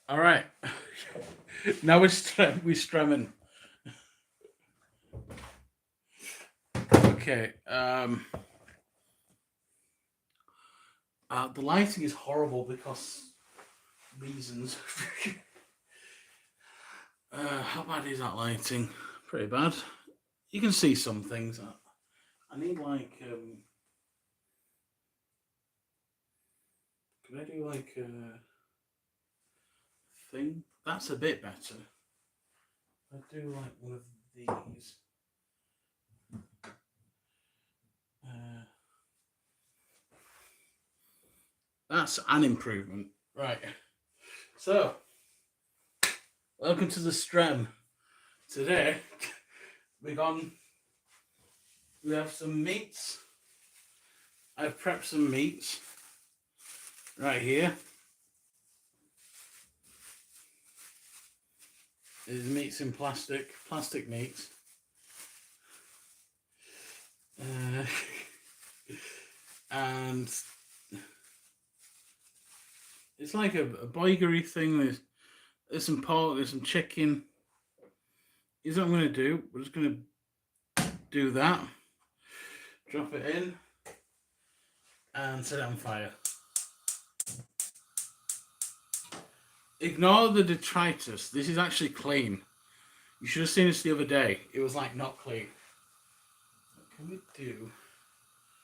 All right. Now we're strumming. Okay. The lighting is horrible because reasons. How bad is that lighting? Pretty bad. You can see some things. I need like can I do like a thing? That's a bit better. I do like one of these. Uh, that's an improvement. Right. So, welcome to the Strem. Today, we're gone. We have some meats. I've prepped some meats right here. There's meats in plastic meats. And it's like a boigery thing. There's some pork, there's some chicken. Here's what I'm going to do. We're just going to do that. Drop it in and set it on fire. Ignore the detritus. This is actually clean. You should have seen this the other day. It was like not clean. What can we do?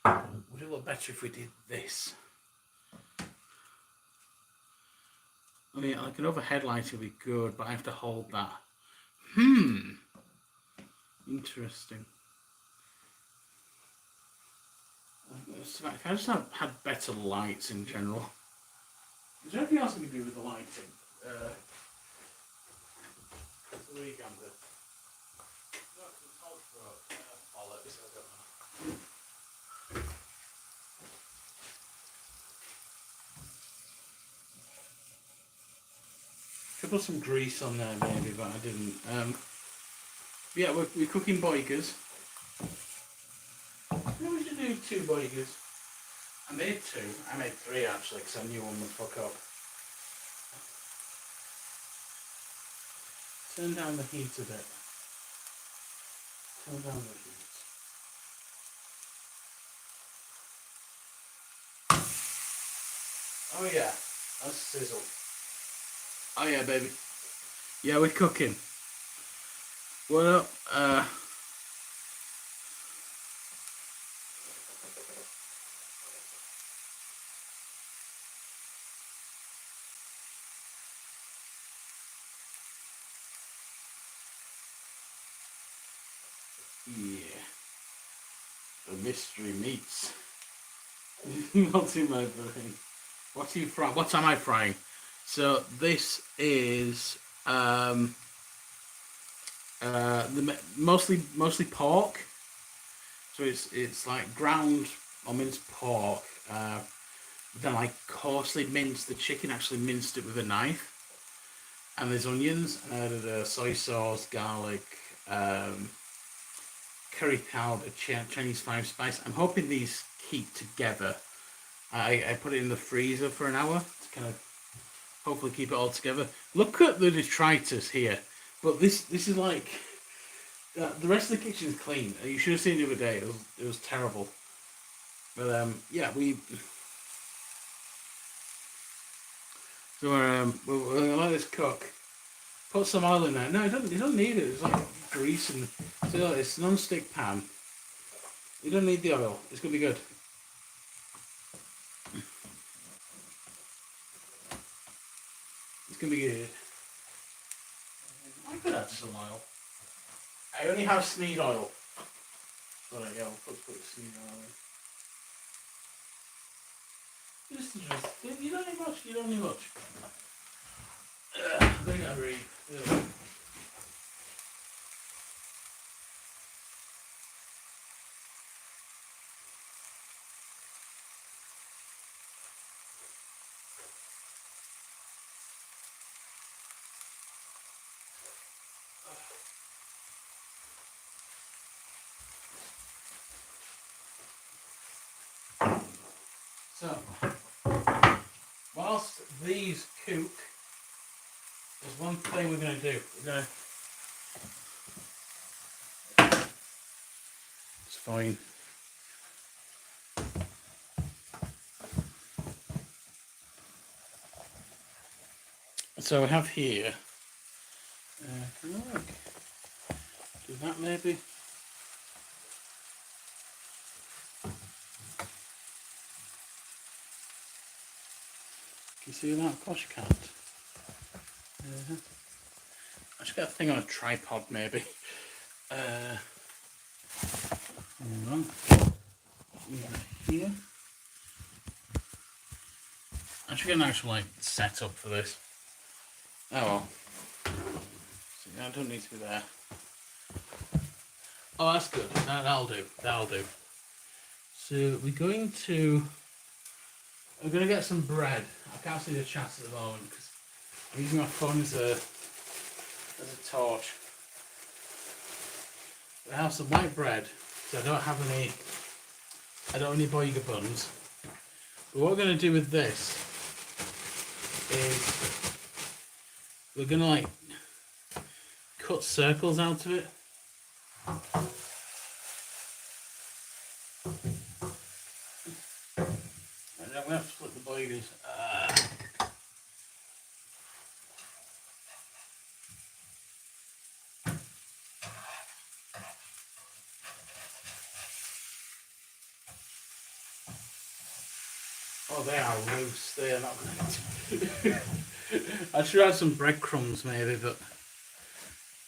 Would it look better if we did this? I mean, like an overhead light would be good, but I have to hold that. Interesting. I just have had better lights in general. Is there anything else we can do with the lighting? What do you can do? Could put some grease on there maybe, but I didn't. Yeah, we're cooking boigers. I we should do 2 boigers. I made 2. I made 3 actually, because I knew one would fuck up. Turn down the heat a bit. Turn down the heat. Oh yeah, that's sizzle. Oh yeah, baby. Yeah, we're cooking. What up? Yeah. The mystery meats. Melting my brain. What are you frying? What am I frying? So this is mostly pork. So it's like ground or minced pork. Then I coarsely minced the chicken. Actually minced it with a knife. And there's onions. And I added soy sauce, garlic, curry powder, Chinese 5 spice. I'm hoping these keep together. I put it in the freezer for an hour to kind of hopefully keep it all together. Look at the detritus here, but this is like the rest of the kitchen is clean. You should have seen it the other day. It was terrible. But yeah, we're gonna let this cook. Put some oil in there. No, you don't need it. It's like grease and so it's a non-stick pan. You don't need the oil. It's gonna be good. It's gonna be good. I could add some oil. I only have Sneed oil. So there you go. Put Sneed oil in. Just you don't need much. You don't need much. I think I agree. Yeah. So, whilst these cook, There's one thing we're going to do. It's fine. So we have here. Can I like do that maybe? Can you see that? Of course you can't. I should get a thing on a tripod maybe. Hold on. Here. I should get an actual like setup for this. Oh well. See, I don't need to be there. Oh, that's good. That'll do. That'll do. So we're going to get some bread. I can't see the chat at the moment because I'm using my phone as a torch. I have some white bread, so I don't have any boiger buns. But what we're going to do with this is we're going to like cut circles out of it. And then we have to split the boigers. Oh, they are loose. They are not going to. I should add some breadcrumbs maybe, but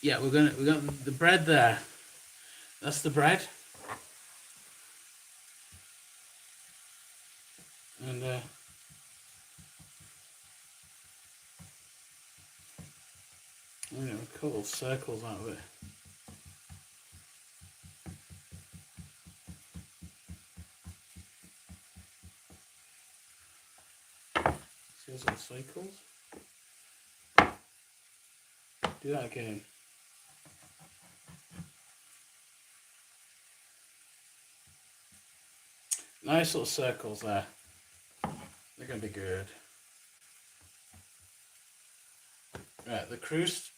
yeah, we got the bread there. That's the bread. And we cut little circles out of it. See those little circles? Do that again. Nice little circles there. They're going to be good. Right, the crust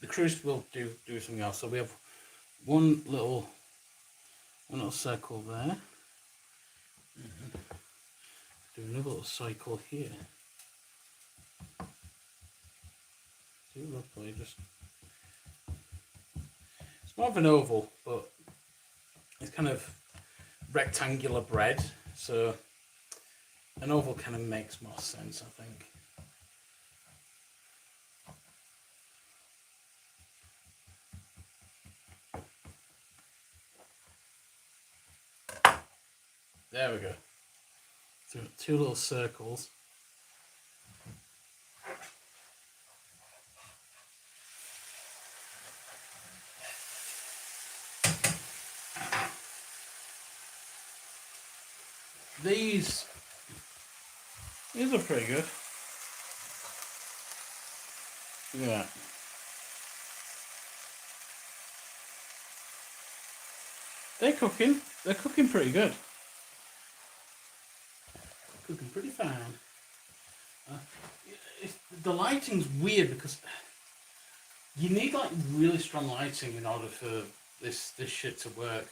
will do something else. So we have one little circle there. Do another little cycle here. See, roughly just. It's more of an oval, but it's kind of rectangular bread, so an oval kind of makes more sense, I think. There we go. So two little circles. These are pretty good. Look at that. They're cooking pretty good. Cooking pretty fine. The lighting's weird because you need like really strong lighting in order for this shit to work.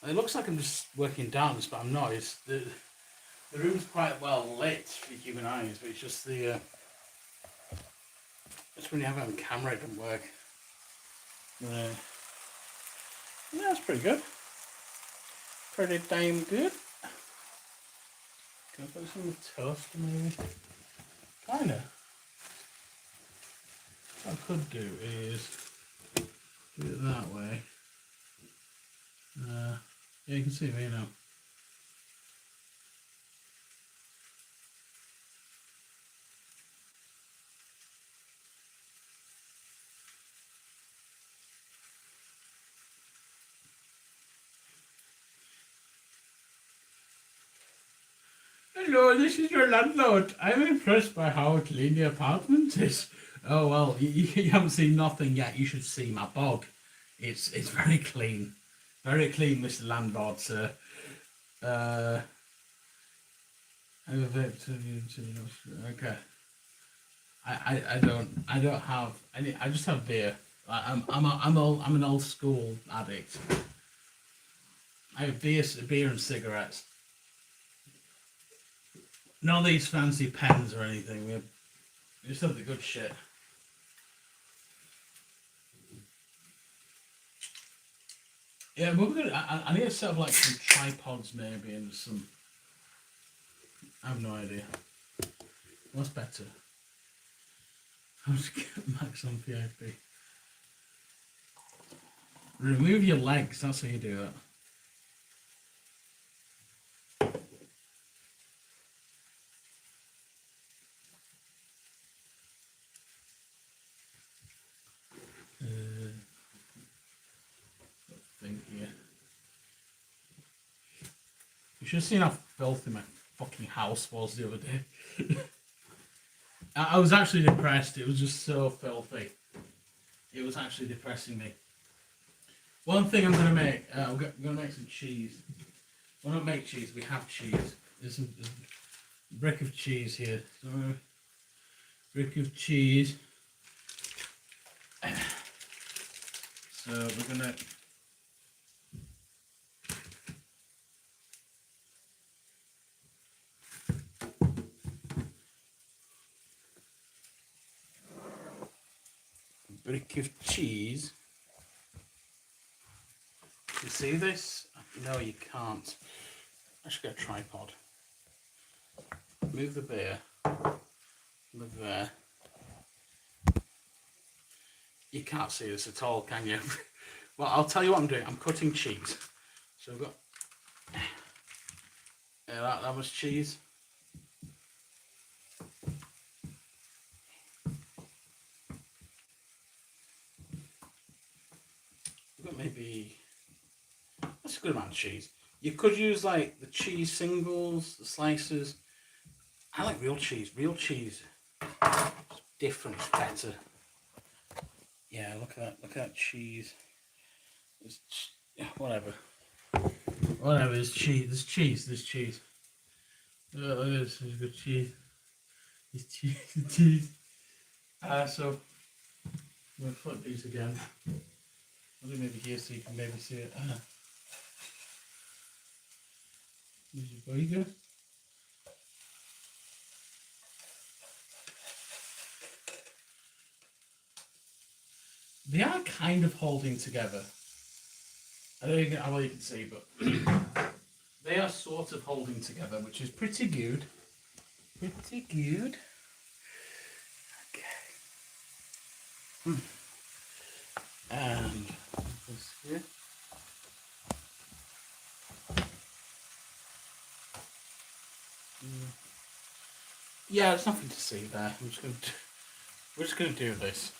And it looks like I'm just working down this, but I'm not. It's the room's quite well lit for human eyes, but it's just the just when you have it on camera it doesn't work. Yeah, that's pretty good. Pretty damn good. Can I put this on the toaster maybe? Kinda. What I could do is do it that way. Yeah, you can see me now. Hello, this is your landlord. I'm impressed by how clean the apartment is. Oh well, you haven't seen nothing yet. You should see my bog. It's very clean. Very clean, Mr. Landlord, sir. Okay. I don't have any. I just have beer. I'm an old school addict. I have beer and cigarettes. None of these fancy pens or anything. We just have the good shit. Yeah, we're gonna. I need to set up like some tripods maybe and some. I have no idea. What's better? I'll just get Max on VIP. Remove your legs. That's how you do that. Thing here. You should have seen how filthy my fucking house was the other day. I was actually depressed. It was just so filthy. It was actually depressing me. One thing I'm going to make, I'm going to make some cheese. We don't make cheese, we have cheese. There's a brick of cheese here. So, brick of cheese. So we're going to... brick of cheese. You see this? No, you can't. I should get a tripod. Move the beer. Move there. You can't see this at all, can you? Well, I'll tell you what I'm doing. I'm cutting cheese. So we've got that was cheese. We've got maybe... That's a good amount of cheese. You could use like the cheese singles, the slices. I like real cheese. Real cheese is different, it's better. Yeah, look at that. Look at that cheese. It's, whatever. Whatever. There's cheese. There's cheese. There's cheese. Oh, look at this. There's good cheese. There's cheese. There's cheese. So I'm gonna flip these again. I'll do maybe here so you can maybe see it. There's your burger. They are kind of holding together. I don't know how you can see, but they are sort of holding together, which is pretty good. Pretty good. Okay. And this here. Yeah, there's nothing to see there. We're just going to do this.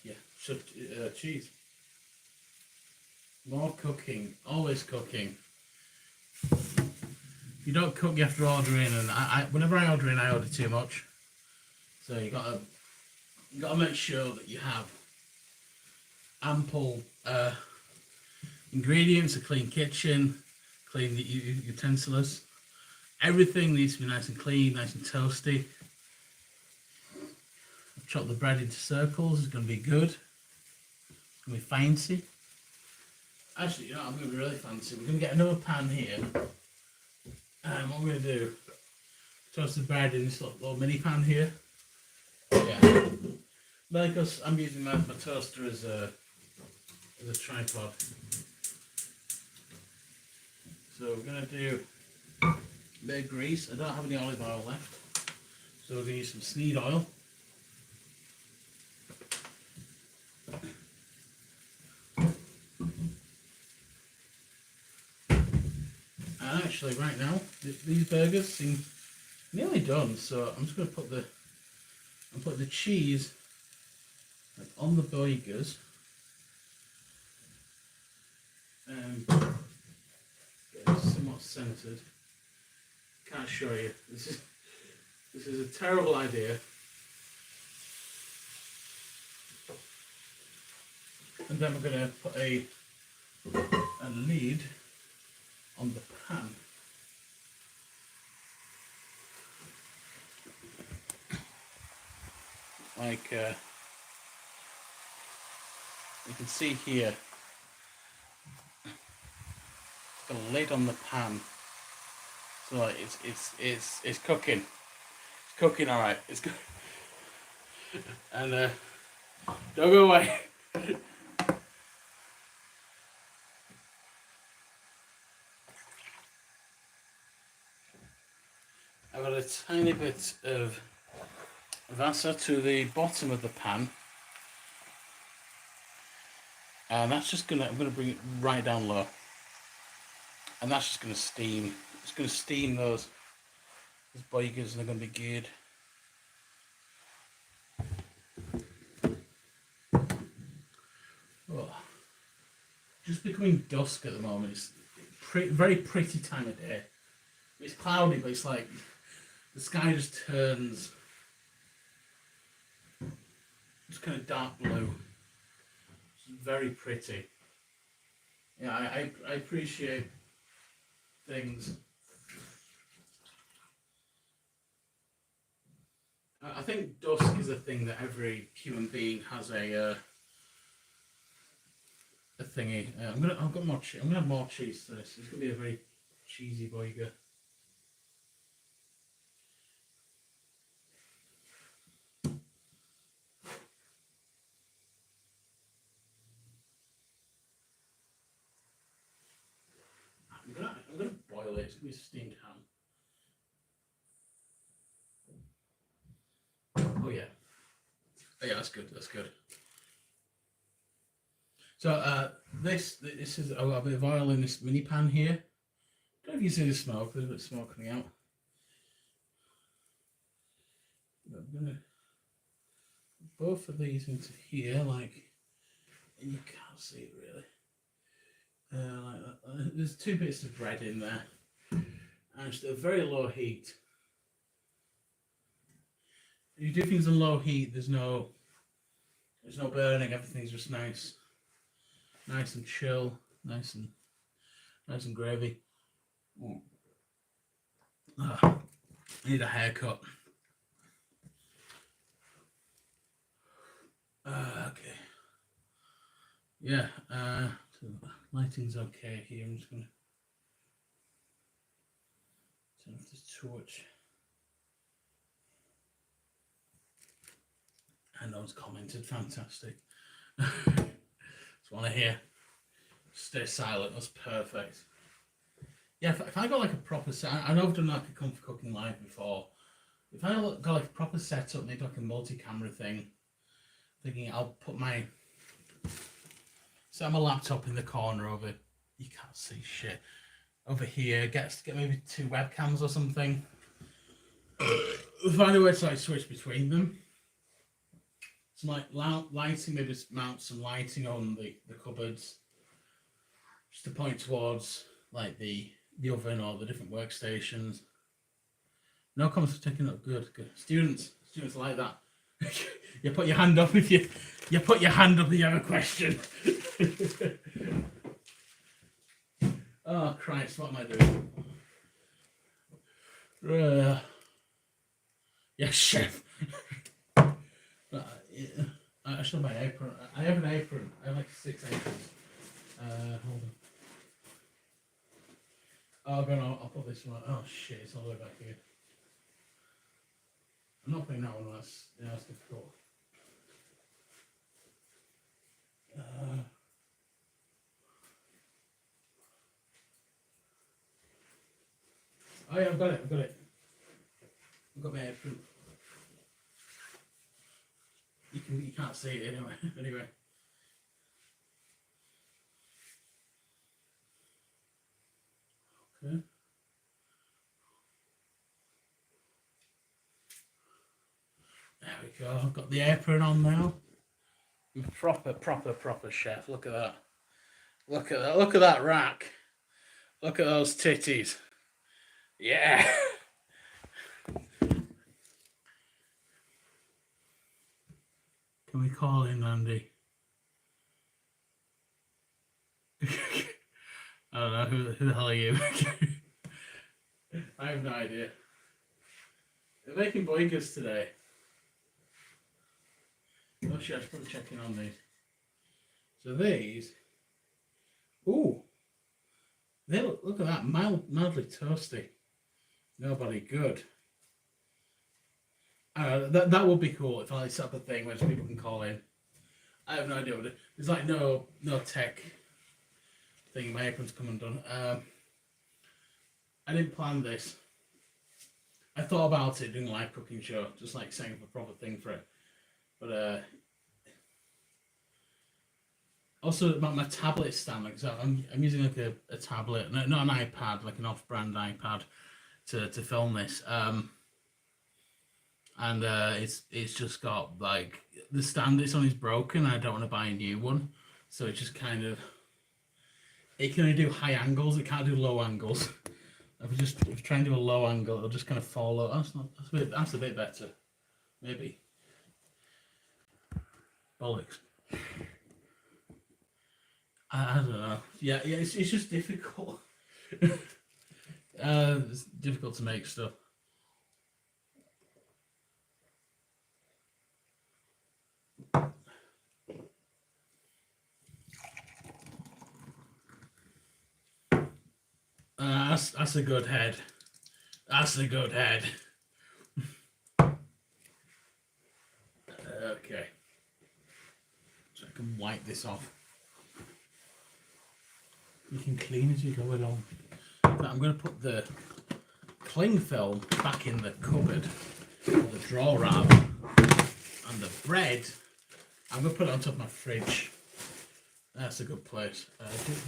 Yeah, so cheese. More cooking, always cooking. If you don't cook, you have to order in, and whenever I order in, I order too much. So you gotta make sure that you have ample ingredients, a clean kitchen, clean utensils. Everything needs to be nice and clean, nice and toasty. Chop the bread into circles. It's going to be good. It's going to be fancy. Actually, you know, I'm going to be really fancy. We're going to get another pan here. And what we're going to do, toast the bread in this little mini pan here. Yeah. Because I'm using my toaster as a tripod. So we're going to do a bit of grease. I don't have any olive oil left. So we're going to use some seed oil. And actually, right now, these burgers seem nearly done. So I'm just going to put the cheese like, on the burgers. And get it somewhat centered. Can't show you. This is a terrible idea. And then we're going to put a lid on the pan. Like you can see here, the lid on the pan. So like it's cooking. It's cooking all right. It's good. And don't go away. I've got a tiny bit of Vasa to the bottom of the pan, and that's just I'm gonna bring it right down low, and that's just gonna steam. It's gonna steam those boigers, and they're gonna be good. Oh, just becoming dusk at the moment. It's very pretty time of day. It's cloudy, but it's like the sky just turns. It's kind of dark blue. It's very pretty. Yeah, I appreciate things. I think dusk is a thing that every human being has a thingy. I'm gonna have more cheese to this. It's gonna be a very cheesy burger. I'm gonna boil it. It's gonna be steamed ham. Oh yeah. Oh yeah, that's good. That's good. So this is I've got a bit of oil in this mini pan here. I don't know if you see the smoke. There's a bit of smoke coming out. But I'm gonna put both of these into here, like, and you can't see it really. Like that. There's 2 bits of bread in there, and it's at a very low heat. If you do things on low heat, there's no burning. Everything's just nice and chill, nice and gravy. I need a haircut. Okay. Yeah. So lighting's okay here. I'm just gonna turn off this torch. And no one's commented. Fantastic. Just want to hear. Stay silent. That's perfect. Yeah, if I got like a proper set, I know I've done like a comfy cooking live before. If I got like a proper setup, maybe like a multi-camera thing, thinking I'll set my laptop in the corner over. You can't see shit over here. Get maybe 2 webcams or something. Find a way to like switch between them. Some like lighting, maybe just mount some lighting on the cupboards, just to point towards like the oven or the different workstations. No comments for taking up. Good. Students like that. You put your hand up if you put your hand up if you have a question. Oh Christ, what am I doing? Yes, chef. I should have my apron. I have an apron. I have like 6 aprons. Hold on. Oh, I'll put this one. Oh shit, it's all the way back here. I'm not putting that one. That's difficult. Oh yeah, I've got it. I've got my apron. You can't see it anyway. Okay. There we go. I've got the apron on now. Proper chef. Look at that. Look at that rack. Look at those titties. Yeah. Can we call in Andy? I don't know who the hell are you. I have no idea. They're making boinkers today. Oh shit, I should probably check in on these. So these, ooh, they look at that, mildly toasty. Nobody good. That would be cool if I set up a thing where people can call in. I have no idea what it. There's like no tech thing. My apron's come undone. I didn't plan this. I thought about it doing a live cooking show, just like setting up a proper thing for it. But also my tablet stand, like so I'm using like a tablet, not an iPad, like an off-brand iPad to film this. And it's just got like the stand it's on is broken. I don't want to buy a new one, so it's just kind of it can only do high angles. It can't do low angles. If you try and do a low angle, it'll just kind of fall out. That's a bit better, maybe. Bollocks. I don't know. Yeah, it's just difficult. It's difficult to make stuff. That's a good head. That's a good head. Okay. So I can wipe this off. You can clean as you go along. I'm going to put the cling film back in the cupboard, or the drawer rather, and the bread, I'm going to put it on top of my fridge. That's a good place.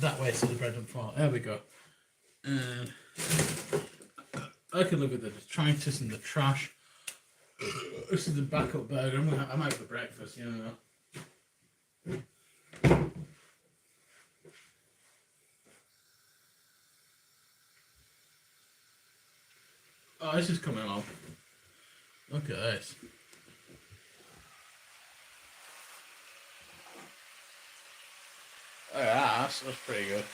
That way so the bread doesn't fall. There we go. I can look at the detritus and the trash. This is the backup burger. I might for breakfast, you know. Oh, this is coming along. Look at this. Oh, yeah, that's pretty good.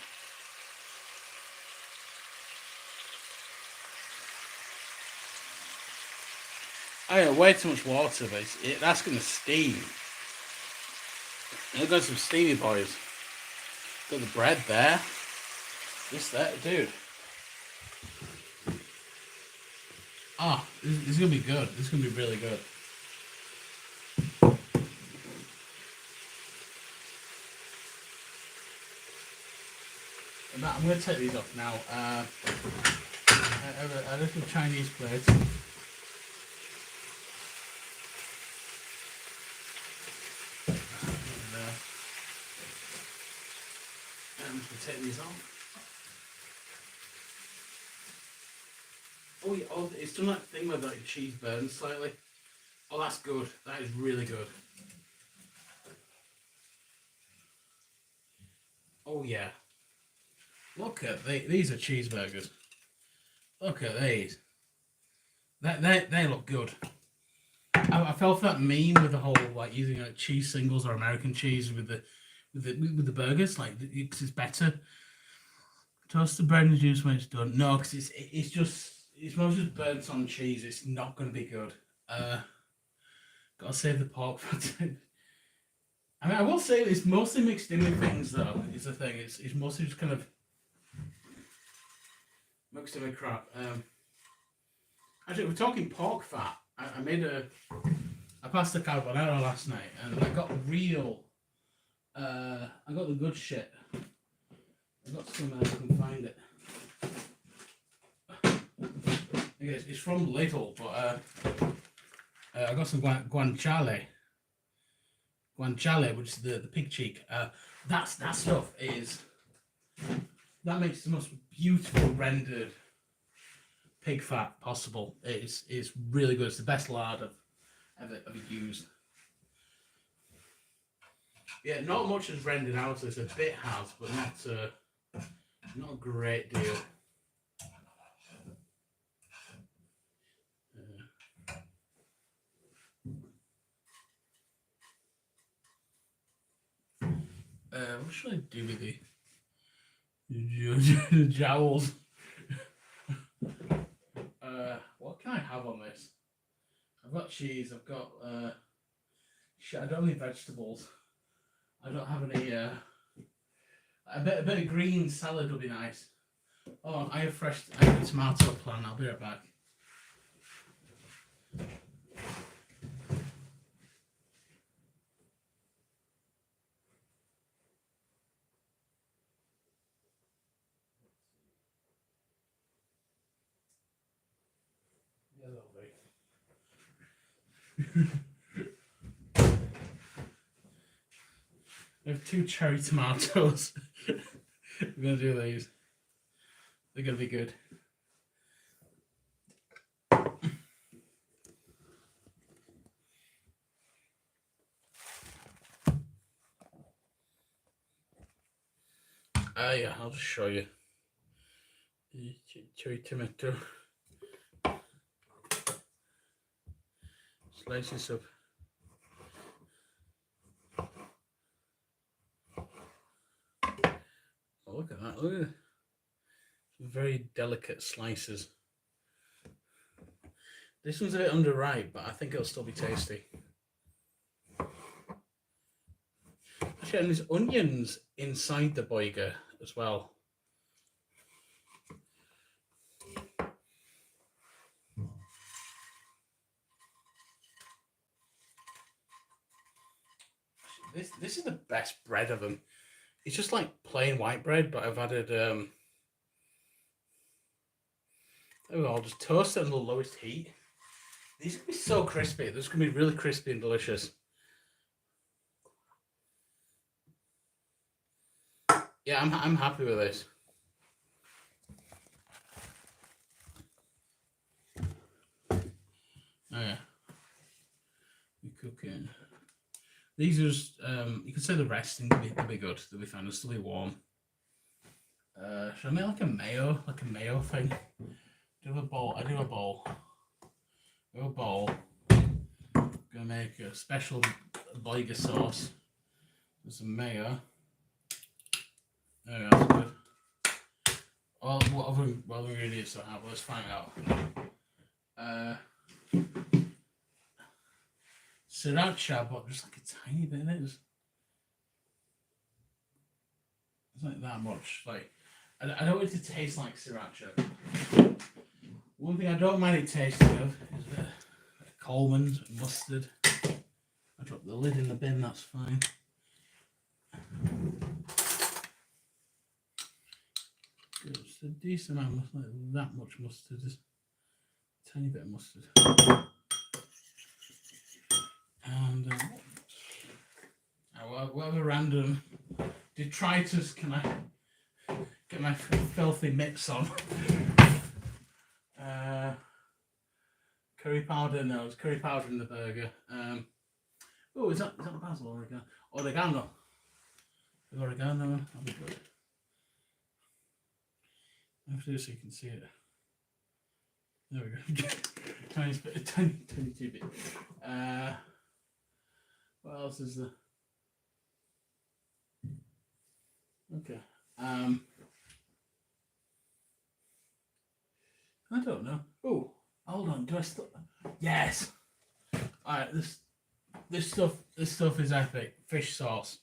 I have way too much water, but that's going to steam. I've got some steamy boys. Got the bread there. This there, dude. Oh, this is going to be good. This is going to be really good. I'm going to take these off now. I have a little Chinese plate. I'm going to take these off. Oh, yeah, it's done that thing where the cheese burns slightly. Oh, that's good. That is really good. Oh, yeah. Look at these are cheeseburgers. Look at these. They look good. I fell for that meme with the whole like using cheese singles or American cheese with the burgers, like because it's better. Toast the bread and juice when it's done. No, because it's mostly just burnt on cheese. It's not going to be good. Gotta save the pork fat. I mean, I will say it's mostly mixed in with things though. Is the thing. It's mostly just kind of mixed in with crap. Actually, we're talking pork fat. I made a pasta carbonara last night, and I got real. I got the good shit. I got some. I can find it. It's from Lidl, but I got some guanciale, which is the pig cheek. That stuff that makes the most beautiful rendered pig fat possible. It's really good. It's the best lard I've ever used. Yeah, not much is rendered out. It's a bit has, but not a great deal. What should I do with the Jowls. What can I have on this? I've got cheese. I've got shit. I don't have any vegetables. I don't have any. A bit of green salad would be nice. Oh, I have a tomato plant. I'll be right back. I have 2 cherry tomatoes. I'm gonna do these. They're gonna be good. Yeah, I'll just show you. Cherry tomato. Slices of. Oh, look at that. Look at it. Very delicate slices. This one's a bit underripe, but I think it'll still be tasty. Actually, and there's onions inside the boiger as well. This is the best bread of them. It's just like plain white bread, but I've added there we go, I'll just toast it on the lowest heat. These are gonna be so crispy. This is gonna be really crispy and delicious. Yeah, I'm happy with this. Oh yeah, we cook it. These are just, you could say the resting they'll be good. They'll be fine. They'll still be warm. Should I make like a mayo thing? Do a bowl. I do a bowl. Do a bowl. I'm gonna make a special boiger sauce with some mayo. There we go. That's good. Well, what other ingredients do I have? Let's find out. Sriracha, but just like a tiny bit of it. It's like that much. Like, I don't want it to taste like sriracha. One thing I don't mind it tasting of is a bit of Coleman's mustard. I dropped the lid in the bin, that's fine. Just a decent amount, like that much mustard, just a tiny bit of mustard. And whatever random detritus can I get my filthy mitts on? Curry powder, no, it's curry powder in the burger. Oh, is that basil or oregano? Oregano. Oregano, that'll be good. I have to do so you can see it. There we go. tiny bit. What else is there? Okay. I don't know. Oh, hold on. Do I still? Yes. All right. This stuff is epic. Fish sauce,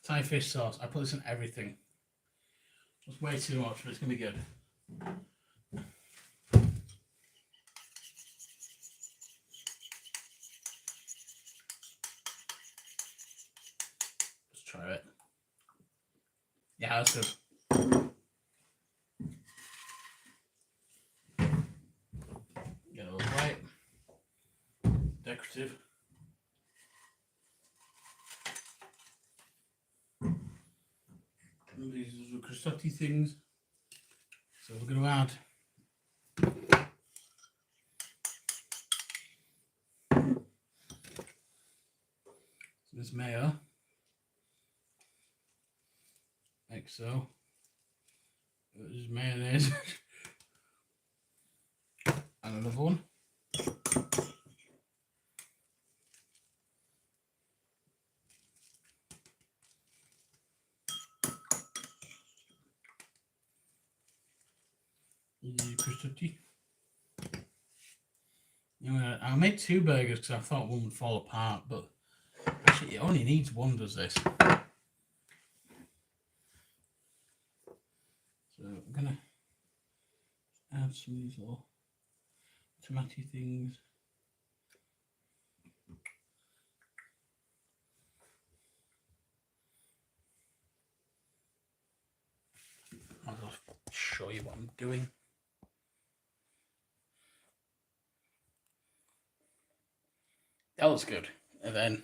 Thai fish sauce. I put this in everything. It's way too much, but it's gonna be good. Let's try it. Yeah, that's good. Get a little white, decorative. And these are the crustotti things. So we're going to add this mayo, like so. This is mayonnaise, and another one. I made 2 burgers because I thought one would fall apart, but actually it only needs one, does this? So I'm gonna add some of these little tomato things. I'll just show you what I'm doing. That was good. And then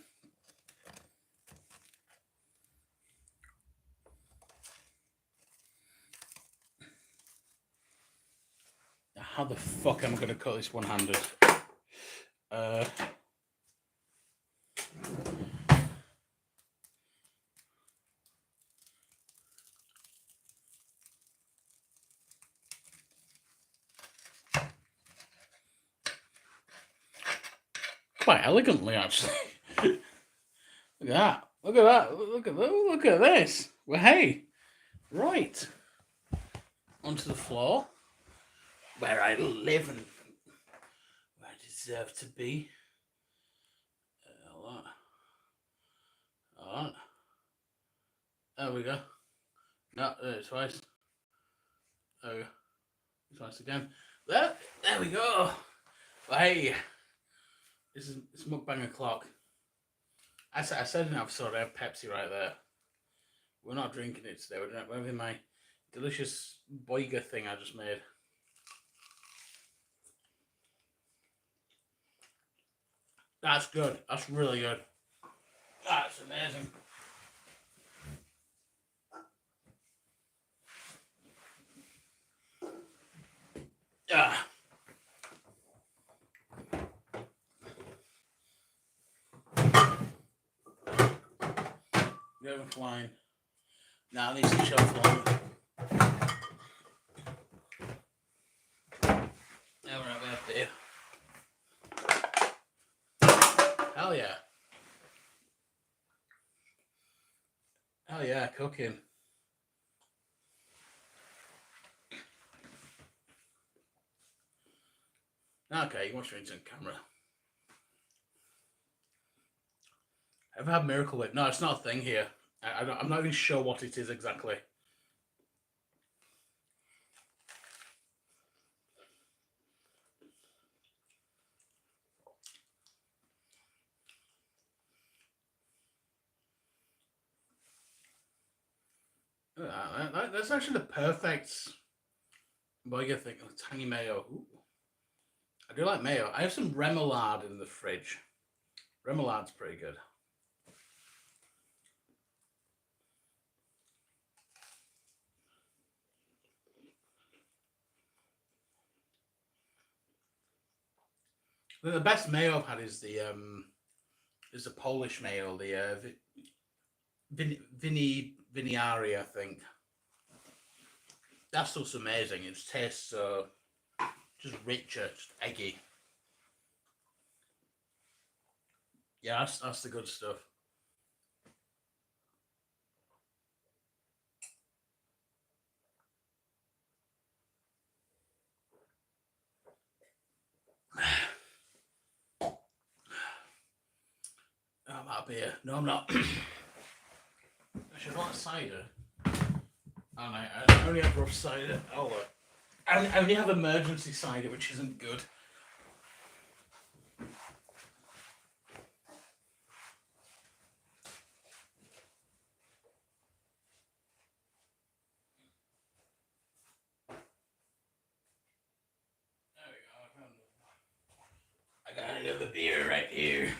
how the fuck am I gonna cut this one-handed? Quite elegantly, actually. Look at that. Look at that. Look at this. Well, hey. Right. Onto the floor. Where I live and where I deserve to be. All right. There we go. No, twice. There we go. Twice again. There we go. Well, hey. It's mukbang o'clock. I said in an episode I have Pepsi right there. We're not drinking it today. We're having my delicious boiga thing I just made. That's good. That's really good. That's amazing. Ah. Going flying. Now these to show flying. Now we're up there. Hell yeah. Hell yeah, cooking. Okay, you watch me on camera. Have I had Miracle Whip? No, it's not a thing here. I'm not even sure what it is exactly. That's actually the perfect burger thing. Tangy mayo. Ooh. I do like mayo. I have some remoulade in the fridge. Remoulade's pretty good. The best mayo I've had is the Polish mayo, the Viniari, I think. That stuff's amazing. It just tastes just richer, just eggy. Yeah, that's the good stuff. I'm out of beer. No, I'm not. I should want a cider. And I only have rough cider. Oh, look. I only have emergency cider, which isn't good. There we go. I got another beer right here.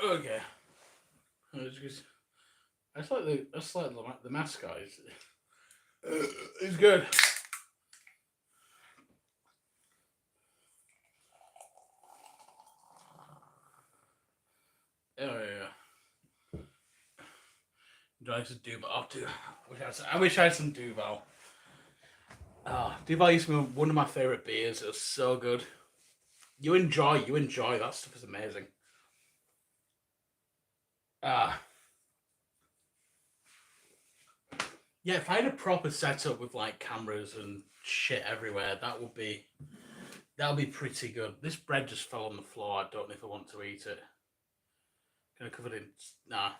Okay. That's like the mascot. It's good. Oh yeah. Dry some Duval too. I wish I had some Duval. Oh, Duval used to be one of my favorite beers. It was so good. You enjoy. That stuff is amazing. Ah. Yeah, if I had a proper setup with like cameras and shit everywhere, that would be pretty good. This bread just fell on the floor. I don't know if I want to eat it. Can I cover it in? Nah,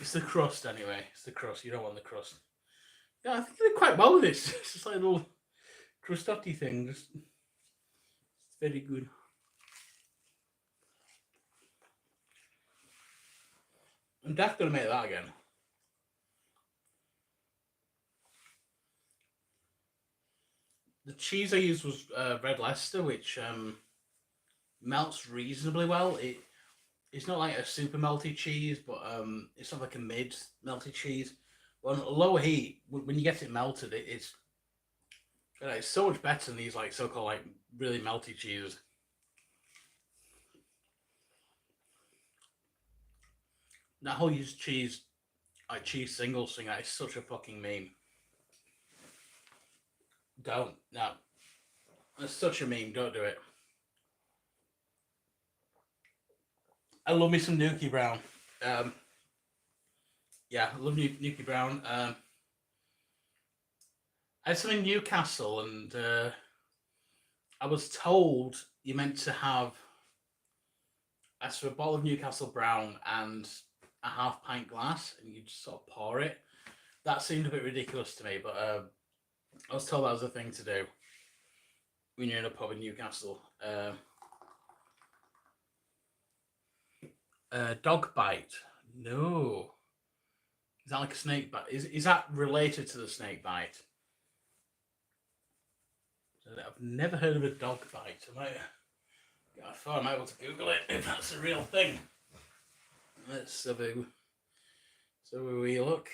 it's the crust anyway. It's the crust. You don't want the crust. Yeah, I think I did quite well with this. It's just like a little crusty thing. Just very good. I'm definitely gonna make that again. The cheese I used was Red Leicester, which melts reasonably well. It's not like a super melty cheese, but it's not like a mid melty cheese. Well, on lower heat, when you get it melted, it's so much better than these like so-called like really melty cheeses. That whole use cheese like cheese singles thing, that is such a fucking meme. Don't no, it's such a meme. Don't do it. I love me some Nuki Brown. Um, yeah, I love Nuki Brown. I had some in Newcastle, and I was told you meant to have a bottle of Newcastle Brown and a half pint glass, and you just sort of pour it. That seemed a bit ridiculous to me, but I was told that was a thing to do when you're in a pub in Newcastle. Dog bite? No. Is that like a snake bite? Is that related to the snake bite? I've never heard of a dog bite. I thought I might want to Google it if that's a real thing. Let's have a wee look.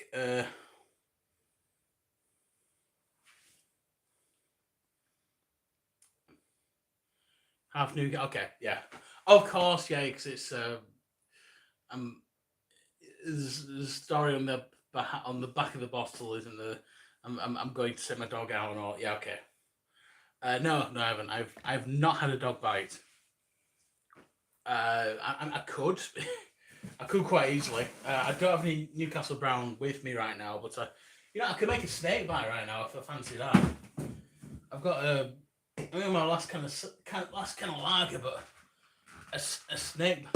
Half new. Okay, yeah, of course, yeah, because it's there's a story on the back of the bottle, isn't there? I'm going to set my dog out and all. Yeah, okay. No, I haven't. I've not had a dog bite. I could, I could quite easily. I don't have any Newcastle Brown with me right now, but I could make a snake bite right now if I fancy that. I've got my last kind of lager, but a snake.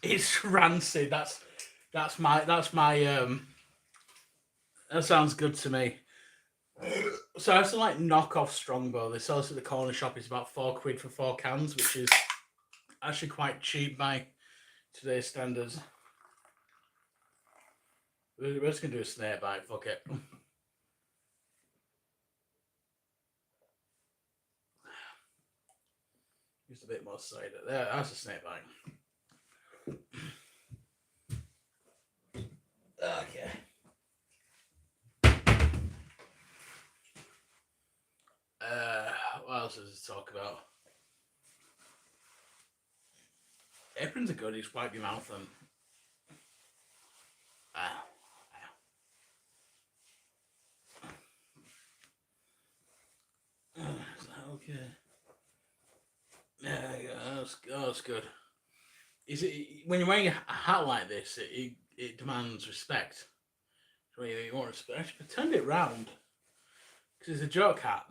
It's rancid. That's my that sounds good to me. So I have some like knockoff Strongbow. They sell this at the corner shop. It's about £4 for 4 cans, which is actually quite cheap by today's standards. We're just gonna do a snake bite. Fuck it. Just a bit more cider. There, that's a snake bite. Okay. What else is to talk about? Aprons are good. You just wipe your mouth and. Is that okay? Yeah, that's good. Is it when you're wearing a hat like this? It demands respect. So you want respect. Pretend it round because it's a joke hat.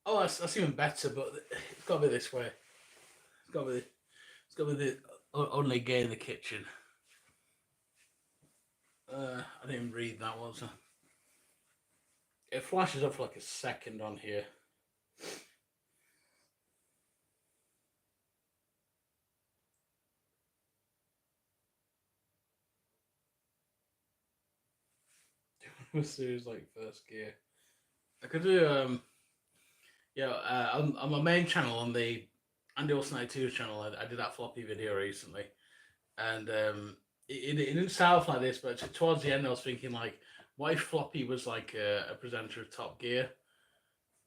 That's even better. But it's got to be this way. It's got to be. It's got to be the only gay in the kitchen. I didn't read that one. So. It flashes up for like a second on here. Series like first gear. I could do on my main channel on the andywilson92 channel. I did that floppy video recently, and it didn't start off like this, but towards the end I was thinking like, what if Floppy was like a presenter of Top Gear,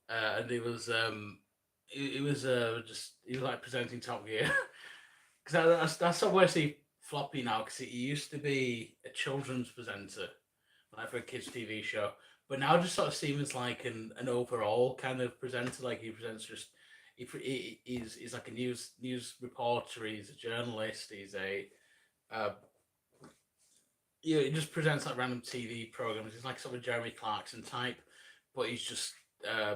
and he was like presenting Top Gear, because that's sort of where I see Floppy now, because he used to be a children's presenter, like for a kids TV show, but now just sort of seems like an overall kind of presenter. Like he presents just he's like a news reporter. He's a journalist. He's a Yeah, he just presents like random TV programs. He's like sort of Jeremy Clarkson type, but he's just uh,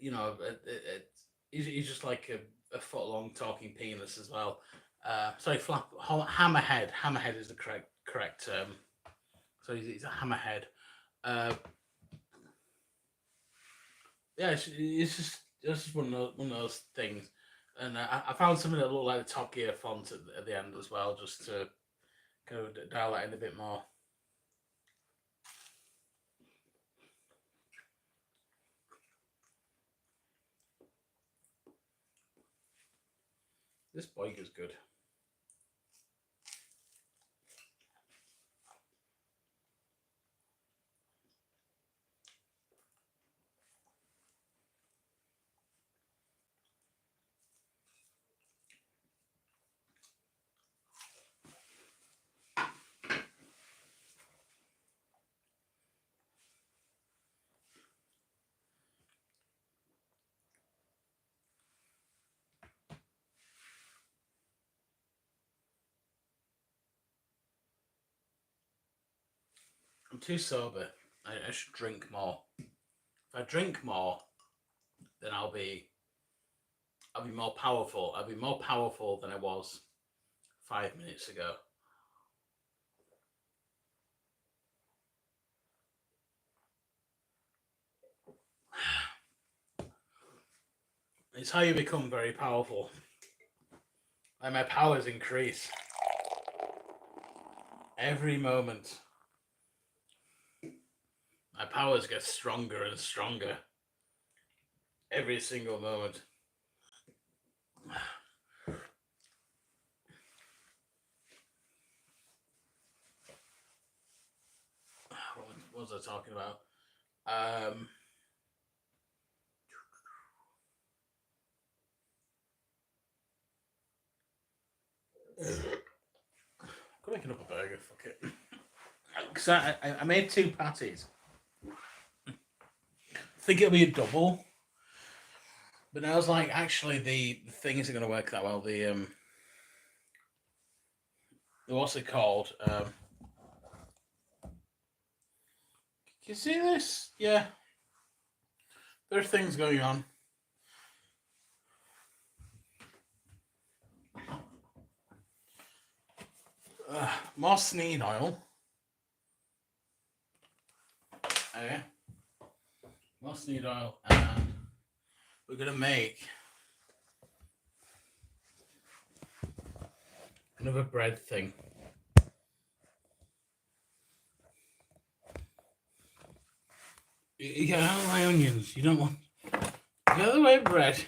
you know, he's just like a foot long talking penis as well. Sorry, hammerhead. Hammerhead is the correct term. So he's a hammerhead. Uh, yeah, it's just one of those things. And I found something that looked like the Top Gear font at the end as well, just to kind of dial that in a bit more. This bike is good. I'm too sober. I should drink more. If I drink more, then I'll be more powerful. I'll be more powerful than I was 5 minutes ago. It's how you become very powerful. And my powers increase every moment. My powers get stronger and stronger every single moment. What was I talking about? I'm making up a burger. Fuck it. Because I made 2 patties. I think it'll be a double. But I was like, actually, the thing isn't going to work that well. What's it called? Can you see this? Yeah. There are things going on. More sneed oil. Okay. More sneed oil. And we're going to make another bread thing. You get out of my onions. You don't want. Get the way bread.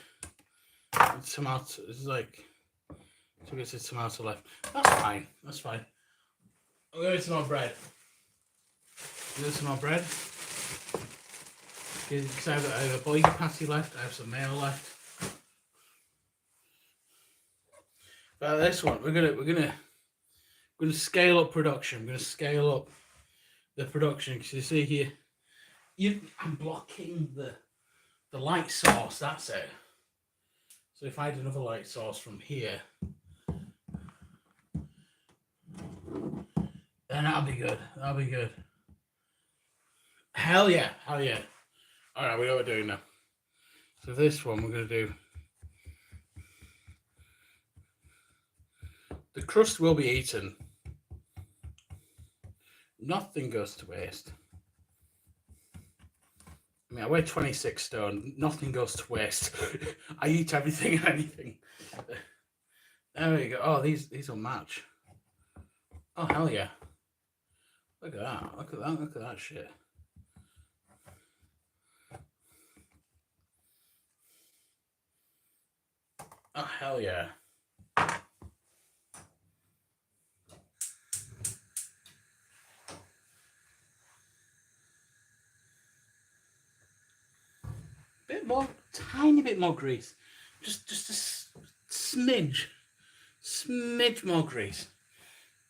Tomato. It's like. So it's a tomato left. That's fine. That's fine. I'm going to some more bread. There's some more bread. Because I have a boy patty left. I have some mayo left. But this one, we're gonna scale up production. We're gonna scale up the production because you see here, I'm blocking the light source. That's it. So if I had another light source from here, then that'll be good. That'll be good. Hell yeah! Hell yeah! All right, we know what we're doing now. So this one we're gonna do. The crust will be eaten. Nothing goes to waste. I mean, I weigh 26 stone. Nothing goes to waste. I eat everything and anything. There we go. Oh, these will match. Oh, hell yeah. Look at that. Look at that. Look at that shit. Oh, hell yeah. Bit more, tiny bit more grease. Just a smidge more grease.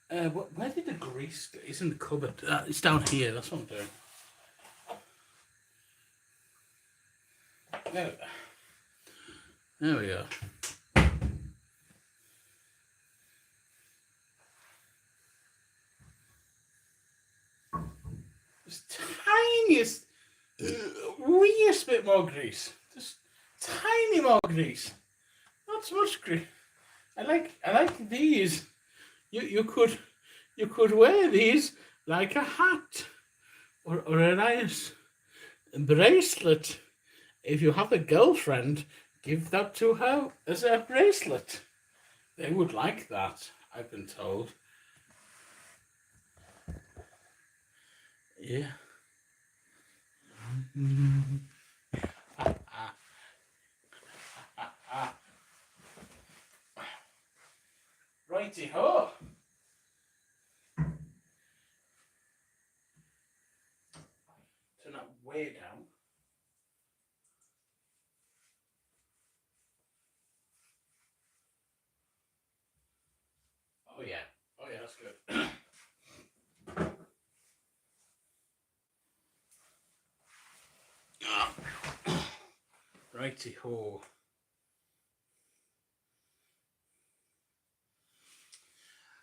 Where did the grease go? It's in the cupboard. It's down here. That's what I'm doing. There we go. Just tiniest, weeest bit more grease. Just tiny more grease. Not so much grease. I like these. You could wear these like a hat or a nice bracelet. If you have a girlfriend, give that to her as a bracelet. They would like that, I've been told. Yeah. Righty ho. Turn that way down. Oh yeah. Oh yeah, that's good. Righty ho.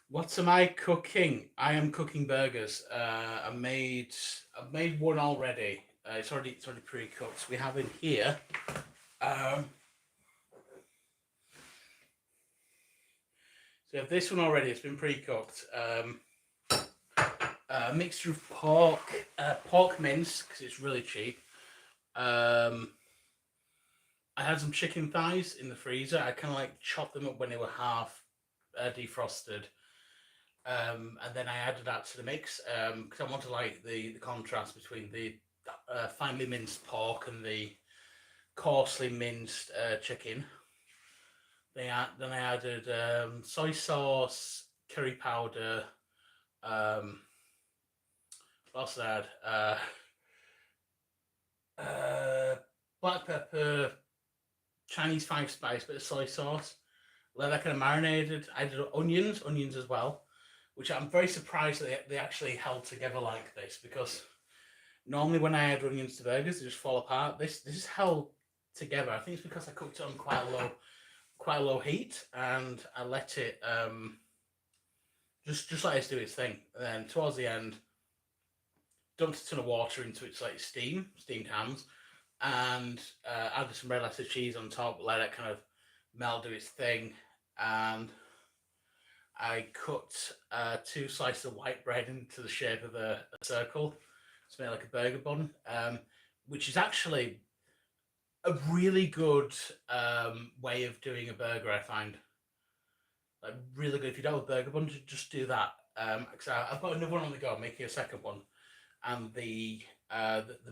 What am I cooking? I am cooking burgers. I've made one already. It's already pre-cooked. We have in here. So we have this one already. It's been pre-cooked. A mixture of pork mince because it's really cheap. I had some chicken thighs in the freezer. I kind of like chopped them up when they were half defrosted. And then I added that to the mix because I wanted like the contrast between the finely minced pork and the coarsely minced chicken. Then I added soy sauce, curry powder. What else did I add? Black pepper, Chinese 5 spice, bit of soy sauce. Let that kind of marinated. I did onions as well, which I'm very surprised that they actually held together like this because normally when I add onions to burgers, they just fall apart. This is held together. I think it's because I cooked it on quite a low heat, and I let it just let it do its thing. And then towards the end, dumped a ton of water into its like steamed hams, and added some red letter cheese on top. Let it kind of melt, do its thing, and I cut 2 slices of white bread into the shape of a circle to make like a burger bun, which is actually a really good way of doing a burger. I find like really good. If you don't have a burger bun, just do that. Because I've got another one on the go, making a second one, and the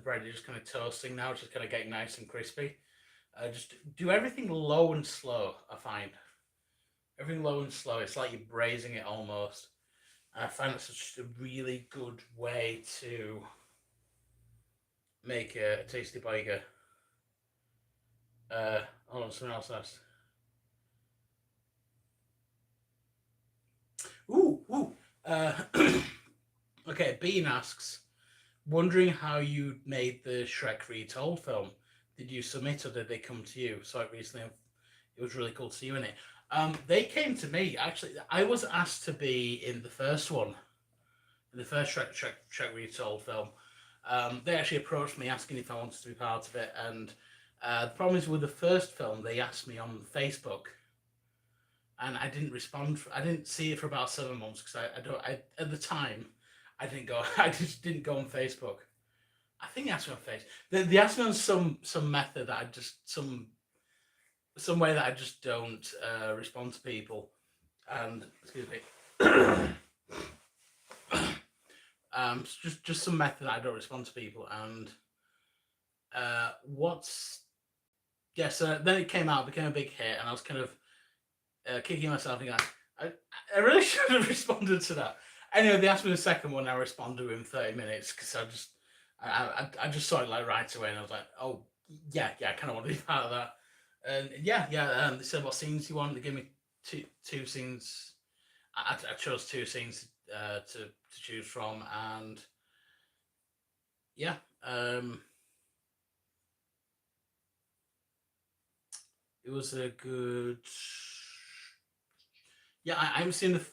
bread is just kind of toasting now, it's just kind of getting nice and crispy. Just do everything low and slow. I find everything low and slow. It's like you're braising it almost. I find it's just a really good way to make a tasty burger. Hold on, someone else asked. Ooh. Okay, Bean asks, wondering how you made the Shrek Retold film. Did you submit or did they come to you? Saw it recently. It was really cool to see you in it. They came to me actually. I was asked to be in the first one, in the first Shrek Retold film. They actually approached me asking if I wanted to be part of it, and the problem is with the first film, they asked me on Facebook, and I didn't respond. I didn't see it for about 7 months because at the time I didn't go. I just didn't go on Facebook. I think they asked me on Facebook. They asked me on some method that I just some way that I just don't respond to people, and excuse me. Just some method that I don't respond to people, and so then it came out, became a big hit, and I was kind of kicking myself and going, I really should have responded to that. Anyway, they asked me the second one, I responded within 30 minutes because I just saw it like right away, and I was like, oh yeah, I kind of want to be part of that. And they said what scenes you want. They gave me two scenes. I chose 2 scenes to choose from, and yeah, it was a good. Yeah, I haven't seen the.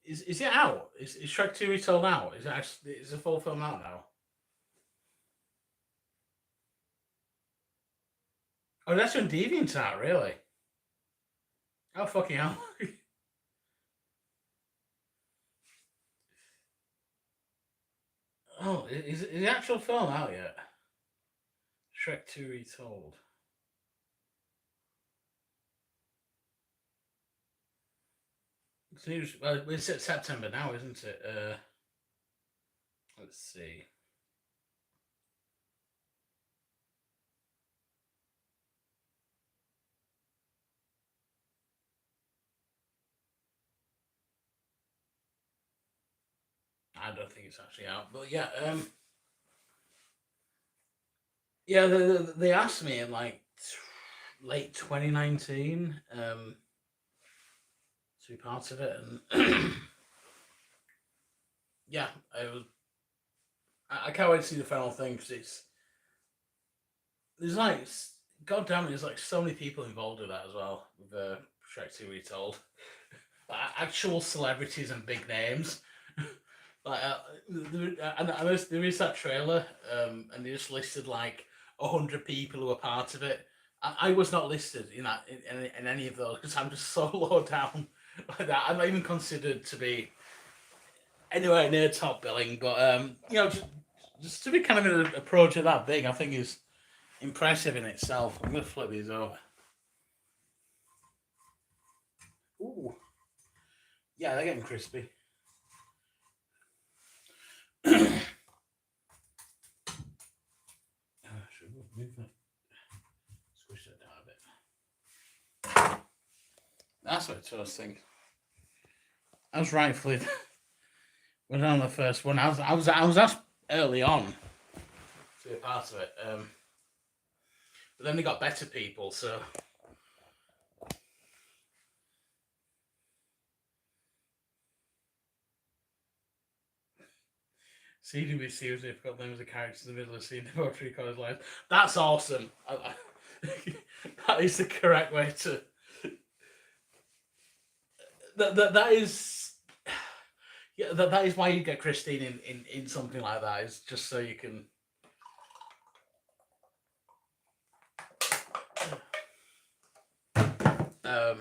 Is it out? Is Shrek 2 retold out? Is it actually is the full film out now? Oh, that's on DeviantArt, really? Oh, fucking hell. Oh, is the actual film out yet? Shrek 2 Retold. Well, it's September now, isn't it? Let's see. I don't think it's actually out, but yeah, yeah. They asked me in like late 2019 to be part of it, and yeah, I can't wait to see the final thing because there's like god damn it, there's like so many people involved with that as well with Shrek 2 Retold, like, actual celebrities and big names. Like, there is that trailer, and they just listed like 100 people who were part of it. I was not listed in that in any of those because I'm just so low down like that. I'm not even considered to be anywhere near top billing. But just to be kind of in a project that big, I think is impressive in itself. I'm gonna flip these over. Ooh, yeah, they're getting crispy. Should we move that? Squish that down a bit. That's what it's toasting. I was rightfully when on the first one. I was asked early on to be a part of it, but then they got better people. So CWC was difficult. There was a character in the middle of the scene about three quarters life. That's awesome. That is the correct way to. That is. Yeah, that is why you get Christine in something like that. Is just so you can. Um,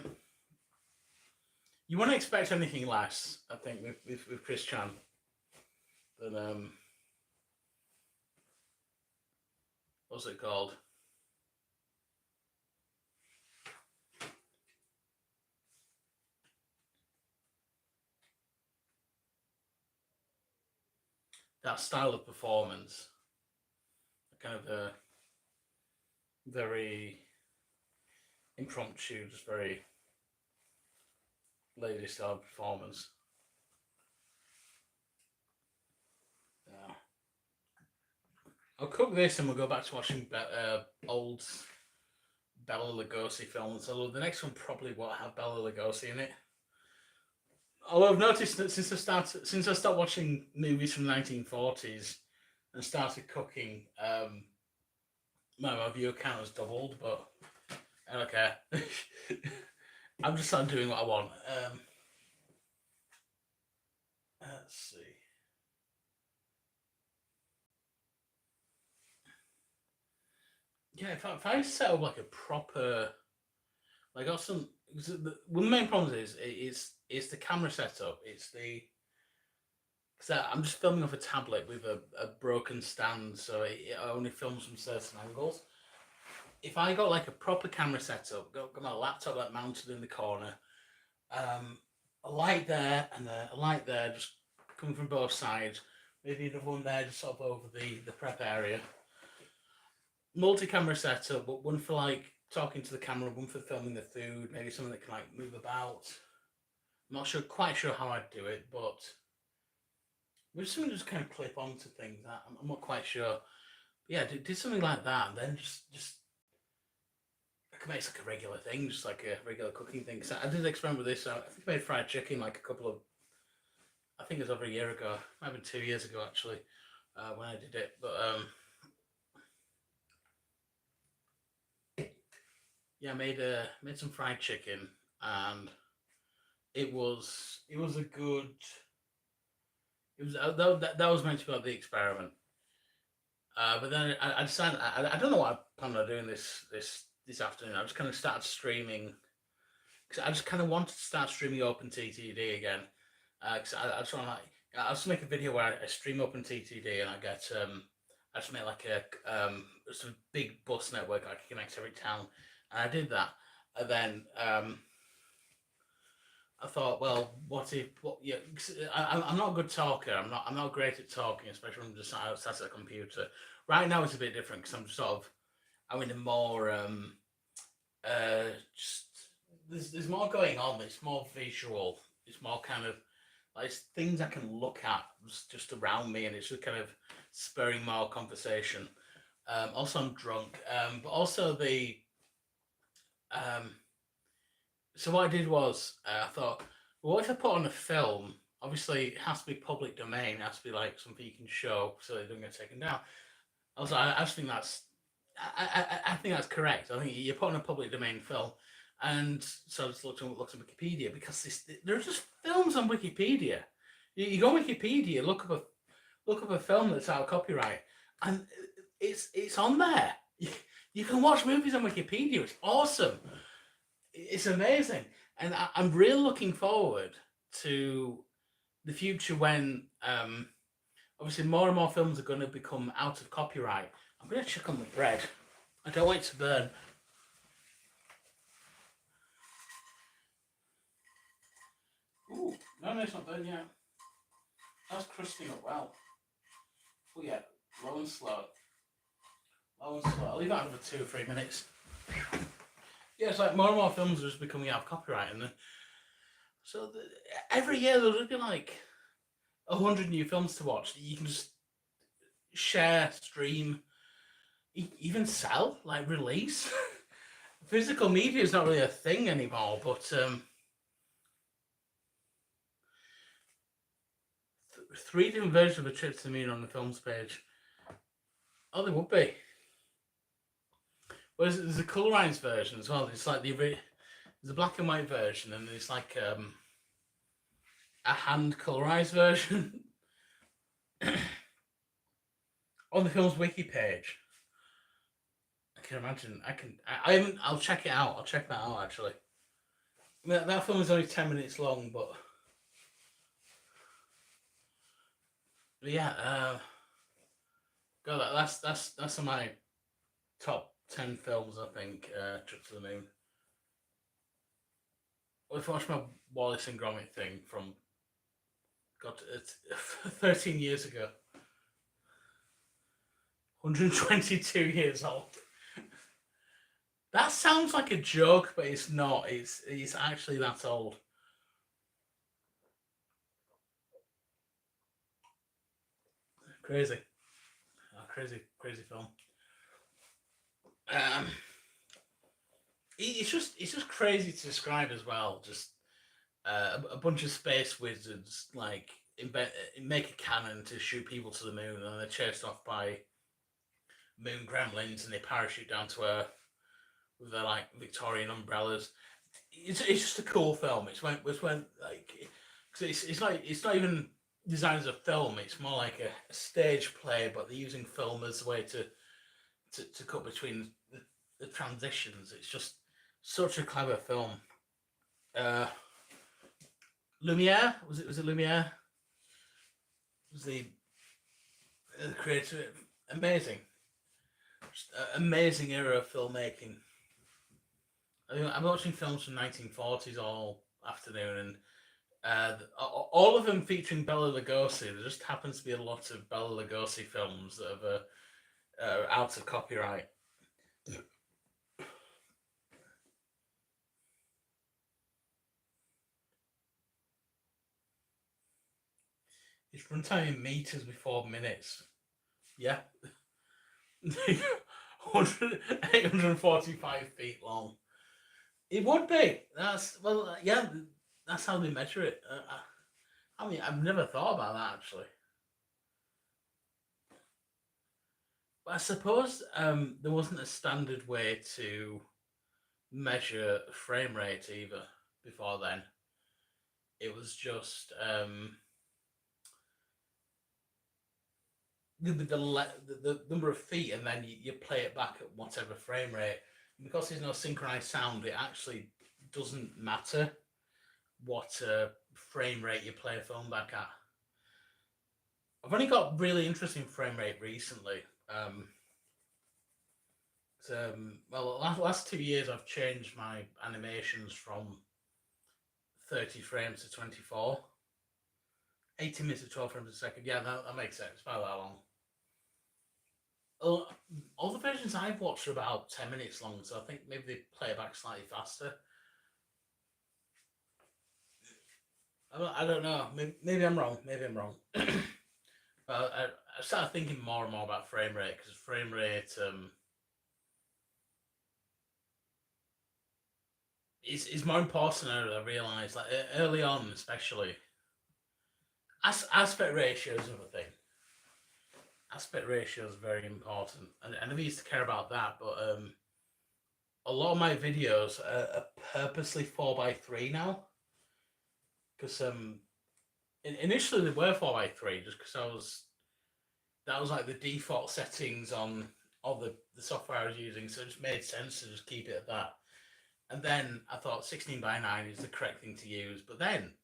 you wouldn't expect anything less, I think, with Chris Chan than what's it called? That style of performance, kind of a very impromptu, just very lady style performance. Yeah. I'll cook this and we'll go back to watching old Bela Lugosi films. Although the next one probably won't have Bela Lugosi in it. Although I've noticed that since I stopped watching movies from the 1940s and started cooking, my view count has doubled. But I don't care. I'm just not doing what I want. Let's see. Yeah, if I set up like a proper, like got some. One of the main problems is the camera setup. It's the because I'm just filming off a tablet with a broken stand, so it only films from certain angles. If I got like a proper camera setup, got my laptop like mounted in the corner, a light there and a light there, just coming from both sides. Maybe another one there, just sort of over the prep area. Multi-camera setup, but one for like talking to the camera, one for filming the food, maybe something that can like move about. I'm not sure, quite sure how I'd do it, but with something just kind of clip onto things. I'm not quite sure. But yeah, do something like that, and then just I could make like a regular thing, just like a regular cooking thing. So I did experiment with this. I think I made fried chicken like a couple of, I think it was over a year ago, might have been 2 years ago actually, when I did it. But yeah, I made some fried chicken, and it was a good. It was that was meant to be like the experiment. But then I decided I don't know what I plan on doing this this afternoon. I just kind of started streaming because I just kind of wanted to start streaming OpenTTD again. Because I just want to like, I'll just make a video where I stream OpenTTD and I get I just make like a sort of big bus network I can connect every town, and I did that, and then I thought, well, what if what? Yeah, I'm not a good talker. I'm not great at talking, especially when I'm just sat at a computer. Right now it's a bit different because I'm just sort of I'm in a more just there's more going on. It's more visual. It's more kind of like it's things I can look at just around me, and it's just kind of spurring more conversation. Also, I'm drunk, but also the um, so what I did was I thought, well, what if I put on a film? Obviously, it has to be public domain. It has to be like something you can show, so it doesn't get taken down. Also, I just think I think that's correct. I think you're putting a public domain film, and so I just looked at Wikipedia because there are just films on Wikipedia. You go on Wikipedia, look up a film that's out of copyright, and it's on there. You can watch movies on Wikipedia. It's awesome. It's amazing, and I'm really looking forward to the future when obviously more and more films are going to become out of copyright. I'm going to check on the bread. I don't want it to burn. Ooh, no, it's not burnt yet. That's crusting up well. Oh yeah, low and slow. Low and slow. I'll leave that for 2 or 3 minutes. Yeah, it's like more and more films are just becoming out of copyright, and so every year there'll just be like 100 new films to watch that you can just share, stream, even sell, like release. Physical media is not really a thing anymore, but 3 different versions of A Trip to the Moon on the films page. Oh, there would be. Well, there's a colorized version as well. It's like there's a black and white version, and there's like a hand colorized version on the film's wiki page. I can imagine. I haven't. I'll check it out. I'll check that out actually. That film is only 10 minutes long, but yeah. God, that's on my top 10 films. I think. Trip to the Moon. If I watched my Wallace and Gromit thing from it's 13 years ago. 122 years old. That sounds like a joke, but it's not. It's actually that old. Crazy. Oh, crazy film. It's just crazy to describe as well. Just a bunch of space wizards like make a cannon to shoot people to the moon, and they're chased off by moon gremlins, and they parachute down to Earth with their like Victorian umbrellas. It's just a cool film. It's when like cause it's not even designed as a film. It's more like a stage play, but they're using film as a way to cut between the transitions. It's just such a clever film. Lumiere was it Lumiere? Was the creator amazing? Just, amazing era of filmmaking. I'm watching films from 1940s all afternoon, and all of them featuring Bela Lugosi. There just happens to be a lot of Bela Lugosi films that are out of copyright. Its runtime in meters before minutes. Yeah. 845 feet long. It would be. Yeah, that's how they measure it. I mean, I've never thought about that actually. But I suppose there wasn't a standard way to measure frame rate either before then. It was just the number of feet, and then you play it back at whatever frame rate. because there's no synchronized sound, it actually doesn't matter what frame rate you play a film back at. I've only got really interesting frame rate recently. Well, the last 2 years I've changed my animations from 30 frames to 24. 80 minutes of 12 frames a second. Yeah, that makes sense. About that long. All the versions I've watched are about 10 minutes long, so I think maybe they play it back slightly faster. I don't know. Maybe I'm wrong. Maybe I'm wrong. But I started thinking more and more about frame rate, because frame rate is more important than I realised. Like early on, especially, aspect ratio is another thing. Aspect ratio is very important, and I never used to care about that. But a lot of my videos are purposely 4:3 now, because initially they were 4:3 just because that was like the default settings on all the software I was using, so it just made sense to just keep it at that. And then I thought 16:9 is the correct thing to use. But then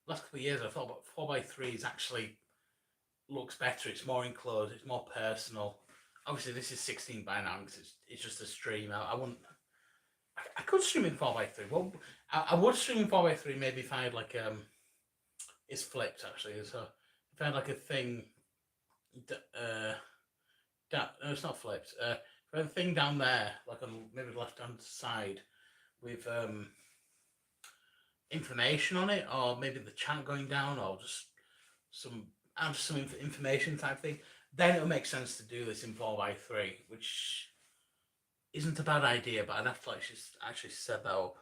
last couple of years I thought about 4:3 is actually looks better. It's more enclosed. It's more personal. Obviously, this is 16:9 because it's just a stream. I wouldn't. I could stream in 4:3. Well, I would stream in 4:3 maybe if I had like it's flipped actually. So if I had like a thing, no, it's not flipped. If I had a thing down there, like on maybe the left hand side, with information on it, or maybe the chat going down, or just some information type thing, then it'll make sense to do this in 4:3, which isn't a bad idea, but I'd have to actually set that up.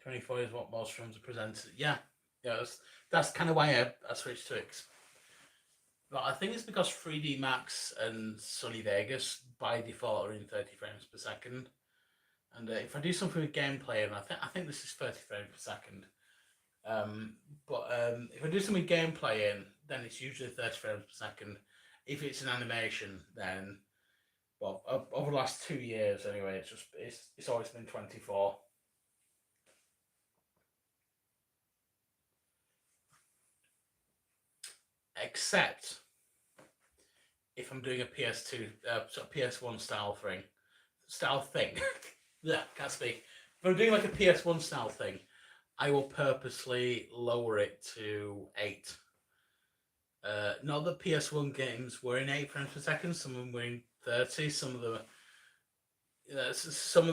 "24 is what most films are presented." Yeah, that's kind of why I switched to it. But I think it's because 3D Max and Sony Vegas by default are in 30 frames per second. And if I do something with gameplay, and I think this is 30 frames per second. But if I do something with gameplay in, then it's usually 30 frames per second. If it's an animation, then over the last 2 years anyway, it's always been 24. Except if I'm doing a PS2, PS1 style thing. Yeah, can't speak. If I'm doing like a PS1 style thing, I will purposely lower it to 8. Not that PS1 games were in 8 frames per second. Some of them were in 30. Some of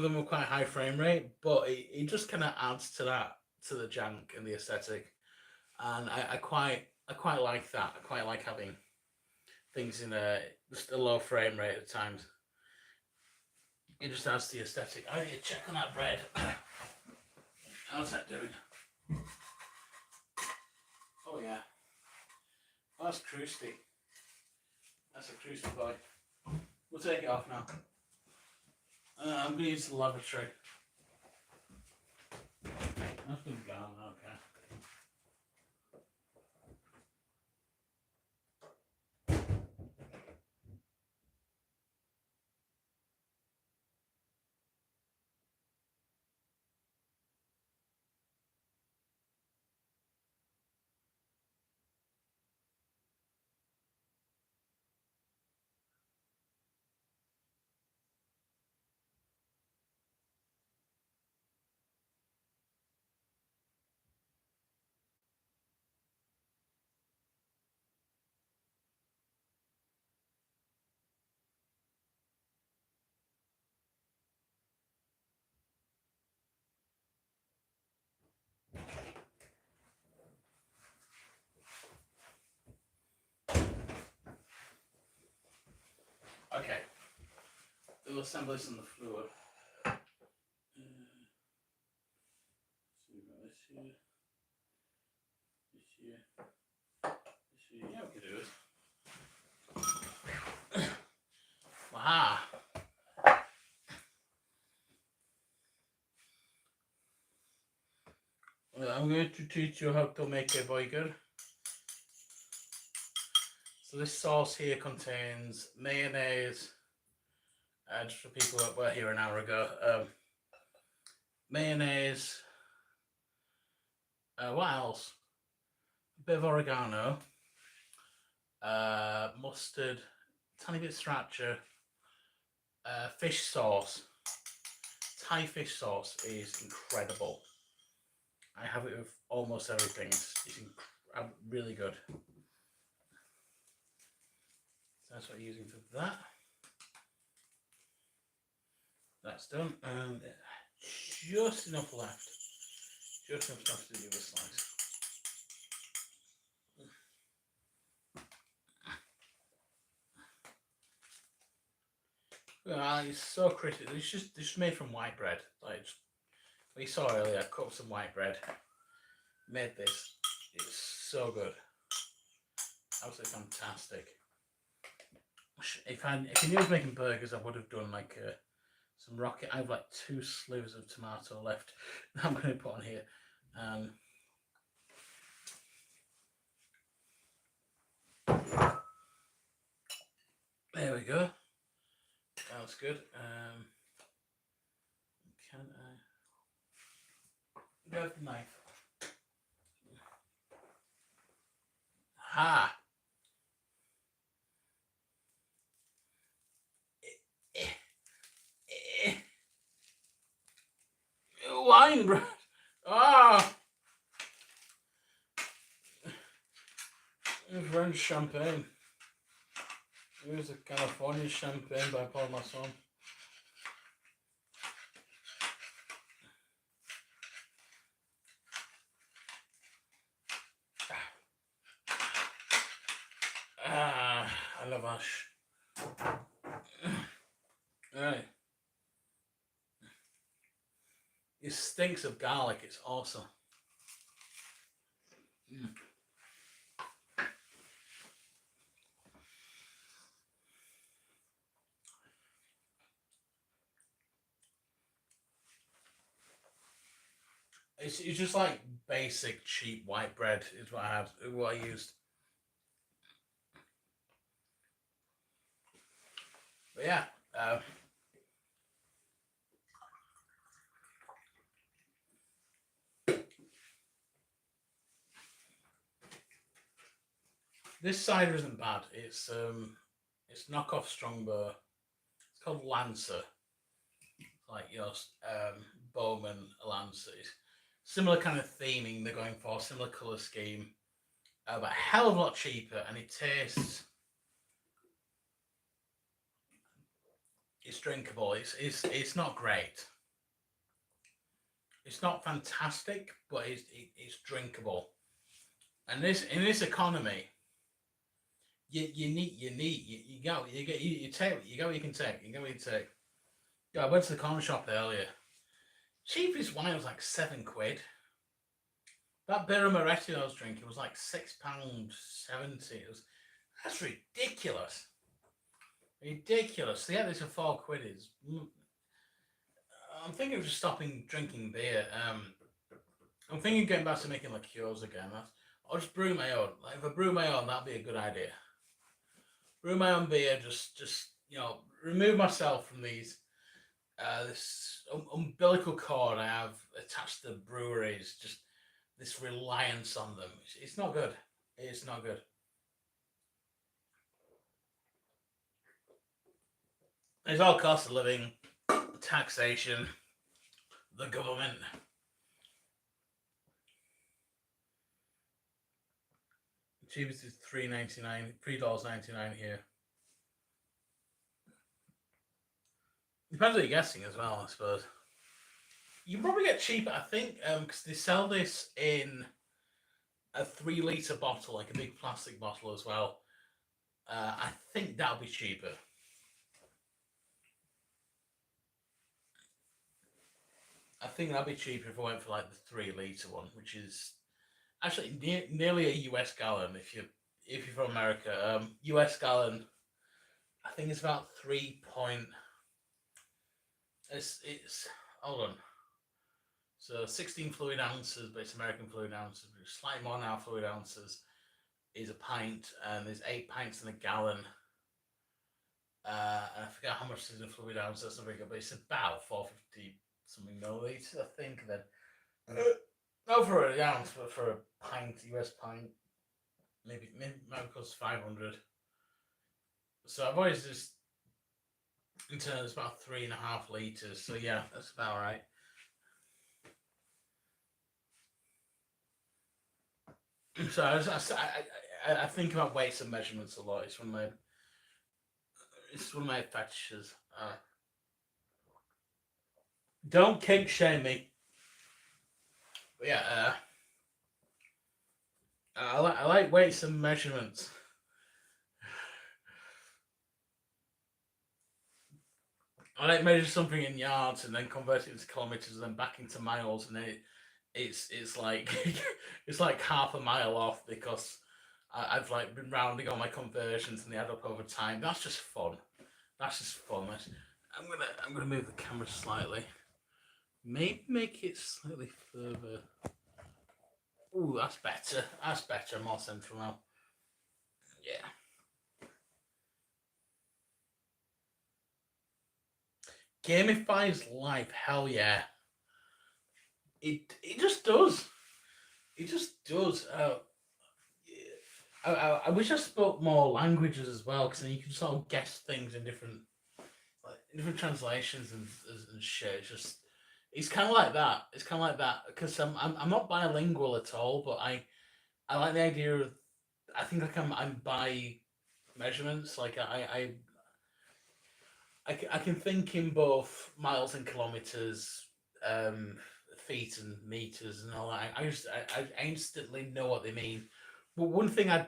them were quite high frame rate, but it just kind of adds to the jank and the aesthetic, and I quite like that. I quite like having things in just a low frame rate at times. It just adds to the aesthetic. I need to check on that bread. How's that doing? Oh yeah. Oh, that's crusty. That's a crusty boy. We'll take it off now. I'm going to use the lavatory. That's been gone, okay. Okay. We'll assemble this on the floor. So we've got this here. This here. This here. Yeah, we can do it. Wow. I'm going to teach you how to make a burger. So this sauce here contains mayonnaise. Just for people that were here an hour ago, mayonnaise. What else? A bit of oregano, mustard, tiny bit of sriracha, fish sauce. Thai fish sauce is incredible. I have it with almost everything. It's really good. So that's what I'm using for that. That's done, and just enough left. Just enough stuff to do the other slice. Well, it's so crispy. It's just made from white bread. Like we saw earlier, I cut up some white bread. Made this. It's so good. Absolutely fantastic. If I knew I was making burgers, I would have done like some rocket. I have like 2 slivers of tomato left that I'm going to put on here. There we go. That's good. Can I grab the knife? Ha! Wine bread. Ah! French champagne. Here's a California champagne by Paul Masson. I love ash. Alright. It stinks of garlic. It's awesome. It's just like basic cheap white bread is what I used. But yeah, this cider isn't bad. It's knockoff Strongbow. It's called Lancer. Like your Bowman Lancer. Similar kind of theming they're going for, similar colour scheme, but a hell of a lot cheaper, and it tastes. It's drinkable. It's not great. It's not fantastic, but it's drinkable. And in this economy, you get what you can take. You get what you take. Yeah, I went to the corner shop earlier. Cheapest wine was like £7. That Birra Moretti I was drinking was like £6.70. That's ridiculous. Ridiculous. Yeah, this for £4 is. I'm thinking of just stopping drinking beer. I'm thinking of getting back to making liqueurs again. I'll just brew my own. Like if I brew my own, that'd be a good idea. Brew my own beer. Just remove myself from these. This umbilical cord I have attached to breweries. Just this reliance on them. It's not good. It's not good. It's all cost of living, taxation, the government. The cheapest is $3.99 here. Depends what you're guessing as well, I suppose. You can probably get cheaper, I think, because they sell this in a 3-litre bottle, like a big plastic bottle as well. I think that'll be cheaper. I think that'd be cheaper if I went for like the 3-litre one, which is actually nearly a US gallon. If you're from America, US gallon, I think it's about 3 point. It's hold on. So 16 fluid ounces, but it's American fluid ounces. Slightly more now fluid ounces is a pint, and there's 8 pints in a gallon. And I forget how much is in a fluid ounce. That's not very good, but it's about 450 something milliliters, I think. And then not for an ounce, but for a pint, US pint, maybe might cost 500. So I've always just in terms about 3.5 liters. So yeah, that's about right. So I think about weights and measurements a lot. It's one of my fetishes. Don't kink shame me. But yeah, I like weights and measurements. I like measure something in yards and then convert it into kilometers and then back into miles, and it's like it's like half a mile off because I've like been rounding all my conversions and they add up over time. That's just fun. That's just fun. I'm gonna move the camera slightly. Maybe make it slightly further. Ooh, that's better. That's better. More central now. Yeah. Gamifies life. Hell yeah. It just does. It just does. I wish I spoke more languages as well, because then you can sort of guess things in different translations and shit. It's kind of like that. It's kind of like that because I'm not bilingual at all, but I like the idea of. I think like I'm by measurements. Like I can think in both miles and kilometers, feet and meters and all that. I instantly know what they mean. But one thing I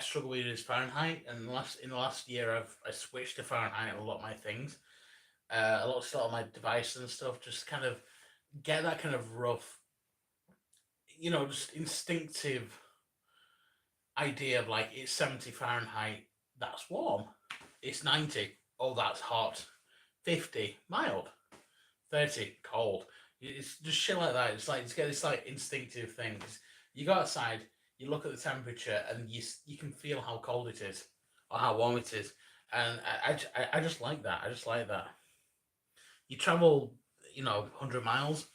struggle with is Fahrenheit, and in the last year I switched to Fahrenheit on a lot of my things, a lot of stuff on my device and stuff. Just kind of get that kind of rough, just instinctive idea of like it's 70 Fahrenheit, that's warm. It's 90, oh that's hot. 50, mild. 30, cold. It's just shit like that. It's get this like instinctive thing. 'Cause you go outside, you look at the temperature, and you can feel how cold it is or how warm it is, and I just like that. I just like that. You travel, 100 miles,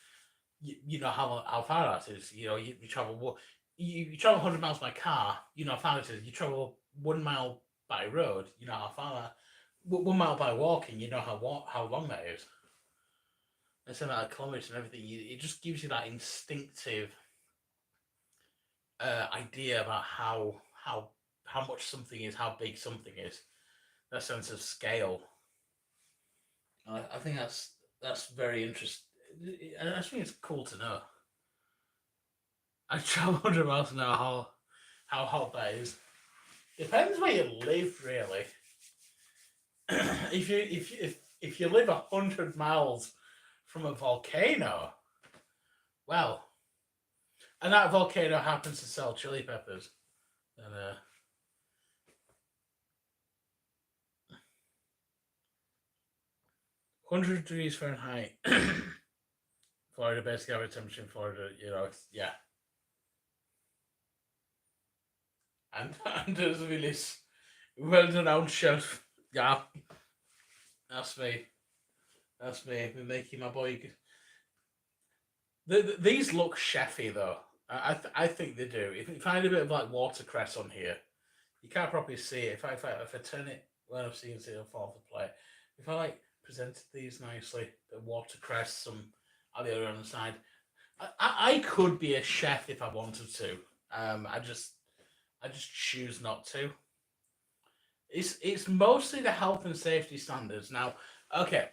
you know how far that is. You travel you travel 100 miles by car, you know how far it is. You travel 1 mile by road, you know how far that. 1 mile by walking, you know how long that is. And so that kilometers and everything, it just gives you that instinctive idea about how much something is, how big something is. That sense of scale. I think that's very interesting. I think it's cool to know. I travel 100 miles an hour. How hot that is. Depends where you live, really. If you live 100 miles from a volcano, well, and that volcano happens to sell chili peppers, then 100 degrees Fahrenheit. Florida, basically average temperature in Florida, yeah. And there's really well-renowned chef. Yeah, that's me. That's me. We're making my boy. These look chefy though. I think they do. If I had a bit of like watercress on here, you can't properly see it. If I turn it when I'm seeing it, it'll fall off the plate. If I like presented these nicely, the watercress, some on the other side, I could be a chef if I wanted to. I just choose not to. It's mostly the health and safety standards. Now, okay,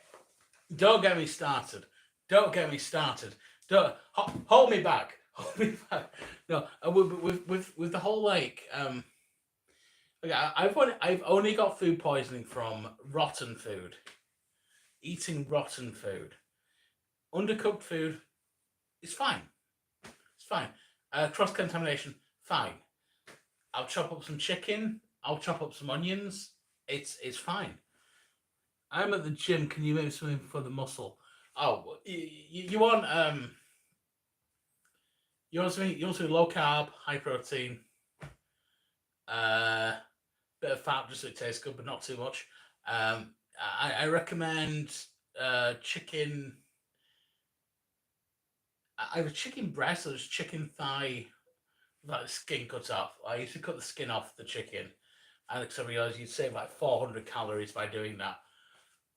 don't get me started. Don't get me started. Don't hold me back. Hold me back. No, with the whole like okay, I've only got food poisoning from rotten food. Eating rotten food. Undercooked food, it's fine. It's fine. Cross contamination, fine. I'll chop up some chicken. I'll chop up some onions. It's fine. I'm at the gym. Can you make something for the muscle? Oh, you want You want something low carb, high protein, uh, bit of fat just so it tastes good, but not too much. I recommend chicken, either chicken breast or just chicken thigh, like the skin cut off. I used to cut the skin off the chicken, and because I realised you'd save like 400 calories by doing that.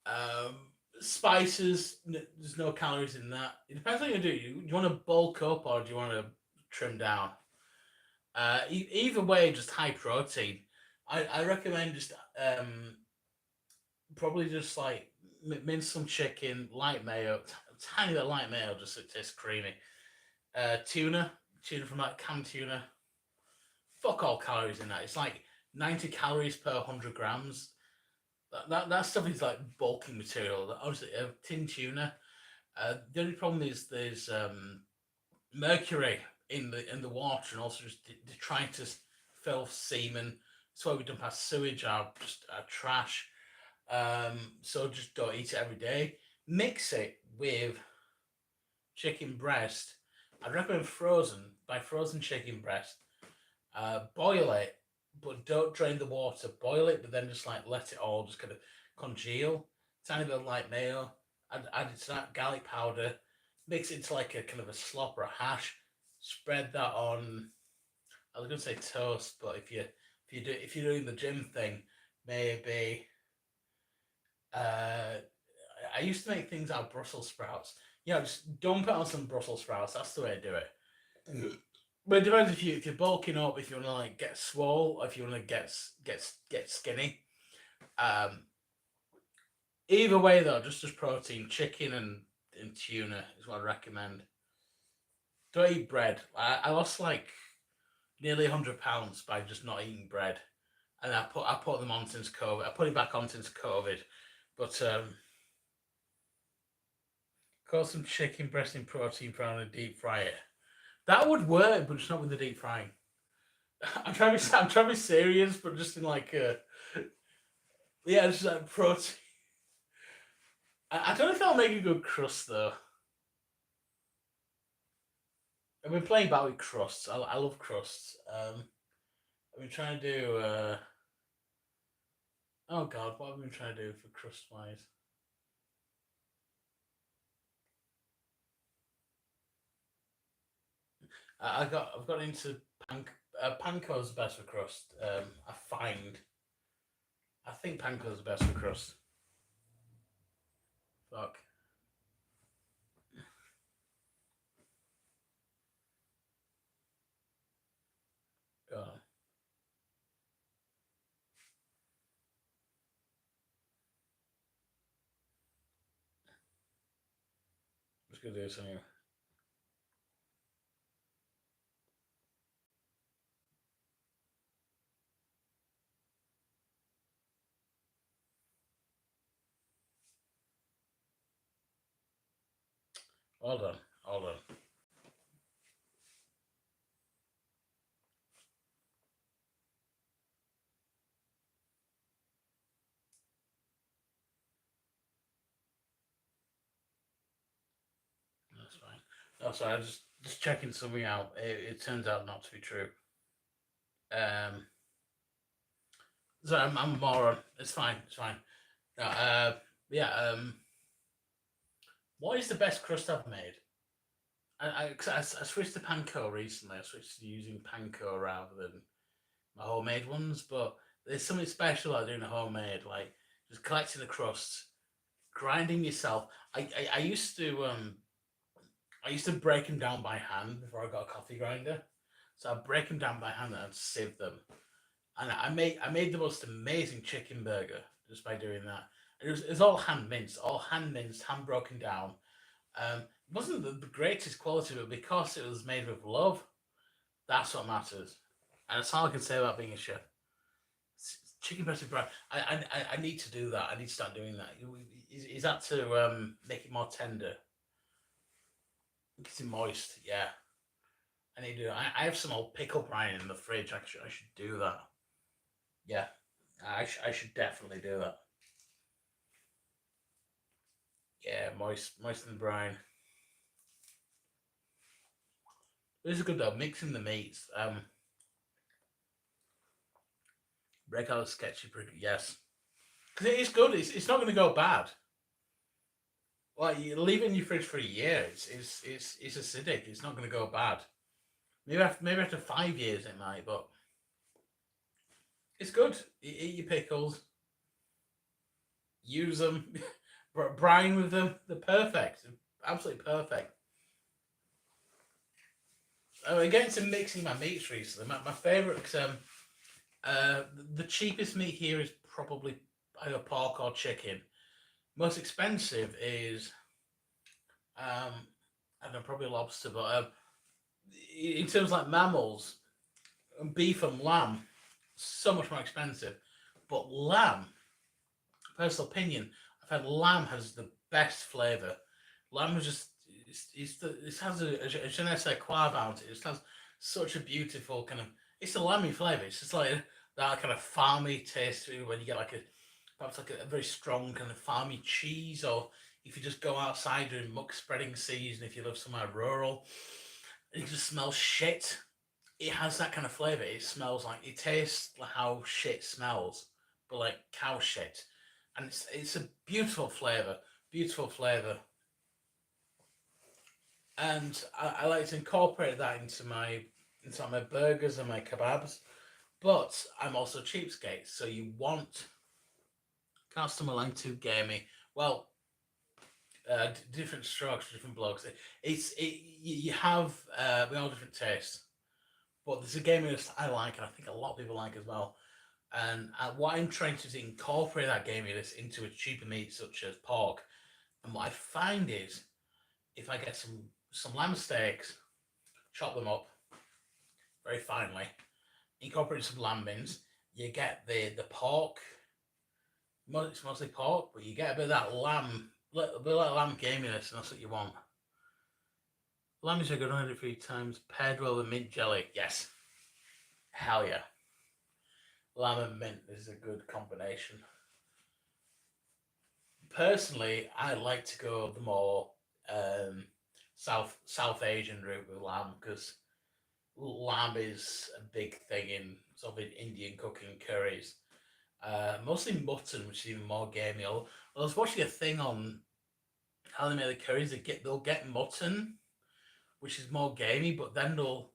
Um, Spices, there's no calories in that. It depends what you do. You want to bulk up or do you want to trim down? Either way, just high protein. I recommend just probably just like mince some chicken, light mayo, tiny bit of light mayo, just so it tastes creamy. Tuna, tuna from like canned tuna. Fuck all calories in that. It's like 90 calories per 100 grams. That stuff is like bulking material. Obviously, tin tuna. The only problem is there's mercury in the water, and also just detritus, filth, semen. That's why we dump our sewage, our trash. So just don't eat it every day. Mix it with chicken breast. I'd recommend frozen. Buy frozen chicken breast. Boil it, but don't drain the water. Boil it, but then just like let it all just kind of congeal. Tiny bit of light mayo. Add it to that garlic powder. Mix it into like a kind of a slop or a hash. Spread that on. I was gonna say toast, but if you're doing the gym thing, maybe. Uh, I used to make things out of Brussels sprouts. Just dump it on some Brussels sprouts. That's the way to do it. But it depends if you're bulking up, if you want to like get swole, or if you want to get skinny. Um, Either way though, just protein, chicken and tuna is what I recommend. Don't eat bread. I lost like nearly £100 by just not eating bread, and I put them on since COVID. I put it back on since COVID, but got some chicken breast in protein powder and deep fry it. That would work, but it's not with the deep frying. I'm trying to be serious, but just in like yeah, just like protein. I don't know if that'll make a good crust though. I've been playing about with crusts. I love crusts. I've been trying to do. Oh God, what have I been trying to do for crust wise? I've got into panko's best for crust. I find. I think panko's best for crust. Fuck. Oh, just gonna do something. Hold on, hold on. That's fine. Oh, sorry, I just checking something out. It turns out not to be true. Um, so I'm a moron. It's fine. It's fine. No, yeah. What is the best crust I've made? 'Cause I switched to panko recently. I switched to using panko rather than my homemade ones. But there's something special about doing a homemade, like just collecting the crust, grinding yourself. I used to break them down by hand before I got a coffee grinder. So I break them down by hand and I'd sieve them. And I made the most amazing chicken burger just by doing that. It was all hand minced, hand broken down. It wasn't the greatest quality, but because it was made with love, that's what matters. And that's all I can say about being a chef. Chicken breast and brown. I need to do that. I need to start doing that. Is that to make it more tender? Get it moist. Yeah, I need to do. I have some old pickle brine in the fridge. I should do that. Yeah, I should definitely do that. Yeah, moisten the brine. This is good though. Mixing the meats. Break out the sketchy prick. Yes, because it is good. It's not going to go bad. Like you leave it in your fridge for a year. It's acidic. It's not going to go bad. Maybe after 5 years it might, but it's good. You eat your pickles, use them, brine with them. They're perfect. Absolutely perfect. I'm getting to mixing my meats recently. My favourite, the cheapest meat here is probably either pork or chicken. Most expensive is I don't know, probably lobster, but in terms of like mammals, beef and lamb, so much more expensive. But lamb, personal opinion, I've had lamb has the best flavour. Lamb is just it has a je ne sais quoi about it. It just has such a beautiful kind of. It's a lamby flavour. It's just like that kind of farmy taste to it when you get like a perhaps like a very strong kind of farmy cheese, or if you just go outside during muck spreading season, if you live somewhere rural, it just smells shit. It has that kind of flavour. It smells like it tastes like how shit smells, but like cow shit, and it's a beautiful flavour, beautiful flavour, and I like to incorporate that into my burgers and my kebabs. But I'm also cheapskate, so you want customer line too gamey. Well, different strokes, different blokes. You have we all different tastes, but there's a gaminess I like, and I think a lot of people like as well. And what I'm trying to do is incorporate that gaminess into a cheaper meat such as pork. And what I find is if I get some lamb steaks, chop them up very finely, incorporate some lambings, you get the pork. It's mostly pork, but you get a bit of that lamb, a bit of that lamb gaminess, and that's what you want. Lamb is a good 103 times paired well with mint jelly. Yes, hell yeah. Lamb and mint is a good combination. Personally, I like to go the more South Asian route with lamb because lamb is a big thing in sort of Indian cooking curries. Mostly mutton, which is even more gamey. I was watching a thing on how they make the curries. They'll get mutton, which is more gamey, but then they'll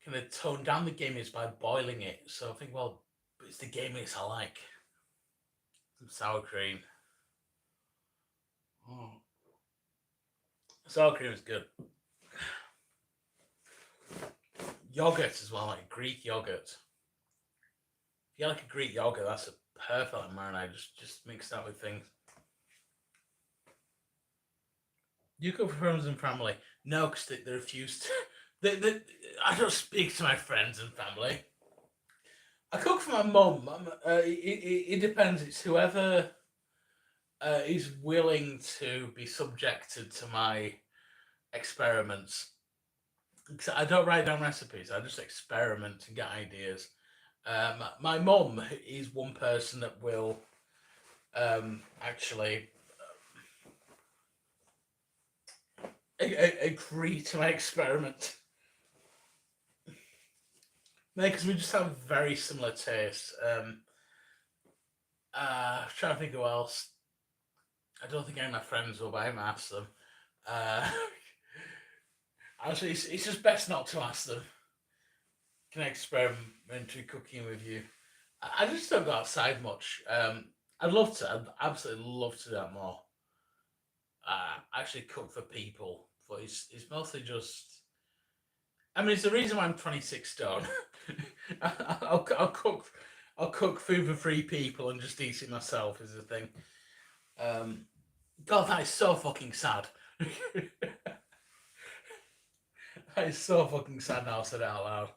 kind of tone down the gaminess by boiling it. So I think, well, it's the gaminess I like. Some sour cream. Mm. Sour cream is good. Yogurt as well, like Greek yogurt. If you like a Greek yogurt, that's a perfect marinade. Just mix that with things. You cook for friends and family? No, because they refuse to. I don't speak to my friends and family. I cook for my mum. It depends. It's whoever is willing to be subjected to my experiments. Because I don't write down recipes. I just experiment and get ideas. My mum is one person that will actually agree to my experiment. Because we just have very similar tastes. I'm trying to think who else. I don't think any of my friends will, but I might ask them. Uh, actually, it's just best not to ask them. Can I experimentary cooking with you? I just don't go outside much. I'd love to. I'd absolutely love to do that more. Actually cook for people, but it's mostly just. I mean, it's the reason why I'm 26 stone. I'll cook. I'll cook food for 3 people and just eat it myself. Is the thing. God, that is so fucking sad. That is so fucking sad now I said it out loud.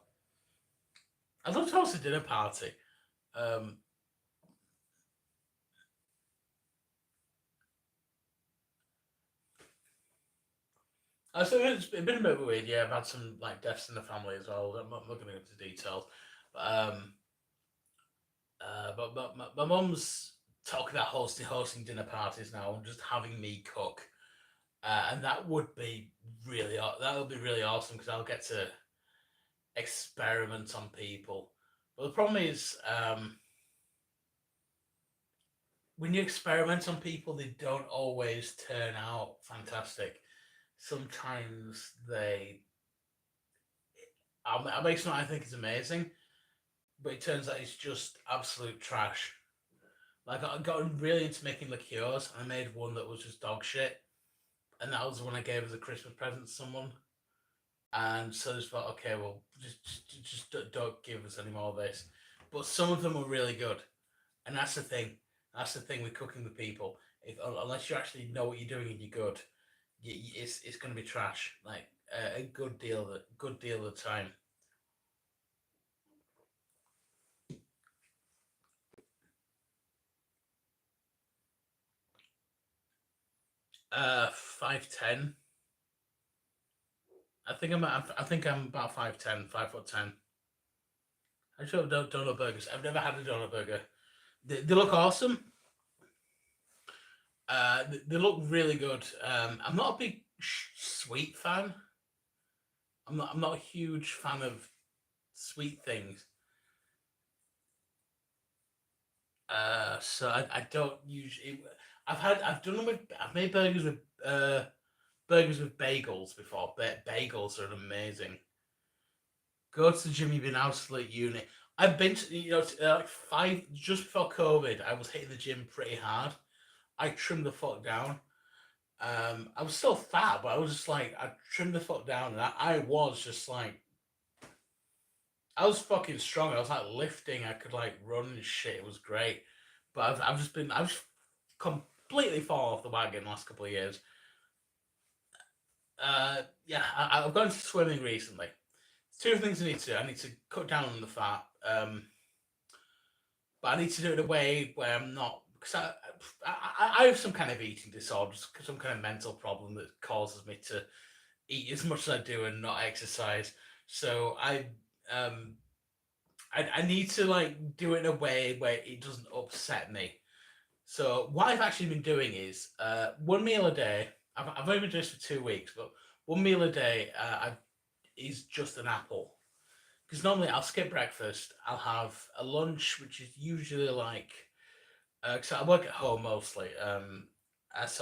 I'd love to host a dinner party. Um, so it's been a bit weird. Yeah, I've had some like deaths in the family as well. I'm not going to go into details, but my mum's talking about hosting dinner parties now and just having me cook. and that would be that would be really awesome because I'll get to experiment on people. But the problem is, when you experiment on people, they don't always turn out fantastic. Sometimes I make something I think is amazing, but it turns out it's just absolute trash. Like I got really into making liqueurs, and I made one that was just dog shit, and that was the one I gave as a Christmas present to someone. And so I just thought, okay, well, just don't give us any more of this. But some of them were really good, and that's the thing. That's the thing with cooking with people. If unless you actually know what you're doing and you're good, it's going to be trash. Like a good deal of the time. 5'10". I think I'm about 5'10", 5'10". I should have done donut burgers. I've never had a donut burger. They look awesome. They look really good. I'm not a big sweet fan. I'm not a huge fan of sweet things. So I don't usually. I've done them with. I've made burgers with bagels before. Bagels are amazing. Go to the gym. You've been absolute unit. I've been to, like five just before COVID. I was hitting the gym pretty hard. I trimmed the fuck down. I was still fat, but I was just like I trimmed the fuck down, and I was just like I was fucking strong. I was like lifting. I could like run and shit. It was great. But I've completely fallen off the wagon the last couple of years. Yeah, I've gone to swimming recently. Two things I need to do. I need to cut down on the fat. But I need to do it in a way where I'm not because I have some kind of eating disorder, some kind of mental problem that causes me to eat as much as I do and not exercise. So um I need to like do it in a way where it doesn't upset me. So what I've actually been doing is one meal a day. I've only been doing this for 2 weeks, but one meal a day is just an apple. Because normally I'll skip breakfast. I'll have a lunch, which is usually like because I work at home mostly. I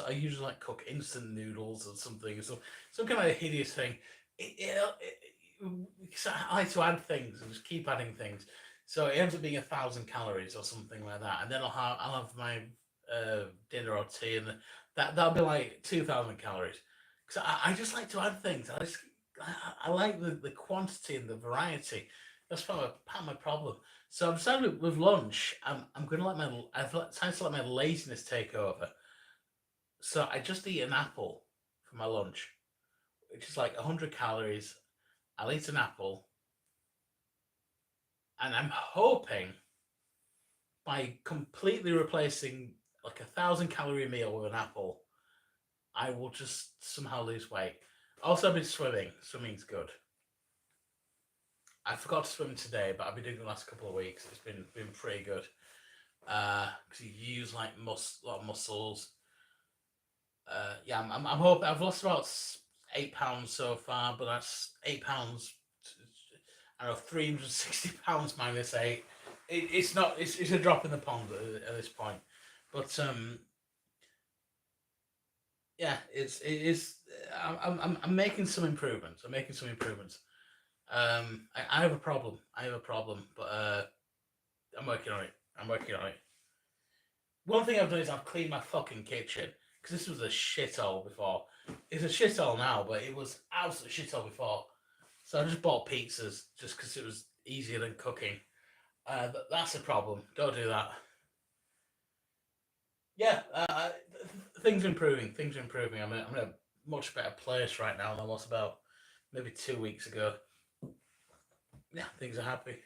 usually like cook instant noodles or something, so some kind of hideous thing. Because I like to add things and just keep adding things, so it ends up being 1,000 calories or something like that. And then I'll have my dinner or tea, and that'll be like 2,000 calories. Because I just like to add things. I like the quantity and the variety. That's part of my problem. So I've decided with lunch, I'm gonna I've decided to let my laziness take over. So I just eat an apple for my lunch, which is like 100 calories. I'll eat an apple, and I'm hoping by completely replacing like 1,000 calorie meal with an apple, I will just somehow lose weight. Also, I've been swimming. Swimming's good. I forgot to swim today, but I've been doing it the last couple of weeks. It's been pretty good. Because you use like a lot of muscles. Yeah, I'm hoping I've lost about 8 pounds so far, but that's 8 pounds. I don't know, 360 pounds minus eight. It's not. It's a drop in the pond at this point. But yeah, it is. I'm making some improvements. I'm making some improvements. I have a problem. I have a problem, but I'm working on it. I'm working on it. One thing I've done is I've cleaned my fucking kitchen because this was a shithole before. It's a shithole now, but it was absolute shithole before. So I just bought pizzas just because it was easier than cooking. That's a problem. Don't do that. Yeah, things are improving. Things are improving. I'm in a much better place right now than I was about maybe 2 weeks ago. Yeah, things are happy.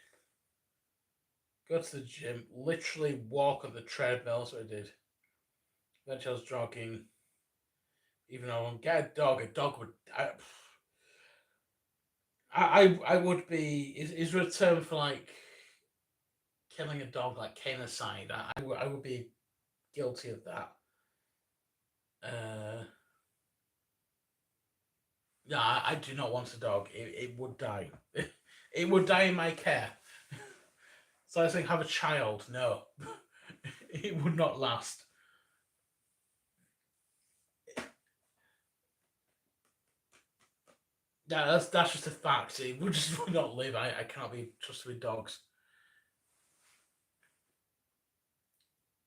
Go to the gym, literally walk on the treadmill. That's what I did. Eventually, I was jogging. Even though I won't get a dog would. I would be. Is there a term for like killing a dog, like canine? I would be guilty of that. Uh, No, I do not want a dog. It would die. It would die in my care. So I think have a child. No, it would not last. Yeah, that's just a fact. It would just would not live. I cannot be trusted with dogs.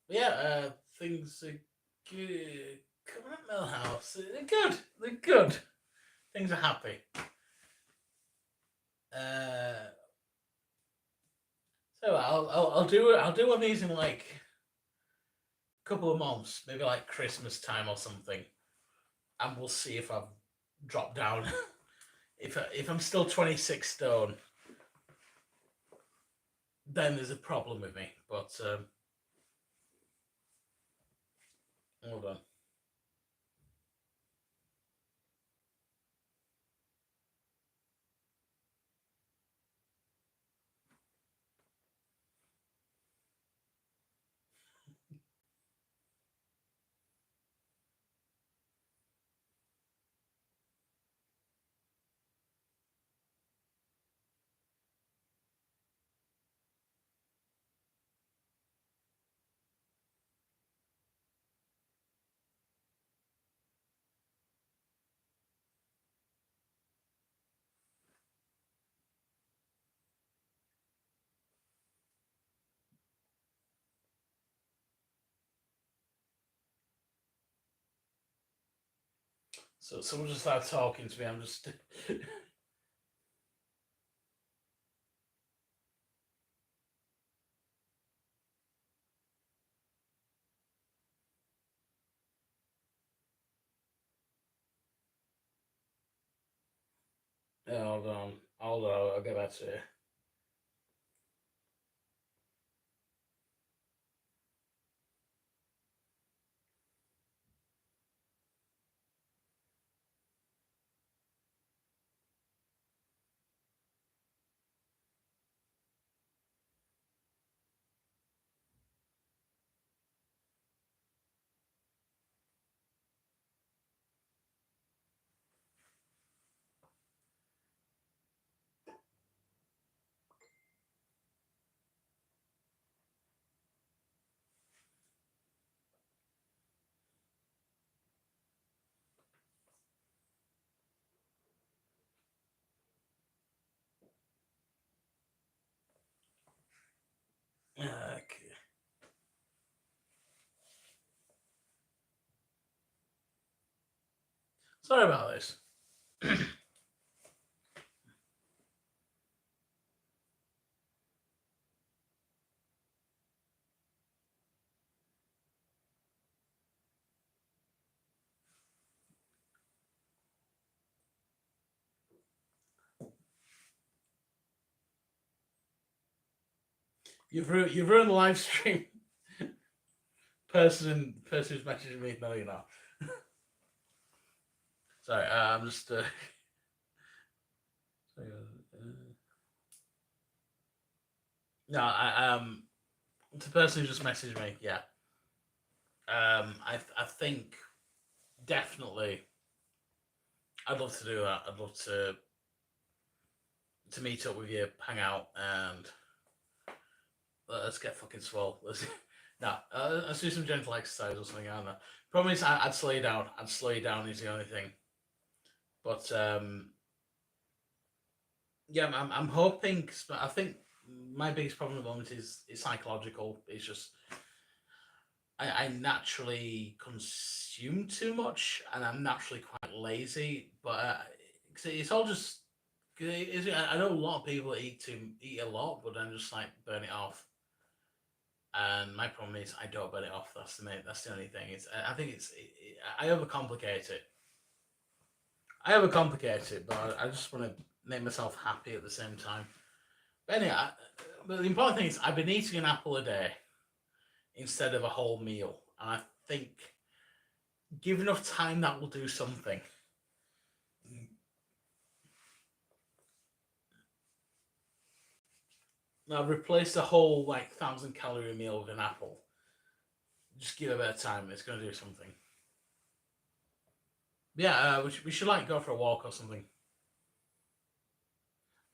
But yeah, things are good. Coming at Millhouse. They're good. They're good. Things are happy. Uh, so I'll do one of these in like a couple of months, maybe like Christmas time or something, and we'll see if I've dropped down. If I'm still 26 stone, then there's a problem with me. But hold on. So someone just started talking to me. I'm just. Hold on. Hold on. I'll get back to you. Okay. Sorry about this. You've ruined the live stream. Person who's messaging me. No, you're not. Sorry. I'm just. No, the person who just messaged me. Yeah. I think definitely. I'd love to do that. I'd love to meet up with you, hang out, and let's get fucking swole. Let's do some gentle exercise or something. I don't know. Problem is, I'd slow you down. I'd slow you down is the only thing. But yeah, I'm hoping. But I think my biggest problem at the moment is psychological. It's just I naturally consume too much, and I'm naturally quite lazy. But it's all just. I know a lot of people eat a lot, but then just like burn it off. And my problem is I don't burn it off. That's the only thing. I think I overcomplicate it. I overcomplicate it, but I just want to make myself happy at the same time. But anyway, but the important thing is I've been eating an apple a day instead of a whole meal, and I think give enough time that will do something. Now replace a whole like 1,000 calorie meal with an apple. Just give it a bit of time; it's going to do something. Yeah, we should like go for a walk or something.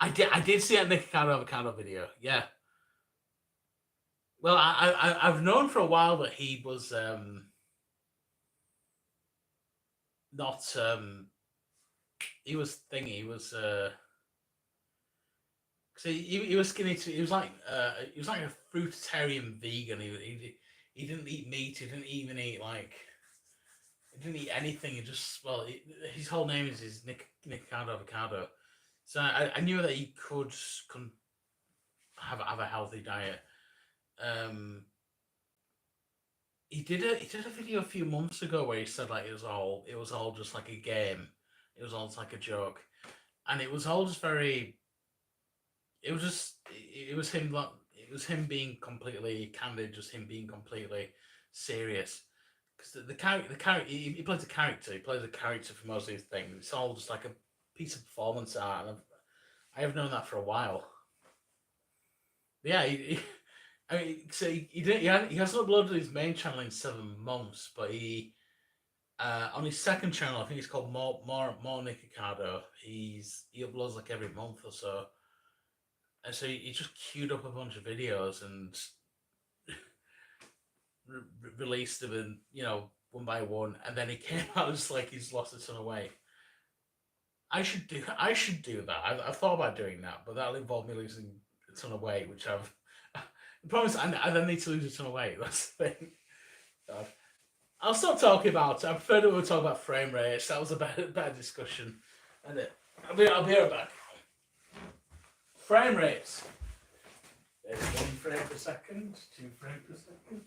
I did see a Nick Avocado video. Yeah. Well, I've known for a while that he was not he was thingy. He was skinny too. He was like a fruitarian vegan. He didn't eat meat. He didn't even eat like he didn't eat anything. He just his whole name is Nick Avocado. So I knew that he could have a healthy diet. Um, he did a video a few months ago where he said like it was all just like a game. It was all just like a joke, and it was all just very. It was him being completely candid, just him being completely serious. Because the character he plays a character. He plays a character for most of these things. It's all just like a piece of performance art, and I have known that for a while. Yeah, I mean, so he hasn't uploaded his main channel in 7 months, but he on his second channel, I think it's called More Nick Ricardo. He uploads like every month or so, and so he just queued up a bunch of videos and released them, and one by one, and then he came out just like he's lost a ton of weight. I should do that. I've thought about doing that, but that'll involve me losing a ton of weight, which I promise I don't need to lose a ton of weight. That's the thing. So I'll stop talking about it. I prefer that we talk about frame rates. That was a better discussion. And I'll be right back. Frame rates. There's 1 frame per second, 2 frames per second.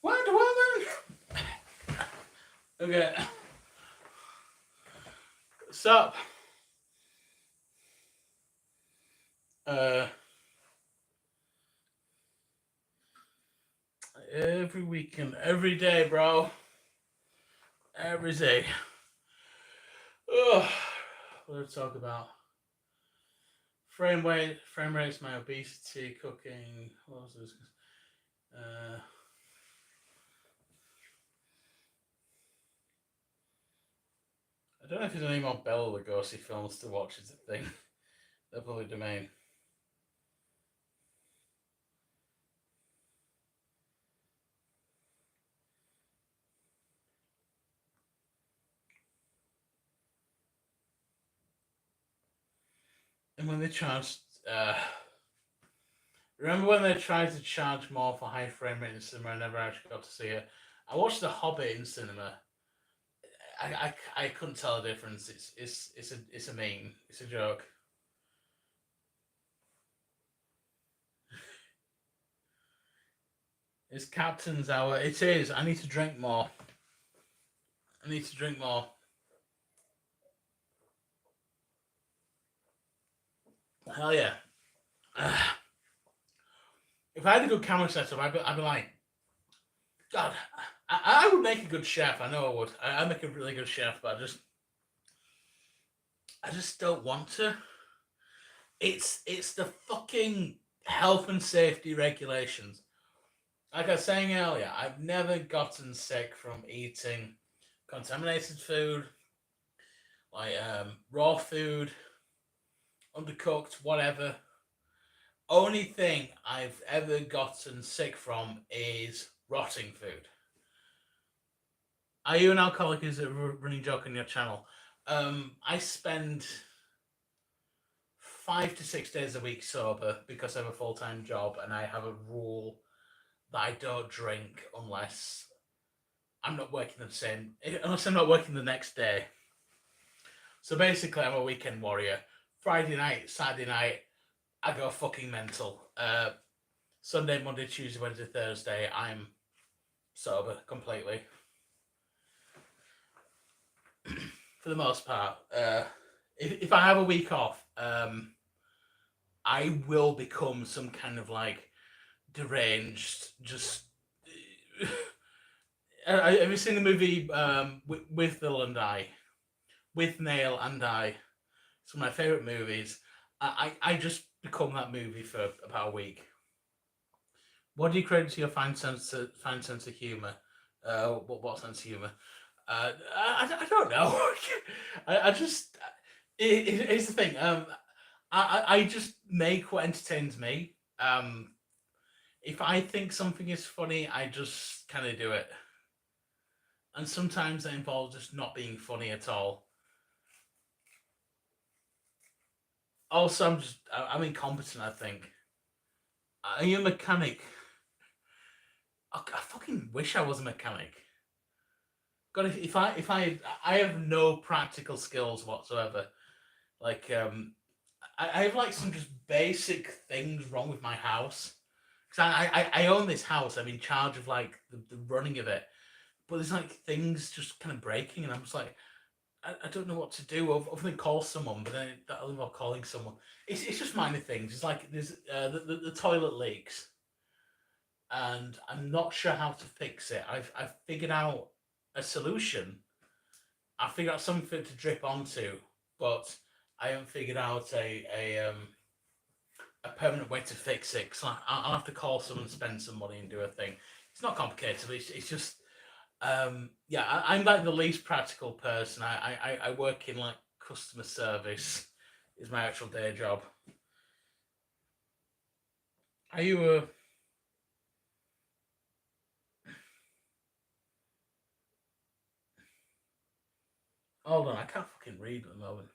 Wonder Woman. Okay. So, uh, every weekend, every day, bro, every day. Ugh. What did I talk about? Frame rates, my obesity, cooking. What was this? Uh, I don't know if there's any more Bela Lugosi films to watch. Is the thing. They're public domain. And when they charged, remember when they tried to charge more for high frame rate in cinema? I never actually got to see it. I watched The Hobbit in cinema. I couldn't tell the difference. It's a meme. It's a joke. It's Captain's Hour. It is. I need to drink more. I need to drink more. Hell yeah. If I had a good camera setup, I'd be like, God, I would make a good chef. I know I would. I'd make a really good chef, but I just don't want to. It's the fucking health and safety regulations. Like I was saying earlier, I've never gotten sick from eating contaminated food, like raw food, undercooked, whatever. Only thing I've ever gotten sick from is rotting food. Are you an alcoholic? Is a running joke on your channel? I spend 5 to 6 days a week sober because I have a full time job and I have a rule that I don't drink unless I'm not working unless I'm not working the next day. So basically, I'm a weekend warrior. Friday night, Saturday night, I go fucking mental. Sunday, Monday, Tuesday, Wednesday, Thursday, I'm sober completely. For the most part. If I have a week off, I will become some kind of like deranged, just. Have you seen the movie with Bill and I? With Nail and I? It's one of my favourite movies. I just become that movie for about a week. What do you credit to your fine sense of humour? What sense of humour? I don't know. I just it's the thing. I just make what entertains me. If I think something is funny, I just kind of do it. And sometimes that involves just not being funny at all. Also, I'm incompetent, I think. Are you a mechanic? I fucking wish I was a mechanic. God, if I have no practical skills whatsoever. Like, I have like some just basic things wrong with my house. Because I own this house. I'm in charge of like the running of it. But there's like things just kind of breaking, and I'm just like, I don't know what to do other than call someone, but then that'll involve calling someone. It's just minor things. It's like there's the toilet leaks, and I'm not sure how to fix it. I've figured out a solution. I figured out something to drip onto, but I haven't figured out a permanent way to fix it. So I'll have to call someone, spend some money, and do a thing. It's not complicated. It's just yeah. I'm like the least practical person. I work in like customer service. Is my actual day job. Are you a Hold on, I can't fucking read at the moment.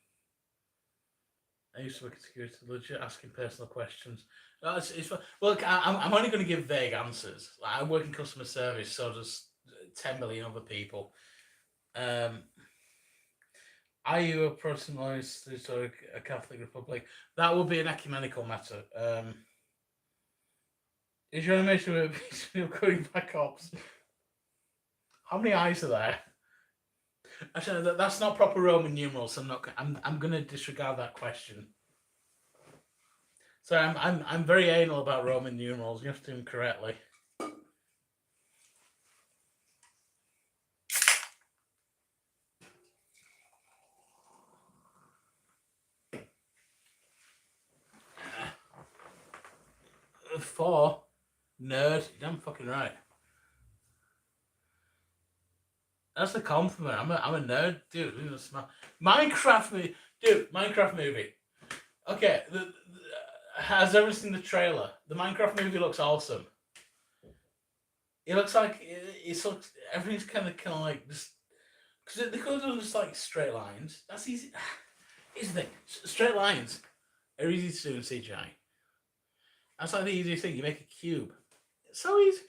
I used to work at security, legit asking personal questions. No, it's well, look, I'm only going to give vague answers. Like, I work in customer service, so does 10 million other people. Um, are you a Protestant or a Catholic Republic? That would be an ecumenical matter. Is your animation with going back ops? How many eyes are there? Actually, that's not proper Roman numerals. So I'm going to disregard that question. So I'm very anal about Roman numerals. You have to do them correctly. Four, nerd. You're damn fucking right. That's a compliment. I'm a nerd, dude. Minecraft movie, dude. Minecraft movie. Okay, has everyone seen the trailer? The Minecraft movie looks awesome. It looks like it looks everything's kind of like just because they could have just like straight lines. That's easy. Here's the thing: straight lines are easy to do in CGI. That's like the easiest thing. You make a cube. It's so easy.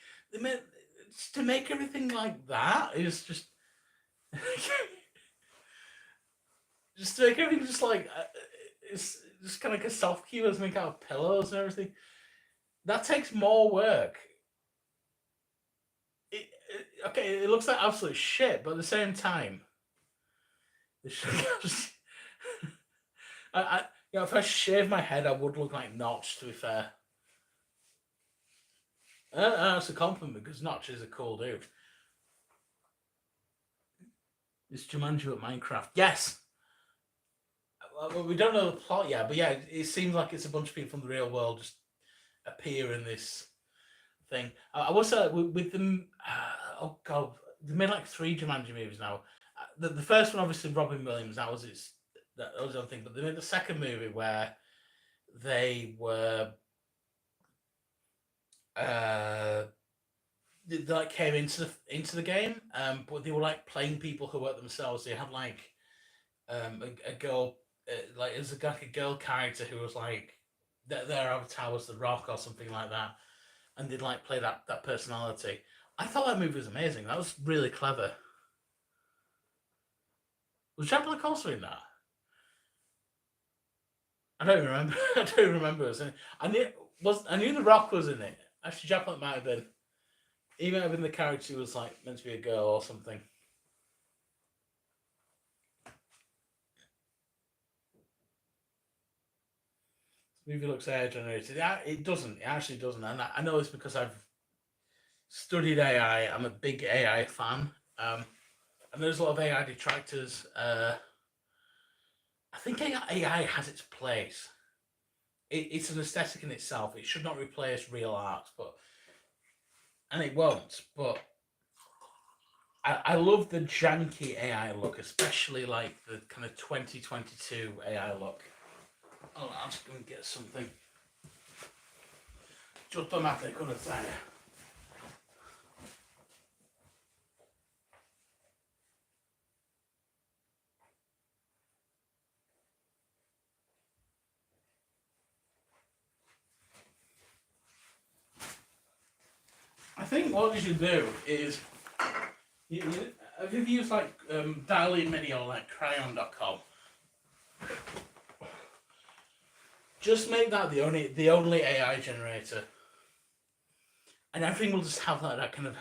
To make everything like that is just just to make everything just like it's just kind of like a soft cube as make out of pillows and everything. That takes more work. Okay, it looks like absolute shit, but at the same time, if I shave my head, I would look like Notch. To be fair, that's a compliment because Notch is a cool dude. Is Jumanji at Minecraft? Yes. well, we don't know the plot yet, but yeah, it seems like it's a bunch of people from the real world just appear in this thing. I will say with them. Oh god, they made like three Jumanji movies now. The first one, obviously, Robin Williams. That was the other thing. But they made the second movie where they were uh they like came into the game, but they were like playing people who were themselves. They had like a girl, like it was like a girl character who was like their avatar was the Rock or something like that, and they'd like play that personality. I thought that movie was amazing. That was really clever. Was Jack Black also in that? I don't remember. I don't remember. I knew the Rock was in it. Actually, Jack Black might have been. He might have been the character who was like meant to be a girl or something. This movie looks AI generated. Yeah, it doesn't. It actually doesn't. And I know this because I've studied AI. I'm a big AI fan. And there's a lot of AI detractors. I think AI has its place. It's an aesthetic in itself. It should not replace real art, and it won't. But I love the janky AI look, especially like the kind of 2022 AI look. Oh, I'm just going to get something. Just on that, couldn't say. I think what you should do is have you used like Dali Mini or like Crayon.com? Just make that the only AI generator, and everything will just have that kind of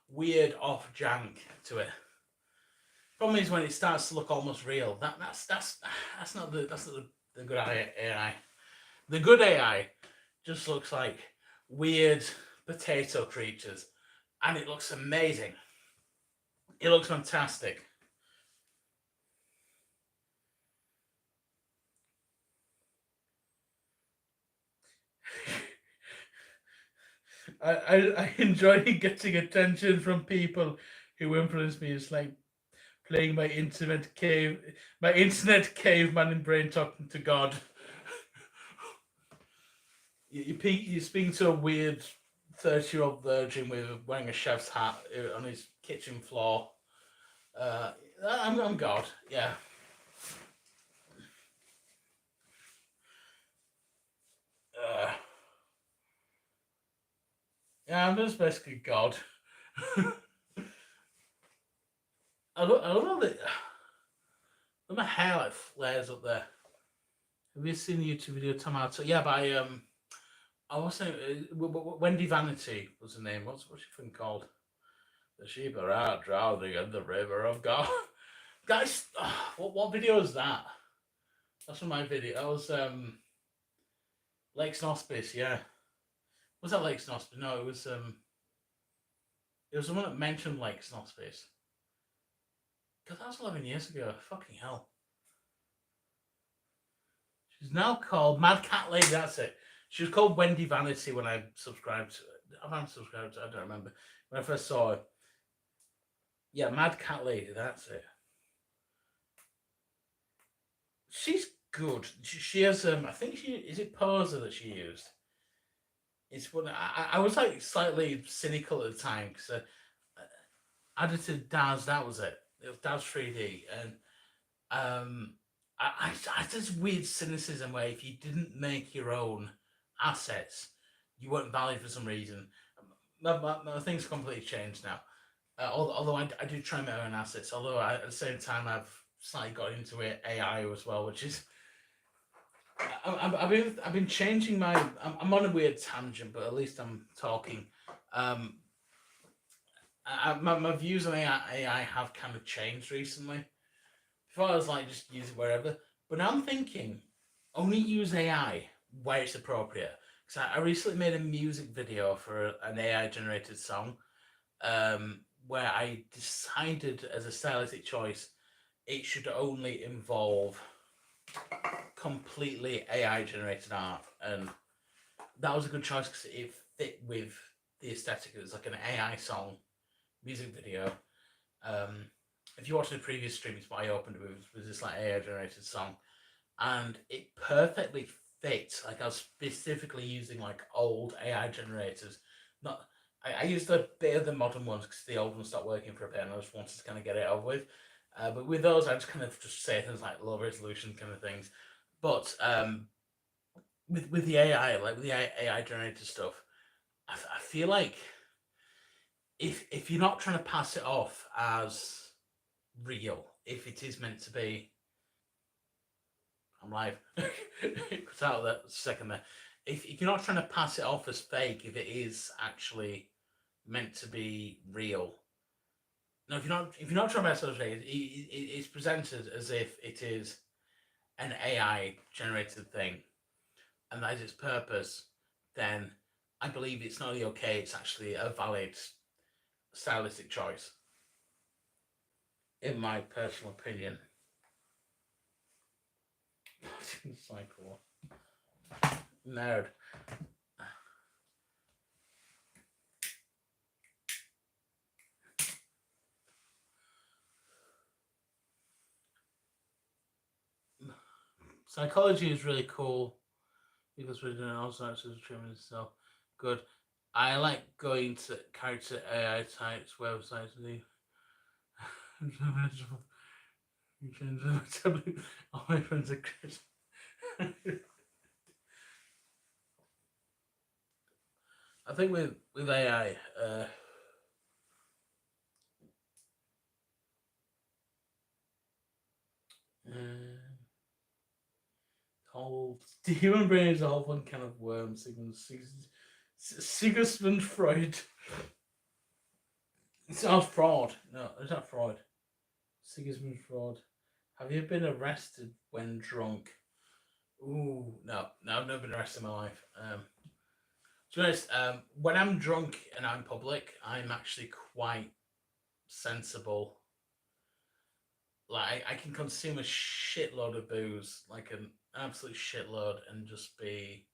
weird off jank to it. Problem is when it starts to look almost real. That's not the good AI. The good AI just looks like weird potato creatures, and it looks amazing. It looks fantastic. I enjoy getting attention from people who influence me. It's like playing my internet caveman in brain talking to God. You're speaking to a weird 30-year-old virgin with wearing a chef's hat on his kitchen floor. I'm God. Yeah. Uh, yeah, I'm just basically God. I love it. My hair like flares up there. Have you seen the YouTube video Tomato? Yeah, by I was saying Wendy Vanity was the name. What's she thing called? The sheep are out drowning in the river of God. Guys, what video is that? That's from my video. That was Lake Snospis, yeah. Was that Lake Snospis? No, it was someone that mentioned Lake Snospis. God, that was 11 years ago. Fucking hell. She's now called Mad Cat Lady, that's it. She was called Wendy Vanity when I subscribed to it. I haven't subscribed to it, I don't remember. When I first saw her. Yeah, Mad Cat Lady, that's it. She's good. She has I think she is it Poser that she used. It's one I was like slightly cynical at the time because added to Daz, that was it. It was Daz 3D, and I had this weird cynicism where if you didn't make your own assets, you weren't valid for some reason. My things completely changed now. Although I do try my own assets, although at the same time I've slightly got into it AI as well, which is I've been changing my. I'm on a weird tangent, but at least I'm talking. My views on AI have kind of changed recently. Before I was like just use it wherever, but now I'm thinking only use AI where it's appropriate. Because I recently made a music video for an AI generated song, where I decided as a stylistic choice it should only involve completely AI generated art, and that was a good choice because it fit with the aesthetic. It was like an AI song, music video. Um, if you watched the previous stream, it's what I opened with was this like AI generated song, and it perfectly fit. Like I was specifically using like old AI generators. Not I used a bit of the modern ones because the old ones stopped working for a bit, and I just wanted to kind of get it over with. But with those, I just kind of just say things like low resolution kind of things. But with the AI, like with the AI generated stuff, I feel like if you're not trying to pass it off as real, if it is meant to be, I'm live. Cut out that second there. If you're not trying to pass it off as fake, if it is actually meant to be real, no, if you're not trying to pass it off as fake, it's presented as if it is an AI generated thing, and that is its purpose. Then I believe it's not only okay; it's actually a valid stylistic choice, in my personal opinion. Cycle nerd. Psychology is really cool because we're doing all sorts of treatment so good. I like going to character AI types websites and all my friends are Chris. I think with AI, whole the human brain is a whole one kind of worm. Sigmund Freud. It's not fraud. No, it's not fraud. Sigmund Freud. Have you been arrested when drunk? Ooh, no, I've never been arrested in my life. To be honest, when I'm drunk and I'm in public, I'm actually quite sensible. Like I can consume a shitload of booze, like an absolute shitload, and just be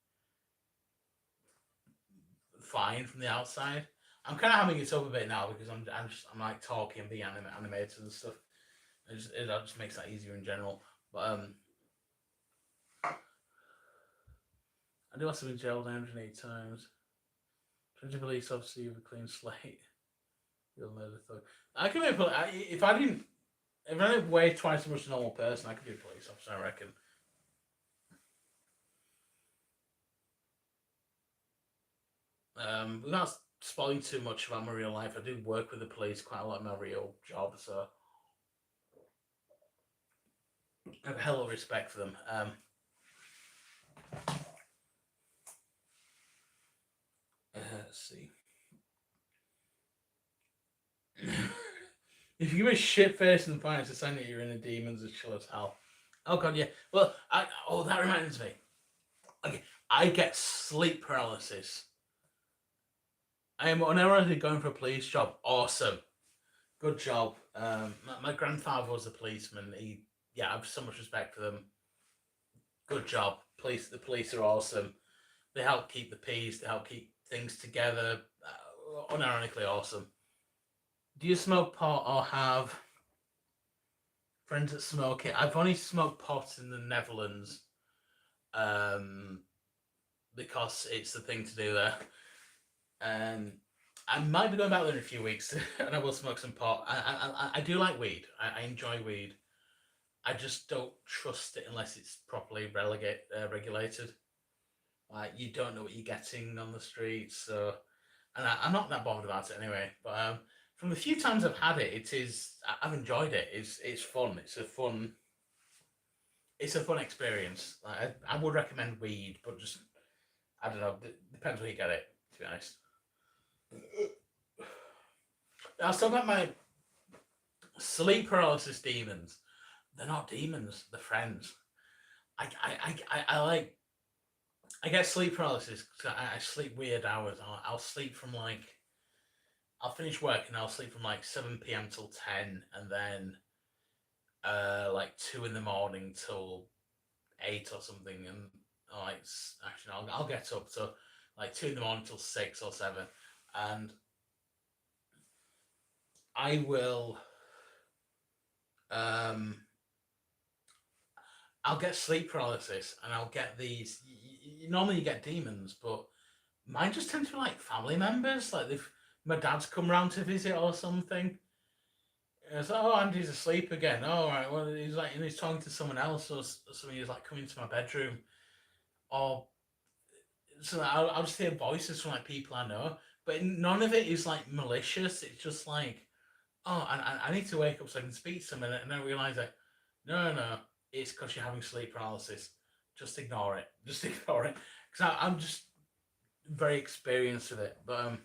fine from the outside. I'm kind of having it up a bit now because I'm like talking and being animated and stuff. That just makes that easier in general. But I do also been jailed 108 times. 20 police officer, you have a clean slate. You'll know the thug. I can be a if I didn't if I didn't weigh twice as much as a normal person, I could be a police officer. I reckon. Without spoiling too much about my real life, I do work with the police quite a lot in my real job, so I have a hell of respect for them. Let's see. If you give me a shit face and fine, it's a sign that you're in the demons as chill as hell. Oh god, yeah. Well, that reminds me. Okay, I get sleep paralysis. I am unironically going for a police job. Awesome, good job. My grandfather was a policeman. I have so much respect for them. Good job, police. The police are awesome. They help keep the peace. They help keep things together. Unironically awesome. Do you smoke pot or have friends that smoke it? I've only smoked pot in the Netherlands, um, because it's the thing to do there. I might be going back there in a few weeks, and I will smoke some pot. I do like weed. I enjoy weed. I just don't trust it unless it's properly regulated. Like you don't know what you're getting on the streets, so I'm not that bothered about it anyway. But from the few times I've had it, I've enjoyed it. It's fun. It's a fun experience. Like, I would recommend weed, but just I don't know. Depends where you get it. To be honest, I was talking about my sleep paralysis demons. They're not demons. They're friends. I like. I get sleep paralysis because I sleep weird hours. I'll sleep from like I'll finish work and I'll sleep from like 7 p.m. till 10, and then like 2 in the morning till 8 or something, and like actually I'll get up to like 2 in the morning till 6 or 7, and I will um I'll get sleep paralysis, and I'll get these. Normally, you get demons, but mine just tend to be like family members. Like if my dad's come round to visit or something. It's like, oh, Andy's asleep again. Oh, right. Well, he's like, and he's talking to someone else, or something. He's like coming to my bedroom, or so I'll just hear voices from like people I know, but none of it is like malicious. It's just like, oh, I need to wake up so I can speak to someone, and then I realize like, no, it's because you're having sleep paralysis. Just ignore it. Just ignore it. Because I'm just very experienced with it. But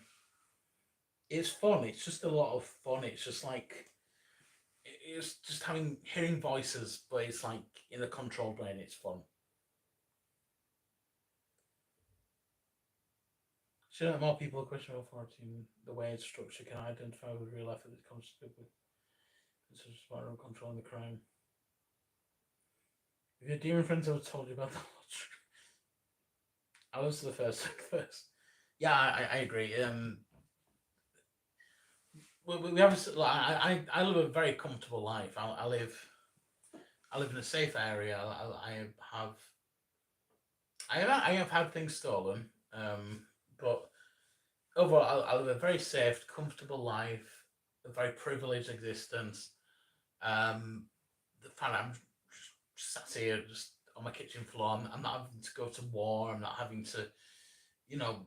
it's fun. It's just a lot of fun. It's just like it's just hearing voices, but it's like in a controlled way, and it's fun. So that more people question authority in the way it's structured can identify with real effort that comes to with such as matter of controlling the crime. If your demon friends ever told you about the lottery, I was the first. Yeah, I agree. We have I live a very comfortable life. I live in a safe area. Have I have had things stolen, but overall I live a very safe, comfortable life, a very privileged existence. Um, the fact I'm just sat here just on my kitchen floor. I'm not having to go to war. I'm not having to, you know,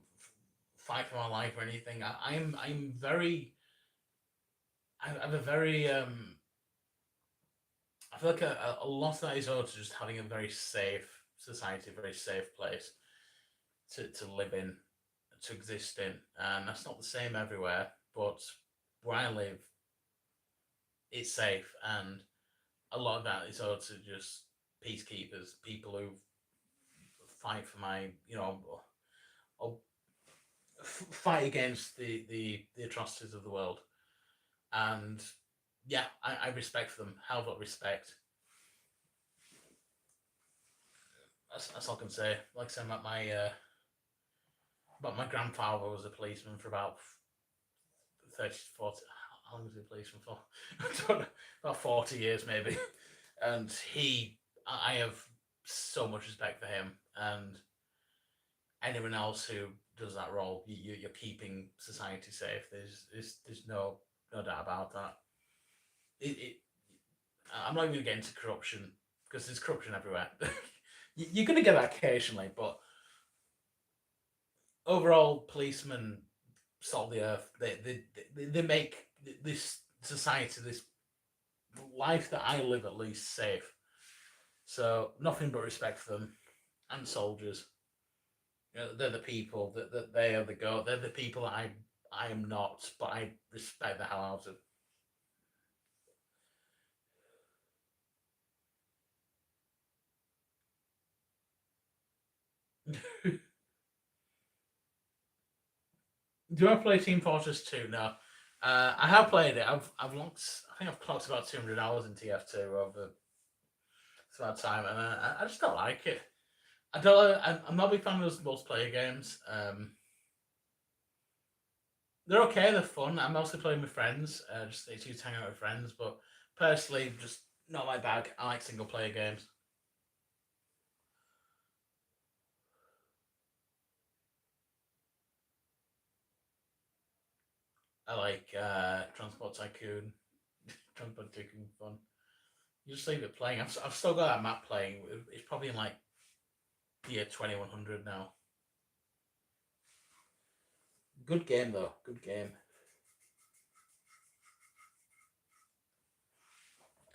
fight for my life or anything. I'm very I have a very I feel like a lot of that is owed to just having a very safe society, a very safe place to live in, to exist in. And that's not the same everywhere, but where I live, it's safe. And a lot of that is owed to just peacekeepers, people who fight for my, or fight against the atrocities of the world. And yeah, I respect them. Hell of a lot of respect. That's all I can say. Like I said, my grandfather was a policeman for about 30, 40. How long was he a policeman for? I don't know, about 40 years maybe. And I have so much respect for him, and anyone else who does that role. You're keeping society safe. There's no doubt about that. It I'm not even going to get into corruption because there's corruption everywhere. You're going to get that occasionally, but overall, policemen salt the earth. They make this society, this life that I live at least, safe. So nothing but respect for them and soldiers. They're the people that they are the go. They're the people that I am not, but I respect the hell out of. Do I play Team Fortress 2? No. I have played it. I've locked. I think I've clocked about 200 hours in TF2 over that time, and I just don't like it. I don't. I'm not a big fan of those multiplayer games. They're okay. They're fun. I'm mostly playing with friends. Just it's used to hang out with friends, but personally, just not my bag. I like single player games. I like Transport Tycoon. Transport Tycoon fun. You just leave it playing. I've still got that map playing. It's probably in like year 2100 now. Good game though. Good game.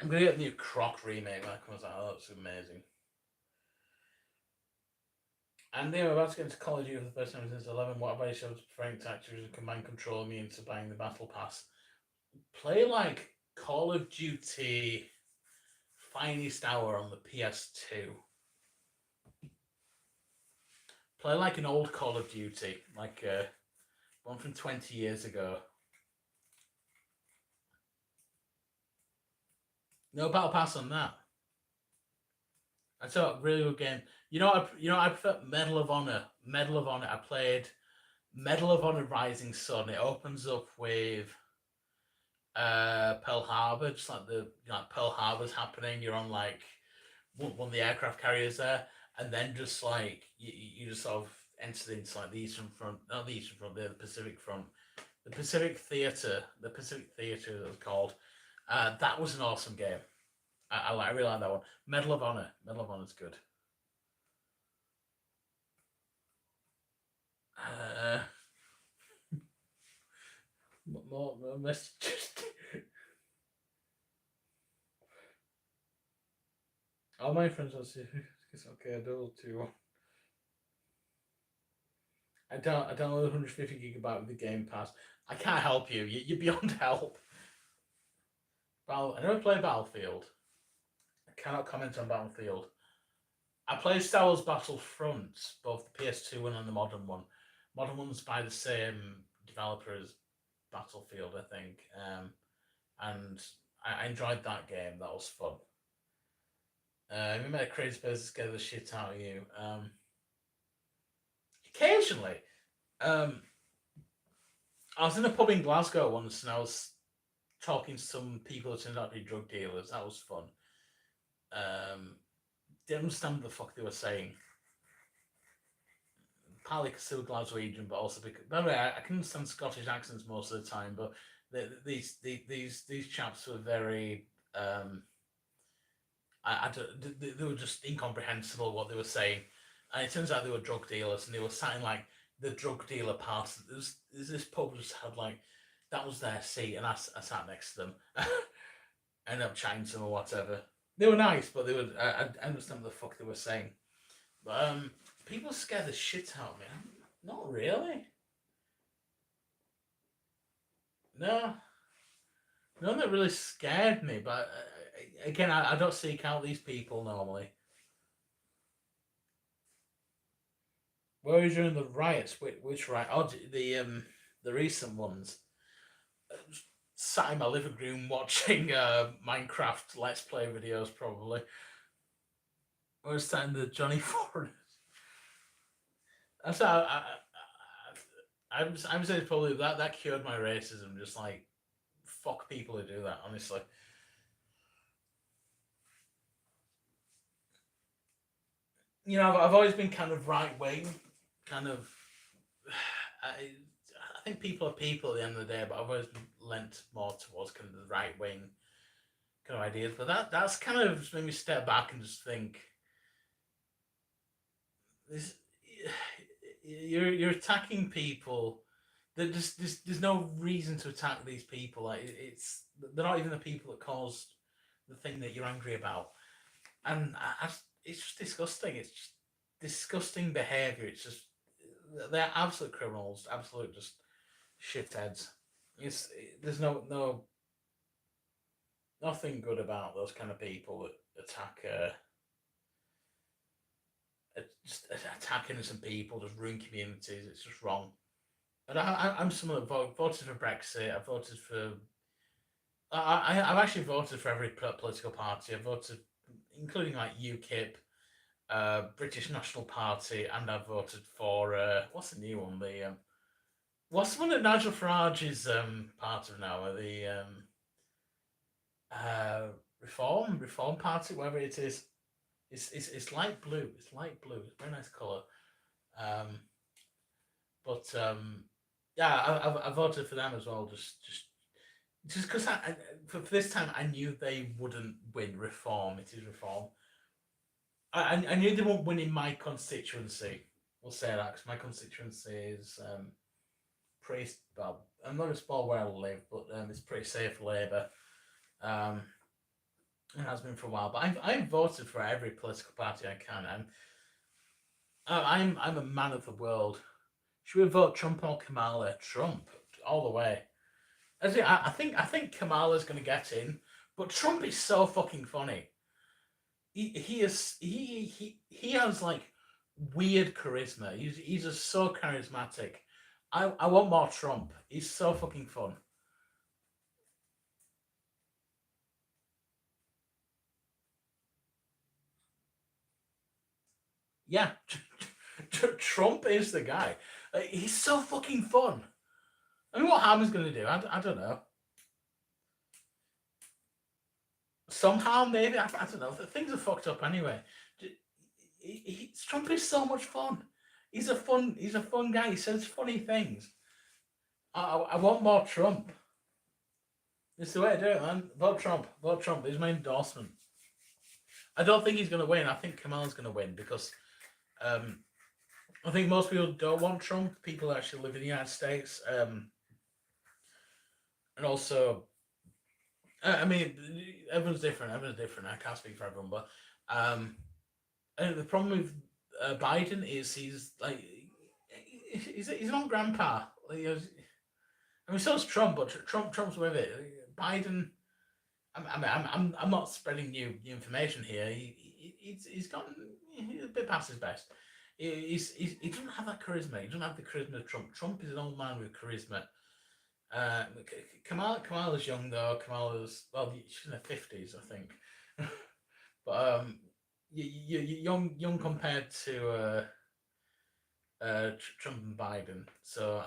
I'm gonna get the new Croc remake when that comes out. Oh, that's amazing. And they were about to get into Call of Duty for the first time since 11. What advice shows preferring to Activision combine control me into buying the Battle Pass? Play like Call of Duty Finest Hour on the PS2. Play like an old Call of Duty, like one from 20 years ago. No Battle Pass on that. That's a really good game. I prefer Medal of Honor. Medal of Honor. I played Medal of Honor Rising Sun. It opens up with Pearl Harbor, just like Pearl Harbor's happening. You're on like one of the aircraft carriers there, and then just like you just sort of entered into like the Eastern Front, not the Eastern Front, the Pacific Front, the Pacific Theater, that was called. That was an awesome game. I really like that one. Medal of Honor's good. Uh, more messages. All my friends will say it's okay. I do too. I downloaded 150 gigabyte with the Game Pass. I can't help you. You're beyond help. I never played Battlefield. I cannot comment on Battlefield. I played Star Wars Battlefront, both the PS2 one and the modern one. Modern one's by the same developer as Battlefield, I think. And I enjoyed that game. That was fun. We made a crazy person scare the shit out of you. Occasionally. I was in a pub in Glasgow once and I was talking to some people who turned out to be drug dealers. That was fun. Didn't understand what the fuck they were saying. Partly because they were Glaswegian, but also because. By the way, I can understand Scottish accents most of the time, but these chaps were very. They were just incomprehensible what they were saying, and it turns out they were drug dealers, and they were sat in like the drug dealer part. There's this pub just had like that was their seat, and I sat next to them. Ended up chatting to them or whatever. They were nice, but they were. I understand what the fuck they were saying. But people scare the shit out of me. Not really. No, none that really scared me. But again, I don't seek out these people normally. Where were you during the riots? Which riot? Oh, the recent ones. Sat in my living room watching Minecraft Let's Play videos, probably. I was sat in the Johnny Forest. That's how I'm saying probably that cured my racism. Just like fuck people who do that. Honestly, I've always been kind of right wing, kind of. I think people are people at the end of the day, but I've always lent more towards kind of the right wing kind of ideas. But that's kind of just made me step back and just think this you're attacking people. There's no reason to attack these people. Like they're not even the people that caused the thing that you're angry about, and it's just disgusting. It's just disgusting behaviour. It's just they're absolute criminals, absolute just shitheads. It's there's nothing good about those kind of people that attack. Just attack innocent people, just ruin communities. It's just wrong. And I'm someone that voted for Brexit. I voted for. I've actually voted for every political party. I voted, including like UKIP, British National Party, and I voted for what's the new one? What's the one that Nigel Farage is part of now? The Reform Party, whatever it is. It's light blue. It's light blue. It's a very nice color. Um, but yeah, I voted for them as well. Just because for this time I knew they wouldn't win. Reform. It is Reform. I knew they won't win in my constituency. We'll say that because my constituency is pretty. Well, I'm not going to spoil where I live, but it's pretty safe Labour. It has been for a while, but I've voted for every political party I can. I'm a man of the world. Should we vote Trump or Kamala? Trump all the way. I think Kamala's going to get in, but Trump is so fucking funny. He has like weird charisma. He's just so charismatic. I want more Trump. He's so fucking fun. Yeah, Trump is the guy. He's so fucking fun. I mean, what harm is going to do? I don't know. Somehow, maybe I don't know. Things are fucked up anyway. Trump is so much fun. He's a fun guy. He says funny things. I want more Trump. It's the way to do it, man. Vote Trump. Vote Trump. He's my endorsement. I don't think he's going to win. I think Kamal's going to win because I think most people don't want Trump. People who actually live in the United States. And also, I mean, everyone's different. Everyone's different. I can't speak for everyone, but and the problem with Biden is he's an old grandpa. Like, I mean, so is Trump, but Trump's with it. Biden. I'm not spreading new information here. He's gotten he's a bit past his best. He doesn't have that charisma. He doesn't have the charisma of Trump. Trump is an old man with charisma. Kamal is young though. Kamal is she's in her 50s, I think. But young compared to Trump and Biden. So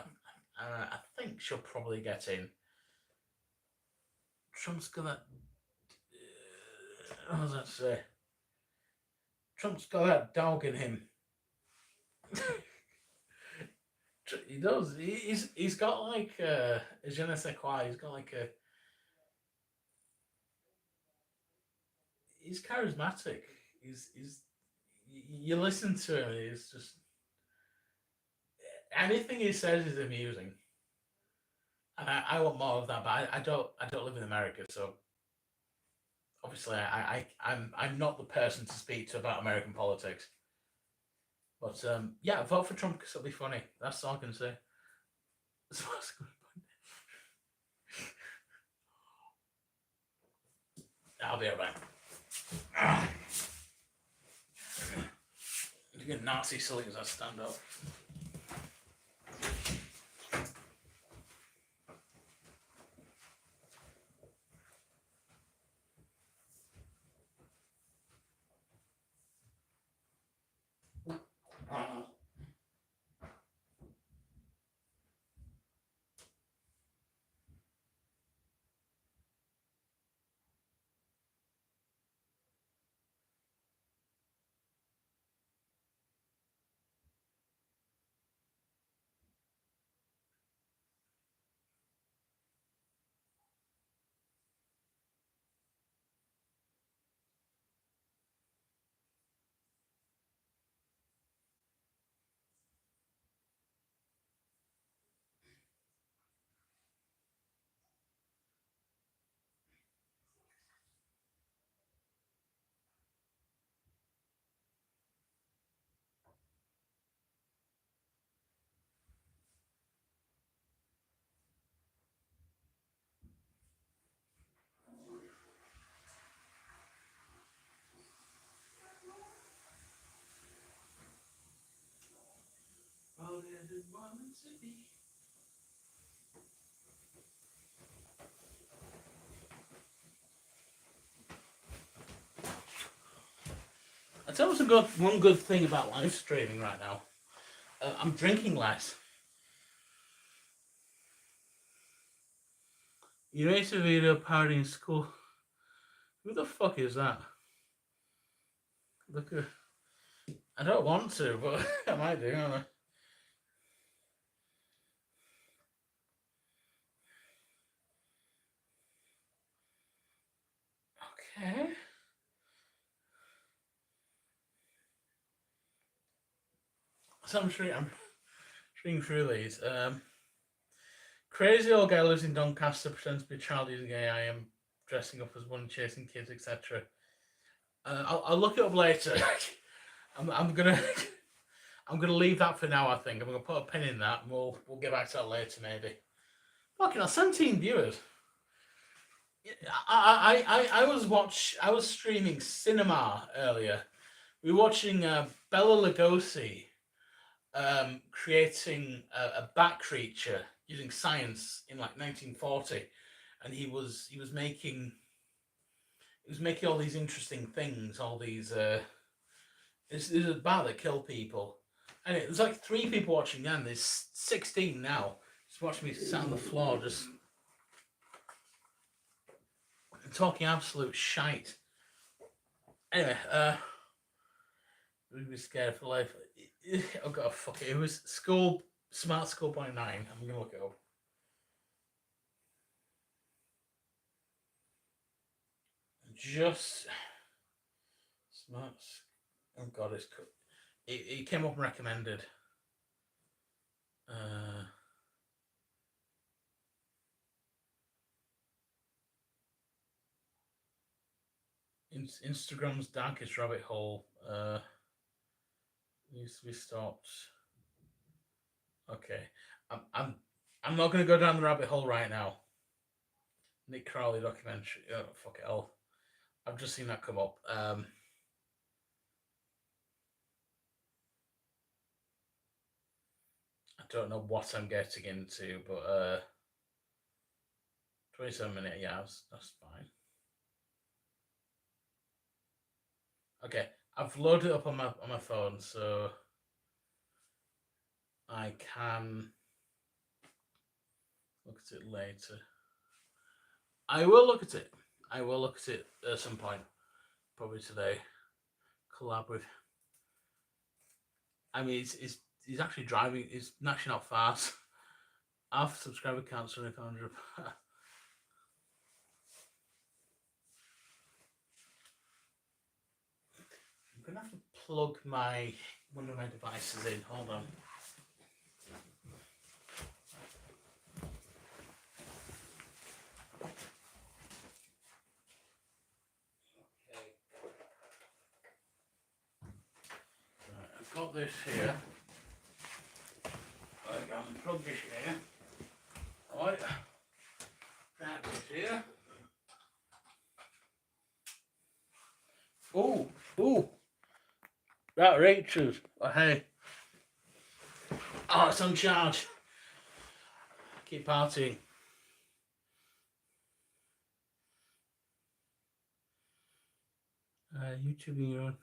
I think she'll probably get in. Trump's gonna. What was that say? Trump's got that dog in him. He does. He's got like a je ne sais quoi. He's got like a. He's charismatic. He's. You listen to him. He's just anything he says is amusing, and I want more of that. But I don't live in America, so obviously I'm not the person to speak to about American politics. But yeah, vote for Trump because it'll be funny. That's all I can say. I'll be right back. You get Nazi silly as I stand up. I tell you one good thing about live streaming right now. I'm drinking less. You raised a video party in school. Who the fuck is that? Look at. I don't want to, but I might do. Okay. So I'm reading through these. Crazy old guy lives in Doncaster, pretends to be a child using AI and dressing up as one, chasing kids, etc. I'll look it up later. I'm gonna leave that for now. I think I'm gonna put a pin in that, and we'll get back to that later maybe. Fucking hell, 17 viewers. I was streaming cinema earlier. We were watching Bela Lugosi creating a bat creature using science in like 1940, and he was making all these interesting things, all these It's a bar that kill people. And there's like 3 people watching then. There's 16 now. Just watch me sit on the floor, just talking absolute shite. Anyway, we'd be scared for life. Oh god, fuck it. It was Smart School by 9. I'm gonna look it up. Just smart. Oh god, it came up and recommended. Instagram's darkest rabbit hole needs to be stopped. Okay, I'm not going to go down the rabbit hole right now. Nick Crowley documentary. Oh, fuck it all. I've just seen that come up. I don't know what I'm getting into, but 27-minute, yeah, that's fine. Okay, I've loaded it up on my phone, so I can look at it later. I will look at it. I will look at it at some point, probably today. Collab with. I mean, he's actually driving. He's actually not fast. Our subscriber count's only 500. I'm gonna have to plug one of my devices in. Hold on. I've got this here. I'm going to plug this here. Alright. That is here. Oh. That reaches. Oh, hey. Oh, it's on charge. Keep partying. YouTubing your own.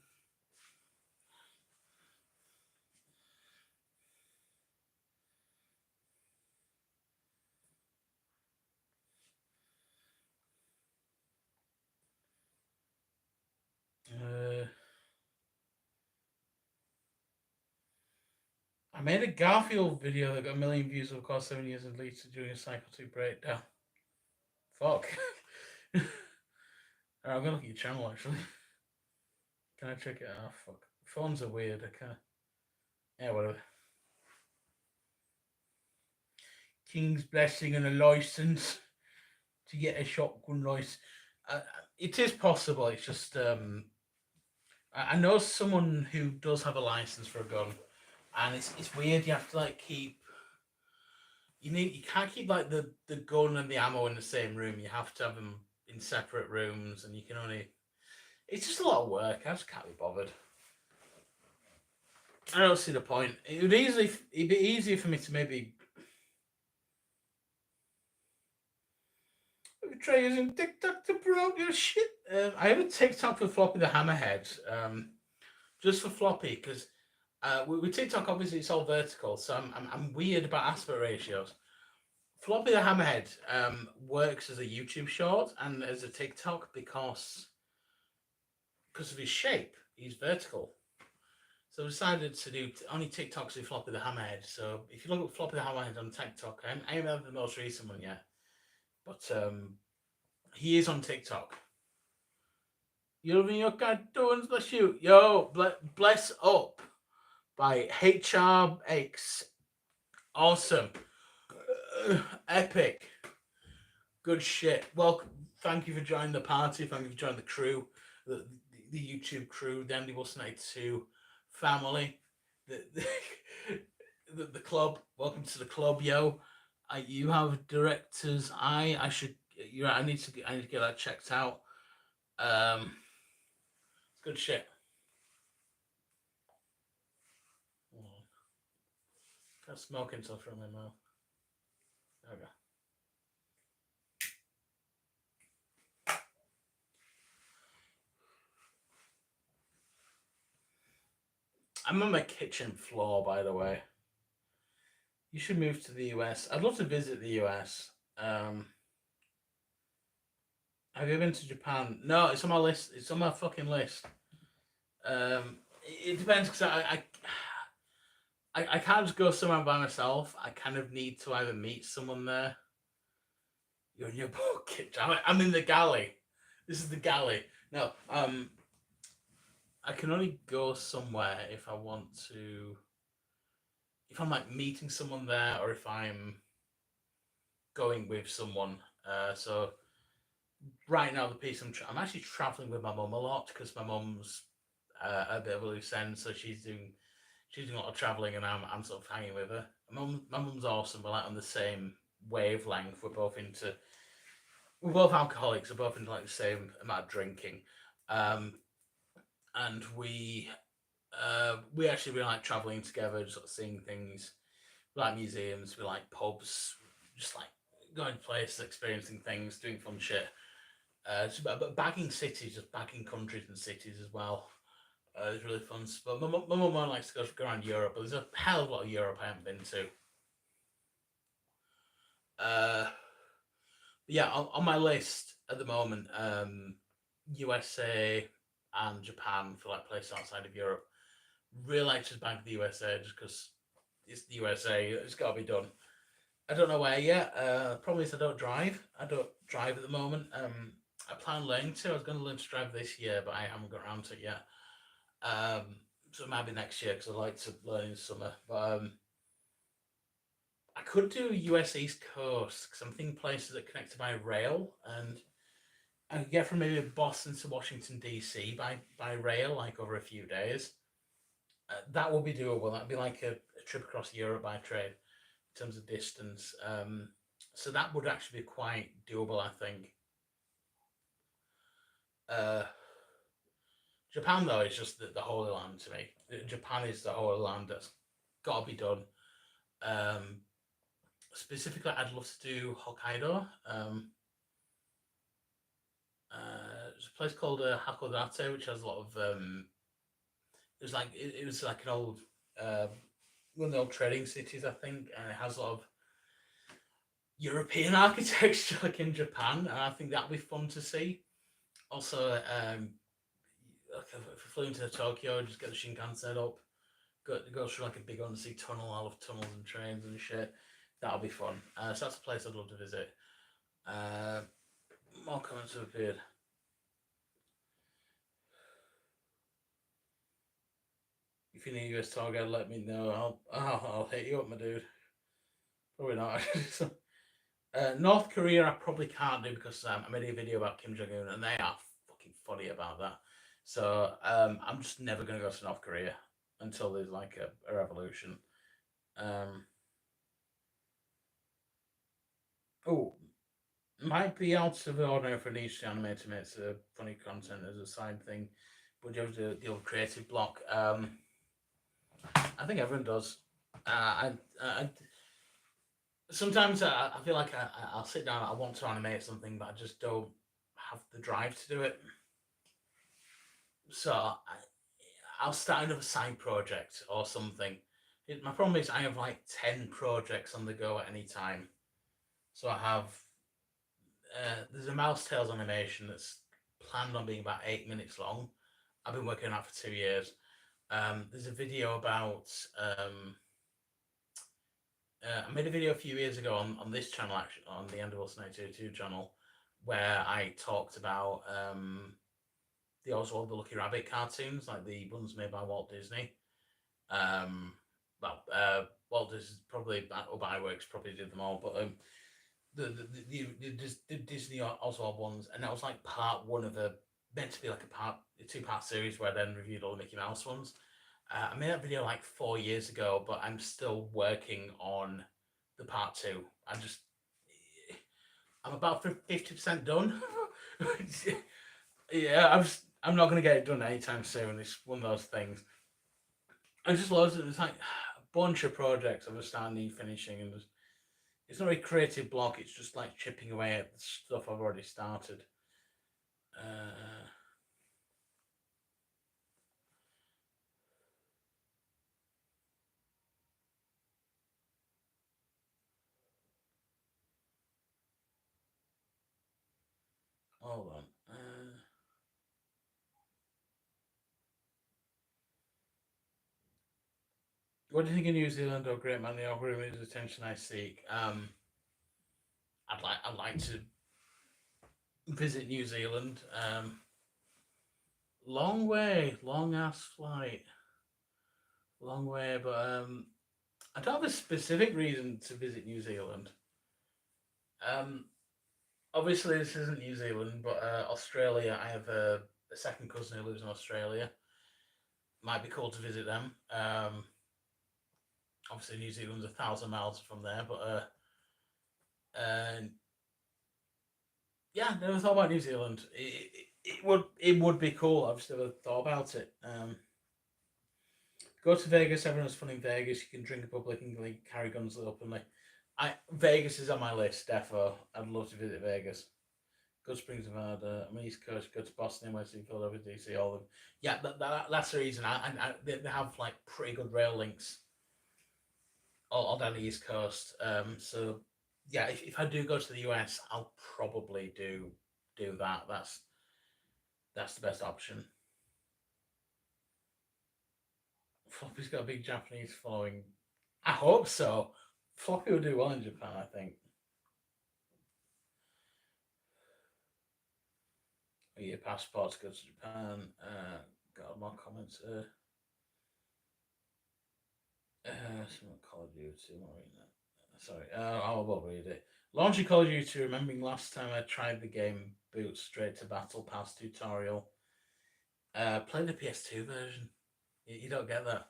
I made a Garfield video that got 1 million views over the course 7 years and leads to doing a Cycle 2 breakdown. Fuck. Alright, I'm gonna look at your channel actually. Can I check it out? Fuck. Phones are weird, I can't. Yeah, whatever. King's blessing and a license to get a shotgun license. It is possible, it's just I know someone who does have a license for a gun, and it's weird. You have to like keep. You can't keep like the gun and the ammo in the same room. You have to have them in separate rooms, and you can only. It's just a lot of work. I just can't be bothered. I don't see the point. It'd be easier for me to maybe try using TikTok to promote your shit. I have a TikTok for Floppy the Hammerhead. Just for Floppy, because with TikTok, obviously it's all vertical, so I'm weird about aspect ratios. Floppy the Hammerhead works as a YouTube short and as a TikTok because of his shape. He's vertical. So I decided to do only TikToks with Floppy the Hammerhead. So if you look at Floppy the Hammerhead on TikTok, I haven't had the most recent one yet, but he is on TikTok. You loving your cartoons, bless you. Yo, bless up by HRX. Awesome. Epic. Good shit. Well, thank you for joining the party. Thank you for joining the crew, the YouTube crew, the andywilson92 family, the club. Welcome to the club, yo. You have director's eye. I need to get that checked out. It's good shit. Got smoking stuff from my mouth. There we go. I'm on my kitchen floor, by the way. You should move to the US. I'd love to visit the US. Have you been to Japan? No, it's on my list. It's on my fucking list. It depends because I can't just go somewhere by myself. I kind of need to either meet someone there. You're in your bucket. I'm in the galley. This is the galley. No, I can only go somewhere if I want to. If I'm like meeting someone there, or if I'm going with someone. So right now, the piece I'm actually traveling with my mum a lot because my mum's a bit of a loose end, so she's doing a lot of traveling, and I'm sort of hanging with her. My mum's awesome. We're like on the same wavelength. We're both alcoholics. We're both into like the same amount of drinking, um, and we actually really like traveling together, just sort of seeing things. We like museums. We like pubs. Just like going to places, experiencing things, doing fun shit. But bagging cities, just bagging countries and cities as well. It's really fun. But my mum likes to go around Europe, but there's a hell of a lot of Europe I haven't been to. Uh, yeah, on my list at the moment, USA and Japan for like places outside of Europe. Really like to bag the USA just because it's the USA. It's got to be done. I don't know where yet. Problem is I don't drive. I don't drive at the moment. I plan on learning to. I was going to learn to drive this year, but I haven't got around to it yet. So it might be next year because I'd like to learn in summer. But I could do US East Coast because I'm thinking places that connect by rail, and I could get from maybe Boston to Washington DC by rail, like over a few days. That would be doable. That'd be like a trip across Europe by train in terms of distance. So that would actually be quite doable, I think. Uh, Japan, though, is just the Holy Land to me. Japan is the Holy Land that's got to be done. Um, Specifically, I'd love to do Hokkaido. There's a place called Hakodate, which has a lot of. It was like an old one of the old trading cities, I think, and it has a lot of European architecture, like in Japan, and I think that'd be fun to see. Also, like if we flew into Tokyo, just get the Shinkansen up, go through like a big undersea tunnel. I love tunnels and trains and shit. That'll be fun. So that's a place I'd love to visit. More comments have appeared. If you need a US tour guide, let me know. I'll hit you up, my dude. Probably not. North Korea, I probably can't do because I made a video about Kim Jong Un, and they are fucking funny about that. So I'm just never gonna go to North Korea until there's like a revolution. Oh, might be out of the ordinary for niche anime to make funny content as a side thing, but you have to deal with creative block. I think everyone does. I sometimes I feel like I'll sit down. I want to animate something, but I just don't have the drive to do it. So I'll start another side project or something. My problem is I have like 10 projects on the go at any time. So I have there's a Mouse Tales animation that's planned on being about 8 minutes long. I've been working on that for 2 years. There's a video about I made a video a few years ago on this channel, actually, on the andywilson92-2 channel, where I talked about the Oswald the Lucky Rabbit cartoons, like the ones made by Walt Disney. Walt Disney probably, or Iwerks probably did them all, but the Disney Oswald ones, and that was like part one of meant to be like a two-part series where I then reviewed all the Mickey Mouse ones. I made that video like 4 years ago, but I'm still working on the part two. I'm about 50% done. Yeah, I'm not gonna get it done anytime soon. It's one of those things. I just loads of it's like a bunch of projects I'm starting finishing, and it's not a creative block. It's just like chipping away at the stuff I've already started. hold on. What do you think of New Zealand or Great Man? The algorithm is attention I seek. I'd like to visit New Zealand. Long way, long ass flight, long way. But I don't have a specific reason to visit New Zealand. Um, Obviously this isn't New Zealand, but Australia. I have a second cousin who lives in Australia. Might be cool to visit them. Obviously New Zealand's 1,000 miles from there, but uh, yeah, never thought about New Zealand. It would be cool. I've just never thought about it. Go to Vegas. Everyone's fun in Vegas. You can drink in public and like, carry guns openly. Vegas is on my list. Defo, I'd love to visit Vegas. Good Springs, Nevada. I'm East Coast. Go to Boston, NYC, Philadelphia, DC. All of them. Yeah, that's the reason. They have like pretty good rail links all down the East Coast. So yeah, if I do go to the US, I'll probably do that. That's the best option. Floppy's got a big Japanese following. I hope so. Floppy will do well in Japan, I think. Your passport to go to Japan. Got more comments. Someone Call of Duty. I'm not reading that. Sorry, I will read it. Launching Call of Duty. Remembering last time I tried the game, boot straight to Battle Pass tutorial. Play the PS2 version. You don't get that.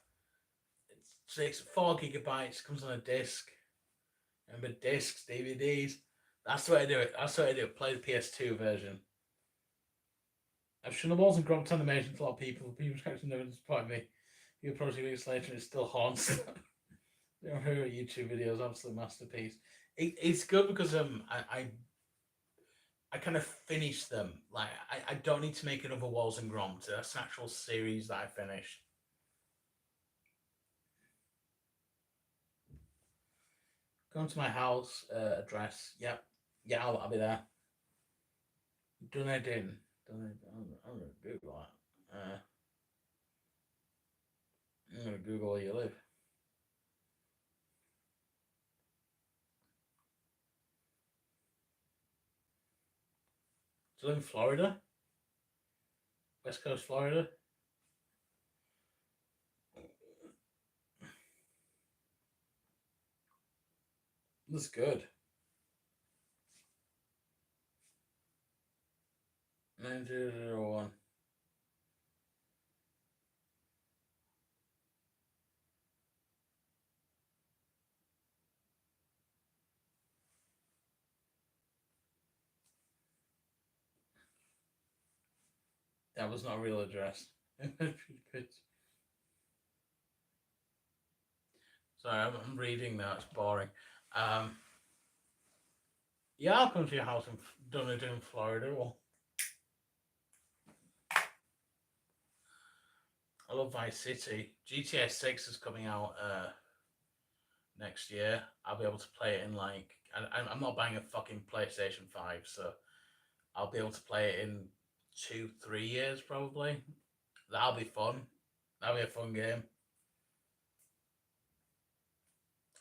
It takes 4 gigabytes. Comes on a disc. Remember discs, DVDs. That's the way I do it. That's the way I do it. Play the PS2 version. I've shown the walls and grunt animation to a lot of people. People's actually never disappointed me. You approach a weeks later and it still haunts. Their YouTube videos, absolute masterpiece. It's good because I kind of finished them. Like I don't need to make another Walls and Gromit. That's an actual series that I finished. Come to my house address. Yep. Yeah, I'll be there. Dunedin. Dunedin. I'm gonna Google that. I'm gonna Google where you live. Do you live in Florida? West Coast Florida? That's good. 9001. That was not a real address. Sorry, I'm reading now. It's boring. Um, yeah, I'll come to your house in Dunedin, Florida. Well, I love Vice City. GTA 6 is coming out next year. I'll be able to play it in like. I'm not buying a fucking PlayStation 5, so I'll be able to play it in 2, 3 years probably. That'll be fun. That'll be a fun game.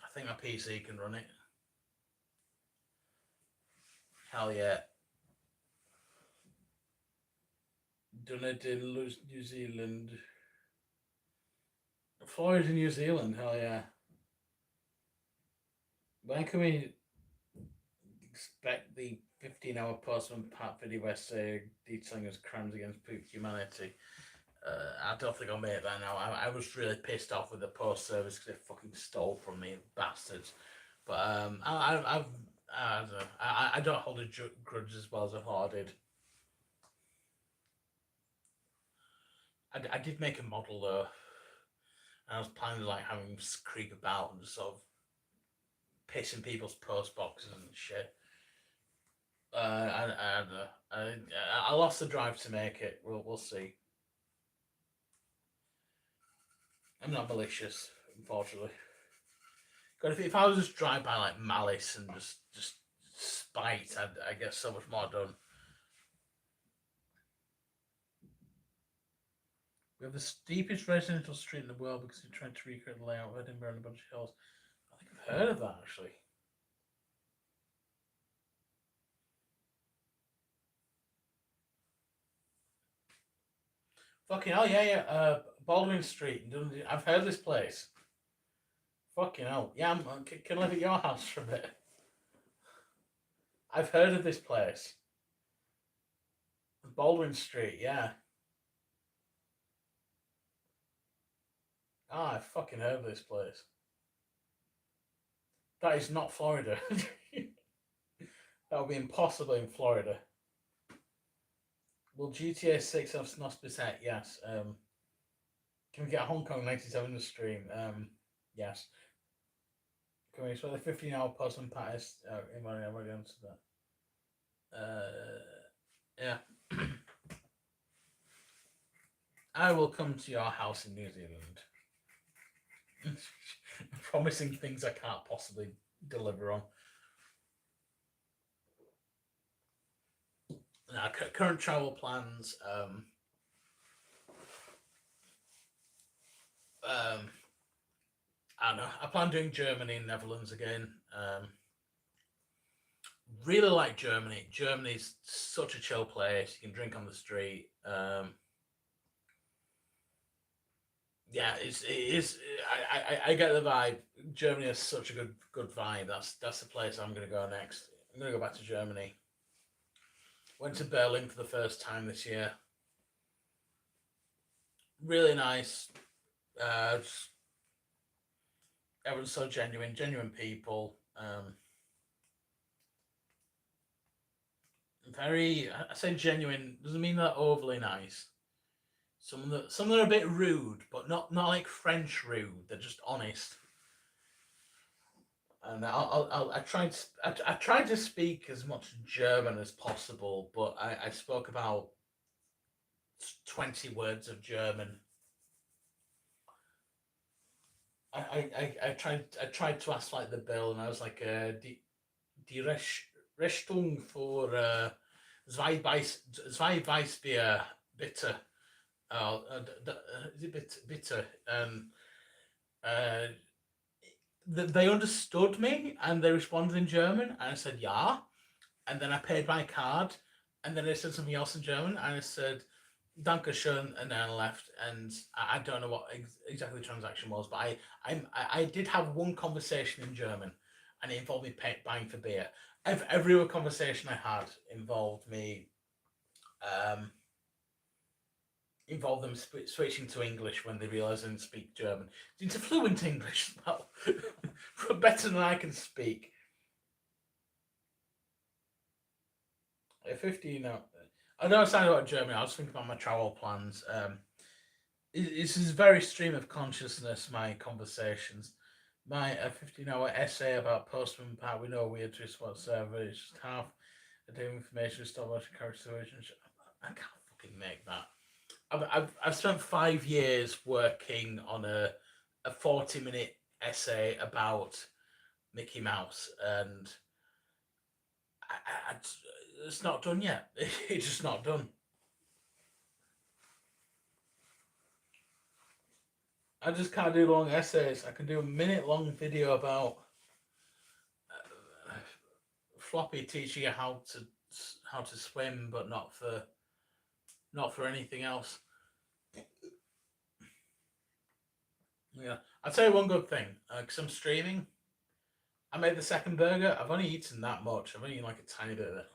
I think my PC can run it. Hell yeah. Dunedin, New Zealand. Florida, New Zealand. Hell yeah. When can we expect the 15-hour post from Pat Video essay detailing his crimes against humanity? I don't think I'll make that now. I was really pissed off with the post service because they fucking stole from me, bastards. But I don't know. I don't hold a grudge as well as I thought I did. I did make a model though. And I was planning like having him creep about and just sort of pissing people's post boxes and shit. I don't know. I lost the drive to make it. We'll see. I'm not malicious, unfortunately. God, if I was just drive by like malice and just spite, I'd get so much more done. We have the steepest residential street in the world because we tried to recreate the layout of Edinburgh and a bunch of hills. I think I've heard of that actually. Fucking hell, yeah. Baldwin Street in Dundee. I've heard of this place. Fucking hell. Yeah, can I live at your house for a bit? I've heard of this place. Baldwin Street, yeah. Ah, I fucking heard of this place. That is not Florida. That would be impossible in Florida. Will GTA 6 have Snospicet? Yes. Can we get a Hong Kong 97 to stream? Yes. Can we expect the 15-hour post on Paris? I've already answered that. Yeah. I will come to your house in New Zealand. Promising things I can't possibly deliver on. Current travel plans. I don't know. I plan doing Germany and Netherlands again. Really like Germany. Germany's such a chill place. You can drink on the street. Yeah, it is. I get the vibe. Germany has such a good vibe. That's the place I'm going to go next. I'm going to go back to Germany. Went to Berlin for the first time this year. Really nice. Everyone's so genuine people. I say genuine, doesn't mean they're overly nice. Some of them are a bit rude, but not like French rude. They're just honest. And I tried to speak as much German as possible, but I spoke about 20 words of German. I tried to ask like the bill, and I was like, die Rechnung für zwei Weißbier, bitte. Bitte. They understood me and they responded in German, and I said yeah, and then I paid my card, and then they said something else in German, and I said Dankeschön, and then I left. And I don't know what exactly the transaction was, but I did have one conversation in German, and it involved me buying for beer. Every other conversation I had involved me. Involve them switching to English when they realise I didn't speak German. Into fluent English as well. Better than I can speak. 15 now. I know I sounded about Germany. I was thinking about my travel plans. This is very stream of consciousness, my conversations. My 15-hour essay about Postman Pat with no weird twist whatsoever. It's just half a day of information, stop watching character relationship. I can't fucking make that. I've spent 5 years working on a 40-minute essay about Mickey Mouse, and it's not done yet. It's just not done. I just can't do long essays. I can do a minute-long video about Floppy teaching you how to swim, but not for anything else. Yeah, I'll tell you one good thing. Because I'm streaming, I made the second burger. I've only eaten that much. I've only eaten like a tiny bit of it.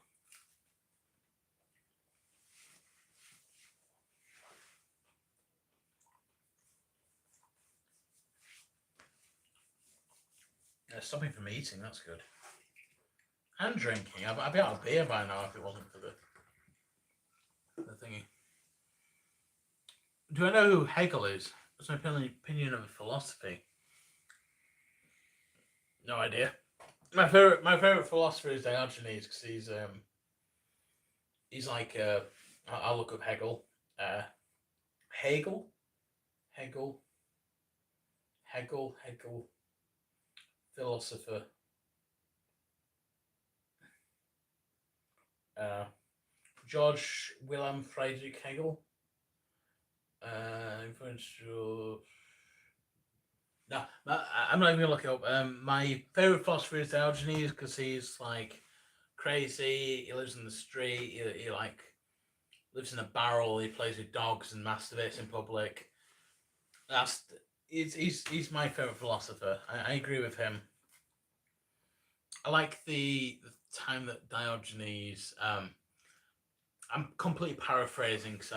Stopping from eating, that's good. And drinking. I'd be out of beer by now if it wasn't for the thingy. Do I know who Hegel is? That's my opinion of philosophy. No idea. My favorite philosopher is Diogenes, because he's like I'll look up Hegel. Hegel, philosopher. George Wilhelm Friedrich Hegel. Influential. No, I'm not even gonna look it up. My favorite philosopher is Diogenes because he's like crazy. He lives in the street. He like lives in a barrel. He plays with dogs and masturbates in public. That's he's my favorite philosopher. I agree with him. I like the time that Diogenes. I'm completely paraphrasing because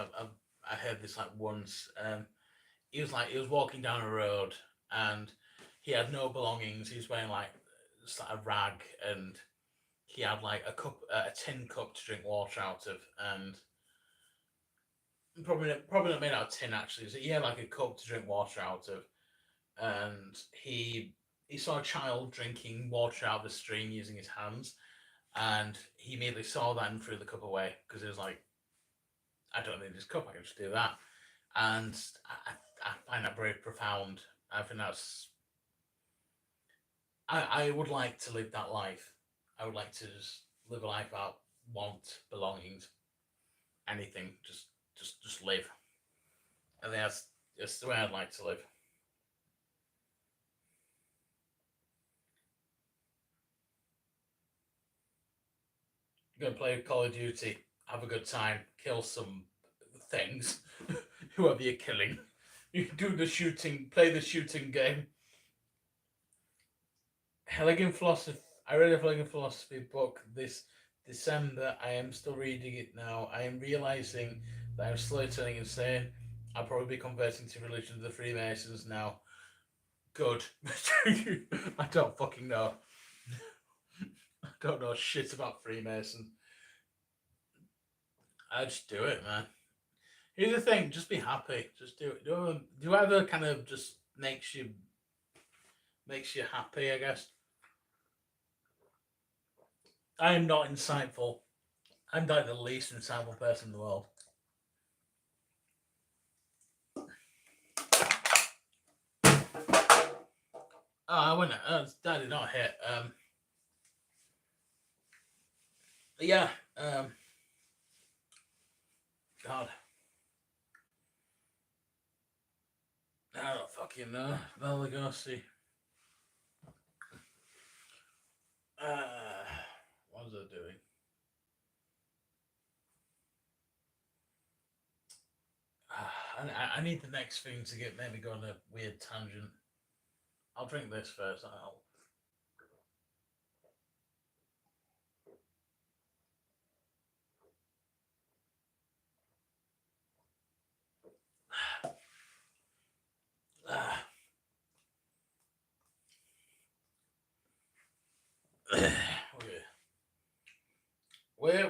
I heard this like once. He was walking down a road and he had no belongings. He was wearing like just like a rag and he had like a tin cup to drink water out of, and probably not made out of tin actually. So he had like a cup to drink water out of, and he saw a child drinking water out of a stream using his hands, and he immediately saw that and threw the cup away because it was like, I don't need this cup, I can just do that. And I find that very profound. I think that's. I would like to live that life. I would like to just live a life without want, belongings, anything. Just live. I think that's the way I'd like to live. Go and play Call of Duty, have a good time, kill some things, whoever you're killing. You can do the shooting, play the shooting game. Heligan philosophy. I read a Heligan philosophy book this December. I am still reading it now. I am realizing that I'm slowly turning insane. I'll probably be converting to religion of the Freemasons now. Good. I don't fucking know. I don't know shit about Freemason. I just do it, man. Here's the thing: just be happy. Just do it. Do whatever kind of just makes you happy. I guess. I am not insightful. I'm like the least insightful person in the world. Oh, I went. That did not hit. Yeah. God. I don't fucking know. Well, we're gonna see. What was I doing? I need the next thing to get maybe go on a weird tangent. I'll drink this first. I'll. Okay.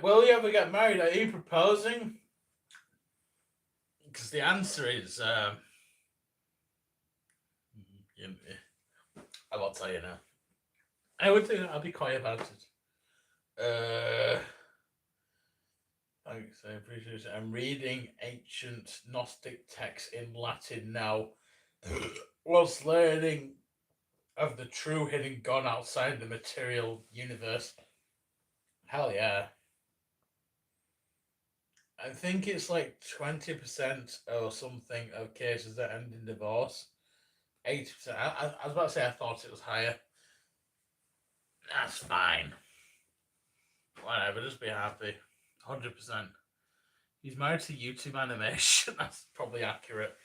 Will you ever get married? Are you proposing? Because the answer is, I will tell you now. I would think I'll be quiet about it. Thanks, I appreciate it. I'm reading ancient Gnostic texts in Latin now, whilst learning of the true hidden God outside the material universe. Hell yeah. I think it's like 20% or something of cases that end in divorce. 80%. I was about to say I thought it was higher. That's fine. Whatever, just be happy. 100%. He's married to YouTube animation. That's probably accurate.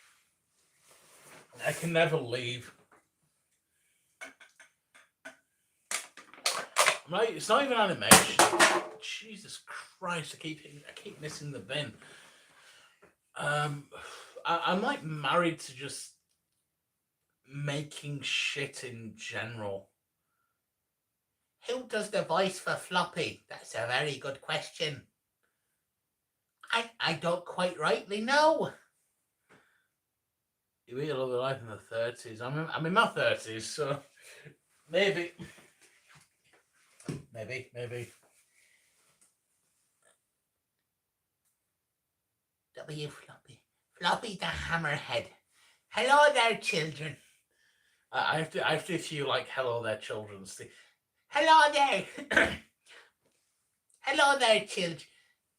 I can never leave. Right, it's not even animation. Jesus Christ, I keep missing the bin. I'm like married to just making shit in general. Who does the voice for Floppy? That's a very good question. I don't quite rightly know. You lead a lovely life in the 30s. I'm in my 30s, so maybe. W Floppy. Floppy the Hammerhead. Hello there, children. I have to issue like hello there, children. Hello there. Hello there, children.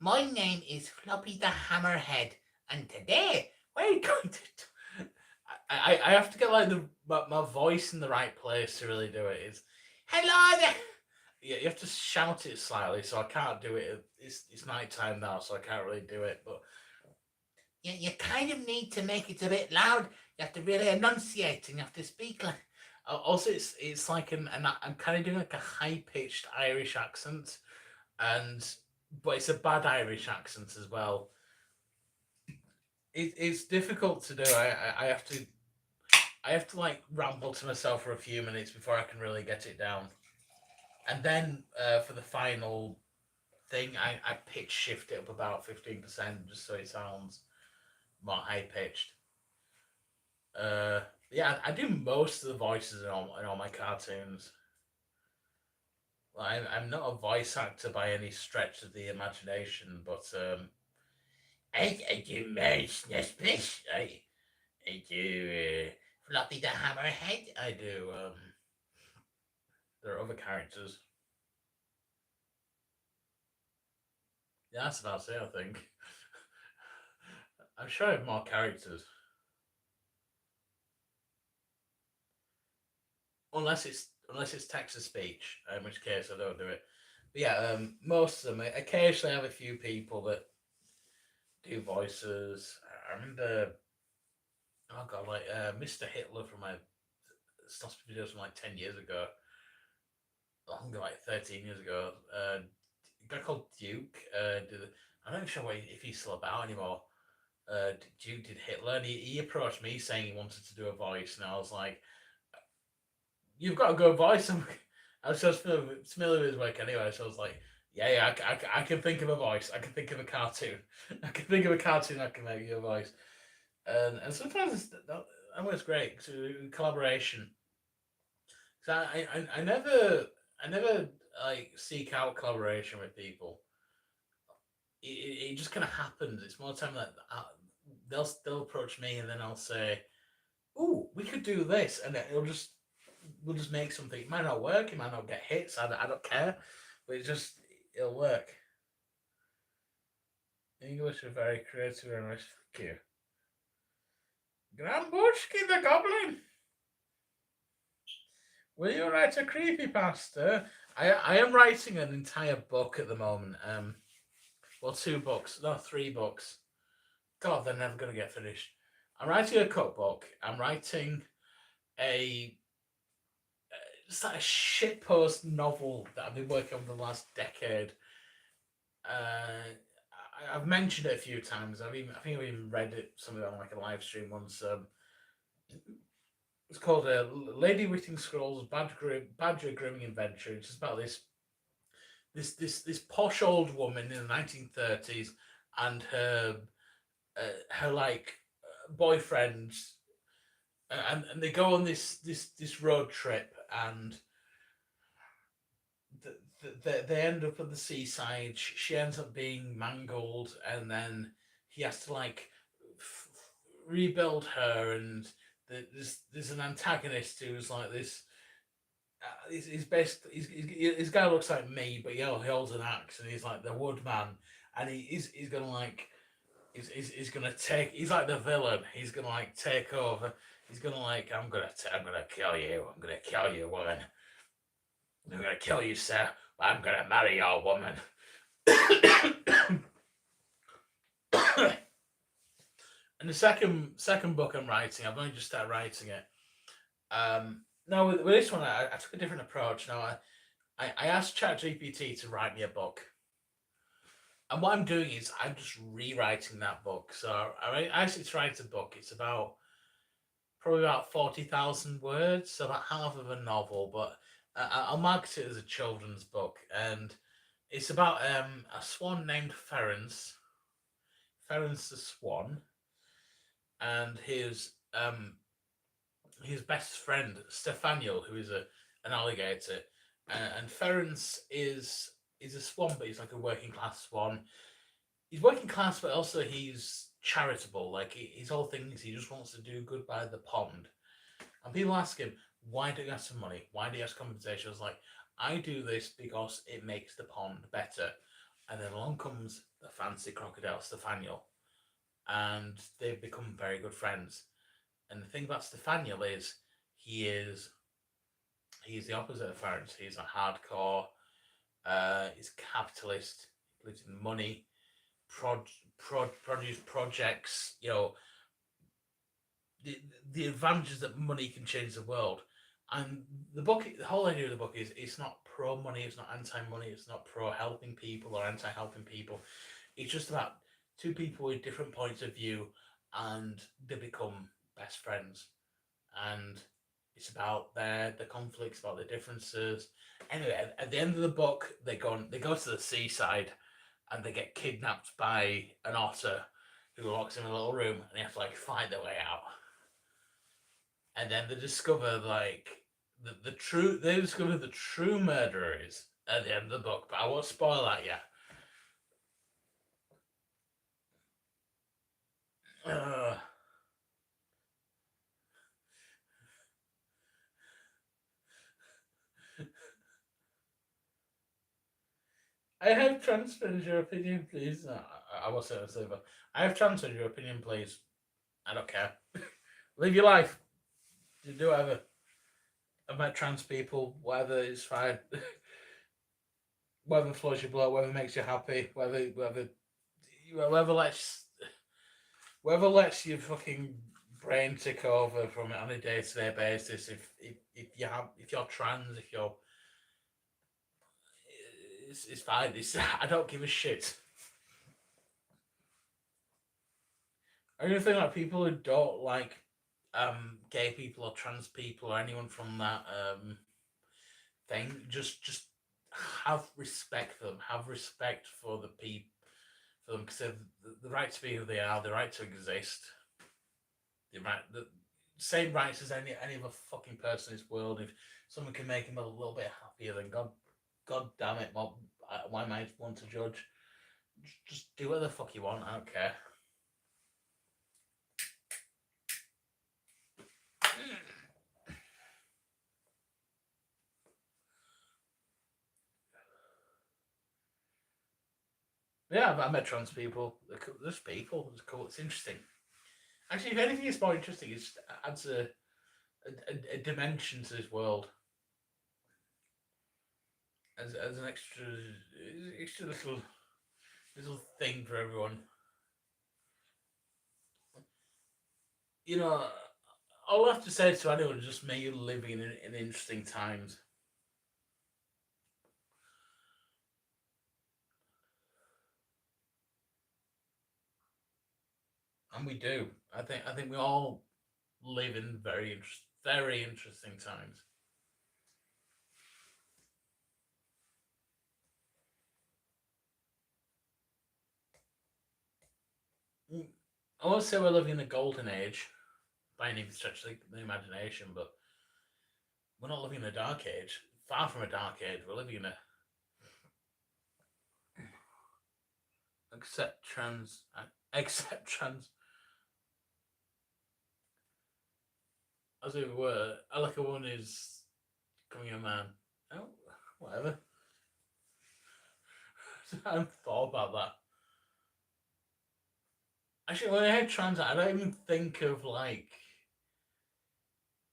My name is Floppy the Hammerhead, and today Where are you going to? I have to get like my voice in the right place to really do it. It's hello there. Yeah, you have to shout it slightly, so I can't do it. It's night time now, so I can't really do it. But you kind of need to make it a bit loud. You have to really enunciate, and you have to speak like. Also, it's like I'm kind of doing like a high pitched Irish accent, and but it's a bad Irish accent as well. It's difficult to do. I have to like ramble to myself for a few minutes before I can really get it down, and then for the final thing, I pitch shift it up about 15% just so it sounds more high pitched. Uh, yeah, I do most of the voices in all my cartoons. I'm not a voice actor by any stretch of the imagination, but I do most Nesbitt. I do Floppy the Hammerhead. I do. There are other characters. Yeah, that's about it. I think. I'm sure I have more characters, unless it's text to speech, in which case I don't do it. But yeah, most of them. I occasionally have a few people that do voices. I remember, oh god, like Mr. Hitler from my stuff videos from like 10 years ago. Longer, like 13 years ago. A guy called Duke. I'm not even sure if he's still about anymore. Duke did Hitler, and he approached me saying he wanted to do a voice, and I was like, "You've got to go voice him." I was just familiar with his work anyway, so I was like, "Yeah, I can think of a voice. I can think of a cartoon. I can think of a cartoon. I can make you a voice." And sometimes that works great to collaboration. So I never like seek out collaboration with people. It just kind of happens. It's more time that they'll approach me, and then I'll say, "Ooh, we could do this," and we'll just make something. It might not work. It might not get hits. I don't care, but it'll work. English is very creative and nice. Thank you. Grambushki the Goblin. Will you write a creepy pasta? I am writing an entire book at the moment. Well, 2 books, no, 3 books. God, they're never going to get finished. I'm writing a cookbook. I'm writing a just like a shitpost novel that I've been working on for the last decade. I've mentioned it a few times. I think I've even read it something on like a live stream once. It's called Lady Whitting Scrolls Badger Grooming Adventure. It's just about this posh old woman in the 1930s and her like boyfriend, and they go on this road trip, and they end up at the seaside. She ends up being mangled, and then he has to like rebuild her, and there's an antagonist who's like this. He's basically his guy looks like me, but he holds an axe, and he's like the woodman, and he's gonna like he's gonna take. He's like the villain. He's gonna like take over. He's gonna like I'm gonna kill you. I'm gonna kill you, woman. I'm gonna kill you, sir. I'm gonna marry your woman. And the second book I'm writing, I've only just started writing it. No, with this one, I took a different approach. Now, I asked ChatGPT to write me a book, and what I'm doing is I'm just rewriting that book. So I actually to write a book. It's probably about 40,000 words, so about half of a novel, but I'll market it as a children's book, and it's about a swan named Ference, Ference the swan, and his best friend Stefaniel, who is an alligator, and Ference is a swan, but he's like a working class swan. He's working class, but also he's charitable. Like his whole thing is he just wants to do good by the pond. And people ask him, "Why do you have some money? Why do you have compensation?" I was like, "I do this because it makes the pond better." And then along comes the fancy crocodile Stefaniel, and they've become very good friends. And the thing about Stefaniel is he is he's the opposite of Ferenc. He's a hardcore. He's a capitalist. He believes in money, produce projects. The the advantages that money can change the world. And the whole idea of the book is it's not pro money, it's not anti money, it's not pro helping people or anti helping people. It's just about two people with different points of view, and they become best friends. And it's about the conflicts, about the differences. Anyway, at the end of the book, they go to the seaside, and they get kidnapped by an otter, who locks them in a little room, and they have to like find their way out. And then they discover like the true they discover the true murderer is at the end of the book, but I won't spoil that yet. Uh, I have transferred your opinion, please. I will say this over. I have transferred your opinion, please. I don't care. Live your life. Do whatever. I've met trans people. Whatever is fine. Whatever floats your boat. Whatever makes you happy. Whatever lets your fucking brain tick over from it on a day to day basis. If you're trans, if you're it's fine. I don't give a shit. I even think like people who don't like gay people or trans people or anyone from that thing, just have respect for them. Have respect for the people, for them, because the right to be who they are, the right to exist, the same rights as any other fucking person in this world. If someone can make him a little bit happier, then God damn it, why am I one to judge? Just do whatever the fuck you want. I don't care. Yeah, I met trans people. There's people. It's cool. It's interesting. Actually, if anything is more interesting, it adds a dimension to this world as an extra little thing for everyone. You know, all I have to say to anyone is just may you living in interesting times. And we do. I think we all live in very interesting times. I won't say we're living in a golden age by any stretch of the imagination, but we're not living in a dark age. Far from a dark age. We're living in a accept trans accept trans as it were. I like a woman is becoming a man. Oh, whatever. I haven't thought about that. Actually, when I hear trans, I don't even think of like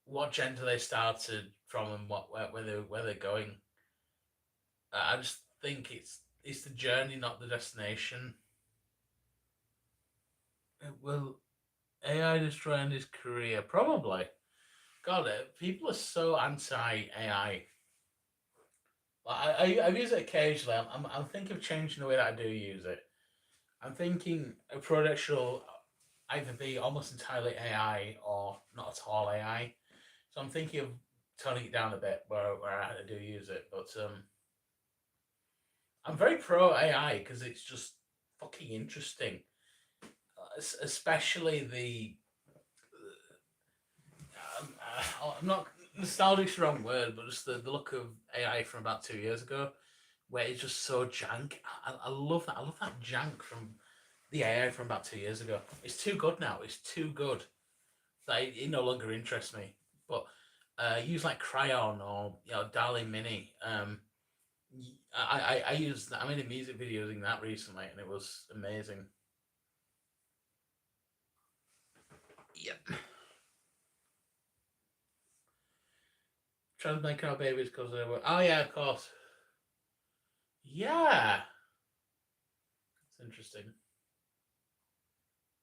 what gender they started from and where they're going. I just think it's the journey, not the destination. Will AI destroy his career? Probably. God, people are so anti AI. I use it occasionally. I'm thinking of changing the way that I do use it. I'm thinking a product should either be almost entirely AI or not at all AI. So I'm thinking of toning it down a bit where I do use it. But I'm very pro AI because it's just fucking interesting, especially the. I'm not nostalgic's the wrong word, but just the look of AI from about 2 years ago, where it's just so jank. I love that. I love that jank from the AI from about 2 years ago. It's too good now. It's too good that it no longer interests me. But use like Cryon or Darling Mini. I used I made a music video using that recently, and it was amazing. Yep. Trying to make our babies because they were. Oh yeah, of course. Yeah, it's interesting.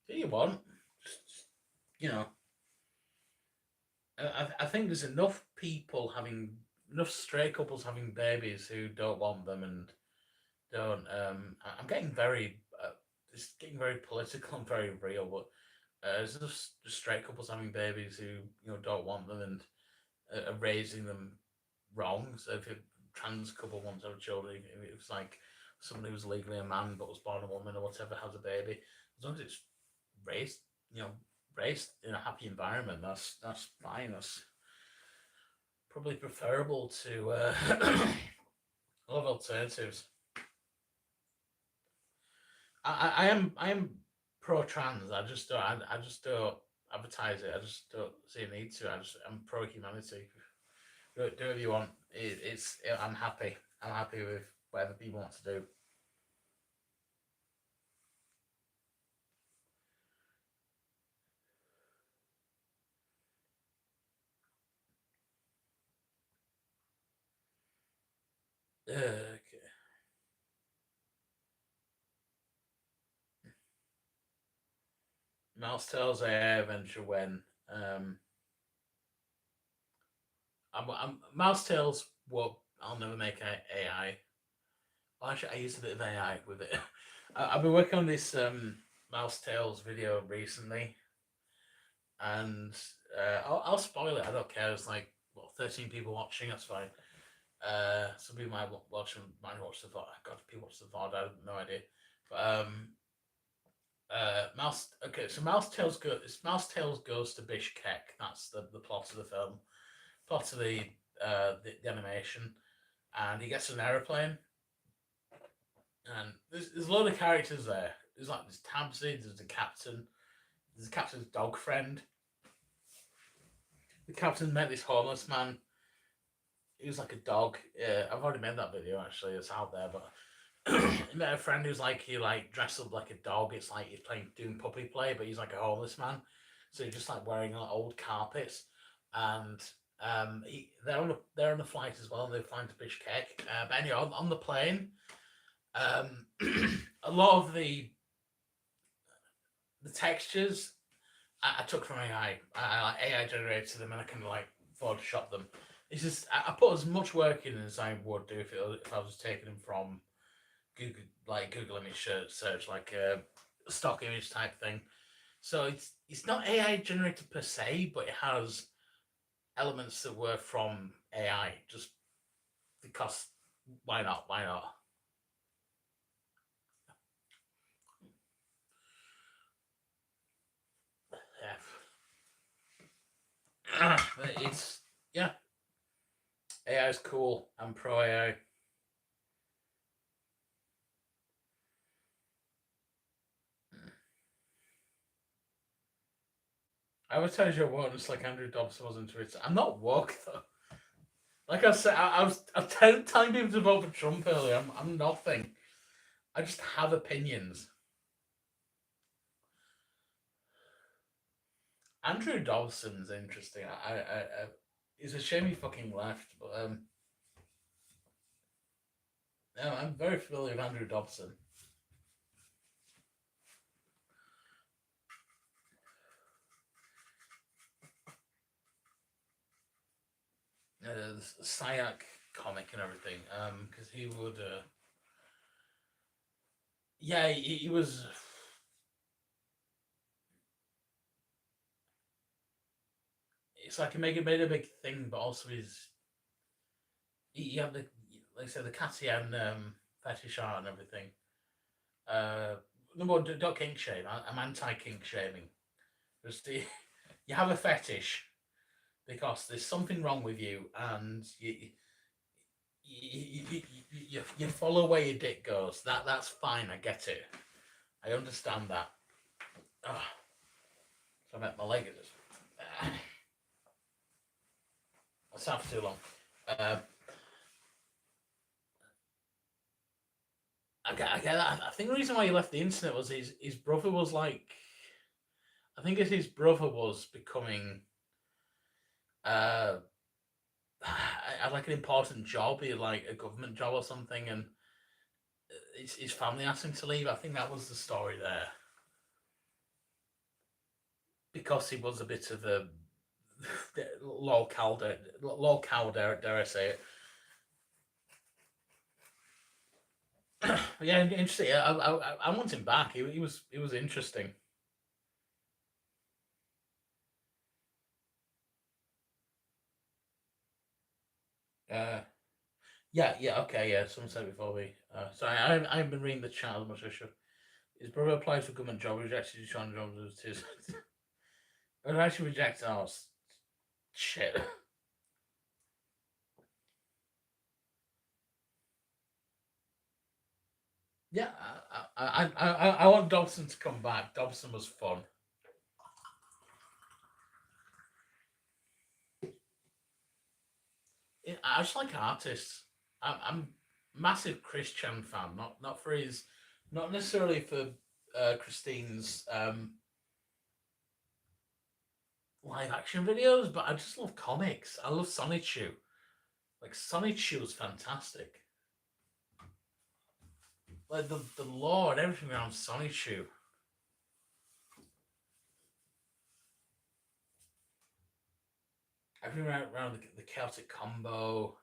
Do you want? Just, you know, I think there's enough people having enough stray couples having babies who don't want them and don't. I'm getting very. It's getting very political and very real, but there's just straight couples having babies who don't want them and are raising them wrong. So if a trans couple wants to have children, if it's like somebody who's legally a man but was born a woman or whatever has a baby, as long as it's raised, raised in a happy environment, that's fine. That's probably preferable to a lot of alternatives. I am pro trans. I just don't advertise it. I just don't see a need to. I'm pro humanity. Do whatever you want. I'm happy. I'm happy with whatever people want to do. Okay. Mouse tells AI adventure when Mouse Tales. Well, I'll never make AI. Well, actually, I used a bit of AI with it. I've been working on this Mouse Tales video recently, and I'll spoil it. I don't care. It's like 13 people watching. That's fine. Some people might watch the VOD. God, people watch the VOD. I have no idea. But Mouse. Okay, so Mouse Tales goes to Bishkek. That's the plot of the film. Plot of the animation, and he gets an aeroplane, and there's a lot of characters there. There's Tabsy. There's the captain's dog friend. The captain met this homeless man. He was like a dog. I've already made that video actually. It's out there, but he met a friend who's like he like dressed up like a dog. It's like he's doing puppy play, but he's like a homeless man. So he's just like wearing like, old carpets, and they're on the flight as well. They're flying to Bishkek. But anyway, on the plane, um, a lot of the textures I took from AI. AI generated them, and I kind of like Photoshop them. It's just I put as much work in as I would do if I was taking them from Google image search, like a stock image type thing. So it's not AI generated per se, but it has elements that were from AI. Just because, why not? Why not? Yeah. It's yeah. AI is cool. I'm pro AI. I would tell you once, like Andrew Dobson was on Twitter. I'm not woke though. Like I said, I was telling people to vote for Trump earlier. I'm nothing. I just have opinions. Andrew Dobson's interesting. It's a shame he fucking left, but no, I'm very familiar with Andrew Dobson. The Sayak comic and everything. Because he would. Yeah, he was. It's like he made a big thing, but also he had the like I said the Cassian fetish art and everything. Number one, don't kink shame. I'm anti kink shaming. Just you have a fetish because there's something wrong with you, and you follow where your dick goes. That's fine. I get it. I understand that. Oh, so I met my leg. That's half too long. I get that. I think the reason why he left the internet was his brother was like, I think as his brother was becoming uh had like an important job, he had like a government job or something, and his family asked him to leave. I think that was the story there, because he was a bit of a lol cow, dare I say it. Yeah, interesting. I want him back. He was interesting. Uh, yeah, yeah, okay, yeah. Someone said before me. Sorry, I haven't been reading the chat as much as I should. His brother applied for government job, rejected his trying jobs as his. I actually rejected. Oh shit. Yeah, I want Dobson to come back. Dobson was fun. Yeah, I just like artists. I'm massive Chris Chan fan. Not for his, not necessarily for Christine's live action videos, but I just love comics. I love Sonic Shoe. Like Sonic Shoe was fantastic. Like the lore and everything around Sonic Shoe. Everything around the chaotic combo.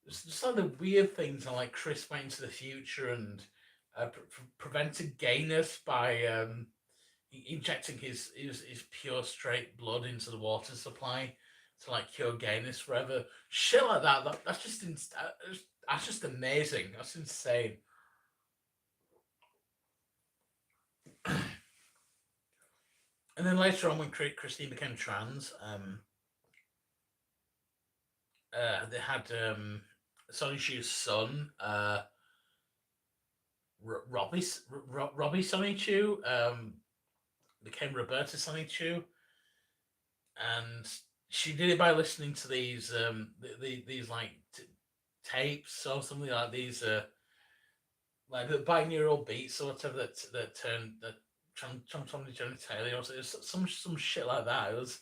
Just like the weird things, and like Chris went into the future and prevented gayness by injecting his pure straight blood into the water supply to like cure gayness forever. Shit like that. That's just amazing. That's insane. And then later on, when Christine became trans, they had Sonny Chu's son, Robbie Sonny Chu, became Roberta Sonny Chu, and she did it by listening to these these like tapes or something like these like the binaural beats or whatever that turned that transformed into genitalia or some shit like that. It was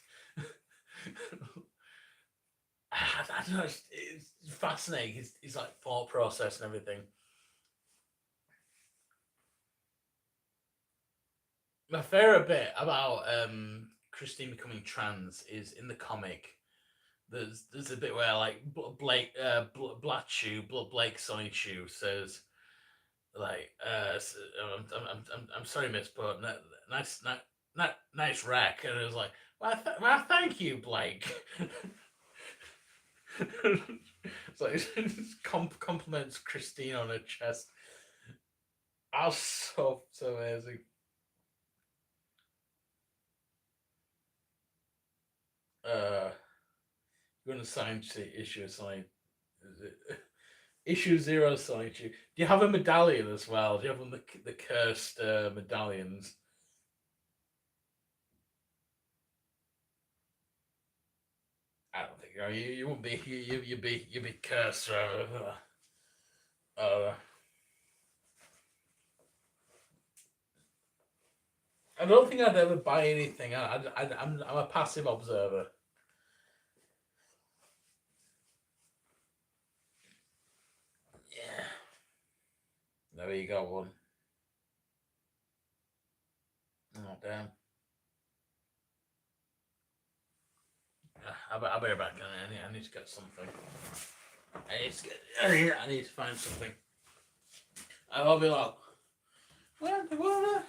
I don't know. It's fascinating. His like thought process and everything. My favorite bit about Christine becoming trans is in the comic. There's a bit where like Blake Black Shoe Blake Sonny Shoe says like I'm sorry miss, but nice nice rack, and it was like well thank you Blake. It's like compliments Christine on her chest. I was so amazing. Uh, you're going to sign to issue a sign. Is it issue zero sign to? Do you have a medallion as well? Do you have one the cursed medallions? I don't think you wouldn't be you'd be cursed. Uh, I don't think I'd ever buy anything. I'm a passive observer. Yeah. There you go, one. Oh damn. I'll be right back. I need to get something. I need to find something. I'll be like, what?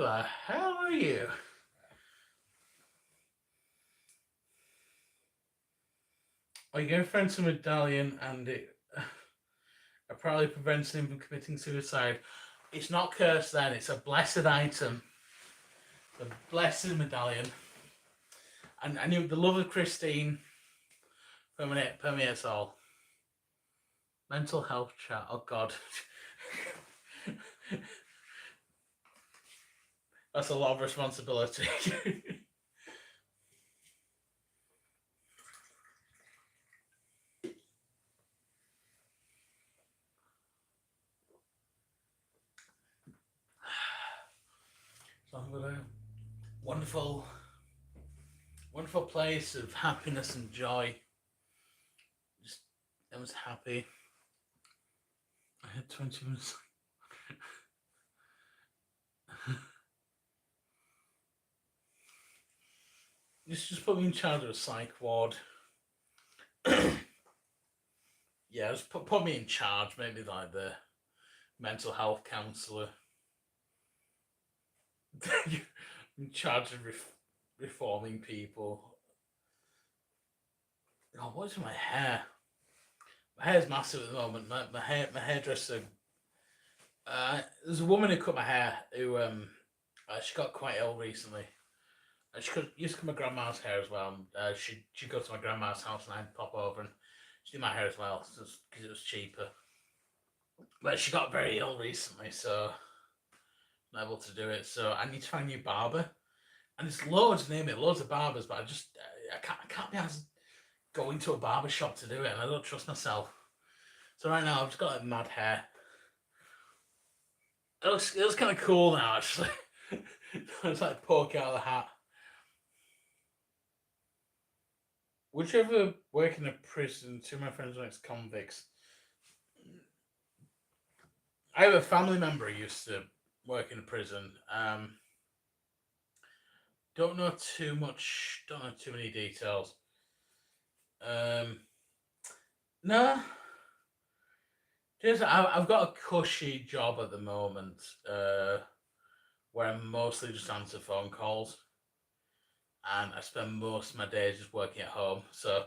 the hell are you? Are you going to find some medallion and it apparently prevents him from committing suicide? It's not cursed then, it's a blessed item. The blessed medallion. And I knew the love of Christine permeates all. Mental health chat, oh God. That's a lot of responsibility. So I'm with a wonderful place of happiness and joy. Just, I was happy. I had 20 minutes. Just put me in charge of a psych ward. Yeah, just put me in charge, maybe like the mental health counsellor. In charge of reforming people. Oh, what's in my hair? My hair's massive at the moment. My hairdresser. There's a woman who cut my hair who she got quite ill recently. She used to cut my grandma's hair as well. She'd go to my grandma's house and I'd pop over and she did my hair as well because it was cheaper. But she got very ill recently, so I'm not able to do it. So I need to find a new barber. And there's loads, name it, loads of barbers, but I can't be asked go into a barber shop to do it, and I don't trust myself. So right now I've just got like mad hair. It looks kind of cool now, actually. It's like poke out of the hat. Would you ever work in a prison? Two of my friends are ex-convicts. I have a family member who used to work in a prison. Don't know too much. Don't know too many details. No. Just I've got a cushy job at the moment, where I mostly just answer phone calls, and I spend most of my days just working at home. So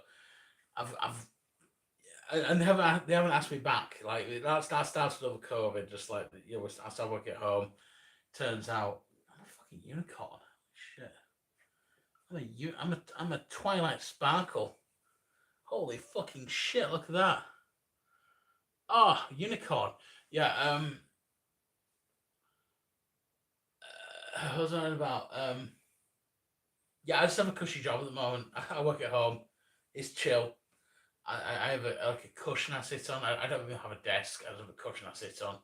and they haven't asked me back. Like that started over COVID. Just like I started working at home. Turns out I'm a fucking unicorn. Shit. I'm a Twilight Sparkle. Holy fucking shit! Look at that. Oh, unicorn. Yeah. What was I on about? Yeah, I just have a cushy job at the moment. I work at home. It's chill. I have a cushion I sit on. I don't even have a desk. I just have a cushion I sit on.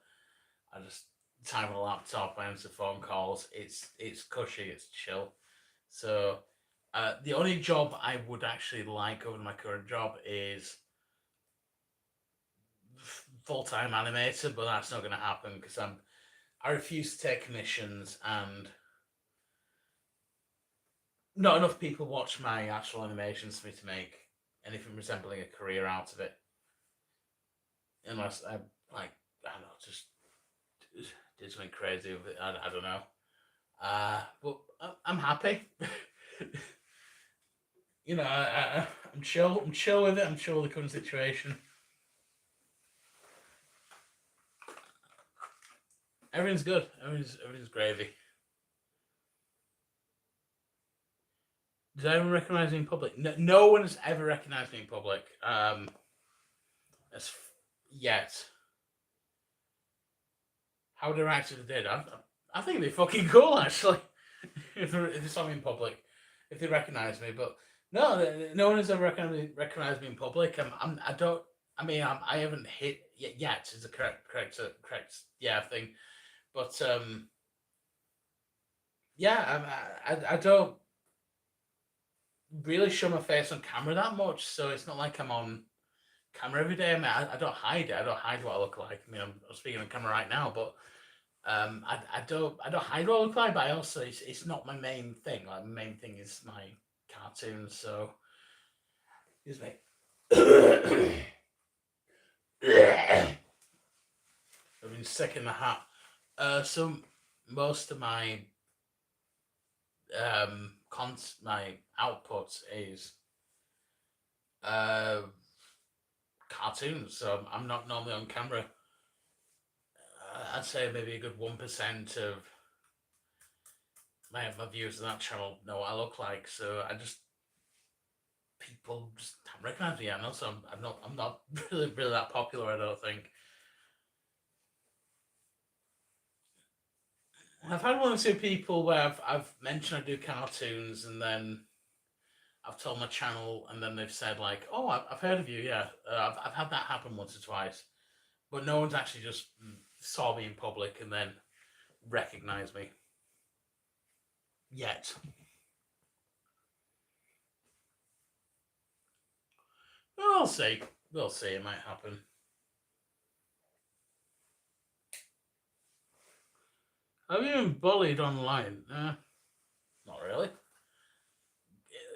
I just time on a laptop. I answer phone calls. It's cushy. It's chill. So the only job I would actually like over my current job is full-time animator, but that's not going to happen because I refuse to take commissions, and not enough people watch my actual animations for me to make anything resembling a career out of it. Unless I don't know, just did something crazy with it. I don't know. But I'm happy. I'm chill. I'm chill with it. I'm chill with the current situation. Everything's good. Everything's gravy. Does anyone recognise me in public? No one has ever recognised me in public. As yet. How would I react if they did? I think they're fucking cool, actually. if they saw me in public, if they recognise me, but no one has ever recognised me in public. I haven't hit yet. Is the correct thing, but I don't really show my face on camera that much, so it's not like I'm on camera every day. I mean, I don't hide it. I don't hide what I look like. I mean, I'm speaking on camera right now, but I don't hide what I look like. But I also it's not my main thing. Like my main thing is my cartoons. So, excuse me. I've been sick in the hat. So most of my my output is uh cartoons, so I'm not normally on camera. I'd say maybe a good 1% of my viewers on that channel know what I look like. So I just people just don't recognize me. I know, so I'm not really that popular. I don't think. I've had one or two people where I've mentioned I do cartoons, and then I've told my channel, and then they've said like, "Oh, I've heard of you." Yeah, I've had that happen once or twice, but no one's actually just saw me in public and then recognized me yet. We'll see. We'll see. It might happen. Have you been bullied online? Not really.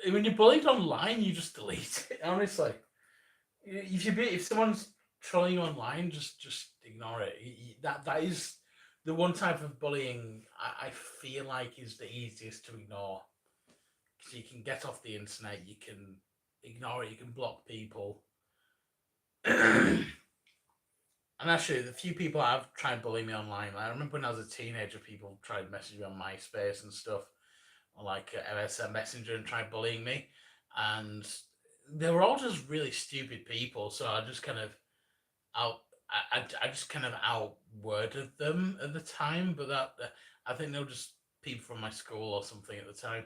When you're bullied online, you just delete it. Honestly, if someone's trolling you online, just ignore it. That is the one type of bullying I feel like is the easiest to ignore, because you can get off the internet, you can ignore it, you can block people. And actually, the few people I've tried bullying me online, like, I remember when I was a teenager, people tried messaging me on MySpace and stuff, or like MSN Messenger, and tried bullying me, and they were all just really stupid people. So I just kind of out, I just kind of outworded them at the time, but I think they were just people from my school or something at the time.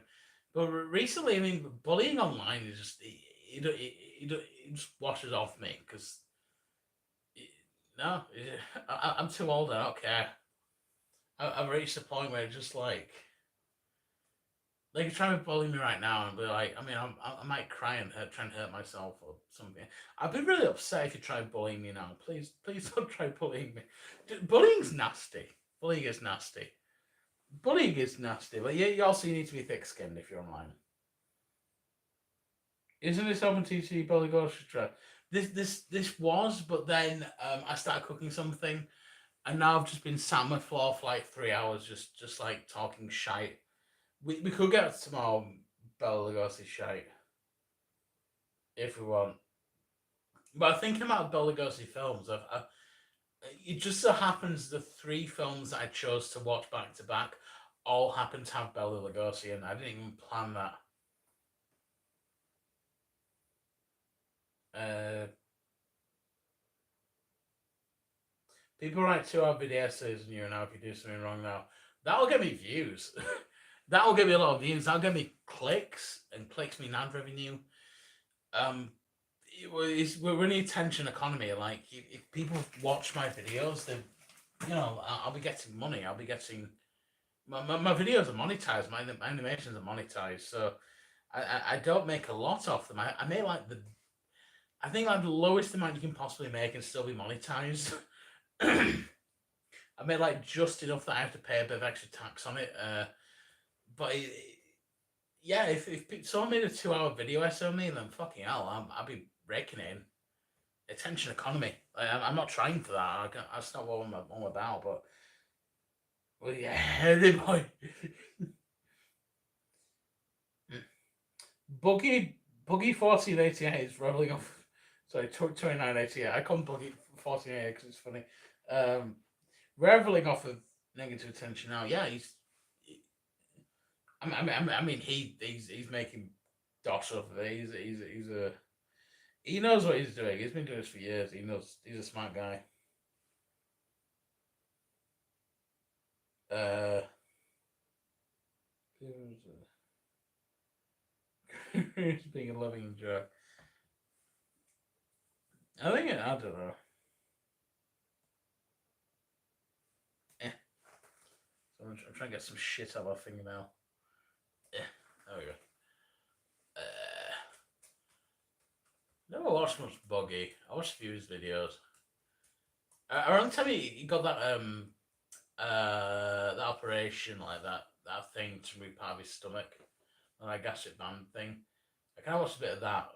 But recently, I mean, bullying online is just it just washes off me, because no, I'm too old. I don't care. I've reached the point where it's just like they can try to bully me right now and be like, I mean, I might cry and try and hurt myself or something. I'd be really upset if you try bullying me now. Please don't try bullying me. Bullying's nasty. Bullying is nasty. Bullying is nasty. But you also need to be thick-skinned if you're online. Isn't this open TC bully grocery trap? This was, but then I started cooking something, and now I've just been sat on my floor for like 3 hours, just like talking shite. We could get some more Bela Lugosi shite if we want. But thinking about Bela Lugosi films, it just so happens the three films that I chose to watch back to back all happen to have Bela Lugosi, and I didn't even plan that. People write 2 hour video essays on you now if you do something wrong now. That'll get me views. That'll get me a lot of views. That'll get me clicks, and clicks mean ad revenue. We're in the attention economy. Like, if people watch my videos, then I'll be getting money. I'll be getting my videos are monetized. My animations are monetized. So I don't make a lot off them. I make like I think like the lowest amount you can possibly make and still be monetized. I made like just enough that I have to pay a bit of extra tax on it. But yeah, if someone made a 2 hour video essay on me, then fucking hell, I'll be raking it in. Attention economy. I'm not trying for that. That's not what I'm about. But well, yeah, boy. Buggy 1488 is rolling off. Sorry, 2988. I call him Buggy 1488 because it's funny. Reveling off of negative attention now. Yeah, I mean, he's making dosh off of it. He knows what he's doing. He's been doing this for years. He knows he's a smart guy. He's being a loving jerk. I don't know. So I'm trying to get some shit out of my fingernail. There we go. Never watched much Buggy. I watched a few of his videos. Around the time he got that operation, like that thing to remove part of his stomach, and that gastric band thing, I kind of watched a bit of that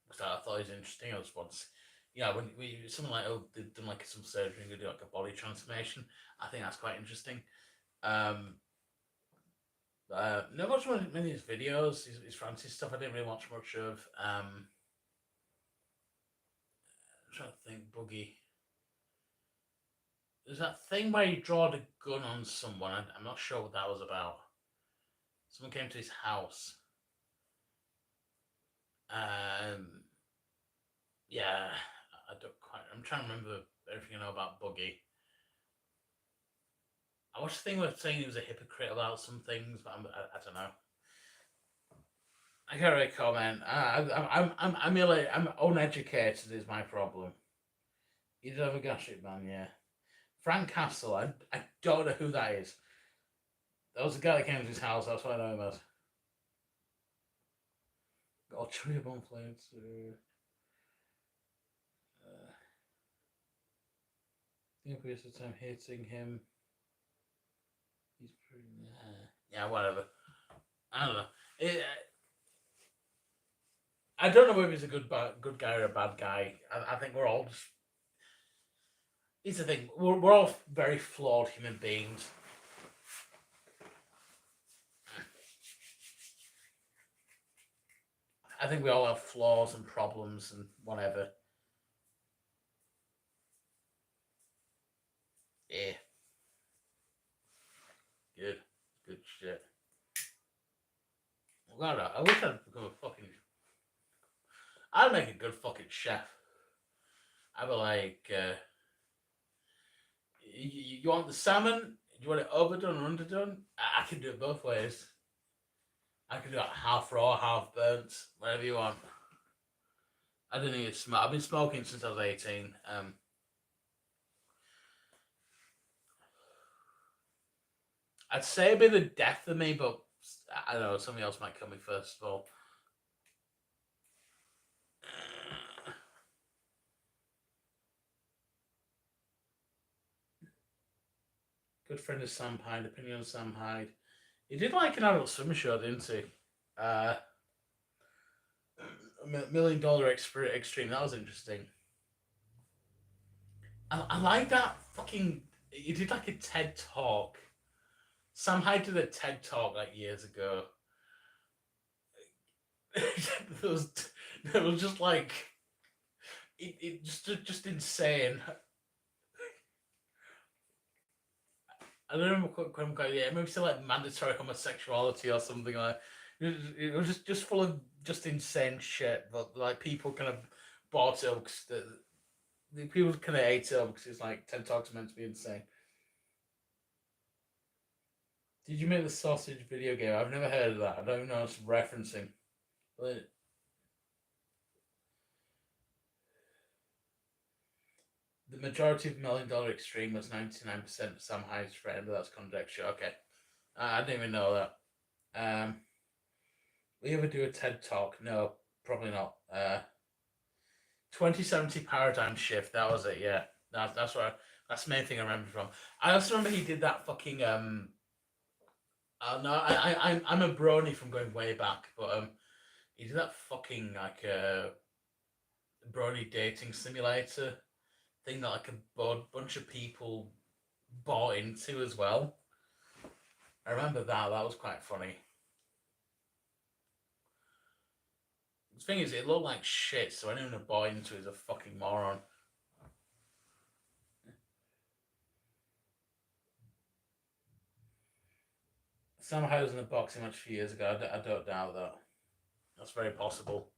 because I thought it was interesting. I was once, when something like, they've done like some surgery and they do like a body transformation. I think that's quite interesting. Never watched many of his videos. His fancy stuff I didn't really watch much of. I'm trying to think. Boogie. There's that thing where you draw the gun on someone. I'm not sure what that was about. Someone came to his house. Yeah, I don't quite. I'm trying to remember everything I know about Boogie. I watched the thing where saying he was a hypocrite about some things, but I don't know. I can't really comment. I'm uneducated is my problem. You don't have a gastric man, yeah. Frank Castle, I don't know who that is. That was the guy that came to his house. That's what I know him as. Got tree bone plates. The appears the time hitting him. He's pretty. Yeah, whatever. I don't know. I don't know if he's a good guy or a bad guy. I think we're all just. It's the thing. We're all very flawed human beings. I think we all have flaws and problems and whatever. Yeah. Good shit. God, I wish I'd become a fucking. I'd make a good fucking chef. I'd be like, you want the salmon? Do you want it overdone or underdone? I can do it both ways. I can do it half raw, half burnt, whatever you want. I didn't even smoke. I've been smoking since I was 18. I'd say a bit of death of me, but I don't know. Somebody else might kill me first of all. Good friend of Sam Hyde. Opinion on Sam Hyde. He did like an Adult Swim show, didn't he? $1 Million Extreme. That was interesting. I like that fucking. He did like a TED talk. Sam Hyde did a TED talk like years ago. it was just like it just insane. I don't remember quite yeah, maybe say like mandatory homosexuality or something like. It was just full of just insane shit, but like people kind of bought it because the people kind of ate it because it's like TED Talks are meant to be insane. Did you make the sausage video game? I've never heard of that. I don't even know what it's referencing. But the majority of $1 Million Extreme was 99% Sam Hyde's friend. That's conjecture. Okay. I didn't even know that. We ever do a TED Talk? No, probably not. 2070 Paradigm Shift. That was it. Yeah, that's what. That's the main thing I remember from. I also remember he did that fucking. No, I'm a brony from going way back, but he did that fucking like brony dating simulator thing that like a bunch of people bought into as well. I remember that. That was quite funny. The thing is, it looked like shit, so anyone who bought into it is a fucking moron. Somehow was in a boxing match a few years ago. I don't doubt that. That's very possible.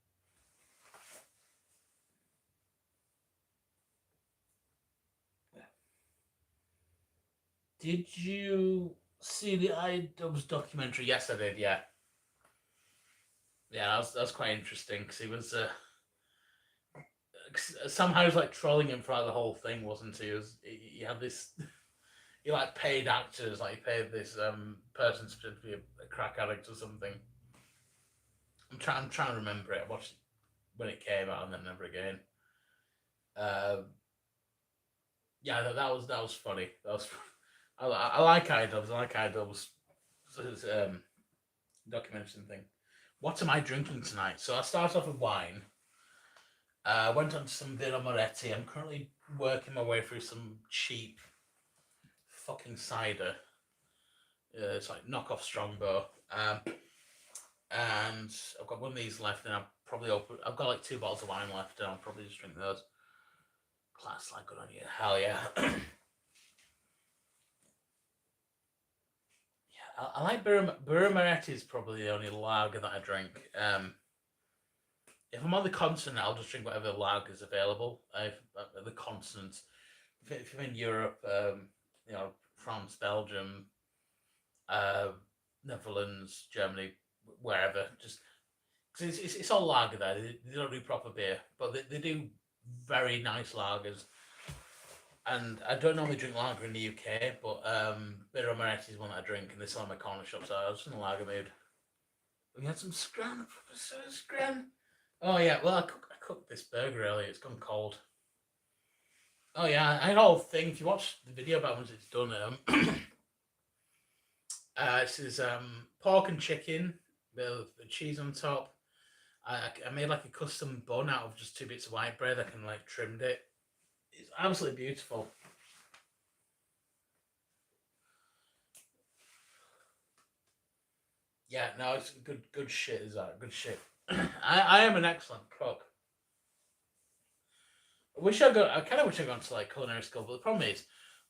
Did you see the iDubbbz documentary? Yes, I did. Yeah, yeah, that's quite interesting because he was somehow he was like trolling him throughout the whole thing, wasn't he? He had this. He like paid actors, like he paid this person to be a crack addict or something. I'm trying to remember it. I watched it when it came out and then never again. Yeah, that was funny. That was. I like iDubbbz. I like iDubbbz. Documentary thing. What am I drinking tonight? So I start off with wine. Went on to some Vino Moretti. I'm currently working my way through some cheap fucking cider. It's like knockoff Strongbow. And I've got one of these left, and I've got like 2 bottles of wine left, and I'll probably just drink those. Class like good on you, hell yeah. Yeah, I like Birra Moretti is probably the only lager that I drink. If I'm on the continent, I'll just drink whatever lager is available. The continent. If you're in Europe, France, Belgium, uh, Netherlands, Germany, wherever, just because it's all lager there. They don't do proper beer, but they do very nice lagers. And I don't normally drink lager in the UK, but Birra Moretti is one that I drink, and they sell in my corner shop, so I was in a lager mood. We had some scran, scran. Oh yeah, well I cooked this burger earlier. It's gone cold. Oh yeah, I had a whole thing. If you watch the video about once it's done, this is pork and chicken with cheese on top. I made like a custom bun out of just 2 bits of white bread. I can like trimmed it. It's absolutely beautiful. Yeah, no, it's good shit. Is that good shit? I am an excellent cook. I kind of wish I'd gone to like culinary school, but the problem is,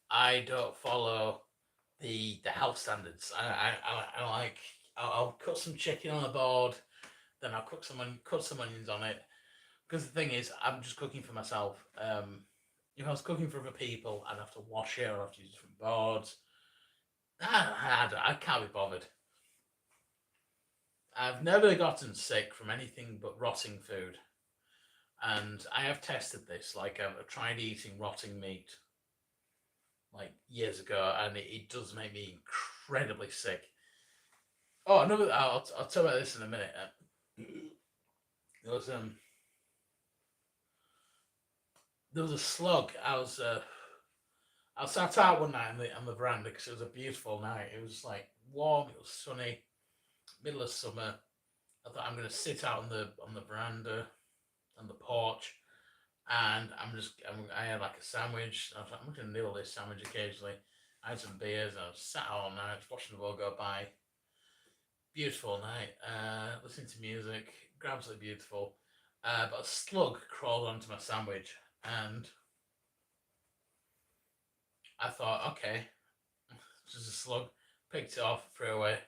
I don't follow the health standards. I like I'll cut some chicken on the board, then I'll cut some onions on it. Because the thing is, I'm just cooking for myself. If I was cooking for other people, I'd have to wash it, I'd have to use different boards. I can't be bothered. I've never gotten sick from anything but rotting food. And I have tested this. Like, I've tried eating rotting meat like years ago, and it does make me incredibly sick. Oh, another. I'll tell you about this in a minute. There was a slug. I sat out one night on the veranda because it was a beautiful night. It was like warm. It was sunny, middle of summer. I thought I'm going to sit out on the veranda, on the porch, and I had like a sandwich. I was like, I'm going to nibble this sandwich occasionally. I had some beers. And I was sat all night watching the world go by. Beautiful night. Listening to music. Absolutely beautiful. But a slug crawled onto my sandwich, and I thought, okay, it's just a slug. Picked it off, threw it away.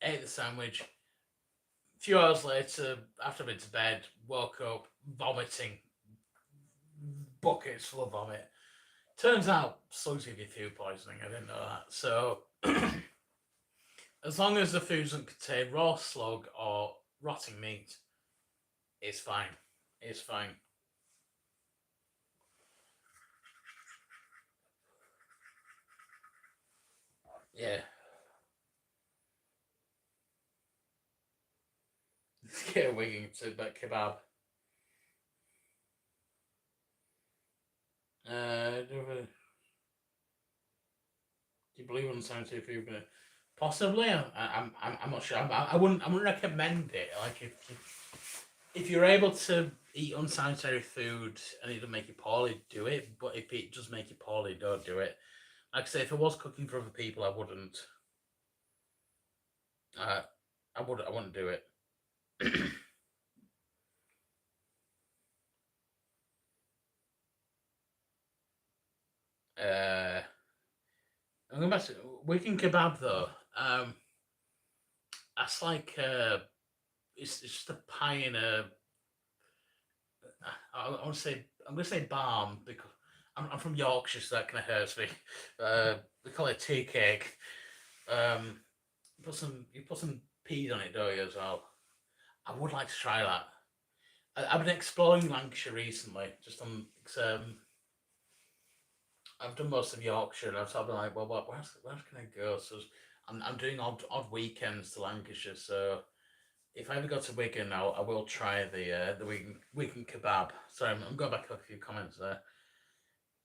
Ate the sandwich. A few hours later, after I'd been to bed, woke up vomiting, buckets full of vomit. Turns out slugs give you food poisoning. I didn't know that. So, as long as the food doesn't contain raw slug or rotting meat, it's fine. It's fine. Yeah. Let's get a wigging to that kebab. Do you believe in scientific food? But possibly, I'm not sure. I wouldn't recommend it. Like if you're able to eat unsanitary food and it doesn't make you poorly, do it. But if it does make you poorly, don't do it. Like I say, if I was cooking for other people, I wouldn't. I wouldn't do it. I'm going back to Wigan kebab though. That's like it's just a pie in a. I want to say I'm going to say balm because I'm from Yorkshire, so that kind of hurts me. We call it tea cake. You put some peas on it, don't you, as well? I would like to try that. I've been exploring Lancashire recently, just on. I've done most of Yorkshire, and I've sort of been like, well, where can I go? So I'm doing odd weekends to Lancashire. So if I ever go to Wigan, I will try the Wigan kebab. Sorry, I'm going back to a few comments there.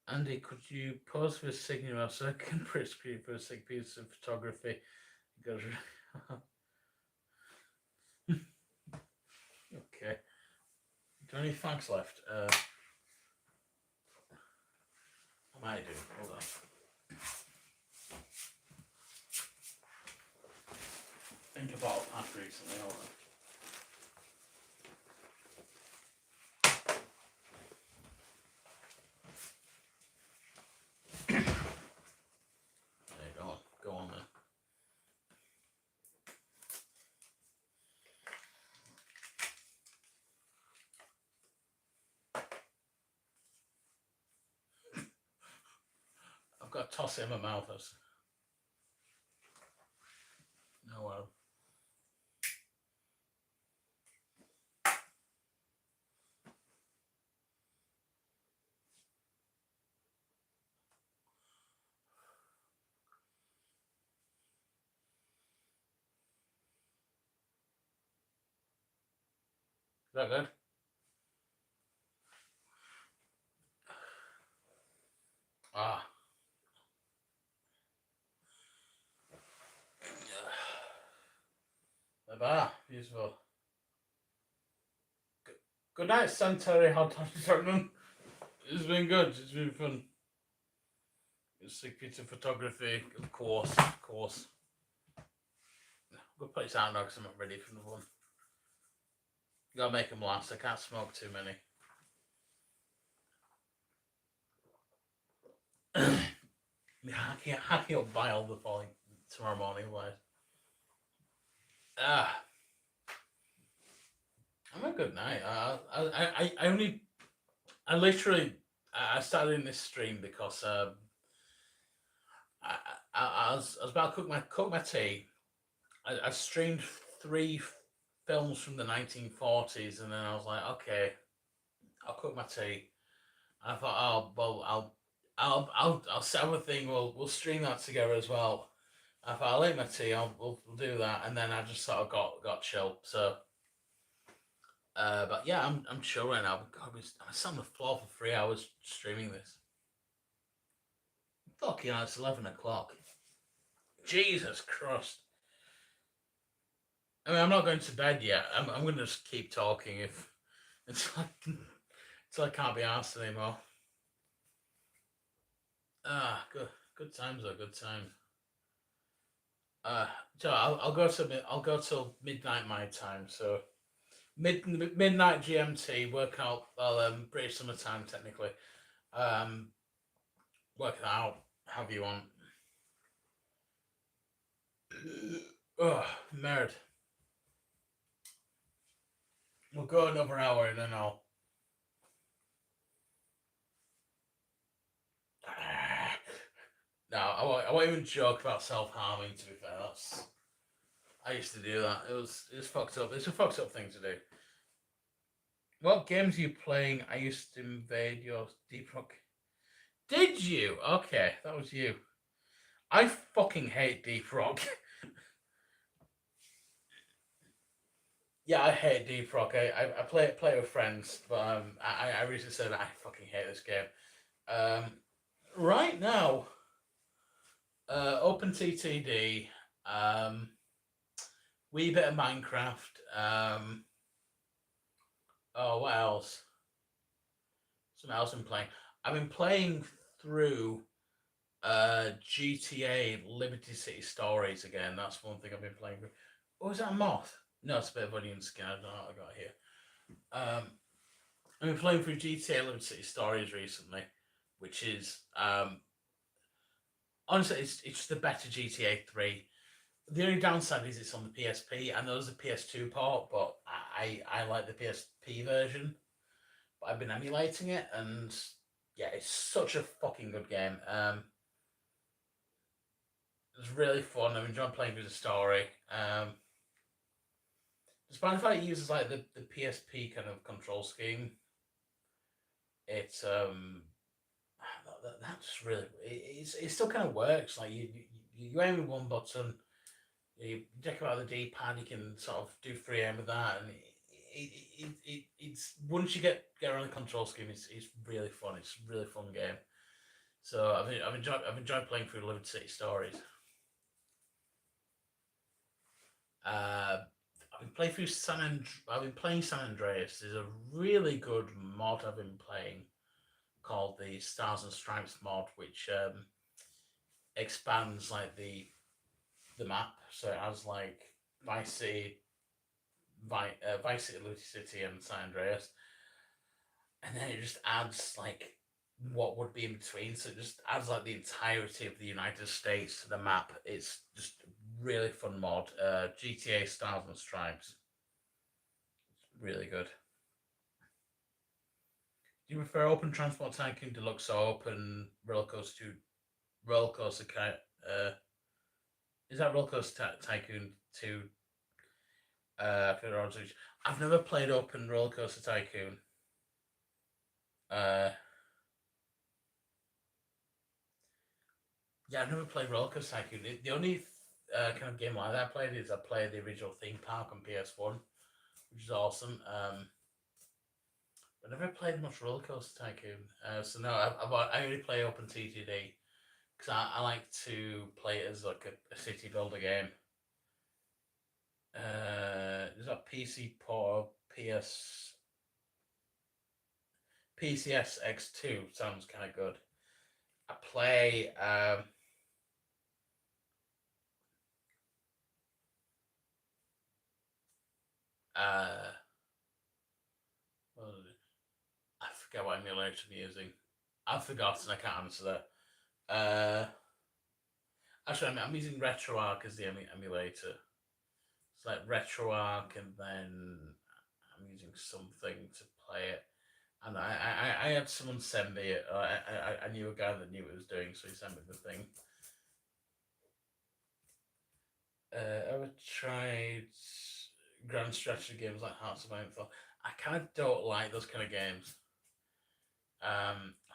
Andy, could you pose for a signal so I can print screen for a sick piece of photography? Okay. Do any thanks left? I might do. Hold on. got to toss it in my mouth. No well. Is that good? Ah. Ah, beautiful. Good night, Sanitary Hot Tottenham. It's been good. It's been fun. It's sick pizza photography, of course, of course. We'll put this out now because I'm not ready for another one. Gotta make them last. I can't smoke too many. hacking up bile the following tomorrow morning, otherwise. I'm a good night. I started in this stream because I was about to cook my tea. I streamed 3 films from the 1940s, and then I was like, okay, I'll cook my tea. And I thought, oh well, I'll set up a thing. We'll stream that together as well. I thought I'll make my tea. We'll do that, and then I just sort of got chill. So, but yeah, I'm chill right now. I sat on the floor for 3 hours streaming this. Fucking hell, it's 11 o'clock. Jesus Christ. I mean, I'm not going to bed yet. I'm going to just keep talking if until I can't be asked anymore. Good times though. Good times. So I'll go till midnight my time. So midnight GMT. Work out British summer time technically. Work it out however you want. Oh, nerd. We'll go another hour and then I'll. No, I won't even joke about self-harming. To be fair, I used to do that. It was fucked up. It's a fucked up thing to do. What games are you playing? I used to invade your Deep Rock. Did you? Okay, that was you. I fucking hate Deep Rock. Yeah, I hate Deep Rock. I play it with friends, but I recently said I fucking hate this game. Right now, OpenTTD, wee bit of Minecraft. Oh, what else? Something else I'm playing. I've been playing through GTA Liberty City Stories again. That's one thing I've been playing through. Oh, is that a moth? No, it's a bit of onion skin. I don't know what I got here. I've been playing through GTA Liberty City Stories recently, which is honestly, it's just a better GTA 3. The only downside is it's on the PSP. I know there's a PS2 port, but I like the PSP version. But I've been emulating it, and yeah, it's such a fucking good game. It's really fun. I've enjoyed playing through the story. Despite the fact it uses like the PSP kind of control scheme, it's that's really it still kind of works. Like you aim with one button, you check out the D-pad, you can sort of do free aim with that, and it's once you get around the control scheme, it's really fun. It's a really fun game. So I've enjoyed playing through Liberty City Stories. I've been playing through I've been playing San Andreas. There's a really good mod I've been playing called the Stars and Stripes mod, which expands like the map, so it has like Vice City, Liberty City, and San Andreas, and then it just adds like what would be in between. So it just adds like the entirety of the United States to the map. It's just really fun mod. GTA Stars and Stripes. It's really good. Do you prefer Open Transport Tycoon Deluxe or Open Roller Coaster Roller Coaster is that Roller Coaster Tycoon 2? I've never played Open Roller Coaster Tycoon. Uh, yeah, I've never played Roller Coaster Tycoon. The only kind of game like that I played is I played the original theme park on PS1, which is awesome. But I never played much Roller Coaster Tycoon. So no, I only play Open TTD because I like to play it as like a city builder game. Is that PC port PS PCS X2 sounds kind of good. I play uh I forget what emulator I'm using. I've forgotten. I can't answer that. Actually, I'm using RetroArch as the emulator. It's like RetroArch, and then I'm using something to play it. And I had someone send me it. I knew a guy that knew what he was doing, so he sent me the thing. Ever tried grand strategy games like Hearts of Iron? I kind of don't like those kind of games.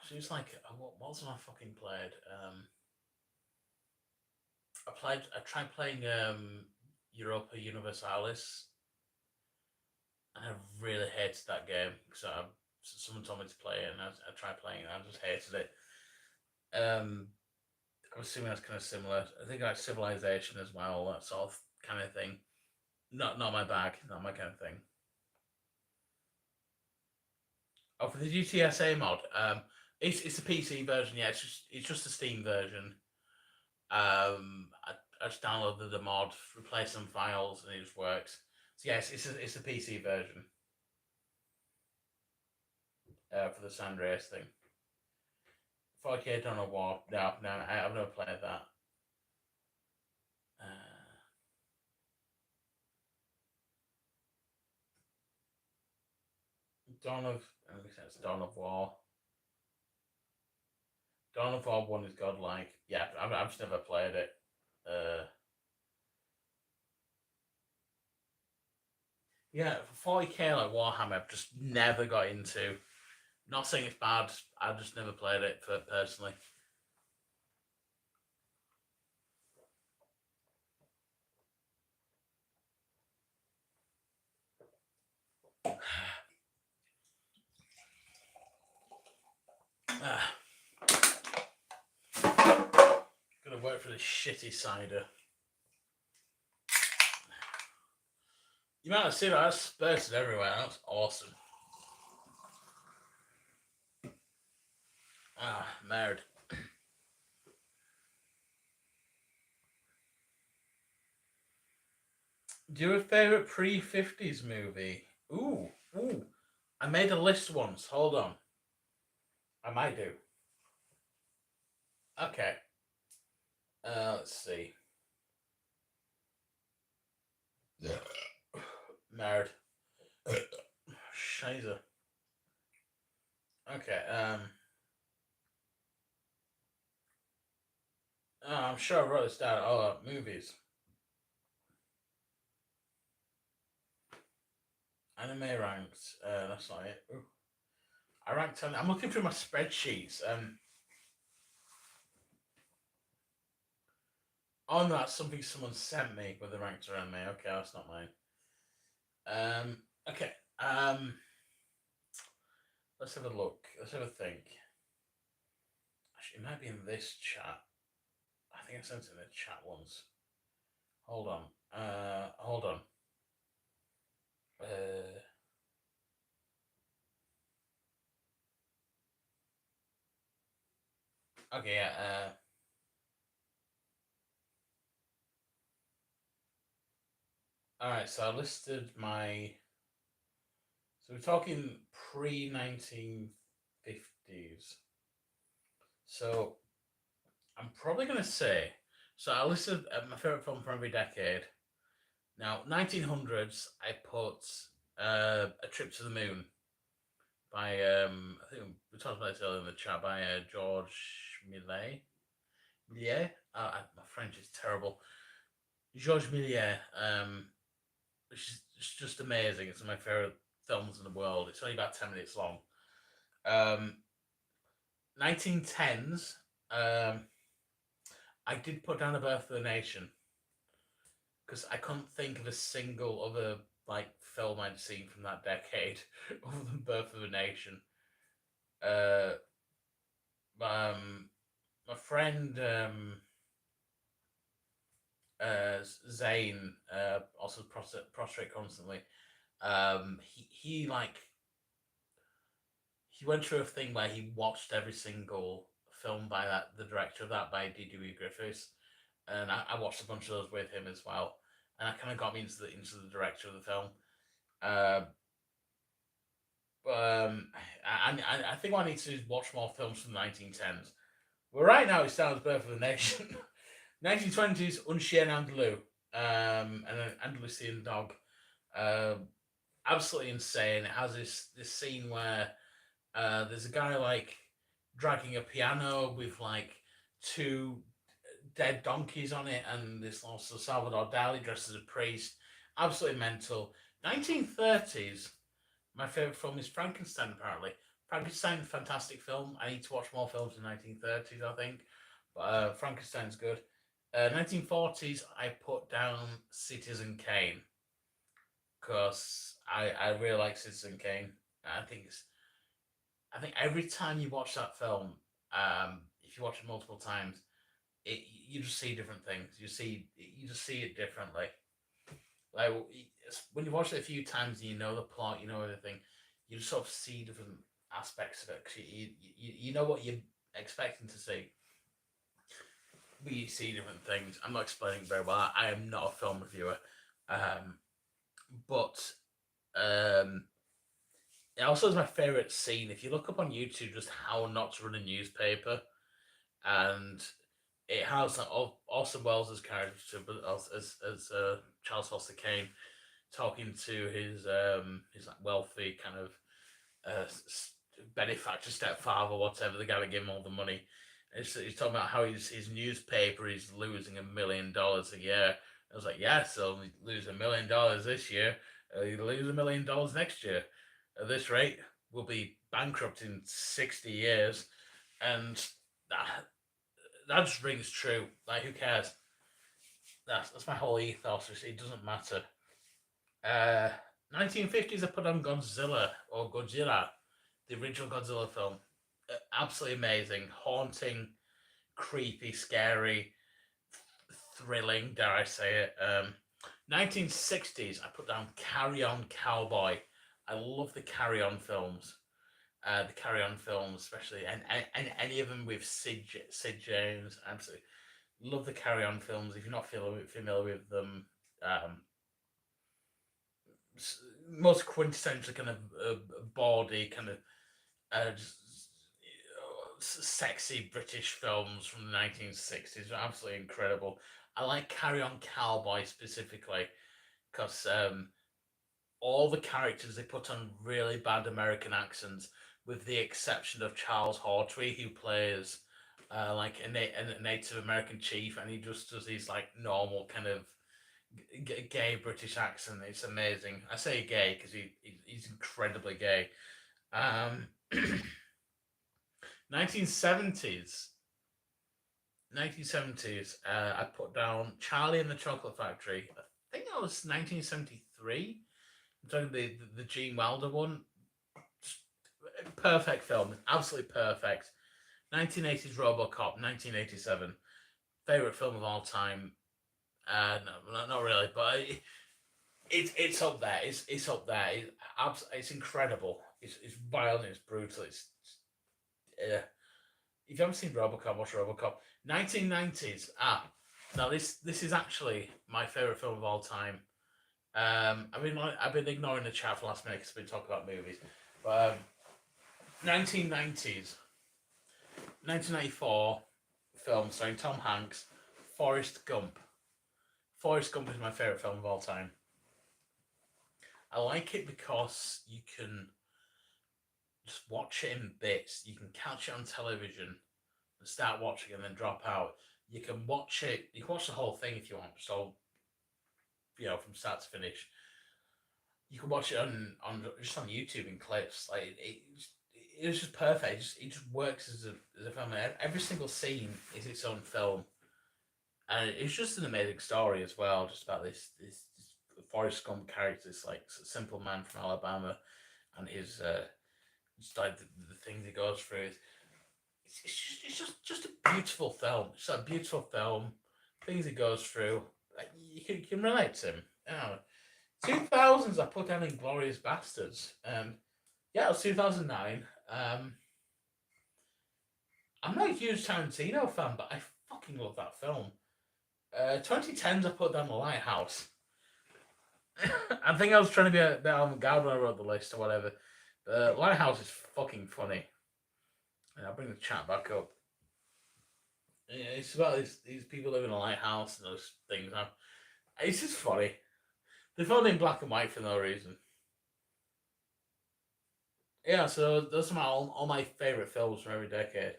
So it's like, what was I fucking played? I tried playing Europa Universalis, and I really hated that game because someone told me to play it, and I tried playing it, and I just hated it. I'm assuming that's kind of similar. I think like Civilization as well, that sort of kind of thing. Not my bag, not my kind of thing. Oh, for the GTSA mod, it's a PC version. Yeah, it's just a Steam version. I just downloaded the mod, replaced some files, and it just works. So yes, it's a PC version for the San Andreas thing. 4K Dawn of War. No, I've never played that. Dawn of makes sense. Dawn of War. Dawn of War 1 is godlike. Yeah, I've just never played it. Yeah, 40k like Warhammer, I've just never got into. Not saying it's bad. I've just never played it for personally. Gonna work for this shitty cider. You might have seen it. I spurted everywhere. That was awesome. Married. Do you have a favorite pre-50s movie? Ooh. I made a list once. Hold on. I might do. Okay. Let's see. Married. Scheiße. Okay. I'm sure I wrote this down. Oh, movies. Anime ranked. That's not it. Ooh. I ranked on. I'm looking through my spreadsheets. Oh no, that's something someone sent me with the ranked around me. Okay, that's not mine. Okay. Let's have a look. Let's have a think. Actually, it might be in this chat. I think I sent it in the chat once. Hold on. Hold on. Okay, yeah. Alright, so I listed my. So we're talking pre 1950s. So I'm probably going to say. So I listed my favorite film from every decade. Now, 1900s, I put A Trip to the Moon by, I think we talked about this earlier in the chat, by George Yeah, my French is terrible. Georges Méliès, it's just amazing. It's one of my favorite films in the world. It's only about 10 minutes long. Um, 1910s. Um, I did put down A Birth of a Nation because I couldn't think of a single other like film I'd seen from that decade other than Birth of a Nation. Uh, um, my friend Zane, also prostrate constantly. He like he went through a thing where he watched every single film by the director of that by D.W. Griffiths, and I watched a bunch of those with him as well, and that kind of got me into the director of the film. Uh, I think what I need to do is watch more films from the 1910s. But right now, it stars Birth of a Nation. 1920s, Un Chien Andalou, and an Andalusian dog. Um, Absolutely insane. It has this scene where there's a guy like dragging a piano with like two dead donkeys on it, and there's also Salvador Dali dressed as a priest. Absolutely mental. 1930s. My favorite film is Frankenstein. Apparently, Frankenstein, fantastic film. I need to watch more films in 1930s. I think, but Frankenstein's good. 1940s. I put down Citizen Kane because I really like Citizen Kane. I think it's I think every time you watch that film, if you watch it multiple times, you just see different things. You just see it differently. Like when you watch it a few times and you know the plot, you know everything, you just sort of see different aspects of it. 'Cause you know what you're expecting to see, but you see different things. I'm not explaining very well. I am not a film reviewer, um, but um, it also is my favorite scene. If you look up on YouTube, just how not to run a newspaper, and it has like, Orson Welles' character, but as Charles Foster Kane talking to his like wealthy kind of benefactor stepfather, whatever, the guy that gave him all the money. He's talking about how his newspaper is losing $1 million a year. I was like, yeah, so lose $1 million this year, you lose $1 million next year. At this rate, we'll be bankrupt in 60 years, and that that just rings true. Like, who cares? That's my whole ethos. It doesn't matter. Uh, 1950s, I put on Godzilla or Godzilla, the original Godzilla film. Absolutely amazing, haunting, creepy, scary, thrilling. Dare I say it? 1960s, I put down Carry On Cowboy. I love the Carry On films. The Carry On films, especially, and any of them with Sid James. Absolutely love the Carry On films. If you're not familiar with them, um, most quintessential kind of bawdy, kind of just, sexy British films from the 1960s are absolutely incredible. I like Carry On Cowboy specifically because all the characters they put on really bad American accents, with the exception of Charles Hawtrey, who plays like a Native American chief, and he just does these like normal kind of gay British accent. It's amazing. I say gay because he's incredibly gay. Um, 1970s. 1970s, I put down Charlie and the Chocolate Factory. I think that was 1973. I'm talking the Gene Wilder one. Perfect film, absolutely perfect. 1980s RoboCop, 1987. Favorite film of all time. No, not really, but it's up there. It's up there. It's incredible. It's violent. It's brutal. If you haven't seen RoboCop, watch RoboCop. 1990s. Now this is actually my favorite film of all time. I've been ignoring the chat for last minute because we've been talking about movies, but 1990s, 1994 film starring Tom Hanks, Forrest Gump. Forrest Gump is my favorite film of all time. I like it because you can just watch it in bits. You can catch it on television and start watching and then drop out. You can watch it. You can watch the whole thing if you want. So from start to finish. You can watch it on just on YouTube in clips. Like it was just perfect. It just works as a film. Every single scene is its own film, and it's just an amazing story as well. Just about this Forrest Gump character, this like simple man from Alabama, and his just like the things he goes through. It's just a beautiful film. It's a beautiful film. Things he goes through, like, you can relate to him. 2000s, I put down Inglorious Bastards. Yeah, it was 2009. I'm not a huge Tarantino fan, but I fucking love that film. 2010s, I put down The Lighthouse. I think I was trying to be a bit avant-garde when I wrote the list or whatever. Lighthouse is fucking funny. And I'll bring the chat back up. Yeah, it's about these people live in a lighthouse and those things. It's just funny. They filmed in black and white for no reason. Yeah, so those are all my favourite films from every decade.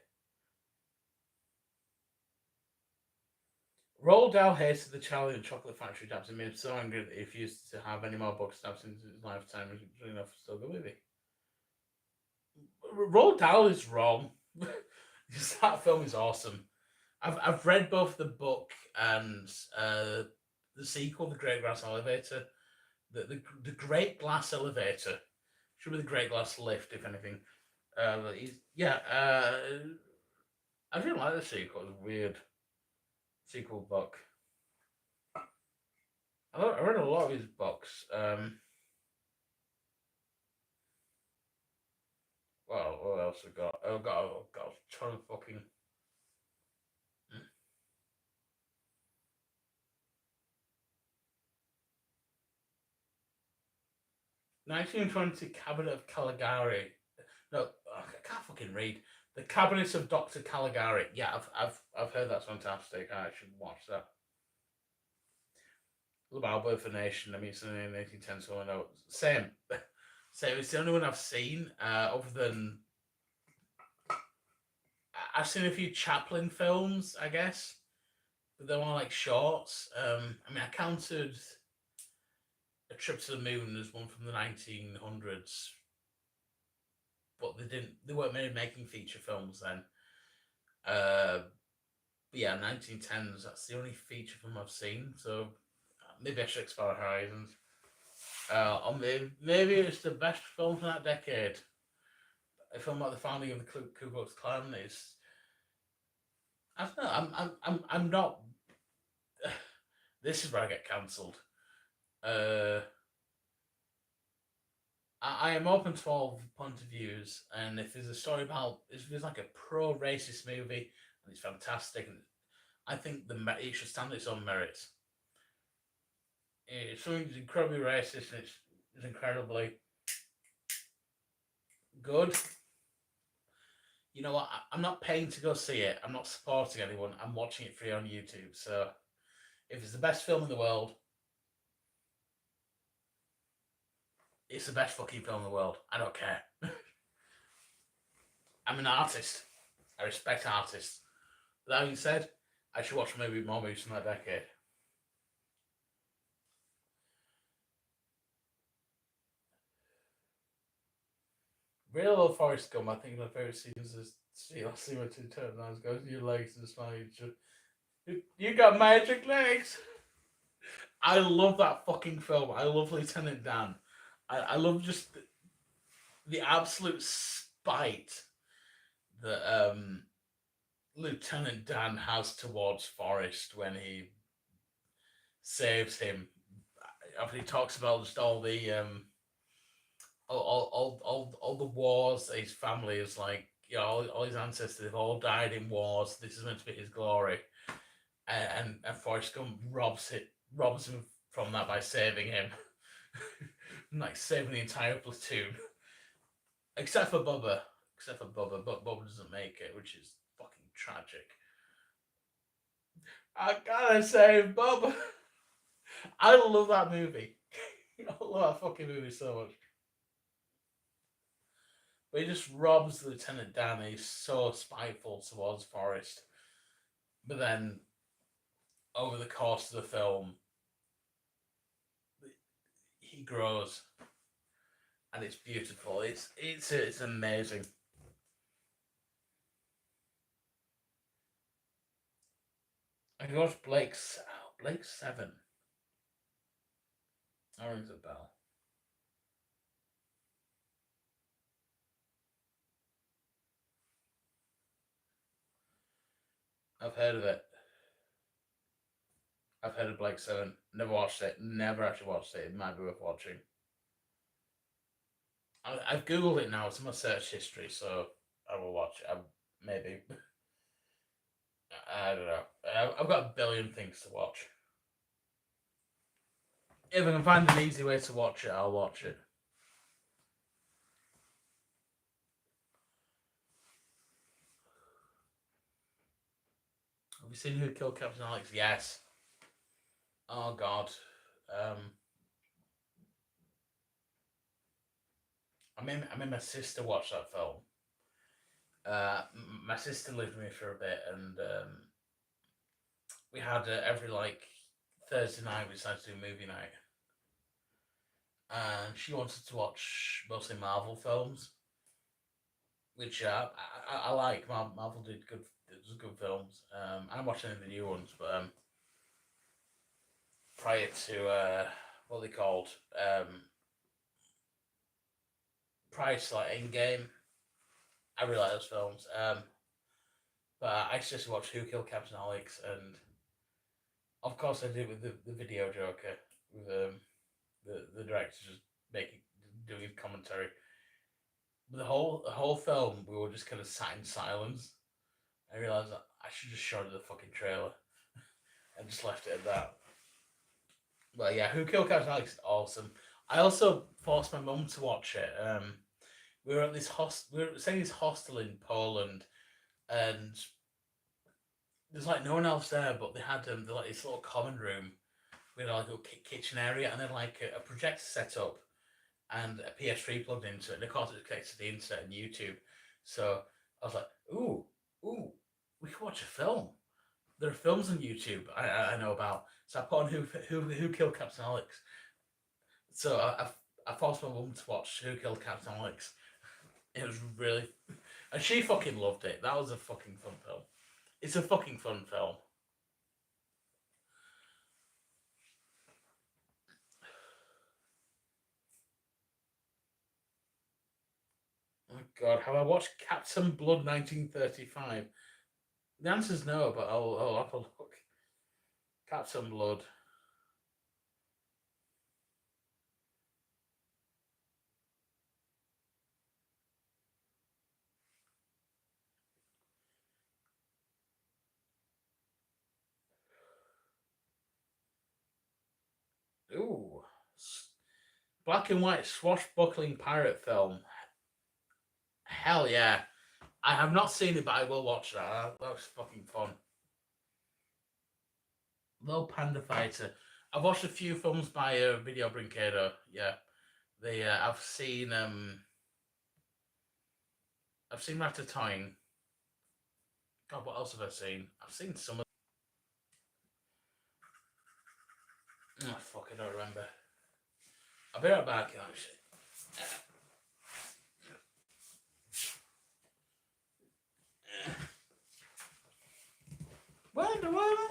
Roald Dahl hated the Charlie and Chocolate Factory dabs and made him so angry that he refused to have any more book stabs in his lifetime. It was enough for still good movie. Roald Dahl is wrong. That film is awesome. I've read both the book and the sequel, The Great Glass Elevator. The Great Glass Elevator should be the Great Glass Lift, if anything. Yeah, I didn't like the sequel. It was weird. Sequel book. I read a lot of his books. Well, what else I got? I've got a ton of fucking. 1920 Cabinet of Caligari. No, I can't fucking read. The Cabinet of Dr. Caligari. Yeah, I've heard that's fantastic. I should watch that. About Birth of a Nation. I mean, it's in 1810, so I know. Same. Same. It's the only one I've seen, other than. I've seen a few Chaplin films, I guess, but they're more like shorts. I mean, I counted A Trip to the Moon as one from the 1900s, but they weren't many making feature films then. But yeah, 1910s. That's the only feature film I've seen. So maybe I should explore horizons. Or maybe it's the best film from that decade. A film about the founding of the Ku Klux Klan is. I don't know. I'm not. This is where I get cancelled. I am open to all point of views, and if there's a story about, if there's like a pro-racist movie and it's fantastic, and I think it should stand its own merits. If something's incredibly racist and it's incredibly good, you know what? I'm not paying to go see it. I'm not supporting anyone. I'm watching it free on YouTube. So if it's the best film in the world, it's the best fucking film in the world. I don't care. I'm an artist. I respect artists. But that being said, I should watch more movies from that decade. Real old Forrest Gump, I think my favourite scenes is see my two turn eyes goes your legs and smile. You got magic legs. I love that fucking film. I love Lieutenant Dan. I love just the absolute spite that Lieutenant Dan has towards Forrest when he saves him. After he talks about just all the all the wars that his family is like, all his ancestors have all died in wars. This is meant to be his glory, and Forrest Gump robs him from that by saving him, like saving the entire platoon, except for Bubba. But Bubba doesn't make it, which is fucking tragic. I gotta save Bubba. I love that movie. I love that fucking movie so much. But he just robs Lieutenant Dan. He's so spiteful towards Forrest. But then over the course of the film, he grows, and it's beautiful. It's amazing. I watched Blake's 7. That rings a bell. I've heard of it. I've heard of Blake 7. Never watched it. Never actually watched it. It might be worth watching. I've googled it now. It's in my search history, so I will watch it. Maybe. I don't know. I've got a billion things to watch. If I can find an easy way to watch it, I'll watch it. Have you seen Who Killed Captain Alex? Yes. Oh God. Um, I made my sister watch that film. My sister lived with me for a bit, and we had every like Thursday night we decided to do movie night, and she wanted to watch mostly Marvel films, which I like. Marvel did good films. I'm watching the new ones, but prior to what they called prior to like Endgame, I really like those films. But I just watched Who Killed Captain Alex, and of course I did with the video Joker with the director just making doing commentary. But the whole film we were just kind of sat in silence. I realized that I should just show the fucking trailer and just left it at that. But yeah, Who Killed Captain Alex is awesome. I also forced my mum to watch it. We were at this we were staying this hostel in Poland, and there's like no one else there, but they had like this little common room with like a little kitchen area, and then like a projector set up and a PS3 plugged into it. And of course, it's connected to the internet and YouTube. So I was like, ooh, we could watch a film. There are films on YouTube I know about. So I put on Who Killed Captain Alex. So I forced my mum to watch Who Killed Captain Alex. It was really, and she fucking loved it. That was a fucking fun film. It's a fucking fun film. Oh my god, have I watched Captain Blood 1935? The answer's no, but I'll have a look. Captain Blood. Ooh. Black and white swashbuckling pirate film. Hell yeah. I have not seen it, but I will watch that. That was fucking fun. Little Panda Fighter. I've watched a few films by Video Brincado. Yeah. I've seen Ratatouille. God, what else have I seen? I've seen some of. Oh fuck, I don't remember. I'll be right back. Actually. Wonder Woman.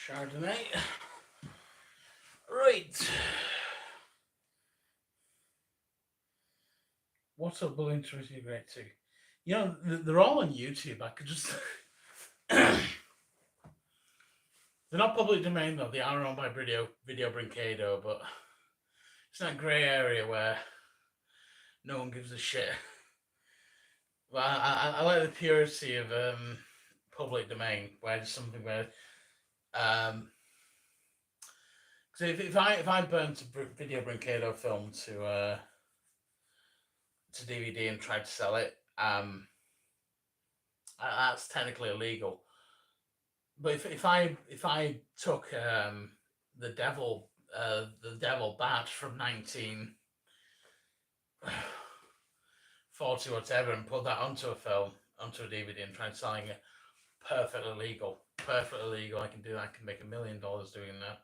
Chardonnay. Right. What's up, Bullying Trinity Great 2? You know, they're all on YouTube. I could just. They're not public domain, though. They are owned by Video Brincado, but it's that grey area where no one gives a shit. Well, I like the purity of public domain, where it's something where. So if I burnt a Video Brincado film to DVD and tried to sell it, that's technically illegal. But if I took the Devil Bat from 1940 whatever and put that onto a film, onto a DVD and tried selling it, perfectly legal. Perfectly legal. I can do that. I can make $1 million doing that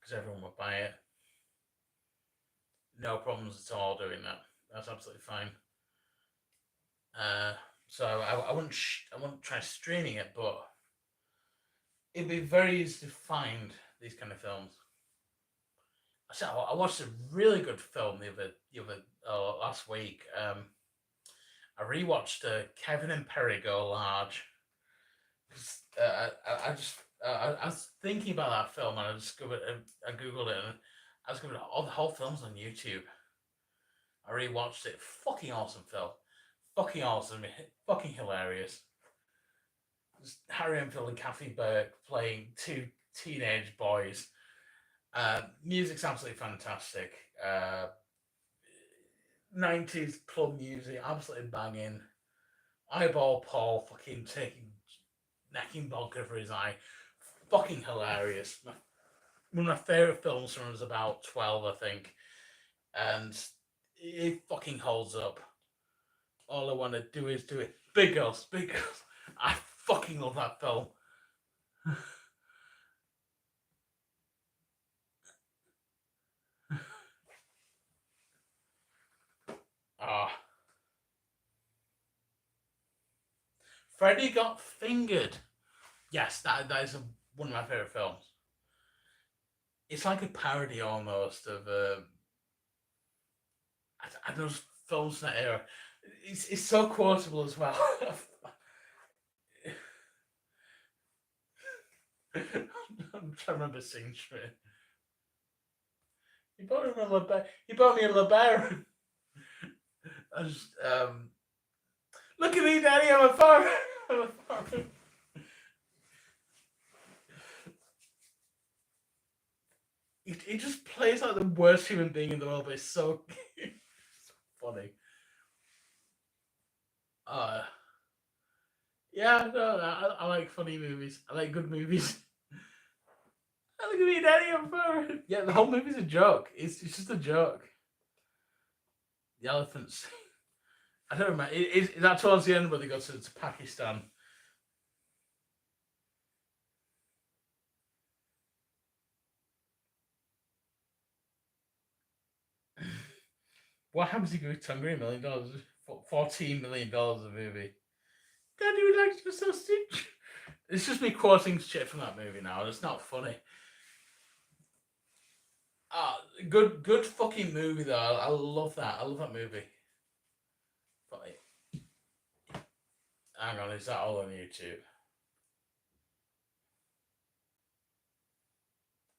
because everyone would buy it. No problems at all doing that. That's absolutely fine. So I wouldn't try streaming it, but it'd be very easy to find these kind of films. So I watched a really good film last week. I rewatched Kevin and Perry Go Large. I was thinking about that film and I googled it and I discovered all the whole film's on YouTube. I rewatched it. Fucking awesome film. Fucking awesome. Fucking hilarious. Just Harry Enfield and Kathy Burke playing two teenage boys. Music's absolutely fantastic. 90s club music, absolutely banging. Eyeball Paul fucking necking vodka for his eye. Fucking hilarious. One of my favourite films from when I was about 12, I think. And it fucking holds up. All I want to do is do it. Big girls, big girls. I fucking love that film. Freddy Got Fingered. Yes, that is one of my favourite films. It's like a parody almost of those films from that era. It's so quotable as well. I'm trying to remember scenes from it. You bought me a LeBaron. I just look at me, Daddy. I'm a farmer. I'm a farmer. He just plays like the worst human being in the world, but it's so funny. Yeah, no, I like funny movies. I like good movies. Look at me, Daddy, I'm fine. Yeah, the whole movie's a joke. It's just a joke. The elephants. I don't remember. Is that towards the end where they go to Pakistan? What happens if you go to $10 million? $14 million a movie. Daddy would like to sausage. It's just me quoting shit from that movie now. It's not funny. Good fucking movie though. I love that. I love that movie. But hang on, is that all on YouTube?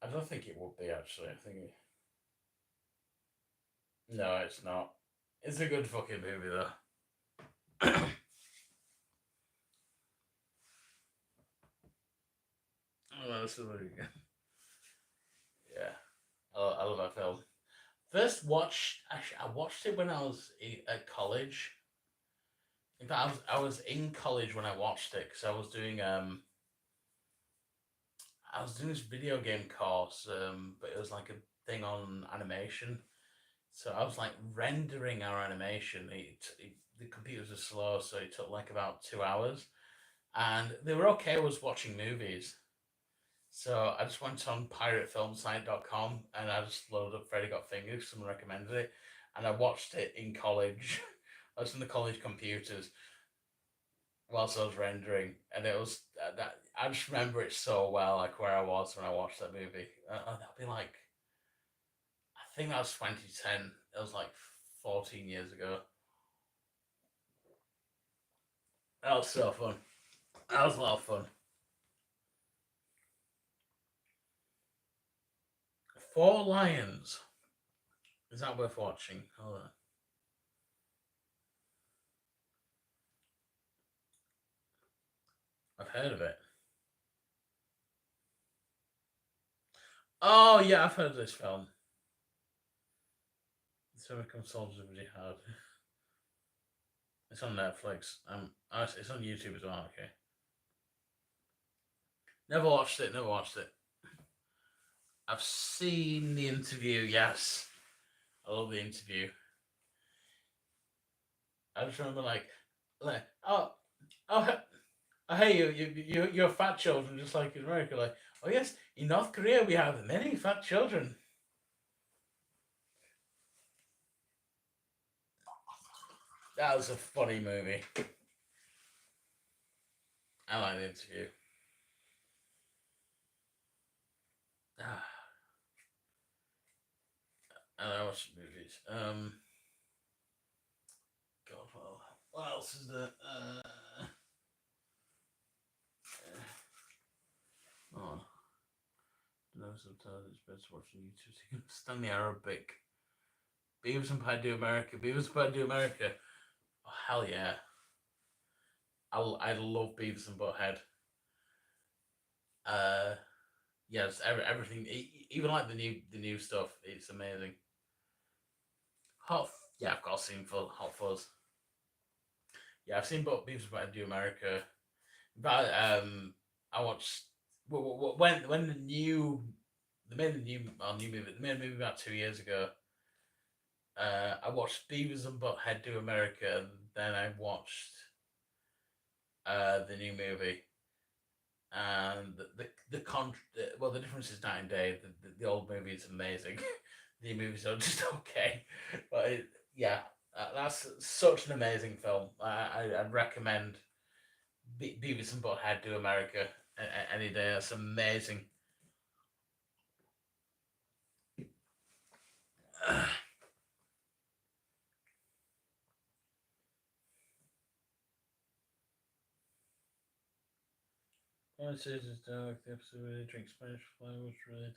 I don't think it would be actually. I think no, it's not. It's a good fucking movie though. Oh, that's a movie. Yeah, I love that film. First watch, actually, I watched it when I was at college. In fact, I was in college when I watched it because I was doing this video game course, but it was like a thing on animation. So I was like rendering our animation. The computers are slow, so it took like about 2 hours, and they were okay. I was watching movies. So I just went on piratefilmsite.com and I just loaded up Freddy Got Fingered. Someone recommended it, and I watched it in college. I was on the college computers. whilst I was rendering, and it was that I just remember it so well, like where I was when I watched that movie. That'd be like, I think that was 2010. It was like 14 years ago. That was so fun. That was a lot of fun. Four Lions. Is that worth watching? Hold on. I've heard of it. Oh yeah, I've heard of this film. So become soldiers of jihad. It's on Netflix. It's on YouTube as well. Okay. Never watched it. Never watched it. I've seen the interview. Yes, I love the interview. I just remember like oh, hey, you're fat children just like in America. Like, oh yes, in North Korea we have many fat children. That was a funny movie. I like the interview. Ah, I watch movies. God, what else is there? Oh, no, sometimes it's best watching YouTube. So you can understand the Arabic. Beavis and Butthead Do America. Beavis and Butthead Do America. Oh, hell yeah. I love Beavis and Butthead. Uh, yes, everything. Even like the new stuff. It's amazing. Hot. Yeah, I've got seen for Hot Fuzz. Yeah, I've seen both Beavis and Butthead Do America. But I watched when the new they made the new movie. They made a movie about 2 years ago. I watched Beavis and Butthead Do America, and then I watched the new movie. And the difference is night and day. The old movie is amazing. The new movies are just okay, but yeah, that's such an amazing film. I'd recommend Beavis and Butthead Do America any day. That's amazing. One says it's dark. The episode where they drink Spanish fly was really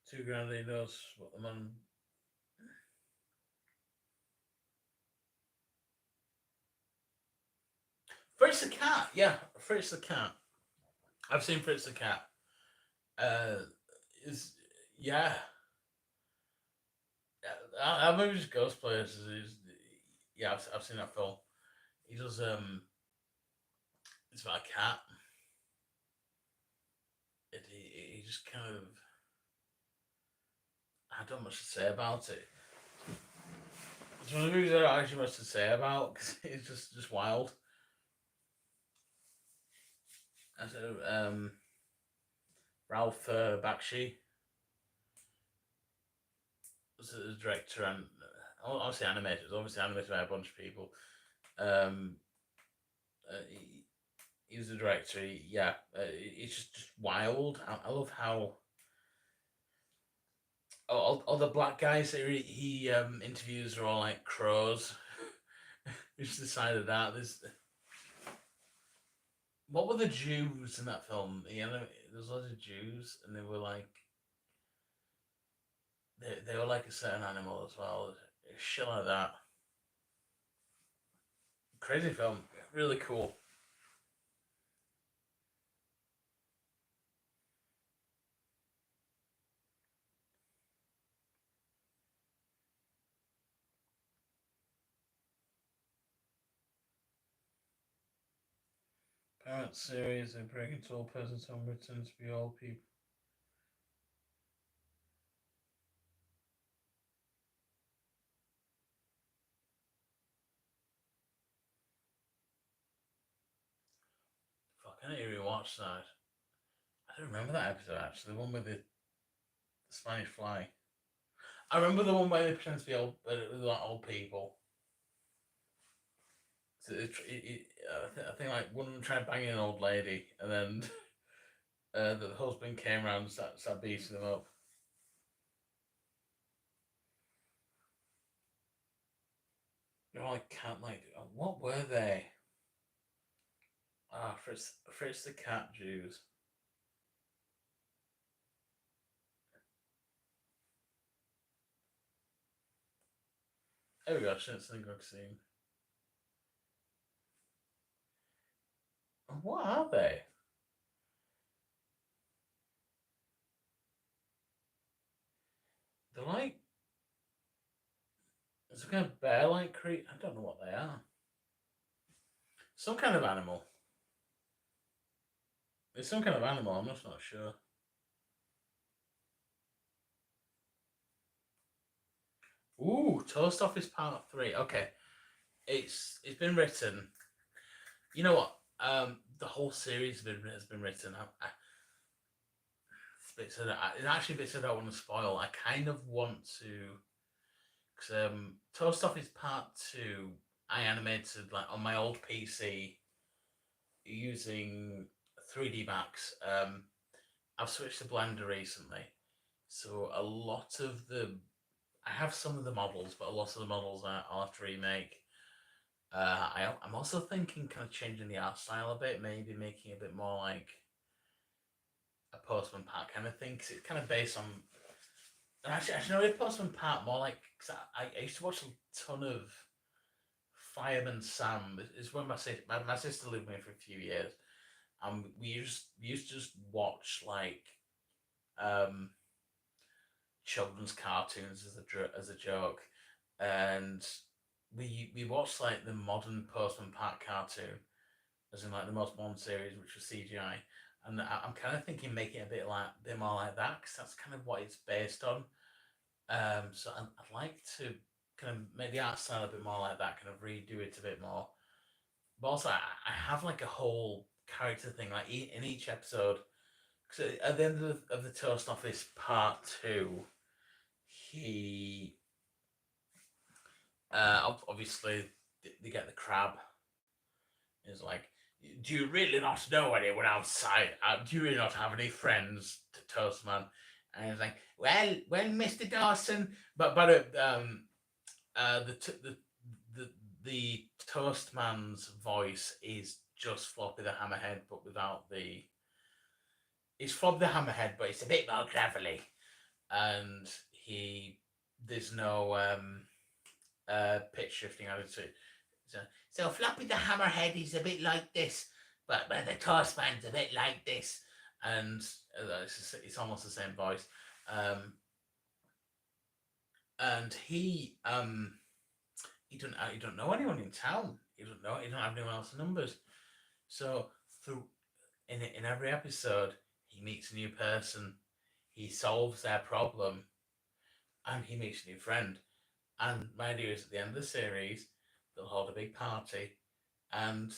too grande knows what the man. Fritz the Cat, yeah, Fritz the Cat. I've seen Fritz the Cat. Uh, is yeah, that movie's Ghost Players. Yeah, I've seen that film. He does it's about a cat. He just kind of I don't much to say about it. It's one of the movies I don't actually much to say about because it's just wild. I said Ralph Bakshi was the director and obviously animated. Obviously animated by a bunch of people. Um, he was the director. Yeah, it's just wild. I love how all the black guys that he interviews are all like crows. We just decided that what were the Jews in that film? There's lots of Jews, and they were like a certain animal as well. Shit like that. Crazy film, really cool. Parent series, they break into all persons home written to be all people. Fuck, I need to rewatch that. I don't remember that episode actually. The one with the Spanish fly. I remember the one where they pretend to be old, like old people. So I think like one of them tried banging an old lady, and then the husband came around and started beating them up. No, I can't like. What were they? Ah, Fritz the cat Jews. There we go. Synagogue scene. What are they? They're like some kind of bear-like creature. I don't know what they are. Some kind of animal. It's some kind of animal. I'm just not sure. Ooh, Toast Office Part 3. Okay, it's been written. You know what? The whole series has been written. It's actually bits I don't want to spoil. I kind of want to, because Toast Office Part 2, I animated like on my old PC using 3D Max. I've switched to Blender recently, so a lot of I have some of the models, but a lot of the models I'll have to remake. I'm also thinking kind of changing the art style a bit, maybe making it a bit more like a Postman Pat kind of thing, because it's kind of based on. Actually, no, Postman Pat more like, cause I used to watch a ton of Fireman Sam. It's when my sister lived with me for a few years, and we used to just watch like um children's cartoons as a joke, and we watched like the modern Postman Pat cartoon, as in like the most modern series, which was CGI, and I'm kind of thinking making it a bit more like that, because that's kind of what it's based on. So I'd like to kind of make the art style a bit more like that, kind of redo it a bit more. But also, I have like a whole character thing, like in each episode. Because at the end of the Toast Office Part 2, he obviously they get the crab. It's like, do you really not know anyone outside? Do you really not have any friends, to Toastman? And he's like, well, Mister Dawson, but the the the Toastman's voice is just Floppy the Hammerhead, but without the. It's Floppy the Hammerhead, but it's a bit more gravelly, and there's no pitch shifting added to it. So Floppy the Hammerhead is a bit like this, but the Toastman's a bit like this, and it's almost the same voice. And he don't know anyone in town. He don't have anyone else's numbers. So through in every episode, he meets a new person, he solves their problem, and he meets a new friend. And my idea is at the end of the series, they'll hold a big party, and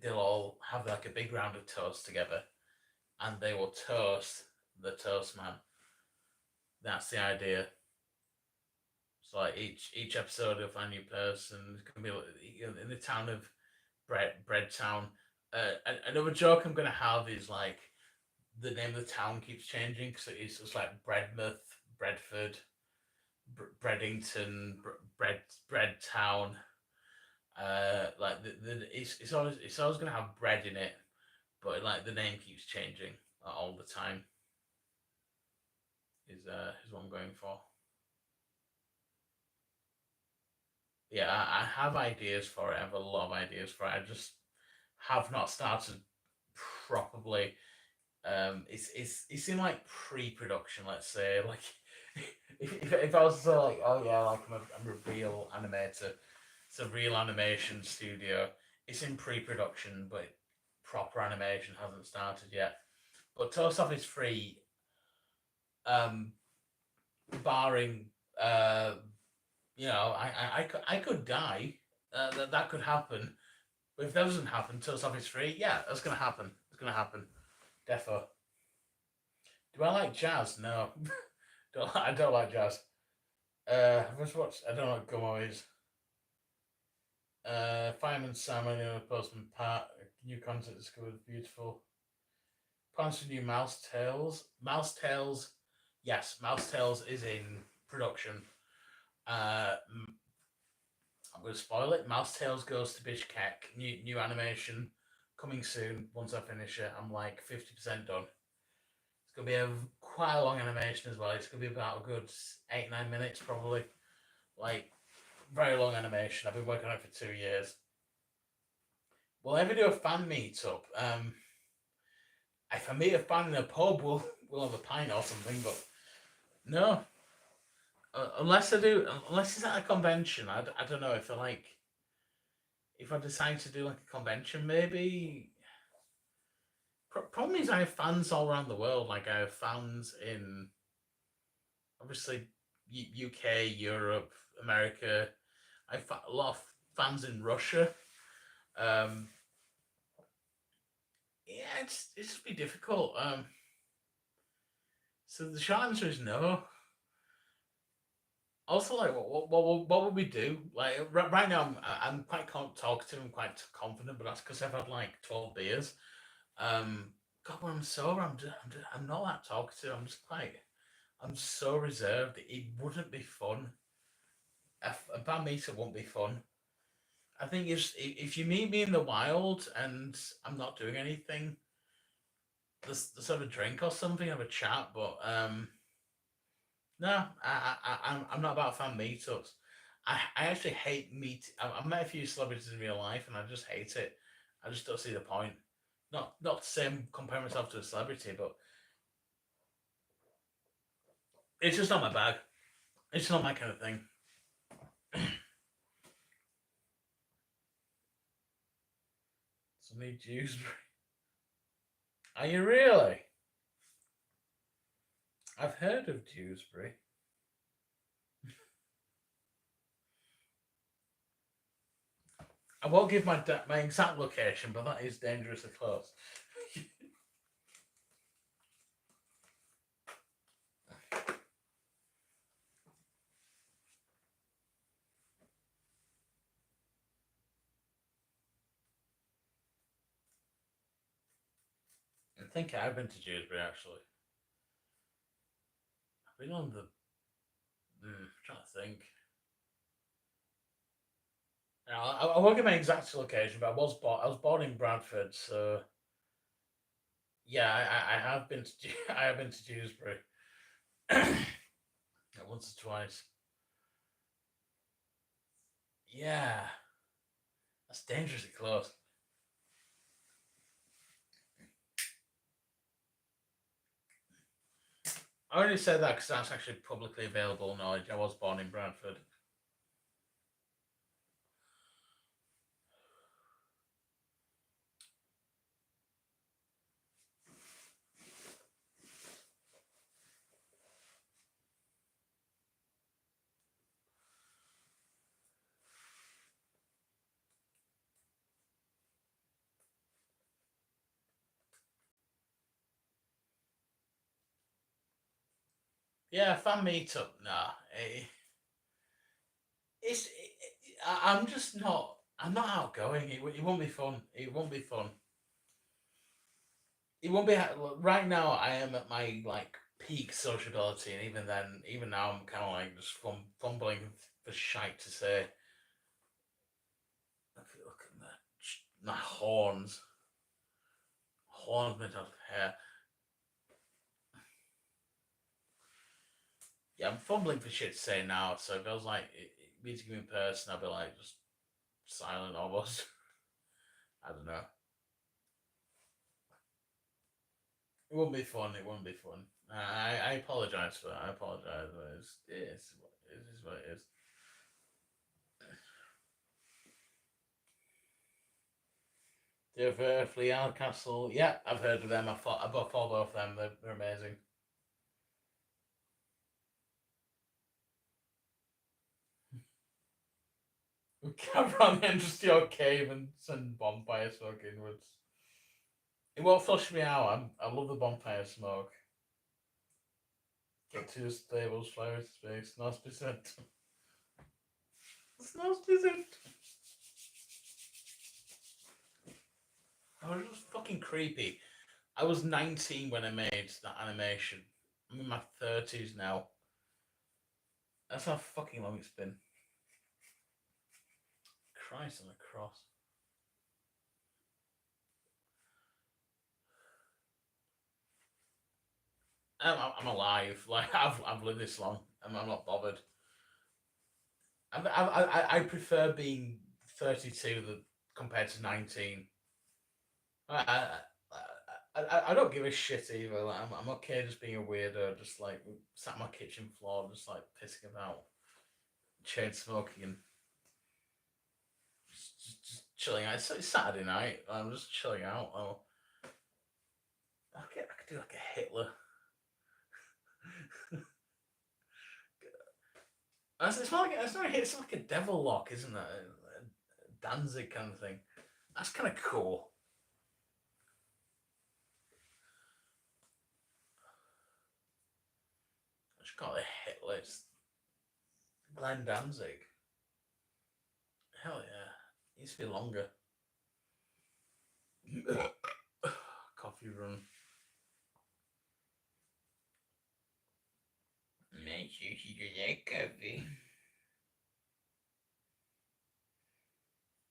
they'll all have like a big round of toast together, and they will toast the toast man. That's the idea. So like each episode of a new person can be in the town of Bread Town. Another joke I'm gonna have is like the name of the town keeps changing, because it's just like Breadmouth, Bredford, Breddington, Bread Town. Like it's always gonna have bread in it, but like the name keeps changing all the time. Is what I'm going for. Yeah, I have ideas for it. I have a lot of ideas for it. I just have not started properly. It's in like pre-production, let's say. Like, if I was to say like, oh yeah, like I'm a real animator, it's a real animation studio. It's in pre-production, but proper animation hasn't started yet. But Toast Office 3, um, barring I could die. That could happen. But if that doesn't happen, Toast Office 3, yeah, that's gonna happen. It's gonna happen. Defo. Do I like jazz? No. I don't like jazz. I've just watched. I don't know what Gummo is. Fireman Sam and Postman Pat. New content discovered. Beautiful. Plans for new Mouse Tales. Mouse Tales. Yes, Mouse Tales is in production. Uh, I'm going to spoil it. Mouse Tales goes to Bishkek. New animation coming soon. Once I finish it, I'm like 50% done. It's going to be quite a long animation as well. It's going to be about a good 8-9 minutes probably. Like, very long animation. I've been working on it for 2 years. We'll ever do a fan meetup. If I meet a fan in a pub, we'll have a pint or something. But no, unless it's at a convention. I don't know if if I decide to do like a convention, maybe. Problem is, I have fans all around the world. Like I have fans in obviously UK, Europe, America. I've a lot of fans in Russia. Um, yeah, it's just be difficult. So the short answer is no. Also, like, what would we do? Like, right now, I'm quite talkative. I'm quite confident, but that's because I've had like 12 beers. God, when I'm sober, I'm not that talkative. I'm so reserved. It wouldn't be fun. A bad meetup won't be fun. I think if you meet me in the wild and I'm not doing anything, let's have a drink or something, have a chat. But no, I'm not about fan meetups. I actually hate I've met a few celebrities in real life, and I just hate it. I just don't see the point. Not to say I'm comparing myself to a celebrity, but it's just not my bag. It's not my kind of thing. So need Dewsbury. Are you really? I've heard of Dewsbury. I won't give my exact location, but that is dangerously close. I think I've been to Dewsbury actually. I've been on the. Trying to think. I won't give my exact location, but I was born in Bradford, so yeah, I have been to I have been to Dewsbury once or twice. Yeah, that's dangerously close. I only say that because that's actually publicly available knowledge. I was born in Bradford. Yeah, fan meetup. Nah, I'm just not. I'm not outgoing. It won't be fun. It won't be fun. It won't be right now. I am at my like peak sociability, and even then, even now, I'm kind of like just fumbling for shite to say. Look at my horns made out of hair. Yeah, I'm fumbling for shit to say now. So if I was like meeting you in person, I'd be like just silent almost. I don't know. It wouldn't be fun. It wouldn't be fun. I apologize for that. I apologize. But it is what it is. The Fleal Castle. Yeah, I've heard of them. I've got followed both of them. They're amazing. We can't run into your cave and send bonfire smoke inwards. It won't flush me out. I love the bonfire smoke. Get to the stables, fly into space. Nice percent. It's nice percent. was just fucking creepy. I was 19 when I made that animation. I'm in my 30s now. That's how fucking long it's been. Christ on a cross. I'm alive. Like I've lived this long. I'm not bothered. I prefer being 32 compared to 19. I, I don't give a shit either. Like, I'm okay just being a weirdo, just like sat on my kitchen floor, just like pissing about, chain smoking, and just chilling out. It's Saturday night. I'm just chilling out. Oh, I could do like a Hitler. It's like a devil lock, isn't it? A Danzig kind of thing. That's kind of cool. I just call it Hitler. It's Glenn Danzig. Hell yeah. It used to be longer. Coffee run. Make sure you get coffee.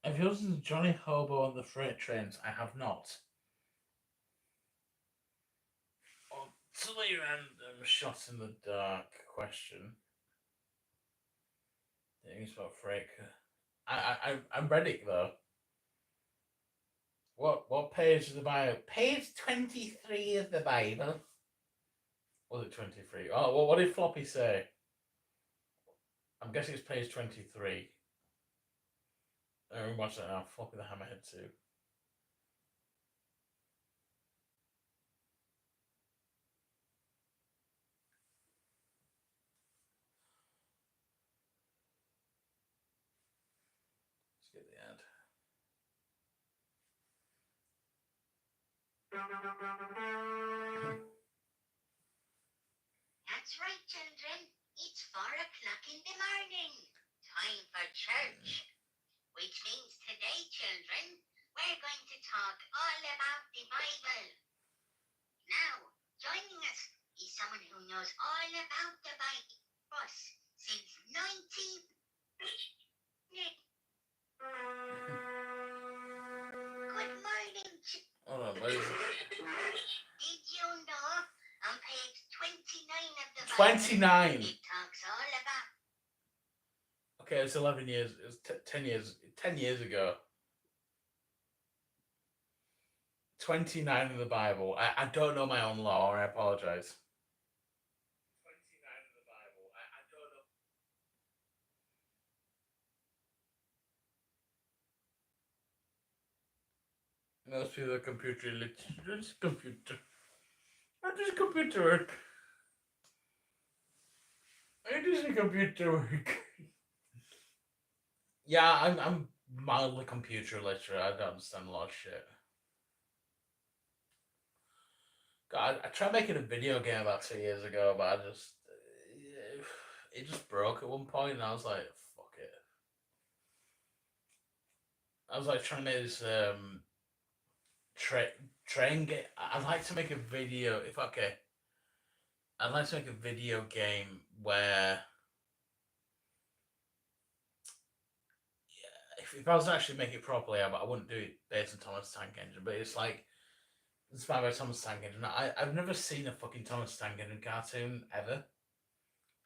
Have you listened to Johnny Hobo on the freight trains? I have not. Utterly random shot in the dark question. Things about freight. I read it though. What page of the Bible? Page 23 of the Bible. Was it 23? Oh, well, what did Floppy say? I'm guessing it's page 23. I'm watching that now. Floppy the Hammerhead too. Let's get the ad. That's right, children. It's 4 o'clock in the morning. Time for church. Which means today, children, we're going to talk all about the Bible. Now, joining us is someone who knows all about the Bible since 19... Good morning, Hold on, where is it? Did you know on page 29 of the 29. Bible, it talks all about... Okay, it's 11 years. It was 10 years. 10 years ago. 29 in the Bible. I don't know my own law. I apologize. 29 in the Bible. I don't know. Most people are computer illiterate. Just computer. How does computer work? How does a computer work? Yeah, I'm mildly computer illiterate. I don't understand a lot of shit. God, I tried making a video game about 2 years ago, but it just broke at one point, and I was like, fuck it. I was like trying to make this train game. I'd like to make a video. I'd like to make a video game where, if I was to actually make it properly, I wouldn't do it based on Thomas Tank Engine, but it's like inspired by Thomas Tank Engine. I've never seen a fucking Thomas Tank Engine cartoon ever.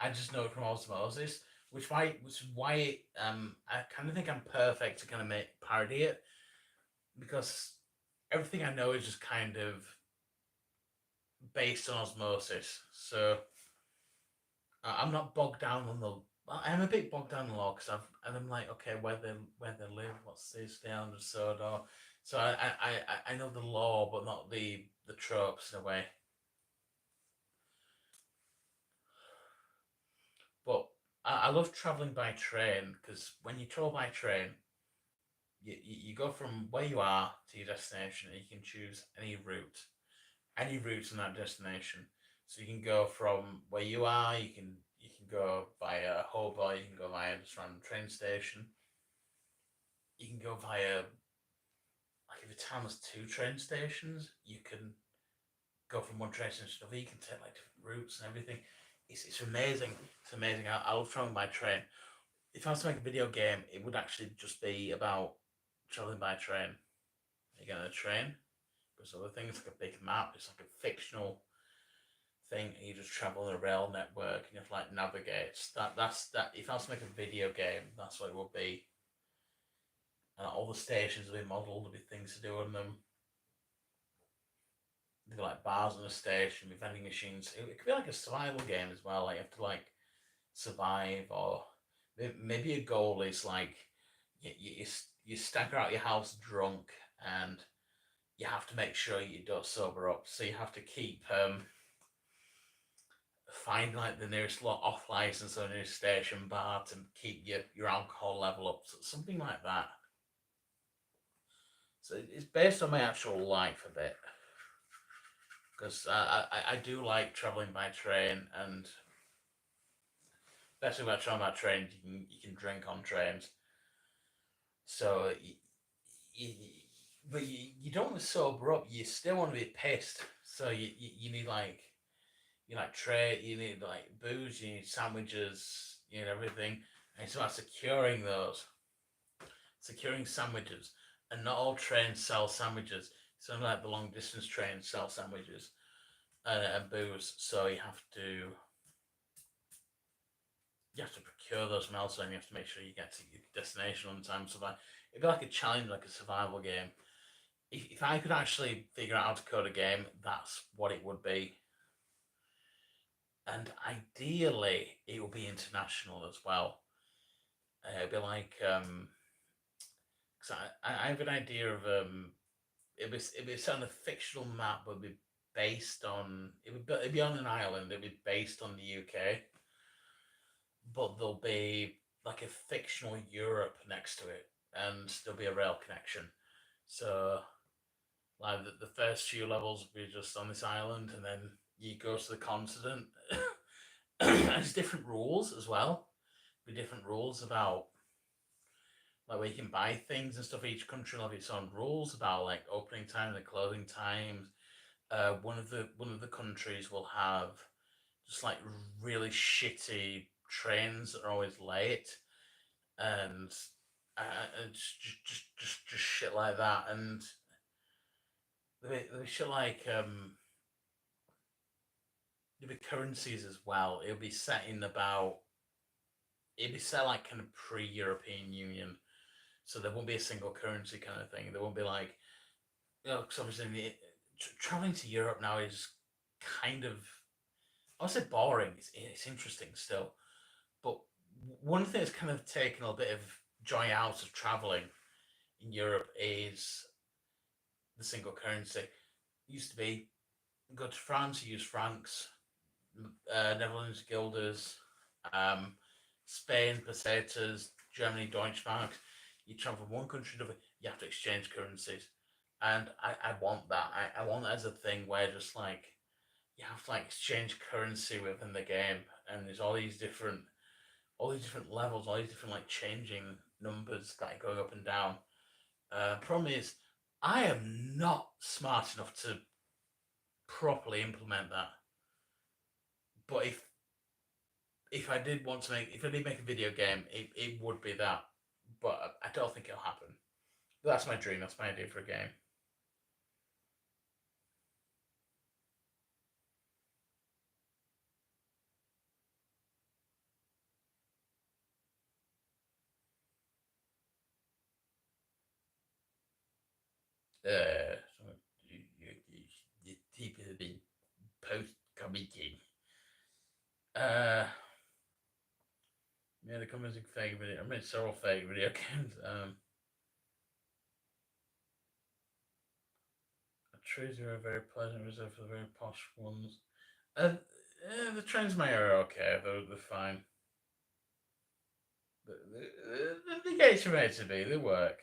I just know it from osmosis, which is why I kind of think I'm perfect to kind of parody it, because everything I know is just kind of based on osmosis. So I'm not bogged down on the. I'm a bit bogged down in the law because I'm like, okay, where they live, what's this, the island of Sodor. So I know the law, but not the tropes in a way. But I love traveling by train, because when you travel by train, you go from where you are to your destination, and you can choose any route in that destination. So you can go from where you are, you can go via Hobo, you can go via just random train station. You can go via like if a town has 2 train stations, you can go from one train station to another. You can take like different routes and everything. It's amazing. It's amazing. I love traveling by train. If I was to make a video game, it would actually just be about traveling by train. You get on a train, because other things like a big map. It's like a fictional thing, and you just travel on a rail network, and you have to like navigate. That's that. If I was to make a video game, that's what it would be. And all the stations will be modelled. There'll be things to do on them. There'll be like bars on the station, with vending machines. It could be like a survival game as well. Like you have to like survive, or maybe a goal is like you stagger out your house drunk, and you have to make sure you don't sober up. So you have to keep find like the nearest off license or the nearest station bar to keep your alcohol level up. So something like that. So it's based on my actual life a bit, because I do like traveling by train, and especially when I travel by train, you can drink on trains. So but you don't want to sober up. You still want to be pissed. So you need like you need like booze, you need sandwiches, you need everything. And it's about securing sandwiches. And not all trains sell sandwiches. Some like the long distance trains sell sandwiches and booze. So you have to procure those from elsewhere, and you have to make sure you get to your destination on time. So it'd be like a challenge, like a survival game. If I could actually figure out how to code a game, that's what it would be. And ideally, it will be international as well. It'd be like, because I have an idea of it'd be set on a fictional map, but it'd be based on it'd be on an island. It'd be based on the UK, but there'll be like a fictional Europe next to it, and there'll be a rail connection. So, like the first few levels will be just on this island, and then you go to the continent. There's different rules as well. With different rules about like where you can buy things and stuff. Each country will have its own rules about like opening time and closing times. One of the countries will have just like really shitty trains that are always late, and just shit like that. And they shit like there'll be currencies as well. It'll be set in about it'll be set like kind of pre-European Union, so there won't be a single currency kind of thing. There won't be like, because obviously traveling to Europe now is kind of, I would say boring. It's interesting still, but one thing that's kind of taken a bit of joy out of traveling in Europe is the single currency. It used to be go to France, you use francs, Netherlands guilders, um, Spain pesetas, Germany Deutschmarks. You travel from one country to another, you have to exchange currencies, and I want that. I want that as a thing where just like you have to like exchange currency within the game, and there's all these different levels, all these different like changing numbers that are going up and down. Problem is, I am not smart enough to properly implement that. But if I did make a video game, it would be that. But I don't think it'll happen. But that's my dream. That's my idea for a game. So you typically post comedy. Yeah, the comments fake video. I made several fake video games. Trees are very pleasant, reserved for the very posh ones. The trains may are okay. They're fine. The gates are made to be. They work.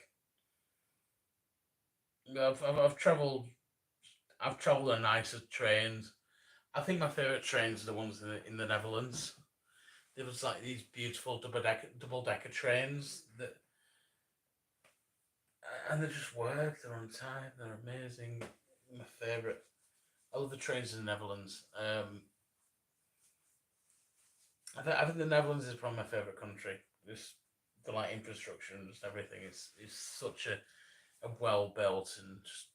I've travelled. I've travelled on nicer trains. I think my favourite trains are the ones in the Netherlands. There was like these beautiful double decker trains that and they just work. They're on time. They're amazing. My favourite. I love the trains in the Netherlands. I think the Netherlands is probably my favourite country. Just the like infrastructure and just everything is such a well built and just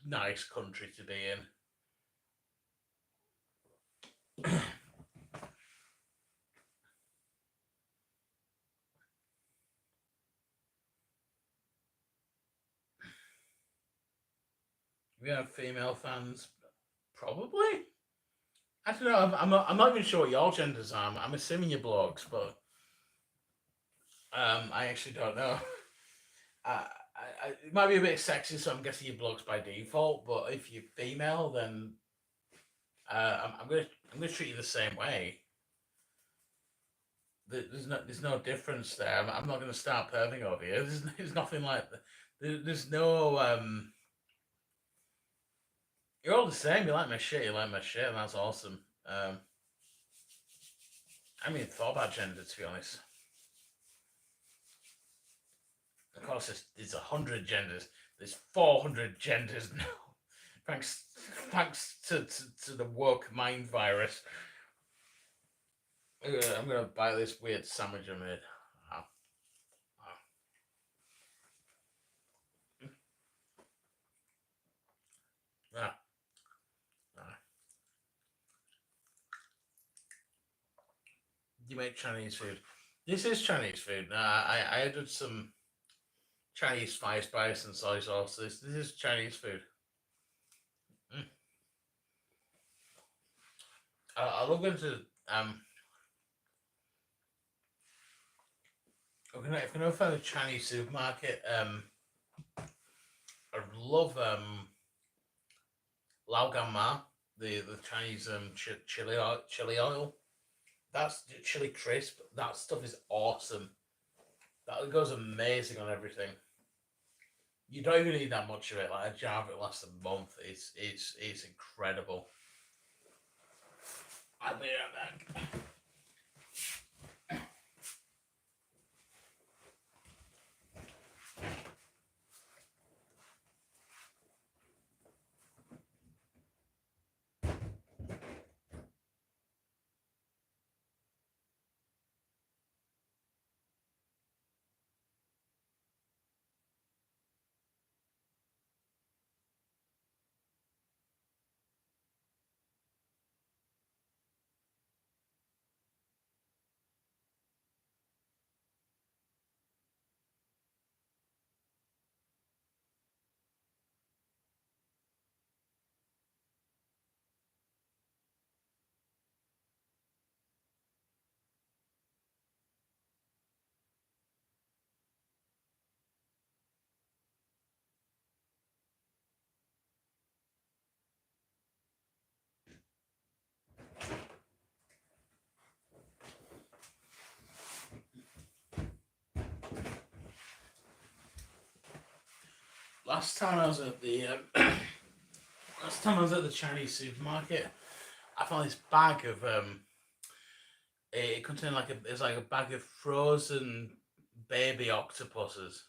nice country to be in. We have female fans, probably. I don't know. I'm not even sure what your genders are. I'm assuming you're blokes, but I actually don't know. It might be a bit sexist, so I'm guessing you're blokes by default. But if you're female, then I'm gonna treat you the same way. There's no difference there. I'm not gonna start perving over you. There's nothing like that. There's no You're all the same. You like my shit. You like my shit, and that's awesome. I mean, thought about gender, to be honest. Of course, there's 100 genders. There's 400 genders now. Thanks to the woke mind virus. I'm gonna buy this weird sandwich I made. Ah, ah, ah. You make Chinese food. This is Chinese food. I added some Chinese spice and soy sauce. This is Chinese food. Mm. I love going to if I can find a Chinese supermarket, I love Lao Gan Ma, the Chinese chili oil. That's chili crisp. That stuff is awesome. That goes amazing on everything. You don't even need that much of it. Like a jar of it lasts a month. It's incredible. I'll be right back. Last time I was at the last time I was at the Chinese supermarket, I found this bag of it contained it's like a bag of frozen baby octopuses,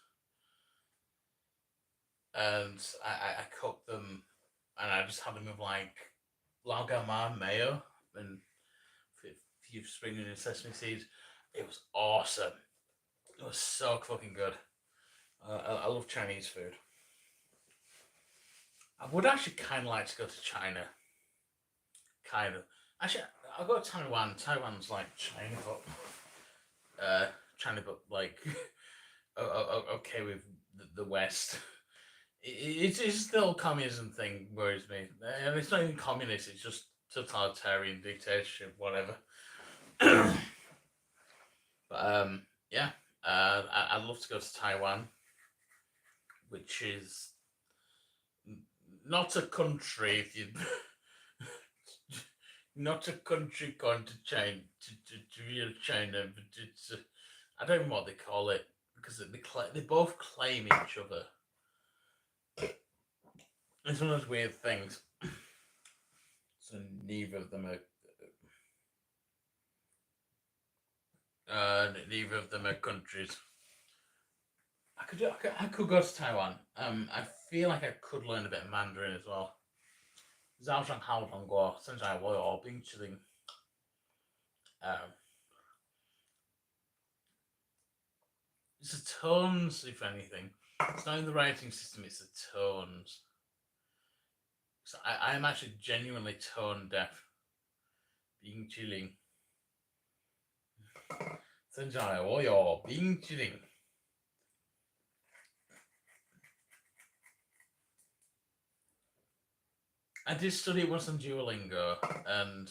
and I cooked them, and I just had them with like Lao Gan Ma mayo and a few spring onion sesame seeds. It was awesome. It was so fucking good. I love Chinese food. I would actually kind of like to go to China. Kind of. Actually, I'll go to Taiwan. Taiwan's like China, but like okay with the West. It's still communism thing worries me, and it's not even communist. It's just totalitarian dictatorship, whatever. But yeah, I'd love to go to Taiwan, which is not a country. If you not a country going to China to real China, but it's I don't know what they call it because they both claim each other. It's one of those weird things. So neither of them are countries. I could go to Taiwan. I feel like I could learn a bit of Mandarin as well. 早上好，中国。现在我有冰淇淋。Um, it's the tones, if anything. It's not in the writing system. It's the tones. So I am actually genuinely tone deaf. 冰淇淋。现在我有冰淇淋。I did study once on Duolingo, and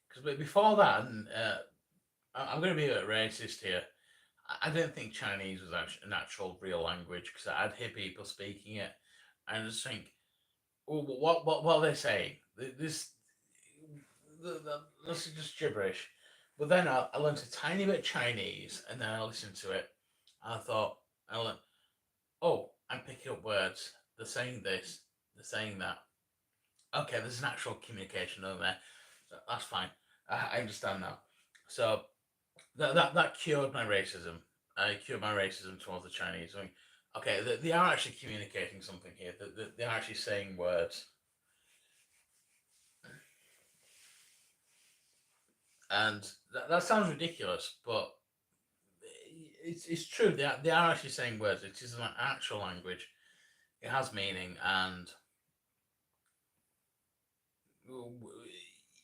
because before that, and I'm going to be a bit racist here. I didn't think Chinese was actually an actual real language because I'd hear people speaking it, and I just think, oh, what are they saying? This is just gibberish. But then I learned a tiny bit of Chinese, and then I listened to it, and I thought, I learned, oh, I'm picking up words. They're saying this, they're saying that. Okay, there's an actual communication over there. So that's fine. I understand now. So that cured my racism. I cured my racism towards the Chinese. I mean, okay, they are actually communicating something here. They are actually saying words. And that sounds ridiculous, but it's true. They are actually saying words. It is an actual language. It has meaning, and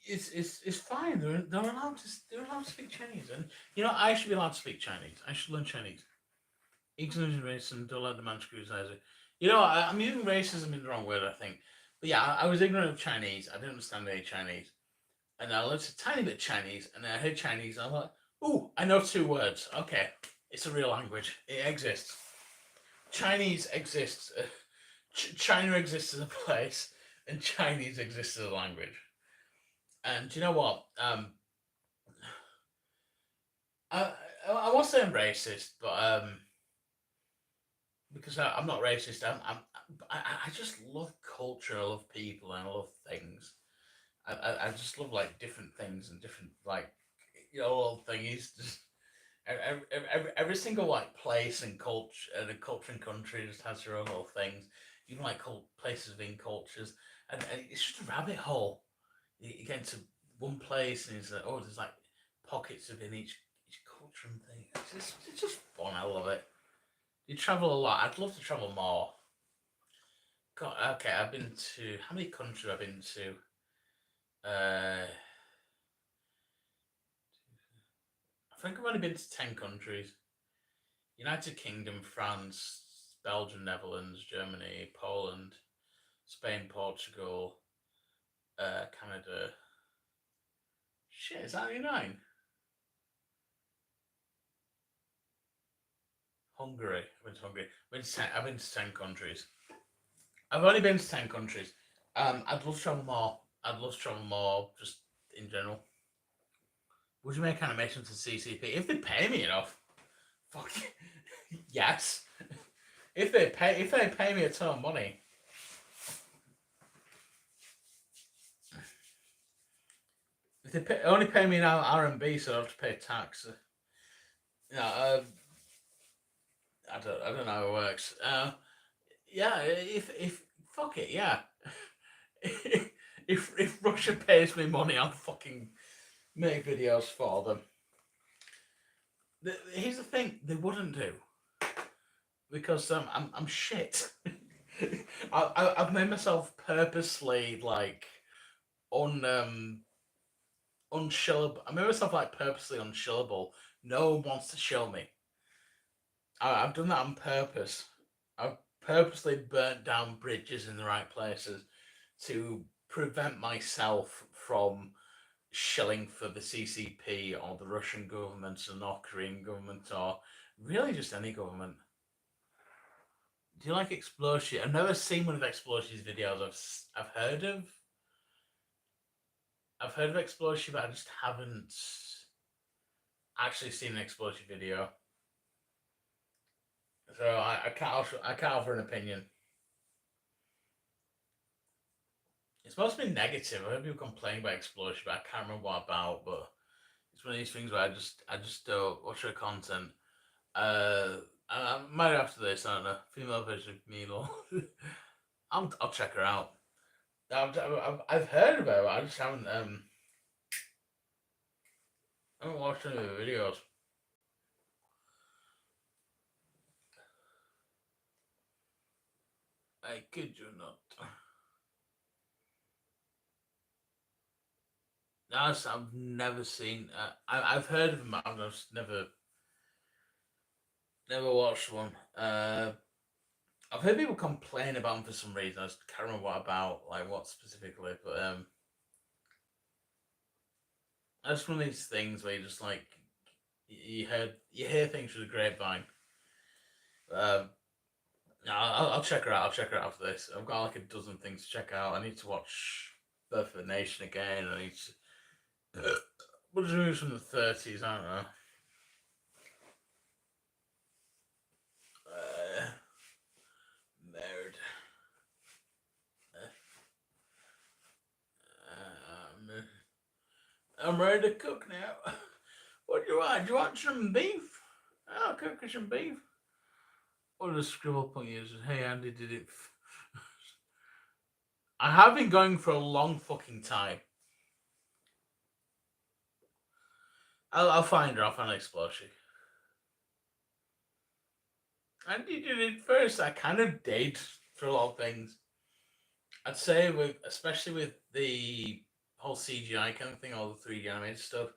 it's fine. They're allowed to speak Chinese, and I should be allowed to speak Chinese. I should learn Chinese. Ignorance and racism, don't let the man scrutinize it. I'm using racism in the wrong word, I think. But yeah, I was ignorant of Chinese. I didn't understand any Chinese, and I learned a tiny bit of Chinese, and then I heard Chinese, and I'm like, "Ooh, I know 2 words. Okay, it's a real language. It exists. Chinese exists. China exists as a place, and Chinese exists as a language." And do you know what? I won't say I'm racist, but because I'm not racist, I just love culture. I love people, and I love things. I just love like different things and different like little things. Just every single like place and culture and a culture and country just has their own little things. Even like places within cultures, and it's just a rabbit hole. You get into one place and it's like, oh, there's like pockets within each culture and thing. It's just fun. I love it. You travel a lot. I'd love to travel more. God, okay, I've been to how many countries I've been to? I think I've only been to 10 countries: United Kingdom, France, Belgium, Netherlands, Germany, Poland, Spain, Portugal, Canada. Shit, is that only 9? Hungary. I've been to Hungary. I've been to 10 countries. I've only been to 10 countries. I'd love to travel more. I'd love to travel more, just in general. Would you make animations to CCP if they pay me enough? Fuck yes. If they pay me a ton of money. If they only pay me in RMB, so I have to pay tax. I don't know how it works. Yeah, if fuck it, yeah. if Russia pays me money, I'll fucking make videos for them. Here's the thing: they wouldn't do because I'm shit. I've made myself purposely like unshillable. I made myself like purposely unshillable. No one wants to show me. I've done that on purpose. I've purposely burnt down bridges in the right places to prevent myself from shilling for the CCP or the Russian government or North Korean government or really just any government. Do you like Explosion? I've never seen one of Explosion's videos. I've heard of. I've heard of Explosion, but I just haven't actually seen an Explosion video. So I can't offer an opinion. It's supposed to be negative. I heard people complain about Explosion, but I can't remember what about. But it's one of these things where I just don't watch their content. Might after this, I don't know. Female version of Milo. I'll check her out. I've heard about it. I just haven't watched any of the videos. I kid you not. That's I've never seen. I've heard of them. I've just never watched one. I've heard people complain about them for some reason. I just can't remember what about, like what specifically. But that's one of these things where you just like you hear things through the grapevine. Um, no, I'll check her out. I'll check her out after this. I've got like a dozen things to check out. I need to watch Birth of a Nation again. I need to. What are movies from the 30s? I don't know. Uh, Nerd. I'm ready to cook now. What do you want? Do you want some beef? I'll cook you some beef. What a scribble point uses. Hey Andy, did it? I have been going for a long fucking time. I'll find her. I'll find Explosion. Andy did it first. I kind of did for a lot of things. I'd say especially with the whole CGI kind of thing, all the 3D animated stuff.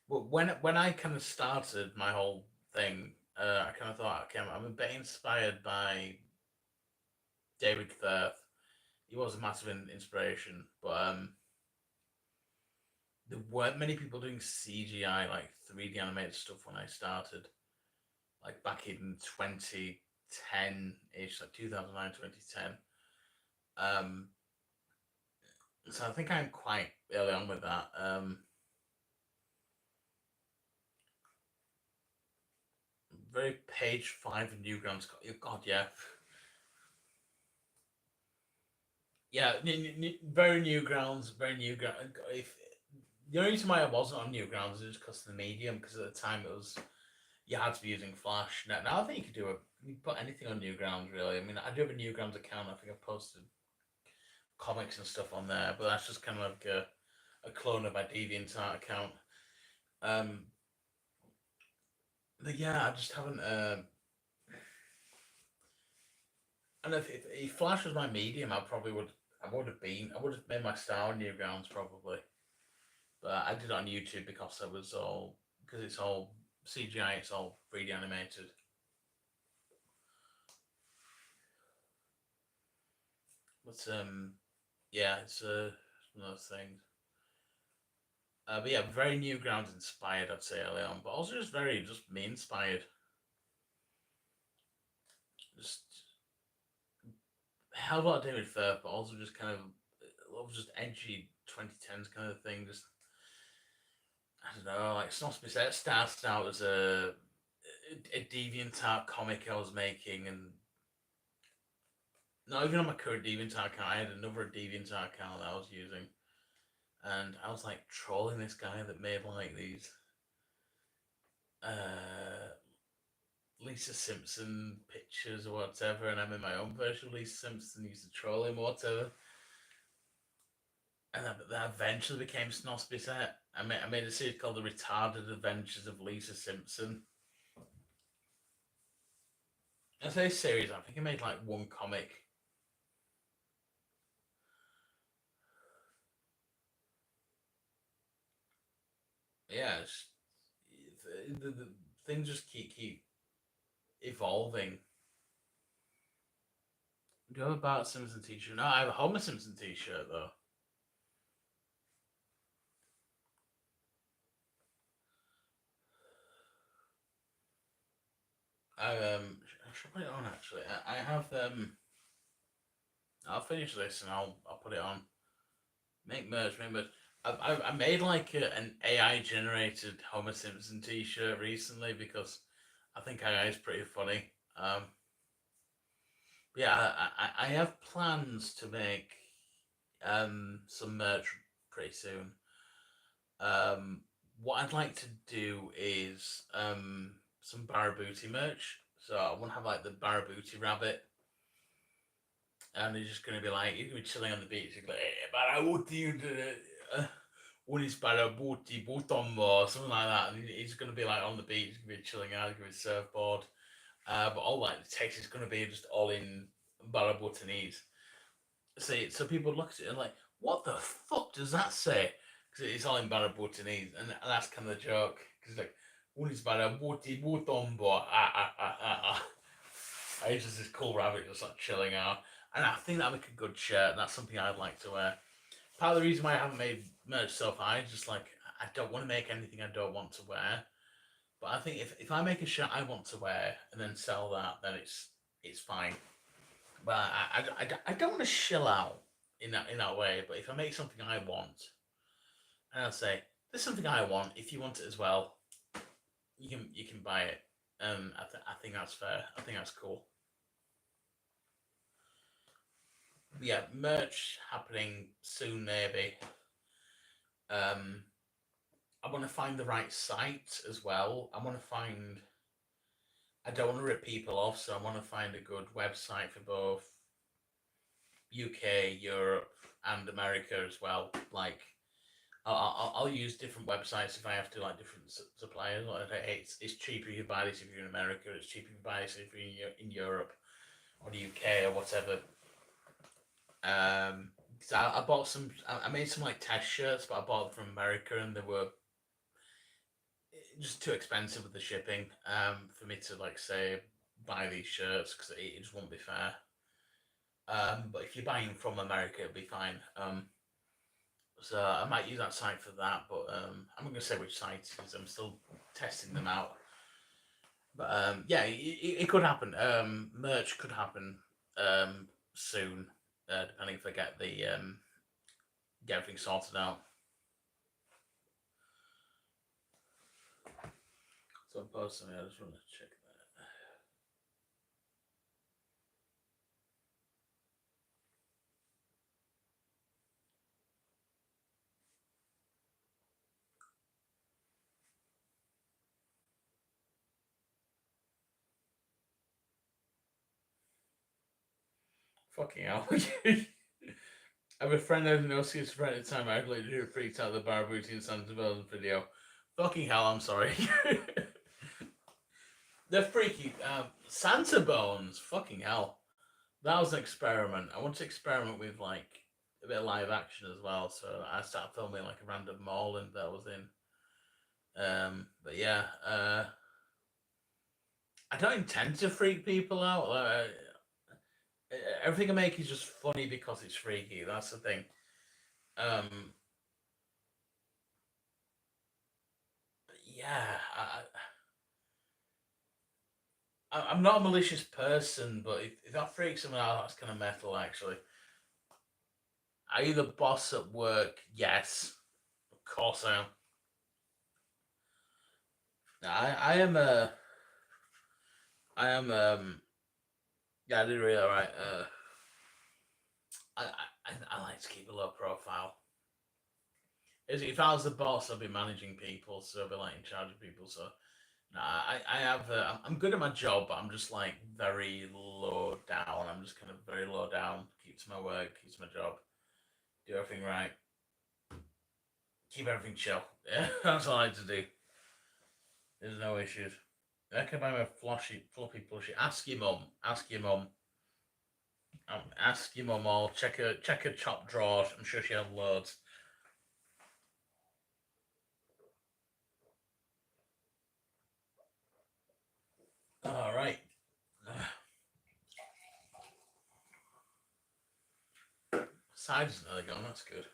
But when I kind of started my whole thing, I kind of thought, okay, I'm a bit inspired by David Firth. He was a massive inspiration, but there weren't many people doing CGI like 3D animated stuff when I started, like back in 2010 ish, like 2009, 2010. So I think I'm quite early on with that. Very page 5 of Newgrounds. God, yeah. Yeah, very Newgrounds, very Newgrounds. If the only reason why I wasn't on Newgrounds is because of the medium, because at the time it was you had to be using Flash. Now I think you could you put anything on Newgrounds really. I mean, I do have a Newgrounds account. I think I've posted comics and stuff on there, but that's just kind of like a clone of my DeviantArt account. Um, but yeah, I just haven't. And if Flash was my medium, I would have made my star on Newgrounds probably. But I did it on YouTube because it's all CGI, it's all 3D animated. But yeah, it's one of those things. But yeah, very Newgrounds inspired, I'd say early on, but also just me inspired. Just hell of a lot of David Firth, but also just kind of a lot of just edgy 2010s kind of thing. Just I don't know, like Snospy started out as a DeviantArt comic I was making, and not even on my current DeviantArt account, I had another DeviantArt account that I was using, and I was like trolling this guy that made like these uh, Lisa Simpson pictures or whatever, and I made my own version of Lisa Simpson, used to troll him or whatever. And that eventually became Snospy Set. I made a series called The Retarded Adventures of Lisa Simpson. I say series, I think I made like one comic. Yeah, the things just keep evolving. Do you have a Bart Simpson t-shirt? No, I have a Homer Simpson t-shirt though. I should put it on actually. I have I'll finish this and I'll put it on. Make merch, make merch. I made like an AI generated Homer Simpson t-shirt recently because I think AI is pretty funny. Yeah, I have plans to make some merch pretty soon. What I'd like to do is some Barabuti merch. So I want to have like the Barabuti rabbit, and he's just gonna be like, he's gonna be chilling on the beach. He's like, hey, Barabuti, Unis Barabuti, Butombo, or something like that. And he's gonna be like on the beach, he's gonna be chilling out, he's gonna be surfboard. But all like the text is gonna be just all in Barabutanese. So people look at it and like, what the fuck does that say? Because it's all in Barabutanese, and that's kind of the joke. Because like, Unis Barabuti, Butombo, He's just this cool rabbit just like chilling out. And I think that'd make a good shirt, and that's something I'd like to wear. Part of the reason why I haven't made merch so far is just like I don't want to make anything I don't want to wear. But I think if I make a shirt I want to wear and then sell that, then it's fine. But I don't want to shill out in that way. But if I make something I want, and I'll say there's something I want. If you want it as well, you can buy it. I think that's fair. I think that's cool. Yeah, merch happening soon, maybe. Um, I want to find the right site as well. I want to find. I don't want to rip people off, so I want to find a good website for both UK, Europe, and America as well. Like, I'll use different websites if I have to, like different suppliers. Like, it's cheaper if you buy this if you're in America. It's cheaper if you buy this if you're in Europe or the UK or whatever. So I bought some. I made some like test shirts, but I bought them from America, and they were just too expensive with the shipping. For me to like say buy these shirts because it just won't be fair. But if you're buying from America, it'll be fine. So I might use that site for that, but I'm not gonna say which site because I'm still testing them out. But yeah, it could happen. Merch could happen soon, depending if I get get everything sorted out. So personally, I just want to check that. Fucking hell. I have a friend I know see his friend at the time. I literally freaked out the Barabuti and Santa Bells video. Fucking hell, I'm sorry. They're freaky. Santa Bones. Fucking hell. That was an experiment. I want to experiment with like a bit of live action as well. So I started filming like a random mall and that I was in. But yeah, I don't intend to freak people out. Everything I make is just funny because it's freaky. That's the thing. Um, yeah, I'm not a malicious person, but if that freaks someone out, that's kind of metal, actually. Are you the boss at work? Yes, of course I am. I am a. I am. Yeah, I did really alright. I like to keep a low profile. If I was the boss, I'd be managing people, so I'd be like in charge of people. So, nah, I have. I'm good at my job, but I'm just like very low down. I'm just kind of very low down. Keeps my work, keeps my job, do everything right, keep everything chill. Yeah, that's all I like to do. There's no issues. I can buy my floppy plushie. Ask your mum. Ask your mum. Ask your mum all. Check her top drawers. I'm sure she has loads. All right. Sides nearly gone. That's good.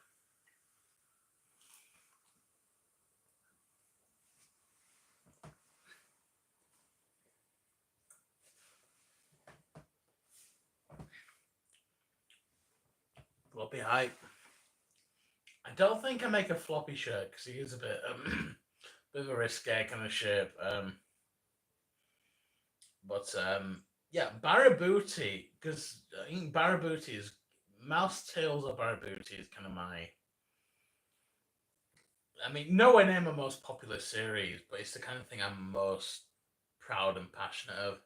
Floppy hype. I don't think I make a floppy shirt because he is a bit bit of a risque kind of shape. But yeah, Barabuti because I think Barabuti is Mouse Tails or Barabuti is kind of my. I mean, nowhere near my most popular series, but it's the kind of thing I'm most proud and passionate of.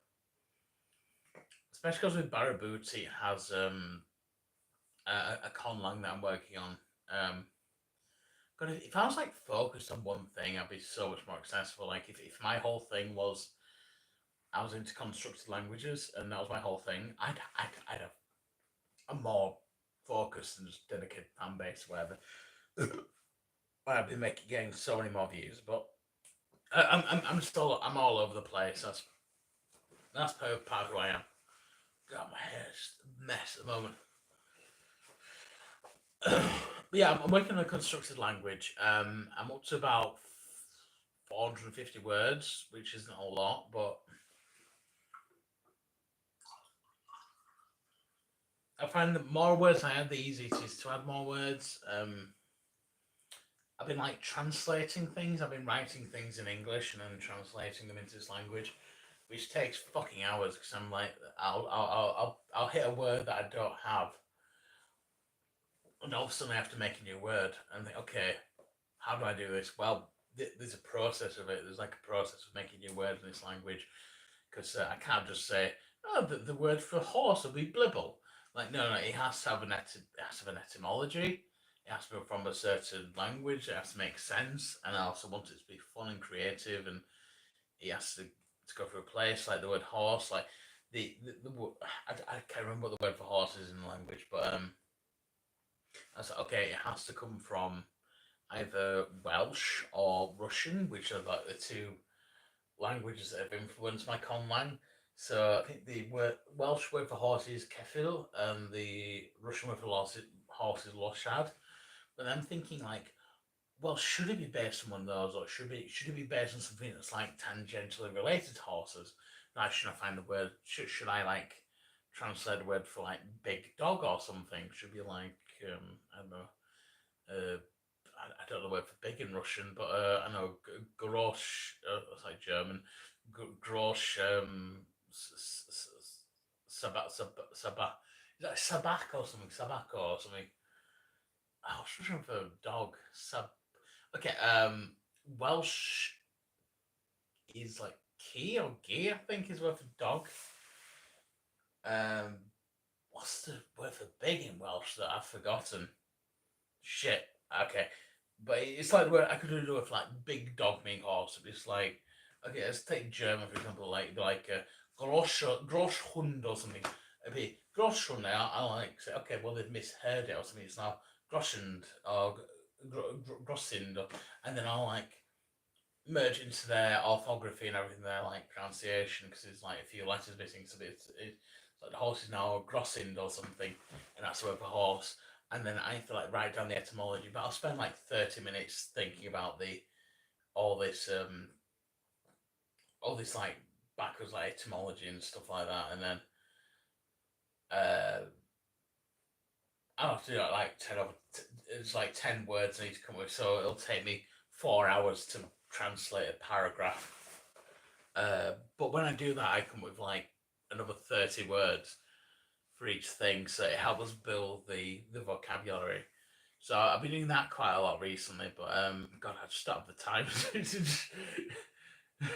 especially because with Barabuti it has a conlang that I'm working on. Um, but if I was like focused on one thing, I'd be so much more successful. Like if my whole thing was I was into constructed languages and that was my whole thing, I'd have a more focused and just dedicated fan base, or whatever. I'd be making getting so many more views, but I'm still I'm all over the place. That's part of who I am. God, my hair's a mess at the moment. Yeah, I'm working on a constructed language. I'm up to about 450 words, which isn't a lot, but I find that more words I add, the easier it is to add more words. I've been like translating things. I've been writing things in English and then translating them into this language, which takes fucking hours because I'm like, I'll hit a word that I don't have, and all of a sudden I have to make a new word. And think, okay, how do I do this? Well, there's a process of it. There's like a process of making new words in this language because I can't just say, oh, the word for horse will be blibble. Like, no, it has to have an etymology. It has to be from a certain language. It has to make sense, and I also want it to be fun and creative. And it has to go through a place like the word horse. Like I can't remember what the word for horse is in the language, but I was like, okay, it has to come from either Welsh or Russian, which are like the two languages that have influenced my conlang. So I think the Welsh word for horse is kefil, and the Russian word for horse is loshad. But I'm thinking like, well, should it be based on one of those, or should it be based on something that's like tangentially related to horses? Now, should I find the word? Should I like translate the word for like big dog or something? Should be like I don't know. I don't know the word for big in Russian, but I know grosh. It's like German. Grosh. Sabak. Sabak. Is that sabak or something? Sabak or something? I was looking for dog. Okay. Welsh is like key or gay. I think is word for dog. Um. What's the word for big in Welsh that I've forgotten? Shit. Okay. But it's like where I could do it for like big dog meaning horse. It's like okay, let's take German for example, like Groschhund or something. It'd be Groschhund. I like say okay, well they've misheard it or something. It's now Groschhund or Grossind, and then I'll like merge into their orthography and everything, their like pronunciation because it's like a few letters missing. So it's like the horse is now Grossind or something, and that's the word for horse. And then I have to like write down the etymology, but I'll spend like 30 minutes thinking about the all this like backwards like etymology and stuff like that, and then uh, I'll have to do like it's like 10 words I need to come with, so it'll take me 4 hours to translate a paragraph. But when I do that, I come with like another 30 words for each thing, so it helps build the vocabulary. So I've been doing that quite a lot recently, but God, I just don't have the time.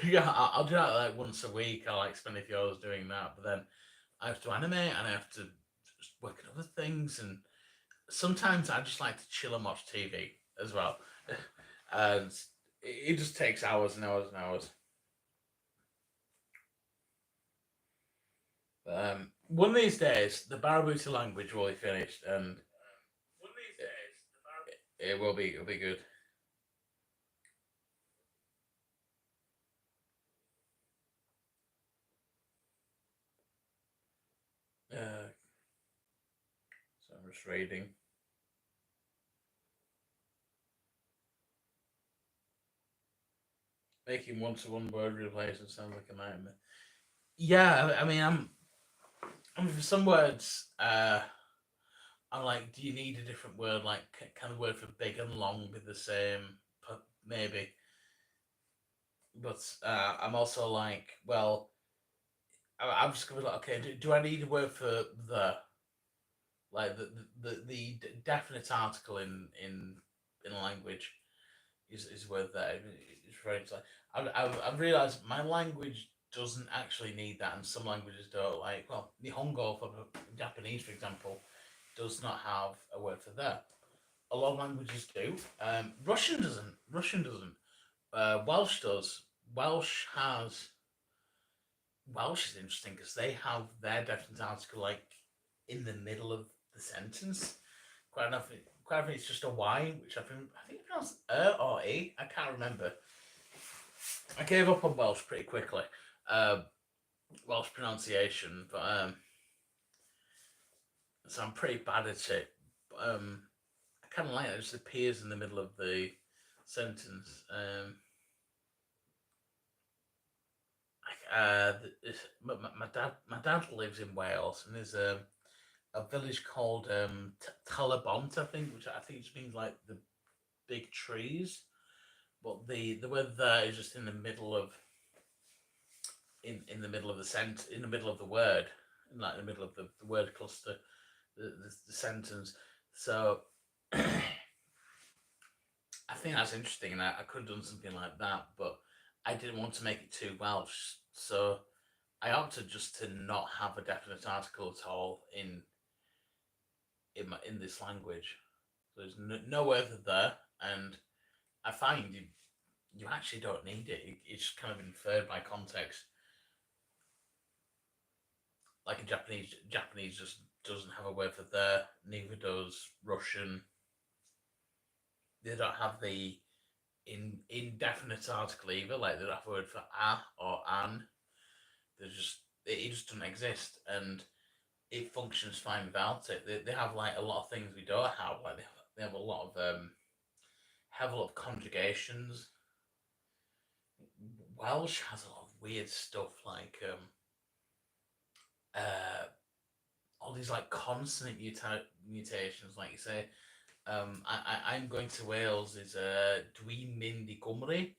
Yeah, I'll do that like once a week. I like spend a few hours doing that, but then I have to animate and I have to just work on other things, and sometimes I just like to chill and watch TV as well, and it just takes hours and hours and hours. One of these days, the Barabuta language will be finished, and it'll be good. Uh, so I'm just reading. Making one-to-one word replacement sounds like a nightmare. Yeah, I mean, I mean, for some words, I'm like, do you need a different word? Like, can the word for big and long be the same? Maybe. But I'm also like, well, I'm just going to be like, okay, do I need a word for the? Like the definite article in language is word there. It's very like I've realised my language doesn't actually need that, and some languages don't. Like, well, Nihongo for Japanese, for example, does not have a word for there. A lot of languages do. Russian doesn't. Russian doesn't. Welsh does. Welsh has. Welsh is interesting because they have their definite article like in the middle of the sentence. Quite often it's just a Y, which I think it's pronounced or E. I can't remember. I gave up on Welsh pretty quickly. Uh, Welsh pronunciation, but so I'm pretty bad at it. I kind of like it. It just appears in the middle of the sentence. My dad lives in Wales, and there's a village called Talabont, I think, which I think just means like the big trees. But the word there is just in the middle of in the middle of the in the middle of the word, in like the middle of the word cluster, the sentence. So I think that's interesting, and I could have done something like that, but I didn't want to make it too Welsh, so I opted just to not have a definite article at all in this language. So there's no word there, and I find you actually don't need it. It's just kind of inferred by context. Like in Japanese just doesn't have a word for there. Neither does Russian. They don't have the indefinite article either. Like they don't have a word for a or an. It just doesn't exist, and it functions fine without it. They have like a lot of things we don't have. Like they have a lot of conjugations. Welsh has a lot of weird stuff like uh all these like consonant mutations, like you say. I'm going to Wales is Dwi'n mynd I Cymru,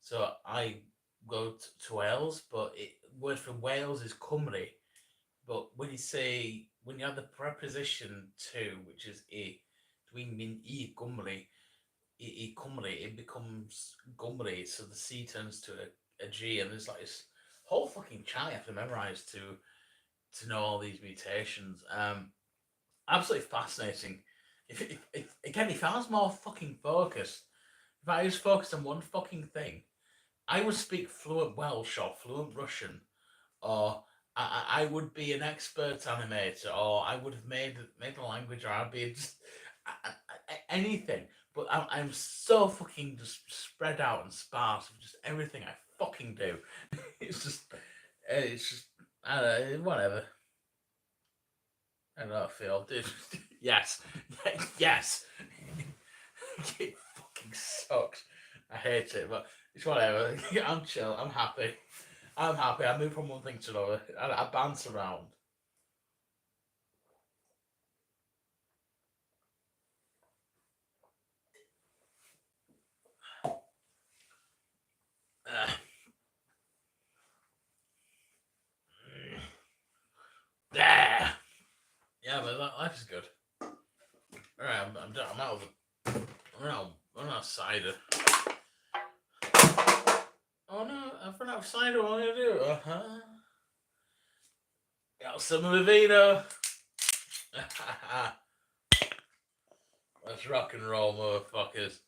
so I go to Wales, but word for Wales is Cymru. But when you have the preposition to, which is I, Dwi'n mynd I Cymru, I Cymru, it becomes Gymru, so the C turns to a G, and there's like this whole fucking chart you have to memorize to know all these mutations. Absolutely fascinating. If I was more fucking focused, if I was focused on one fucking thing, I would speak fluent Welsh or fluent Russian, or I would be an expert animator, or I would have made the language, or I'd be just anything. But I'm so fucking just spread out and sparse with just everything I fucking do. It's just I don't know, whatever. I don't know how I feel, dude. Yes, yes. It fucking sucks. I hate it, but it's whatever. I'm chill. I'm happy. I'm happy. I move from one thing to another. I bounce around. Uh, yeah, yeah, but life is good. All right, I'm done. I'm out of the. I'm out of cider. Oh no, I've run out of cider. What am I gonna do? Got some of the vino. Let's rock and roll, motherfuckers.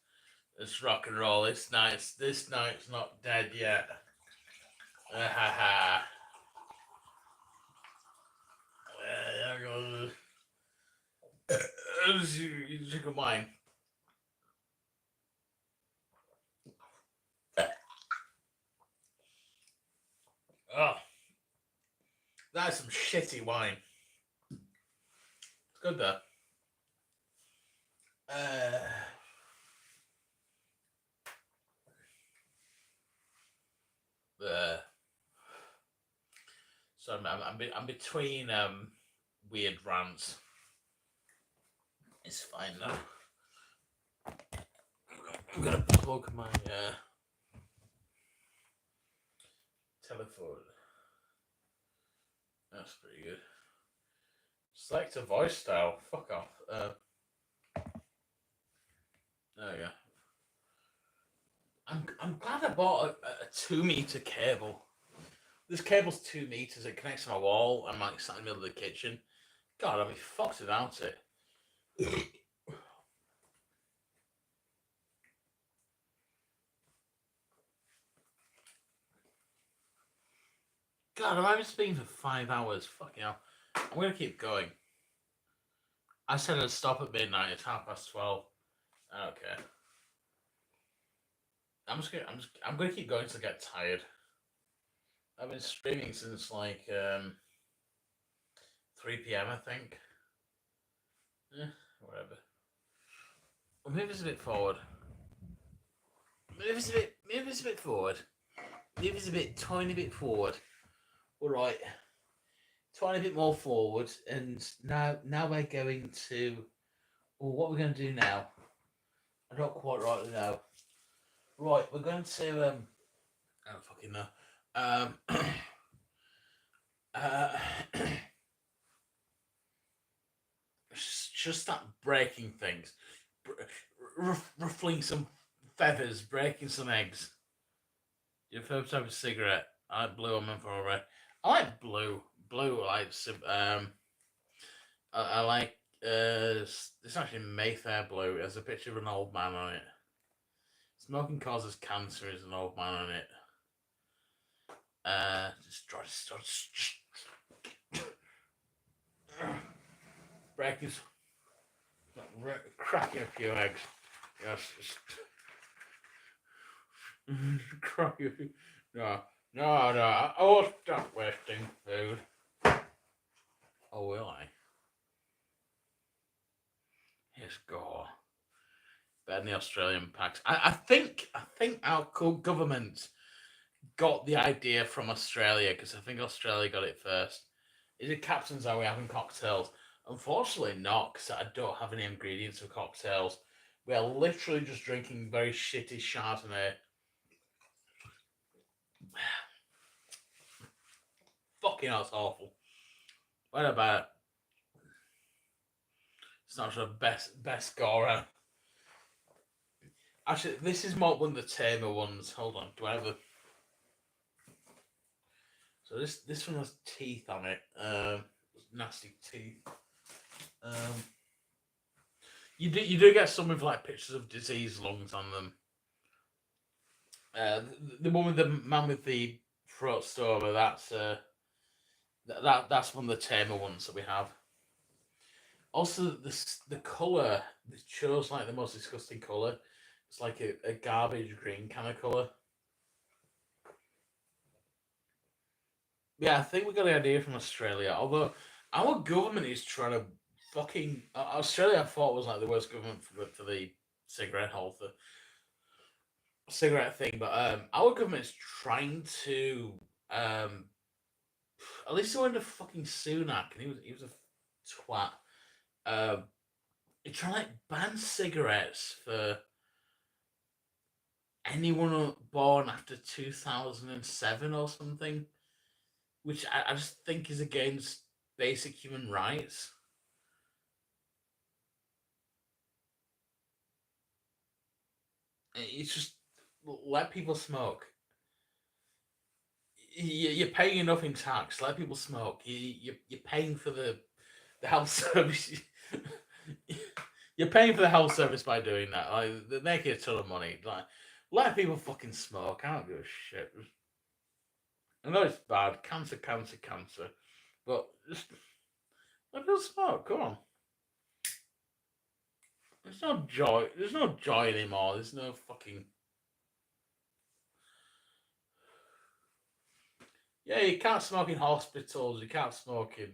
Let's rock and roll. This night's not dead yet. There goes. You drink of mine. Oh, that's some shitty wine. It's good though. So I'm between weird rants. It's fine now. I'm gonna plug my telephone. That's pretty good. Select a voice style. Fuck off. There we go. I'm glad I bought a 2 meter cable. This cable's 2 meters. It connects to my wall. I'm like sat in the middle of the kitchen. God, I'd be fucked without it. God, I've been speaking for 5 hours. Fucking hell. I'm gonna keep going. I said I'd stop at midnight. It's 12:30. I don't care. I'm gonna keep going till I get tired. I've been streaming since like 3 p.m. I think. Whatever. Move this a bit forward. Move this a bit forward. Move this a bit, tiny bit forward. All right. Tiny bit more forward, and now we're going to. Well, what we're going to do now? I don't quite rightly know. Right, we're going to. I don't fucking know. Uh, just start breaking things, ruffling some feathers, breaking some eggs. Your first type of cigarette. I like blue. I'm in for red. I like blue. Blue. I like. I like. It's actually Mayfair blue. There's a picture of an old man on it. Smoking causes cancer. Is an old man on it. Just try to start breaking, cracking a few eggs. Yes, cracking a few. No. I won't stop wasting food. Oh, will I? Yes, go. Better than the Australian packs. I think our government got the idea from Australia, because I think Australia got it first. Is it captains, are we having cocktails? Unfortunately not, because I don't have any ingredients for cocktails. We are literally just drinking very shitty Chardonnay. Fucking hell, it's awful. What about it? It's not sure best scorer. Actually, this is more one of the tamer ones. Hold on, do I have a... So this one has teeth on it. Nasty teeth. You do get some with like pictures of diseased lungs on them. The one with the man with the throat stoma, that's one of the tamer ones that we have. Also, the colour, it shows like the most disgusting colour. It's like a garbage green kind of colour. Yeah, I think we got the idea from Australia. Although our government is trying to fucking Australia, I thought was like the worst government for the cigarette holder, cigarette thing. But our government is trying to at least he went to fucking Sunak, and he was a twat. He's trying to like ban cigarettes for anyone born after 2007 or something, which I just think is against basic human rights. It's just let people smoke. You're paying enough in tax. Let people smoke. You're paying for the health service. You're paying for the health service by doing that. Like, they're making a ton of money. Like, let people fucking smoke. I don't give a shit. I know it's bad. Cancer. But just let people smoke. Come on. There's no joy. There's no joy anymore. There's no fucking. Yeah, you can't smoke in hospitals. You can't smoke in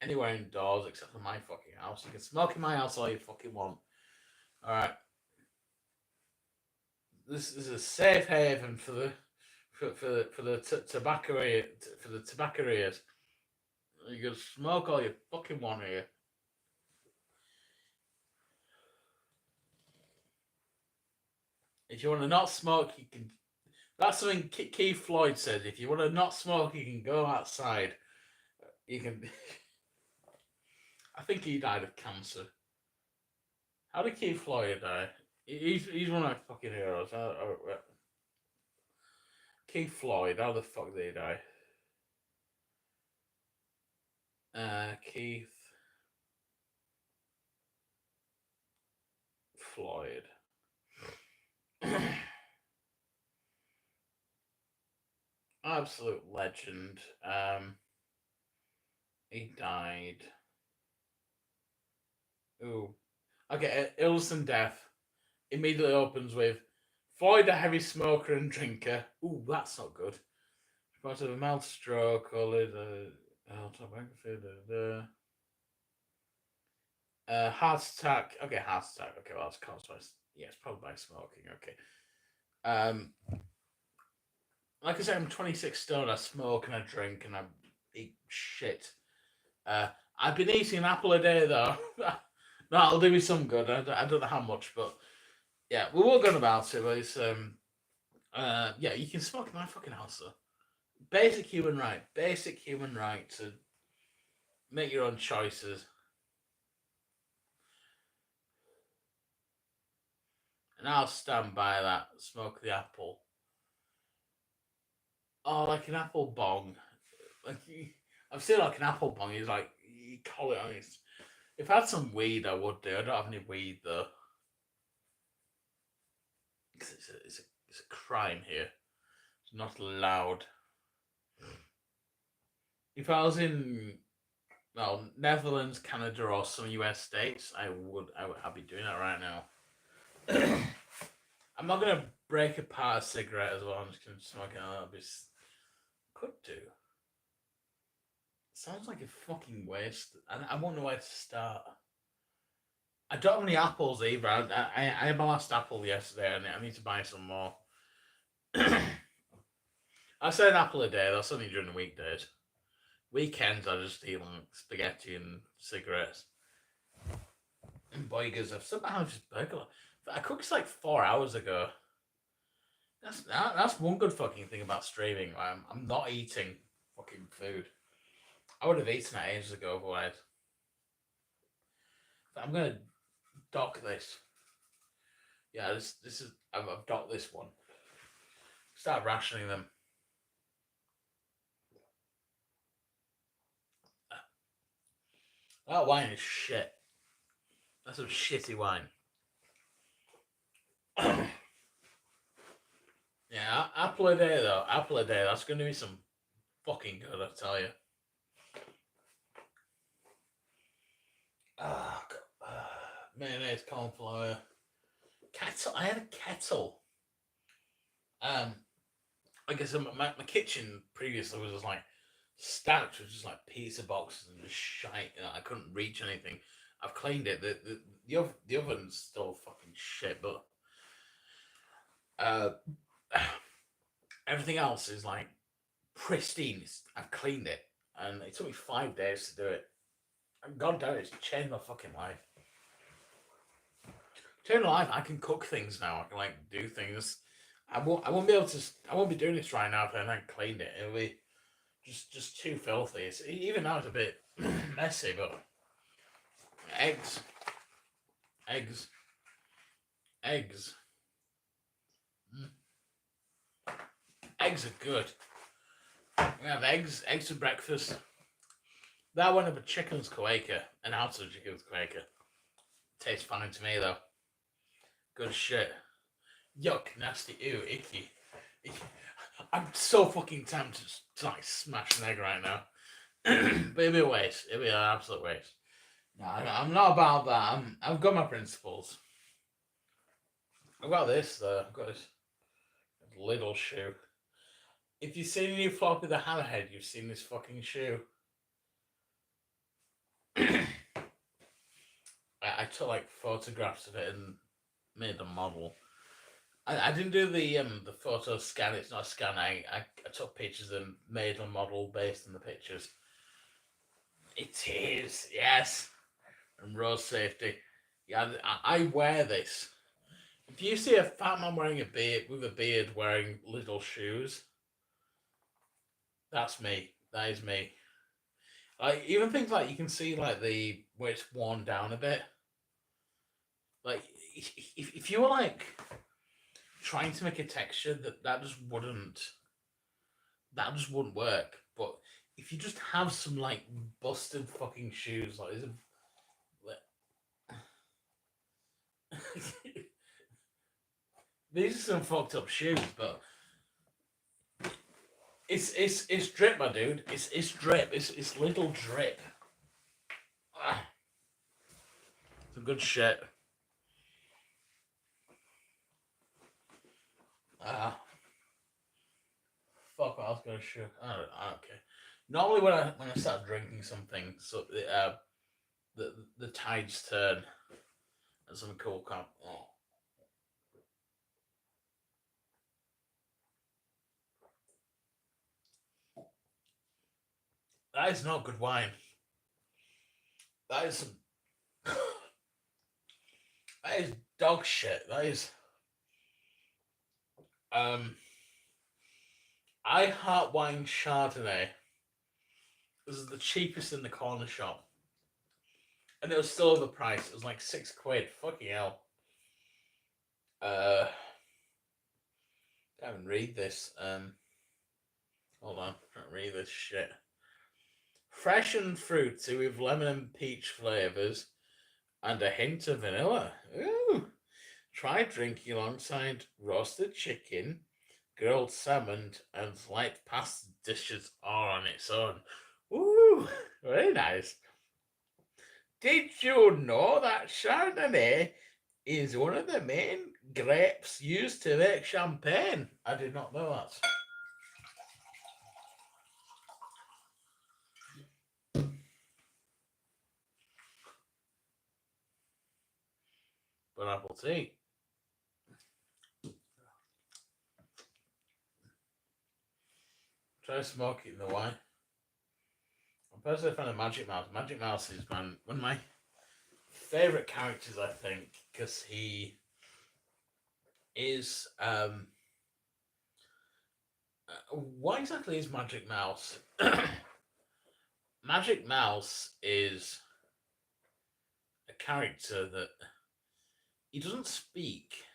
anywhere indoors except for my fucking house. You can smoke in my house all you fucking want. All right. This is a safe haven for the tobacconiers. You can smoke all you fucking want here. If you want to not smoke, you can. That's something Keith Floyd says. If you want to not smoke, you can go outside. You can. I think he died of cancer. How did Keith Floyd die? He's one of my fucking heroes. Keith Floyd, how the fuck did he die? Keith Floyd. Absolute legend. He died. Ooh. Okay, illness and death immediately opens with Floyd, a heavy smoker and drinker. Ooh, that's not good. Part of a mild stroke, heart attack. Okay, heart attack. Okay, well, that's caused by it's probably by smoking. Okay. Like I said, I'm 26 stone. I smoke and I drink and I eat shit. I've been eating an apple a day though. That'll do me some good. I don't know how much, but yeah, we won't go about it. But it's yeah, you can smoke in my fucking house though. Basic human right. Basic human right to make your own choices. And I'll stand by that. Smoke the apple. Oh, like an apple bong. Like I've seen like an apple bong. It's like you call it on. If I had some weed, I would do. I don't have any weed though. It's a crime here. It's not allowed. If I was in Netherlands, Canada, or some US states, I'd be doing that right now. I'm not gonna break apart a cigarette as well. I'm just gonna smoke it a little bit. Could do. Sounds like a fucking waste. I won't know where to start. I don't have any apples either. I had my last apple yesterday, and I need to buy some more. I say an apple a day. That's only during the weekdays. Weekends, I just eat like spaghetti and cigarettes. And burgers. I've somehow just burger. I cooked like 4 hours ago. That's one good fucking thing about streaming. I'm not eating fucking food. I would have eaten it ages ago otherwise. I'm gonna dock this. Yeah, this is I've docked this one. Start rationing them. That wine is shit. That's some shitty wine. Yeah, apple a day though. Apple a day. That's gonna be some fucking good, I tell you. Mayonnaise, cauliflower, kettle. I had a kettle. Like I said, my kitchen previously was just like stacked with just like pizza boxes and just shite. I couldn't reach anything. I've cleaned it. The oven's still fucking shit, but everything else is like pristine. I've cleaned it, and it took me 5 days to do it. And God damn, it's changed my fucking life. Changed my life. I can cook things now. I can like do things. I won't be able to. I won't be doing this right now if I hadn't cleaned it. It'll be just too filthy. Even now it's a bit messy, but eggs. Eggs are good. We have eggs for breakfast. That one of a chicken's Quaker, an ounce of chicken's Quaker. Tastes fine to me though. Good shit. Yuck, nasty, ew, icky. I'm so fucking tempted to like smash an egg right now. But it'll be a waste. It'll be an absolute waste. No, I'm not about that. I've got my principles. I've got this though. I've got this little shoe. If you've seen any flop with a hammerhead, you've seen this fucking shoe. I took like photographs of it and made a model. I didn't do the photo scan. It's not a scan. I took pictures and made a model based on the pictures. It is, yes. And road safety. Yeah, I wear this. If you see a fat man wearing a beard wearing little shoes, that's me. That is me. Like even things like you can see like where it's worn down a bit. Like if you were like trying to make a texture that just wouldn't that just wouldn't work. But if you just have some like busted fucking shoes, like, these are some fucked up shoes, but it's drip, my dude. It's drip. It's little drip. Ah, some good shit. Ah, fuck. What I was gonna show. I don't care. Normally, when I start drinking something, so the tides turn and something cool come. Oh. That is not good wine. That is some. That is dog shit. That is. Um, I Heart Wine Chardonnay. This is the cheapest in the corner shop, and it was still overpriced. It was like £6. Fucking hell. Can't even read this. Hold on, can't read this shit. Fresh and fruity with lemon and peach flavors, and a hint of vanilla. Ooh. Try drinking alongside roasted chicken, grilled salmon, and light pasta dishes all on its own. Ooh, very nice. Did you know that Chardonnay is one of the main grapes used to make champagne? I did not know that. But apple tea. Try smoking the wine. I'm personally a fan of Magic Mouse. Magic Mouse is one of my favorite characters, I think, because he is. What exactly is Magic Mouse? Magic Mouse is a character that he doesn't speak,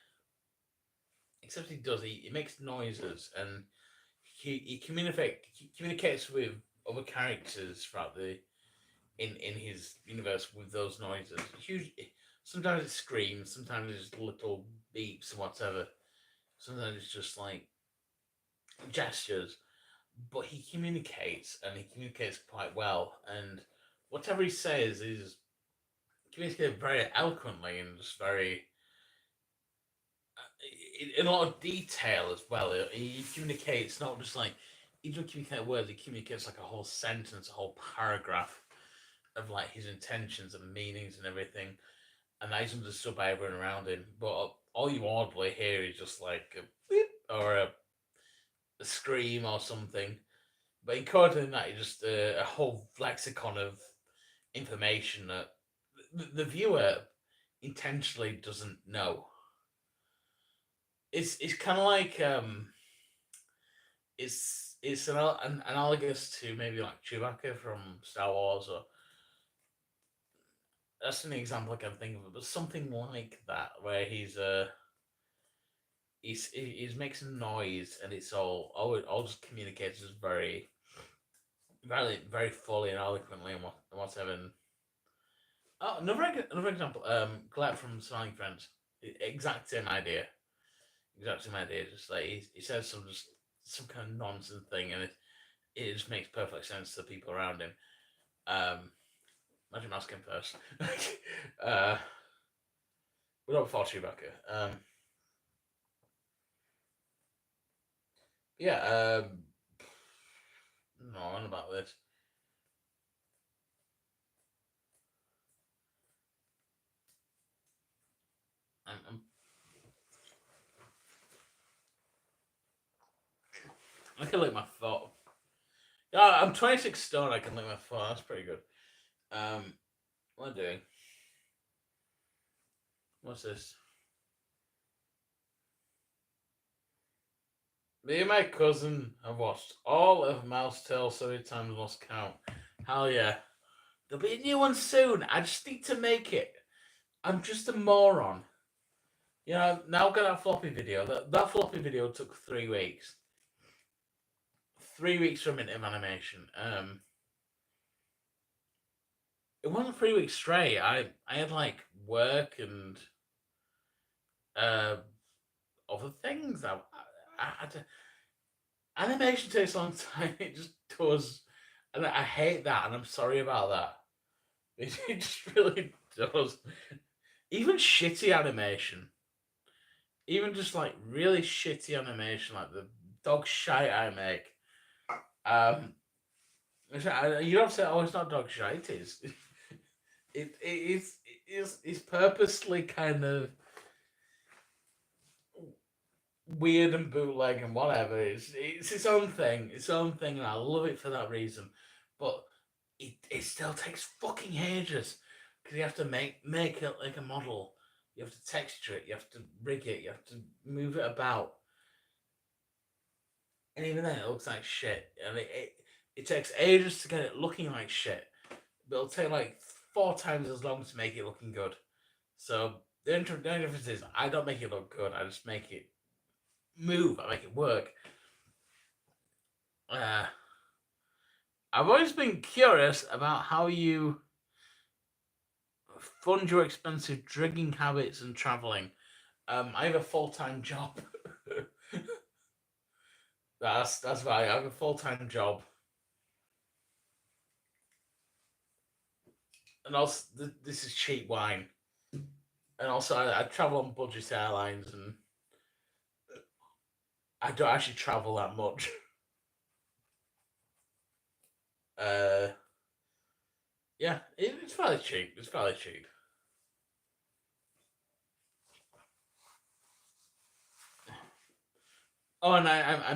except he makes noises, and he communicates with other characters throughout the in his universe with those noises. Sometimes it screams, sometimes it's little beeps and whatever. Sometimes it's just like gestures, but he communicates, and he communicates quite well. And whatever he says is communicated very eloquently and just very in a lot of detail as well. He communicates not just like he doesn't communicate words. He communicates like a whole sentence, a whole paragraph of like his intentions and meanings and everything, and that is understood by everyone around him. But all you audibly hear is just like a beep or a scream or something. But encoded in that is just a whole lexicon of information that the viewer intentionally doesn't know. It's kind of like it's an analogous to maybe like Chewbacca from Star Wars, or that's an example I can think of, but something like that where he's making noise, and it's all just communicates just very fully and eloquently and whatever. And, oh, another example. Glad from Smiling Friends. Exact same idea. Exact same idea. Just like he says some kind of nonsense thing, and it just makes perfect sense to the people around him. Magic Mouse came first. We're not before Chewbacca. Yeah. No, on about this. I'm I can lick my foot. Yeah, I'm 26 stone. I can lick my foot. That's pretty good. What am I doing? What's this? Me and my cousin have watched all of Mouse Tale so many times lost count. Hell yeah. There'll be a new one soon. I just need to make it. I'm just a moron. You know, now I've got that floppy video. That floppy video took 3 weeks. 3 weeks from into animation. It wasn't 3 weeks straight. I had like work and uh other things. Animation takes a long time. It just does, and I hate that. And I'm sorry about that. It just really does. Even shitty animation, even just like really shitty animation, like the dog shite I make. Um, you don't say, "Oh, it's not dog shite." It is. It's purposely kind of weird and bootleg and whatever. It's its own thing. Its own thing, and I love it for that reason. But it still takes fucking ages because you have to make it like a model. You have to texture it. You have to rig it. You have to move it about. And even then, it looks like shit. And it takes ages to get it looking like shit. But it'll take like 4 times as long to make it looking good. So the only difference is I don't make it look good. I just make it move. I make it work. Uh, I've always been curious about how you fund your expensive drinking habits and traveling. I have a full-time job. That's why I have a full-time job, and also this is cheap wine. And also, I travel on budget airlines, and I don't actually travel that much. Uh, yeah, it's fairly cheap. It's fairly cheap. Oh, and I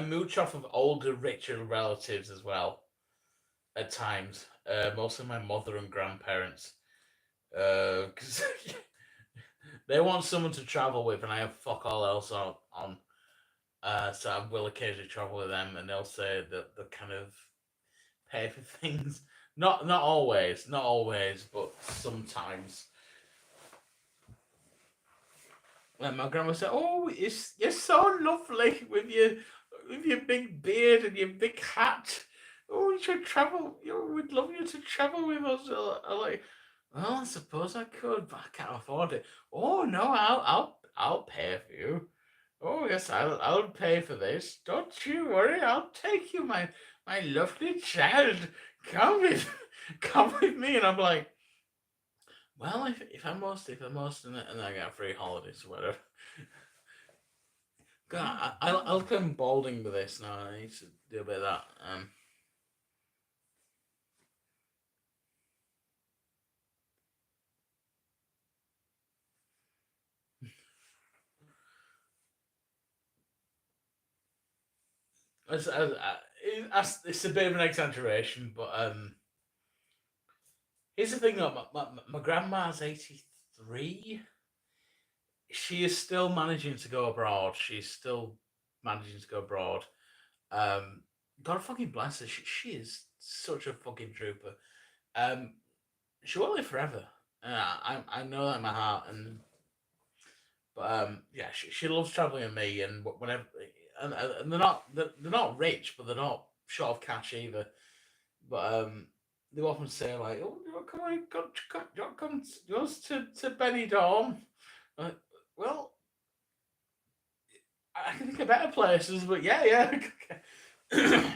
mooch off of older, richer relatives as well at times. Mostly my mother and grandparents, because they want someone to travel with, and I have fuck all else on. So I will occasionally travel with them, and they'll say that the kind of pay for things. Not always, not always, but sometimes. And my grandma said, "Oh, you're so lovely with your big beard and your big hat. Oh, you should travel. We'd love you to travel with us." I'm like, well, I suppose I could, but I can't afford it. Oh no, I'll pay for you. Oh yes, I'll pay for this. Don't you worry. I'll take you, my lovely child. Come with come with me. And I'm like, well, if I'm most, and I got free holidays or whatever. God, I'll come balding with this now. I need to do a bit of that. It's a bit of an exaggeration, but here's the thing though. My grandma's 83. She is still managing to go abroad. She's still managing to go abroad. Um, God fucking bless her. She is such a fucking trooper. Um, she won't live forever. I know that in my heart, but yeah, she loves traveling with me, and whenever, and they're not rich, but they're not short of cash either. But they often say like, "Oh, come on, come goes to Benidorm." Like, well, I can think of better places, but yeah, yeah.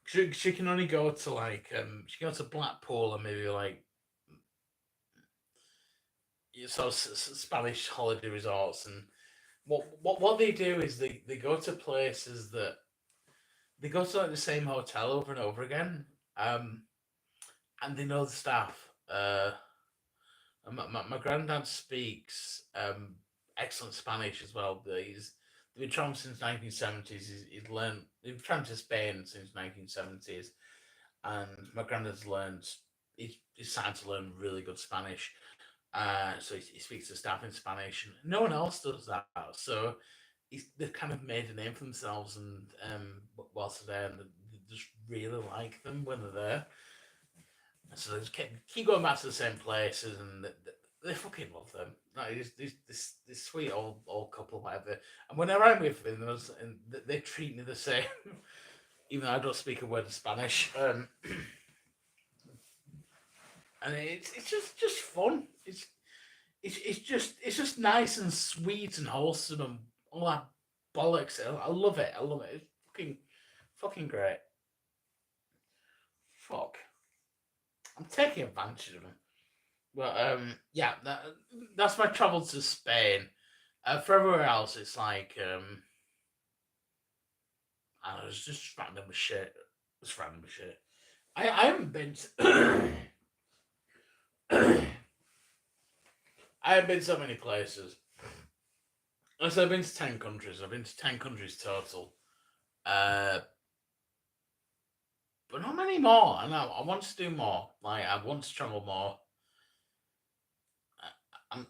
She can only go to like she can go to Blackpool and maybe like sort of Spanish holiday resorts. And what they do is they go to places that they go to like the same hotel over and over again, um and they know the staff. And my granddad speaks excellent Spanish as well. They've been traveling since 1970s. He's learned. They've traveled to Spain since 1970s, and my granddad's learned. He's starting to learn really good Spanish. So he speaks to staff in Spanish, and no one else does that. So they've kind of made a name for themselves, and whilst they're there, and they just really like them when they're there. So they just keep going back to the same places, and they fucking love them. Like this sweet old couple, whatever. And whenever I'm with them, they treat me the same, even though I don't speak a word of Spanish. And it's just fun. It's just nice and sweet and wholesome and all that bollocks. I love it. I love it. It's fucking great. Fuck. I'm taking advantage of them. But yeah, that's my travel to Spain. For everywhere else, it's like I don't know, it's just random shit. It's random shit. I haven't been. I haven't been so many places. So I've been to 10 countries. I've been to 10 countries total. Uh, but not many more. I want to do more. Like I want to travel more.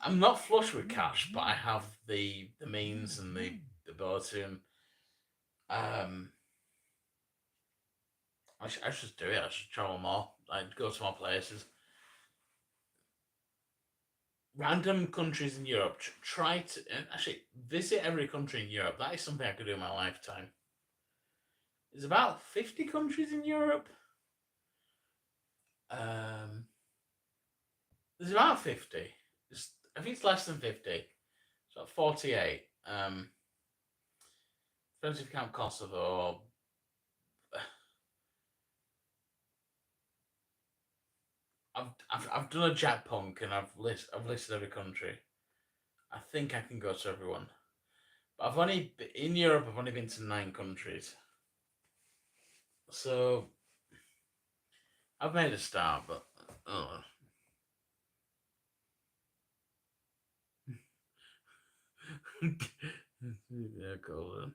I'm not flush with cash, but I have the means and the ability. And um, I should do it. I should travel more. I'd go to more places. Random countries in Europe. Try to actually visit every country in Europe. That is something I could do in my lifetime. There's about 50 countries in Europe. Um, there's about 50. I think it's less than 50. It's about 48. Depends if you count Kosovo. I've done a Jack Punk and I've listed every country. I think I can go to everyone. But in Europe. I've only been to 9 countries. So I've made a start, but oh. Yeah, cool. Then.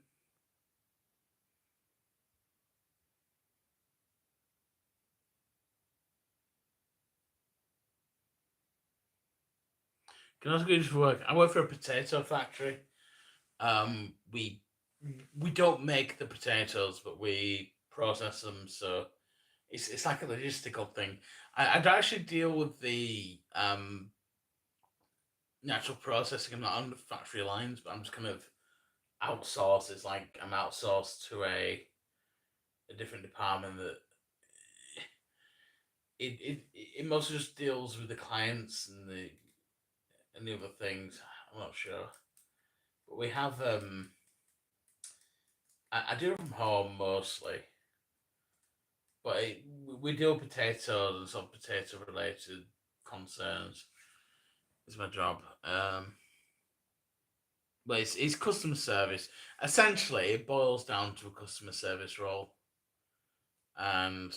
Can I ask you for work? I work for a potato factory. We don't make the potatoes, but we process them. So it's like a logistical thing. I'd actually deal with the natural processing. I'm not on the factory lines, but I'm just kind of outsourced. It's like I'm outsourced to a different department that it mostly just deals with the clients and the other things. I'm not sure, but we have I do it from home mostly, but we deal with potatoes and some potato related concerns. Is my job. But it's customer service. Essentially, it boils down to a customer service role, and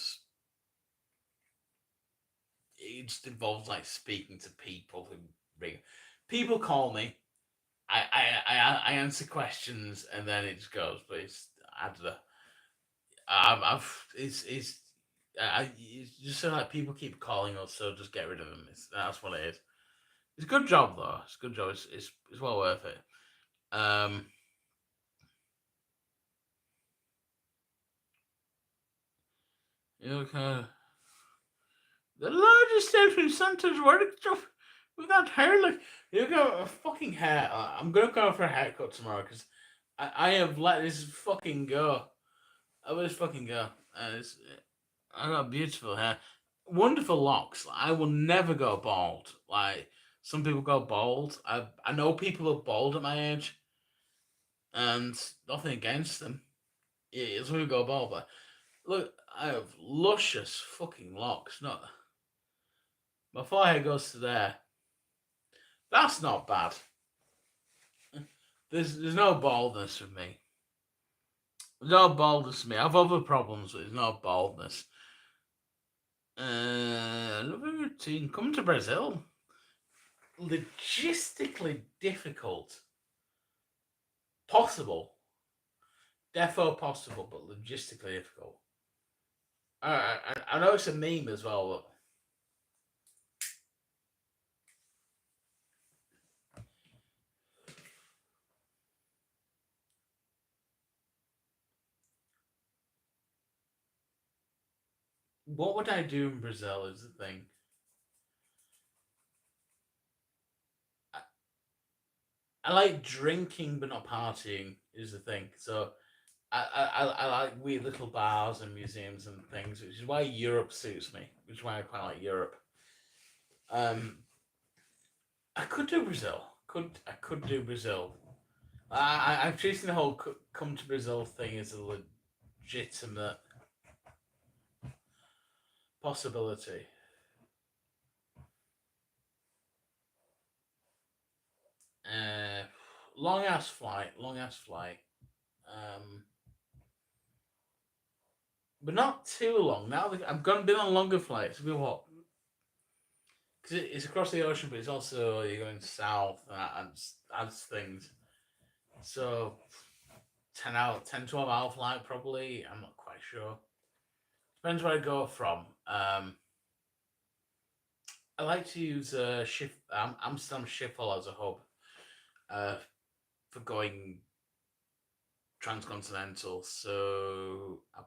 it just involves like speaking to people who ring. People call me. I answer questions and then it just goes. But I don't know. I've it's just so like people keep calling us, so just get rid of them. That's what it is. It's a good job though. It's a good job. It's well worth it. Um, you know, kind of the largest selfie centers work stuff with that hair. Like you got a fucking hair. I'm gonna go for a haircut tomorrow because I have let this fucking go. I let this fucking go. It's, I got beautiful hair, wonderful locks. I will never go bald. Like some people go bald. I know people are bald at my age, and nothing against them. It's when we go bald, but look, I have luscious fucking locks. Not my forehead goes to there. That's not bad. There's no baldness with me. There's no baldness with me. I have other problems, but there's no baldness. Another routine. Come to Brazil. Logistically difficult. Possible. Defo possible, but logistically difficult. I know it's a meme as well, but what would I do in Brazil is the thing. I like drinking but not partying is the thing. So I like weird little bars and museums and things, which is why Europe suits me, which is why I quite like Europe. Um, I could do Brazil. I could do Brazil. I'm chasing the whole come to Brazil thing as a legitimate possibility. Uh, long ass flight, long ass flight. Um, but not too long. Now I've gone been on longer flights. We what? Because it's across the ocean, but it's also you're going south and that adds things. So 10 12 hour flight probably. I'm not quite sure. Depends where I go from. I like to use Amsterdam Schiphol as a hub uh, for going transcontinental. So I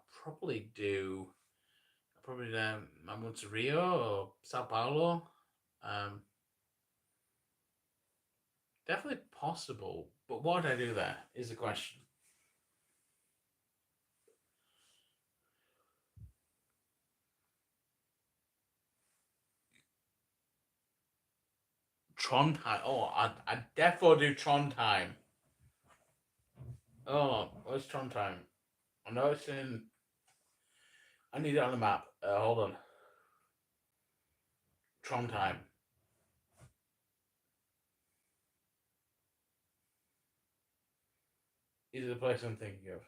went to Rio or Sao Paulo. Um, Definitely possible, but what would I do there is the question. Trondheim. Oh, I definitely do Trondheim. Oh, where's Trondheim? I know it's in. I need it on the map. Hold on. Trondheim. Is the place I'm thinking of?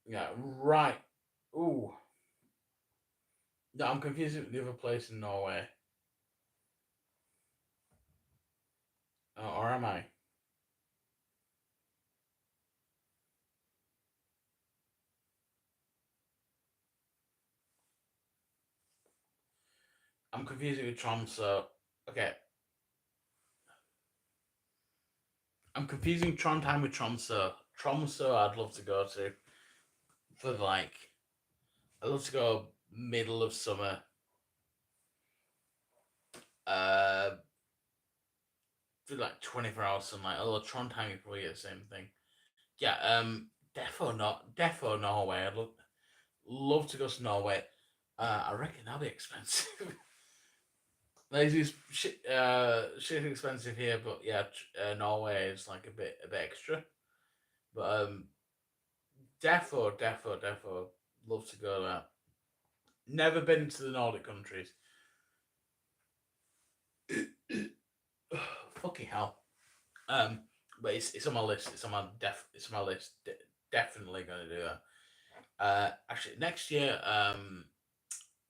Yeah, right. Ooh. No, I'm confused with the other place in Norway. Or am I? I'm confused with Tromsø. Okay. I'm confusing Trondheim with Tromsø. Tromsø, I'd love to go to for like. I'd love to go middle of summer. Uh, for like 24 hours sunlight. Although Trondheim, you probably get the same thing. Yeah. Defo Norway. I'd love to go to Norway. I reckon that'll be expensive. Lazy's shit expensive here, but yeah, Norway is like a bit extra. But defo, love to go there. Never been to the Nordic countries. Fucking hell. Um, but it's on my list. It's on my list. Definitely gonna do that. Actually, next year,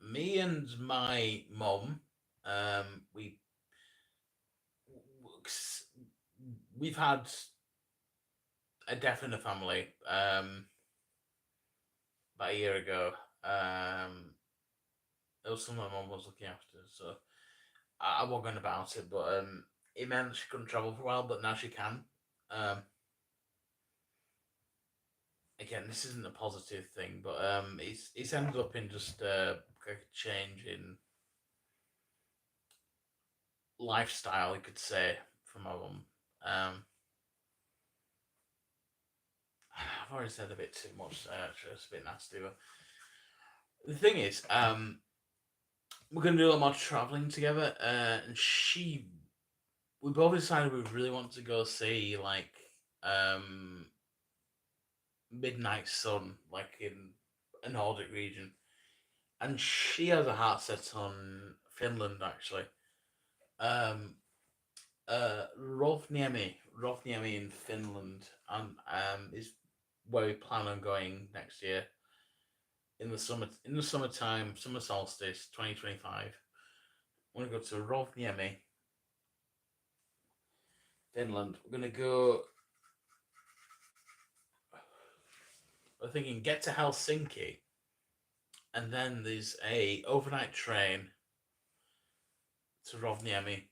me and my mum, we we've had a death in the family about a year ago. It was something my mum was looking after, so I wasn't going about it, but it meant she couldn't travel for a while, but now she can. Um, Again, this isn't a positive thing, but it's ended up in just like a change in lifestyle, you could say, for my mum. I've already said a bit too much. Actually, it's a bit nasty. But the thing is, we're gonna do a lot more traveling together, and we both decided we really want to go see like um, Midnight Sun, like in a Nordic region, and she has a heart set on Finland actually. Um, Rovaniemi in Finland, and is where we plan on going next year in the summer. In the summertime, summer solstice, 2025. I want to go to Rovaniemi, Finland. We're gonna go. We're thinking get to Helsinki, and then there's a overnight train to Rovaniemi,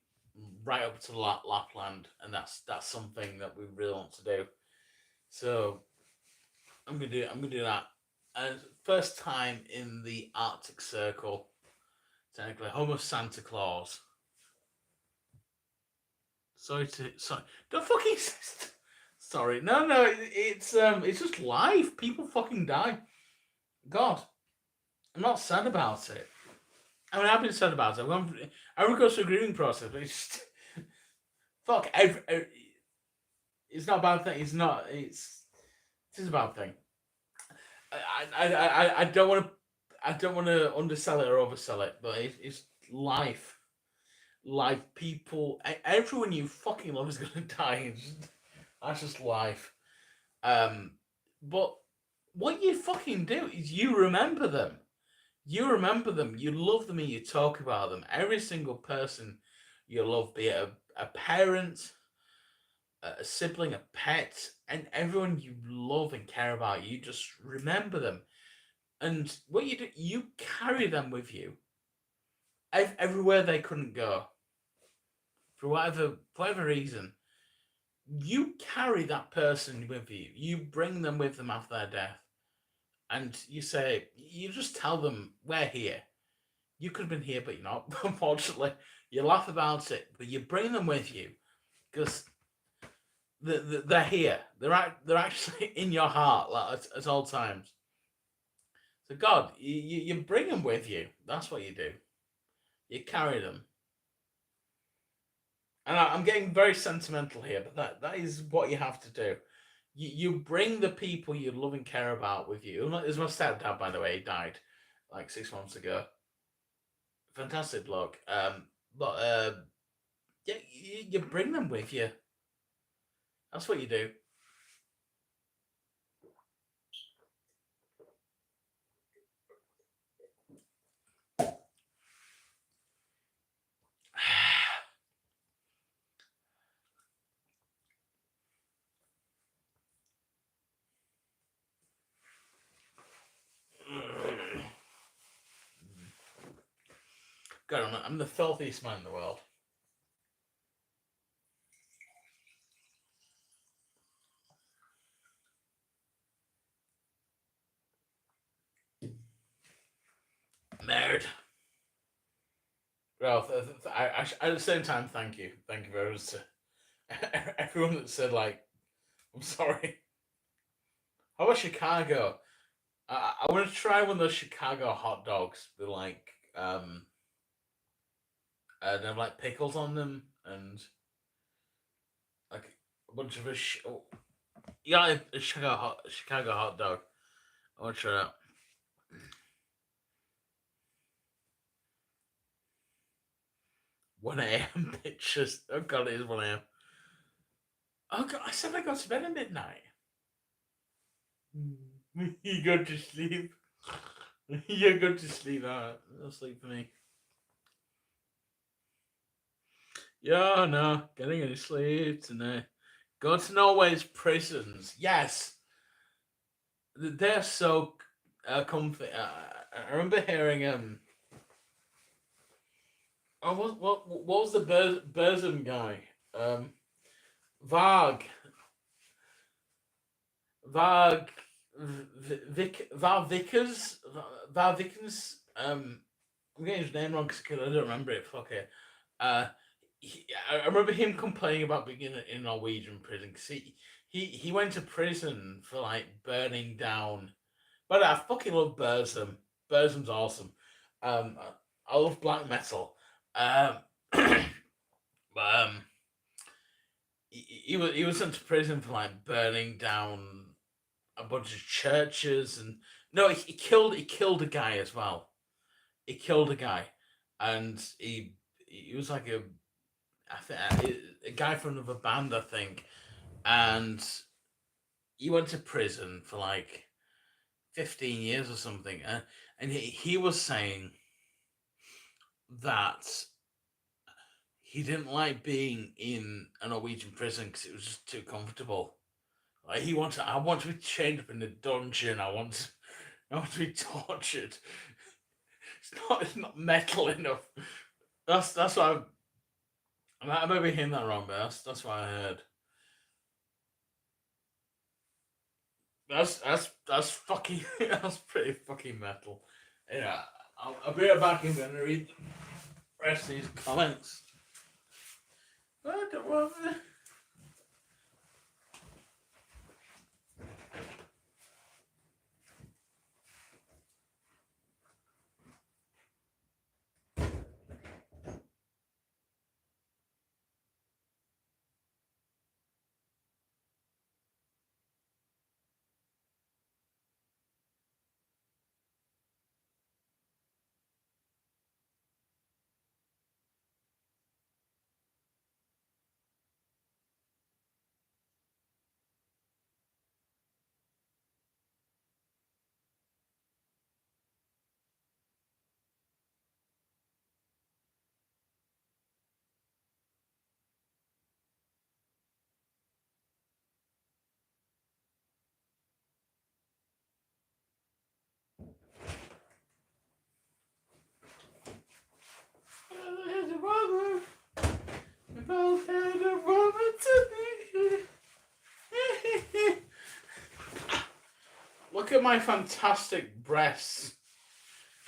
right up to Lapland, and that's something that we really want to do. So I'm gonna do that. And first time in the Arctic Circle, technically home of Santa Claus. Sorry. Don't fucking. Sorry. No. It's just life. People fucking die. God, I'm not sad about it. I mean, I've been sad about it. I would go through a grieving process, but it's just, fuck. It's not a bad thing. It's not. It is a bad thing. I don't want to. I don't want to undersell it or oversell it, but it's life. Life, people, everyone you fucking love is gonna die. That's just life. Um, but what you fucking do is you remember them. You remember them. You love them, and you talk about them. Every single person you love, be it a parent, a sibling, a pet, and everyone you love and care about, you just remember them. And what you do, you carry them with you everywhere they couldn't go for whatever reason. You carry that person with you. You bring them with them after their death, and you just tell them, "We're here. You could have been here, but you're not." Unfortunately, you laugh about it, but you bring them with you because they're here. They're actually in your heart, like, at all times. So God, you bring them with you. That's what you do. You carry them. And I'm getting very sentimental here, but that is what you have to do. You bring the people you love and care about with you. There's my stepdad, by the way. He died like 6 months ago. Fantastic bloke. But yeah, you bring them with you. That's what you do. God, I'm the filthiest man in the world. Nerd. Well, at the same time, thank you. Thank you very much to everyone that said, like, I'm sorry. How about Chicago? I want to try one of those Chicago hot dogs with like they have like pickles on them and like a bunch of you got a Chicago hot dog. I want to try that. 1 a.m. pictures. Oh god, it is 1 a.m. Oh god, I said I got to bed at midnight. You go to sleep. You go to sleep. Alright, no sleep for me. Yeah, no, getting any sleep tonight. Go to Norway's prisons. Yes, they're so comfy. I remember hearing oh, what was the Burzum guy? Varg, Varg, Var Vickers, Var Vickers. I'm getting his name wrong because I don't remember it. Fuck it. Uh, I remember him complaining about being in a Norwegian prison because he went to prison for like burning down. But I fucking love Burzum. Burzum's awesome. Um, I love black metal. But he was sent to prison for like burning down a bunch of churches and no, he killed a guy as well. He killed a guy, and he was like I think a guy from another band, I think, and he went to prison for like 15 years or something, and he was saying that he didn't like being in a Norwegian prison because it was just too comfortable. Like I want to be chained up in a dungeon. I want to be tortured. It's not metal enough. That's what I may be hearing that wrong, but that's what I heard. That's fucking that's pretty fucking metal. Yeah, I'll be right back. I'm gonna read the rest of these comments. I don't want it. There's a woman. We both had a woman to be. Look at my fantastic breasts.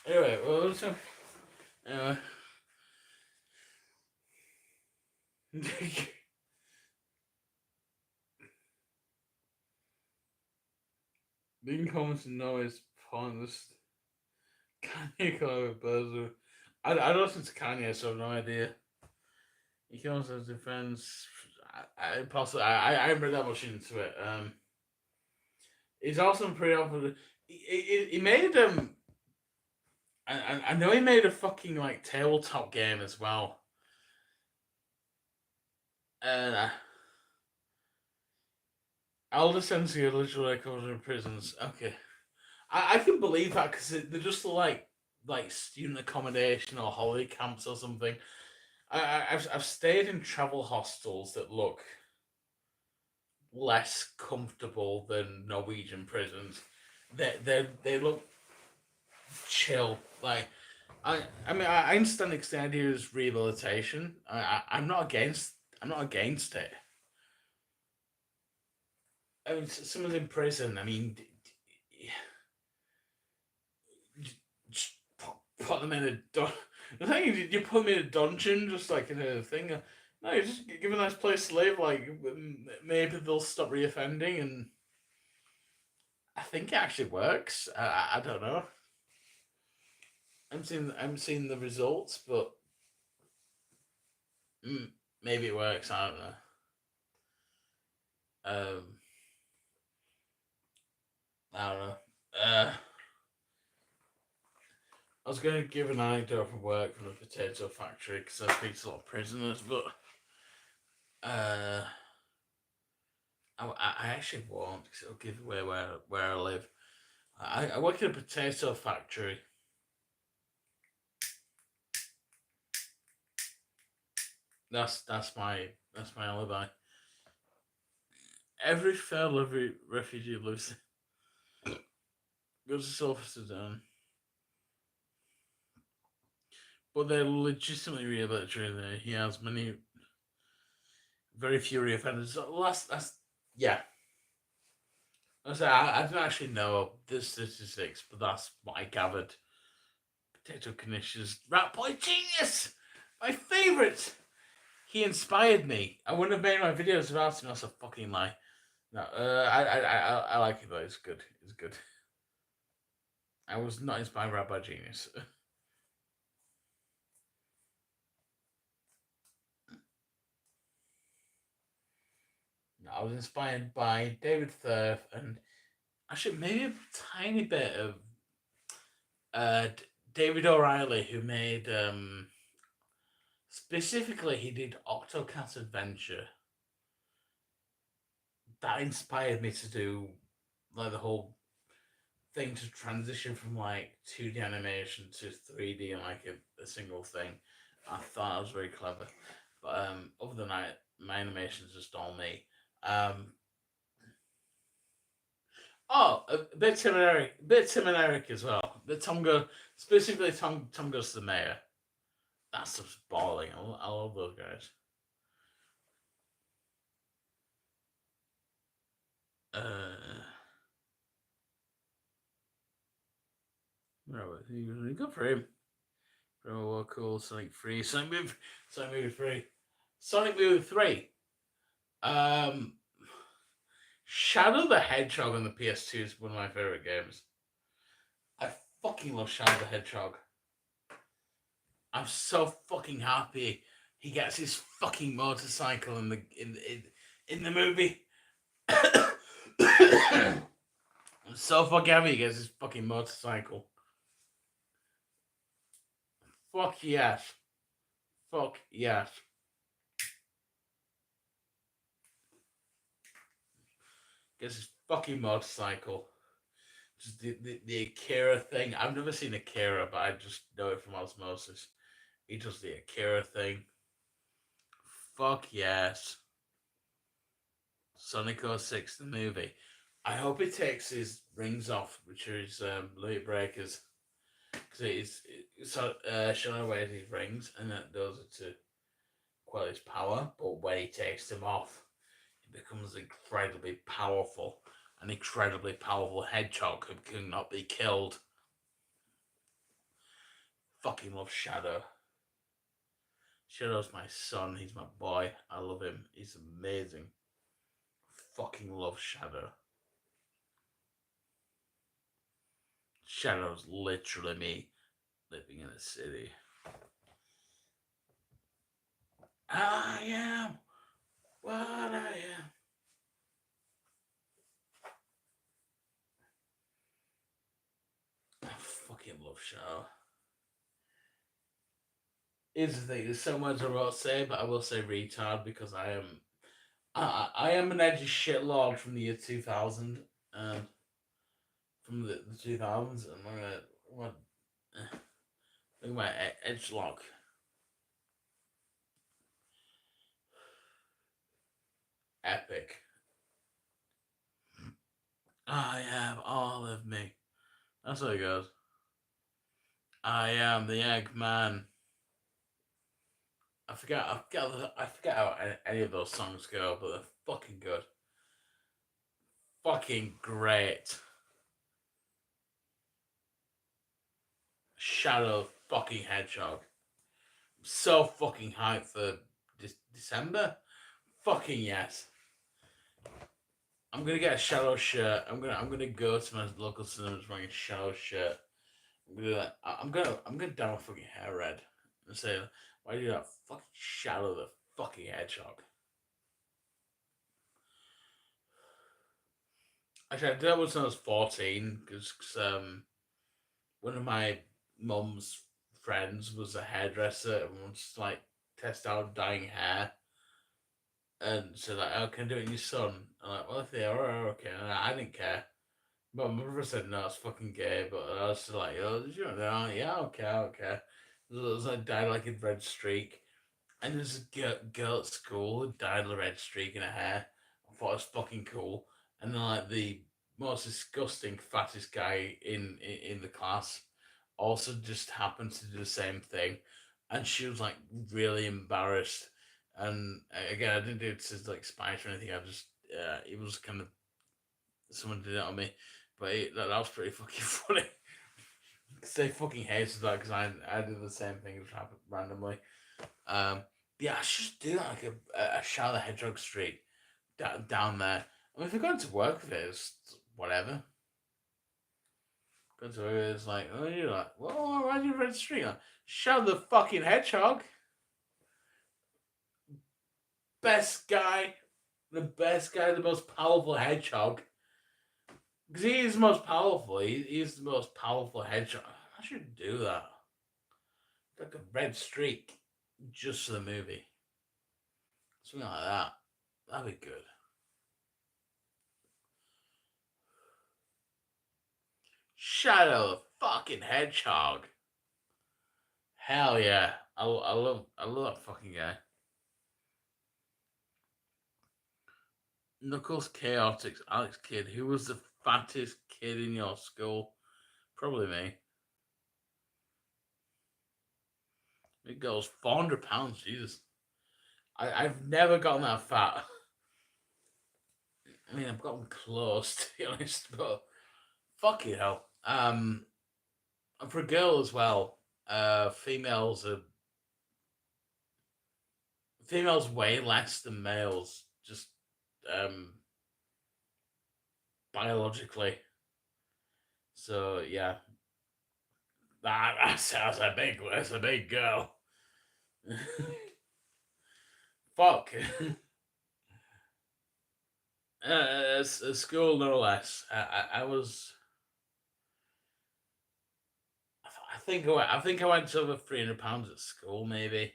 Anyway, well, so, anyway. Being comments know is pointless. Kanye called Buzzer. I don't listen to Kanye, so I have no idea. He comes as defense. I haven't read that much into it. He's also pretty often. He made I know he made a fucking like tabletop game as well. Uh, Elder Sensei literally comes in prisons. Okay, I can believe that because they're just like student accommodation or holiday camps or something. I've stayed in travel hostels that look less comfortable than Norwegian prisons. They look chill. Like I understand the idea is rehabilitation. I'm not against it. I mean, someone's in prison. I mean, just put them in a the thing is, you put them in a dungeon, just like in a thing. No, you just give a nice place to live. Like maybe they'll stop reoffending, and I think it actually works. I don't know. I'm seeing the results, but mm, maybe it works. I don't know. I don't know. I was going to give an anecdote from work from the potato factory because I speak to a lot of prisoners, but uh, I actually won't because it'll give away where I live. I work in a potato factory. That's my alibi. Every failed refugee lives goes to South Sudan, but they're legitimately rehabilitated there. He has very few reoffenders. So that's yeah. I don't actually know the statistics, but that's what I gathered. Potato Kanish's Rat Boy Genius! My favourite! He inspired me. I wouldn't have made my videos without him. That's a fucking lie. No, I like it though. It's good. It's good. I was not inspired by Rat Boy Genius. No, I was inspired by David Thurf and actually maybe a tiny bit of uh, David O'Reilly, who made specifically he did Octocat Adventure. That inspired me to do like the whole thing to transition from like 2D animation to 3D in like a single thing. I thought that was very clever. But other than that, my animation is just all me. Um, a bit Tim and Eric, as well. But specifically Tom goes to the mayor. That stuff's balling. I love those guys. Uh, where was he? Good for him. Well, cool. Something free. Something movie free. Sonic Movie 3. Um, Shadow the Hedgehog on the PS2 is one of my favorite games. I fucking love Shadow the Hedgehog. I'm so fucking happy he gets his fucking motorcycle in the movie. I'm so fucking happy he gets his fucking motorcycle. Fuck yes. Fuck yes. Gets his fucking motorcycle. Just the Akira thing. I've never seen Akira, but I just know it from osmosis. He does the Akira thing. Fuck yes. Sonic 06, the movie. I hope he takes his rings off, which are his Louis breakers. Because Shadow wears his rings, and that does it to quell his power. But when he takes them off, he becomes incredibly powerful. An incredibly powerful hedgehog who cannot be killed. Fucking love Shadow. Shadow's my son. He's my boy. I love him. He's amazing. Fucking love Shadow. Shadow's literally me living in a city. I am what I am. I fucking love Shadow. Here's the thing: there's so much I won't say, but I will say retard because I am an edgy shitlord from the year 2000, from the 2000s, and look at my edge lock. Epic. I have all of me. That's how it goes. I am the Eggman. I forget how any of those songs go, but they're fucking good. Fucking great. Shadow fucking Hedgehog. I'm so fucking hyped for December. Fucking yes. I'm gonna get a Shadow shirt. I'm gonna go to my local cinemas wearing a Shadow shirt. I'm gonna dye my fucking hair red and say, why do you that fucking Shadow the fucking Hedgehog? Actually, I did that when I was 14 because one of my mum's friends was a hairdresser and wanted to like test out dyeing hair, and said like, "Oh, can I do it in your son?" I'm like, "Well, if they are okay," and I didn't care. But my brother said no, it's fucking gay. But I was just like, "Oh, did you know? Yeah, okay, okay." It was like dyed like a red streak, and there's a girl at school who dyed a red streak in her hair. I thought it was fucking cool. And then like the most disgusting fattest guy in the class also just happened to do the same thing, and she was like really embarrassed. And again, I didn't do it to like spite or anything. I just it was kind of someone did it on me, but that was pretty fucking funny. Cause they fucking hated that because I did the same thing just happened randomly. Yeah, I should do that like a Shadow the Hedgehog street down there. I mean, if you're going to work with it, it's whatever. Going to work with it, it's like, oh, you're like, well, why do you red street? Like, Shadow the fucking Hedgehog. Best guy. The best guy, the most powerful hedgehog. Because he is the most powerful. He's the most powerful hedgehog. I should do that. Like a red streak just for the movie. Something like that. That'd be good. Shadow the fucking Hedgehog. Hell yeah. I love that fucking guy. Knuckles Chaotix, Alex Kidd. Who was the fattest kid in your school? Probably me. It goes 400 pounds, Jesus. I've never gotten that fat. I mean, I've gotten close to be honest, but fucking hell. And for a girl as well, females females weigh less than males, just um, biologically. So yeah, that's a big girl. Fuck. A school, no less. I was. I think I went over £300 at school. Maybe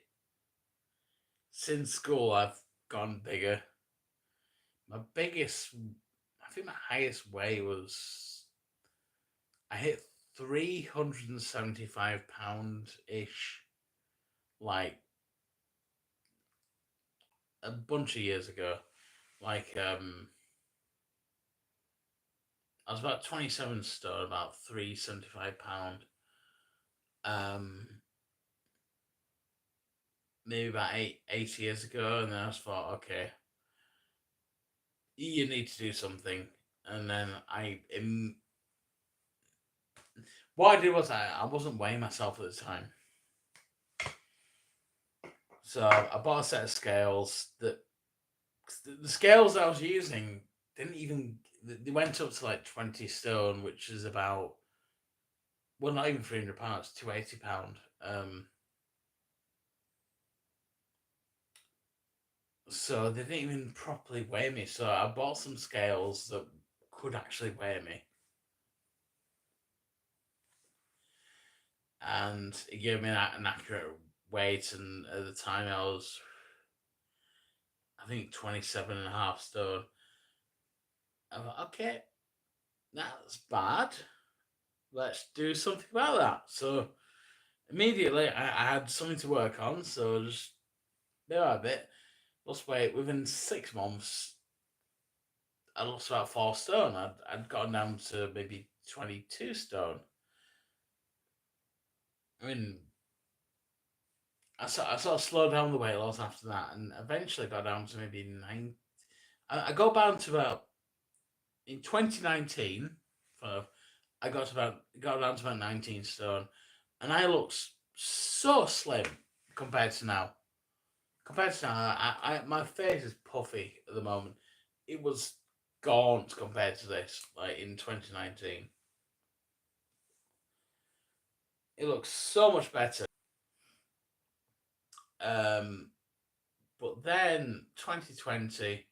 since school, I've gone bigger. My biggest, I think my highest weight was I hit £375 ish, like a bunch of years ago. Like I was about 27 stone, about £375. Um, maybe about 8 years ago, and then I just thought, okay, you need to do something. And then what I did was I wasn't weighing myself at the time, so I bought a set of scales. That the scales that I was using didn't even they went up to like 20 stone, which is about, well, not even £300, £280. So they didn't even properly weigh me. So I bought some scales that could actually weigh me, and it gave me an accurate weight. And at the time, I was, I think, 27 and a half stone. I thought, okay, that's bad. Let's do something about that. So immediately, I had something to work on. So just bit by bit, lost weight. Within 6 months, I lost about 4 stone. I'd gotten down to maybe 22 stone. I mean, I sort of slowed down the weight loss after that, and eventually got down to maybe 9. I got down to about, in 2019. Got down to about 19 stone, and I looked so slim compared to now. Compared to now, my face is puffy at the moment. It was gaunt compared to this, like in 2019. It looks so much better. Um, but then 2020,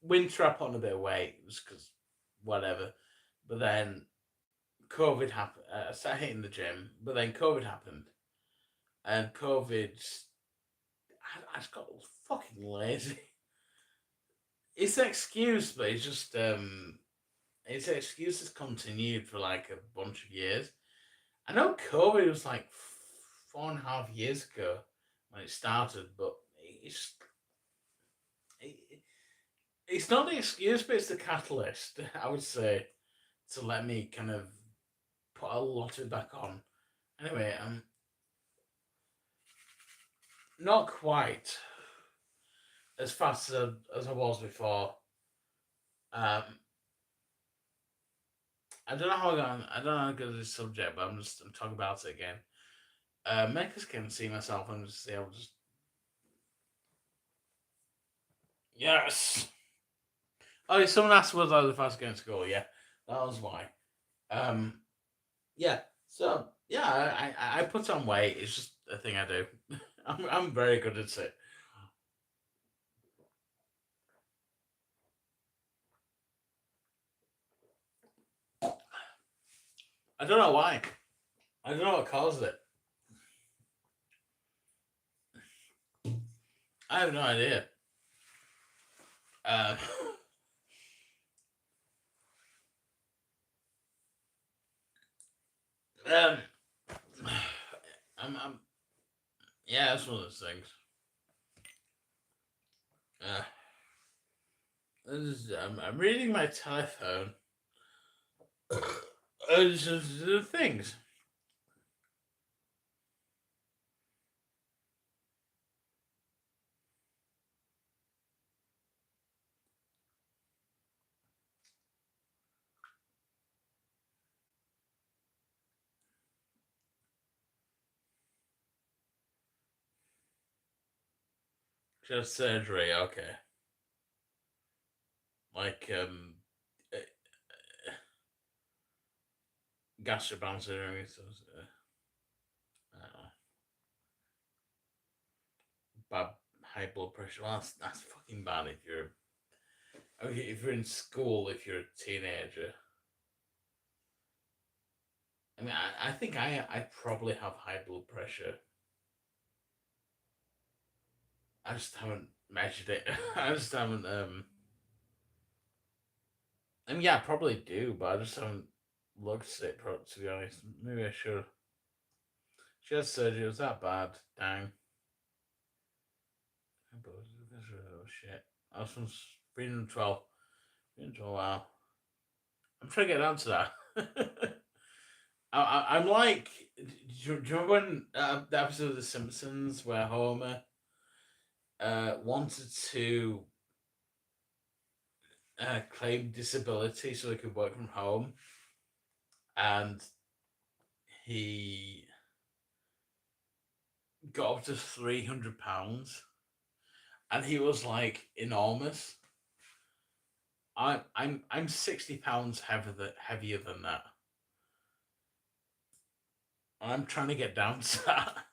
winter I put on a bit of weight just because whatever. But then COVID happened. I started hitting the gym, but then COVID happened, and I just got fucking lazy. It's an excuse, but it's an excuse that's continued for like a bunch of years. I know COVID was like 4.5 years ago when it started, but it's it, it's not the excuse, but it's the catalyst, I would say, to let me kind of put a lot of it back on. Anyway, not quite as fast as I was before. Um, I don't know how I don't know how good this subject, but I'm talking about it again. Makers can see myself and just say I'll just, yes. Oh, someone asked was I was the fastest going to school. Yeah, that was why. Um, yeah. So yeah, I put on weight. It's just a thing I do. I'm very good at it. I don't know why. I don't know what caused it. I have no idea. Uh, um, I'm yeah, that's one of those things. Uh, I'm reading my telephone. Just the things. She had surgery. Okay, like uh, gastric bypass surgery. So, I don't know, bad high blood pressure. Well, that's fucking bad if you're. Okay, if you're in school, if you're a teenager. I mean, I think I probably have high blood pressure. I just haven't measured it. I just haven't. I mean, yeah, I probably do, but I just haven't looked at it. To be honest, maybe I should. She had surgery. It was that bad. Dang. Oh shit. I was from 312. 312. Wow. I'm trying to get down to that. I'm like, do you remember when the episode of The Simpsons where Homer wanted to claim disability so he could work from home, and he got up to £300, and he was like enormous. I'm £60 heavier than that. I'm trying to get down to that.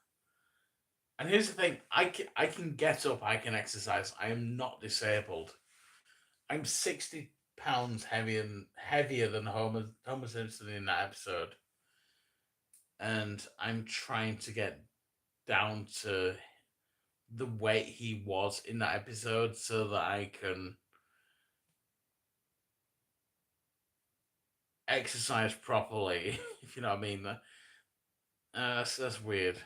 And here's the thing: I can get up, I can exercise. I am not disabled. I'm £60 heavier than Homer Simpson in that episode, and I'm trying to get down to the weight he was in that episode so that I can exercise properly. If you know what I mean. That's weird.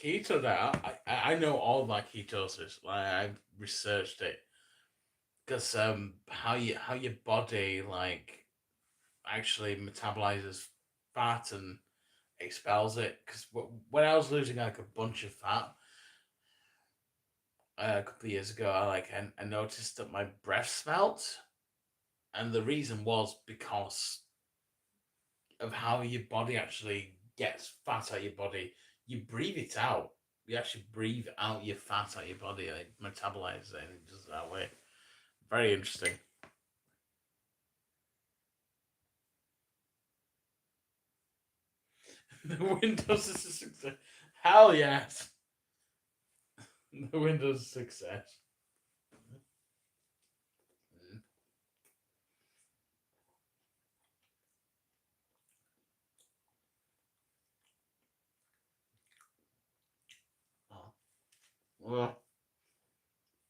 Keto diet. I know all about ketosis. Like I've researched it because how your body like actually metabolizes fat and expels it. Because when I was losing like a bunch of fat a couple of years ago, I noticed that my breath smelt, and the reason was because of how your body actually gets fat out of your body. You breathe it out. You actually breathe out your fat out of your body, and it metabolizes it, and it does it that way. Very interesting. The Windows is a success. Hell yes. The Windows success. Oh. Well,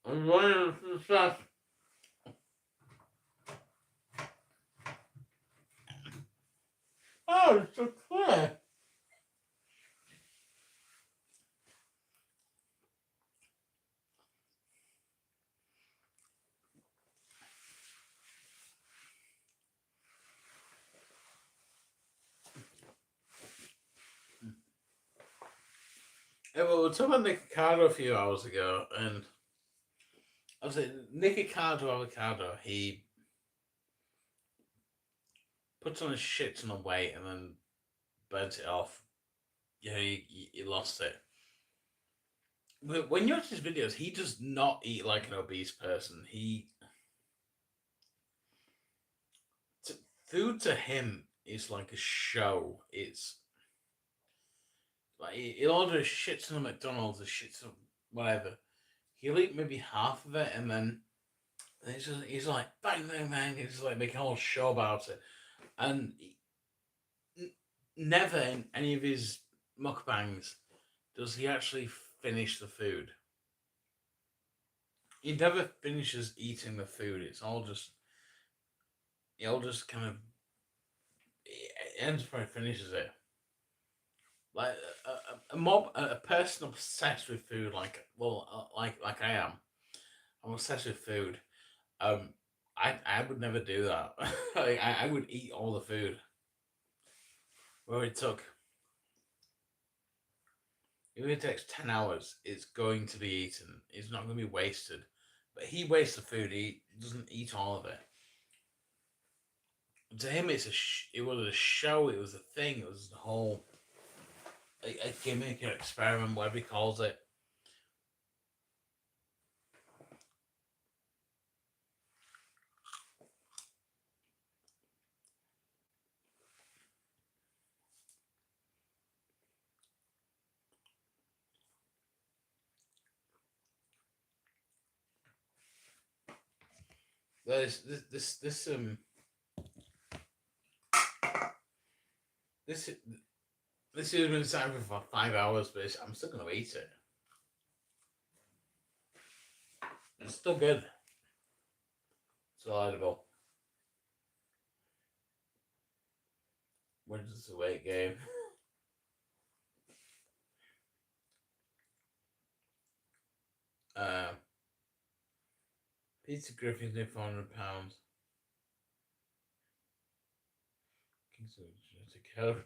I'm running a success. Oh, it's so clear. Yeah, well, we were talking about Nick Ricardo a few hours ago, and I was like, Nick Ricardo avocado, he puts on a shit ton of weight and then burnt it off. Yeah, he lost it. When you watch his videos, he does not eat like an obese person. Food to him is like a show. It's like he'll order a shit ton of McDonald's, a shit ton of whatever. He'll eat maybe half of it, and then he's like bang bang bang. He's like making a whole show about it, and never in any of his mukbangs does he actually finish the food. He never finishes eating the food. It all just kind of it ends before he finishes it. Like a person obsessed with food, like I am. I'm obsessed with food. Um, I would never do that. I would eat all the food. Where it took, if it takes 10 hours, it's going to be eaten. It's not going to be wasted. But he wastes the food. He doesn't eat all of it. To him, it was a show. It was a thing. It was the whole a gimmick, an experiment, whatever he calls it. This this this this this has been sat for 5 hours, but I'm still gonna eat it. It's still good. Still edible. Wins the weight game. Uh, Peter Griffin's near £400. King's genetic code.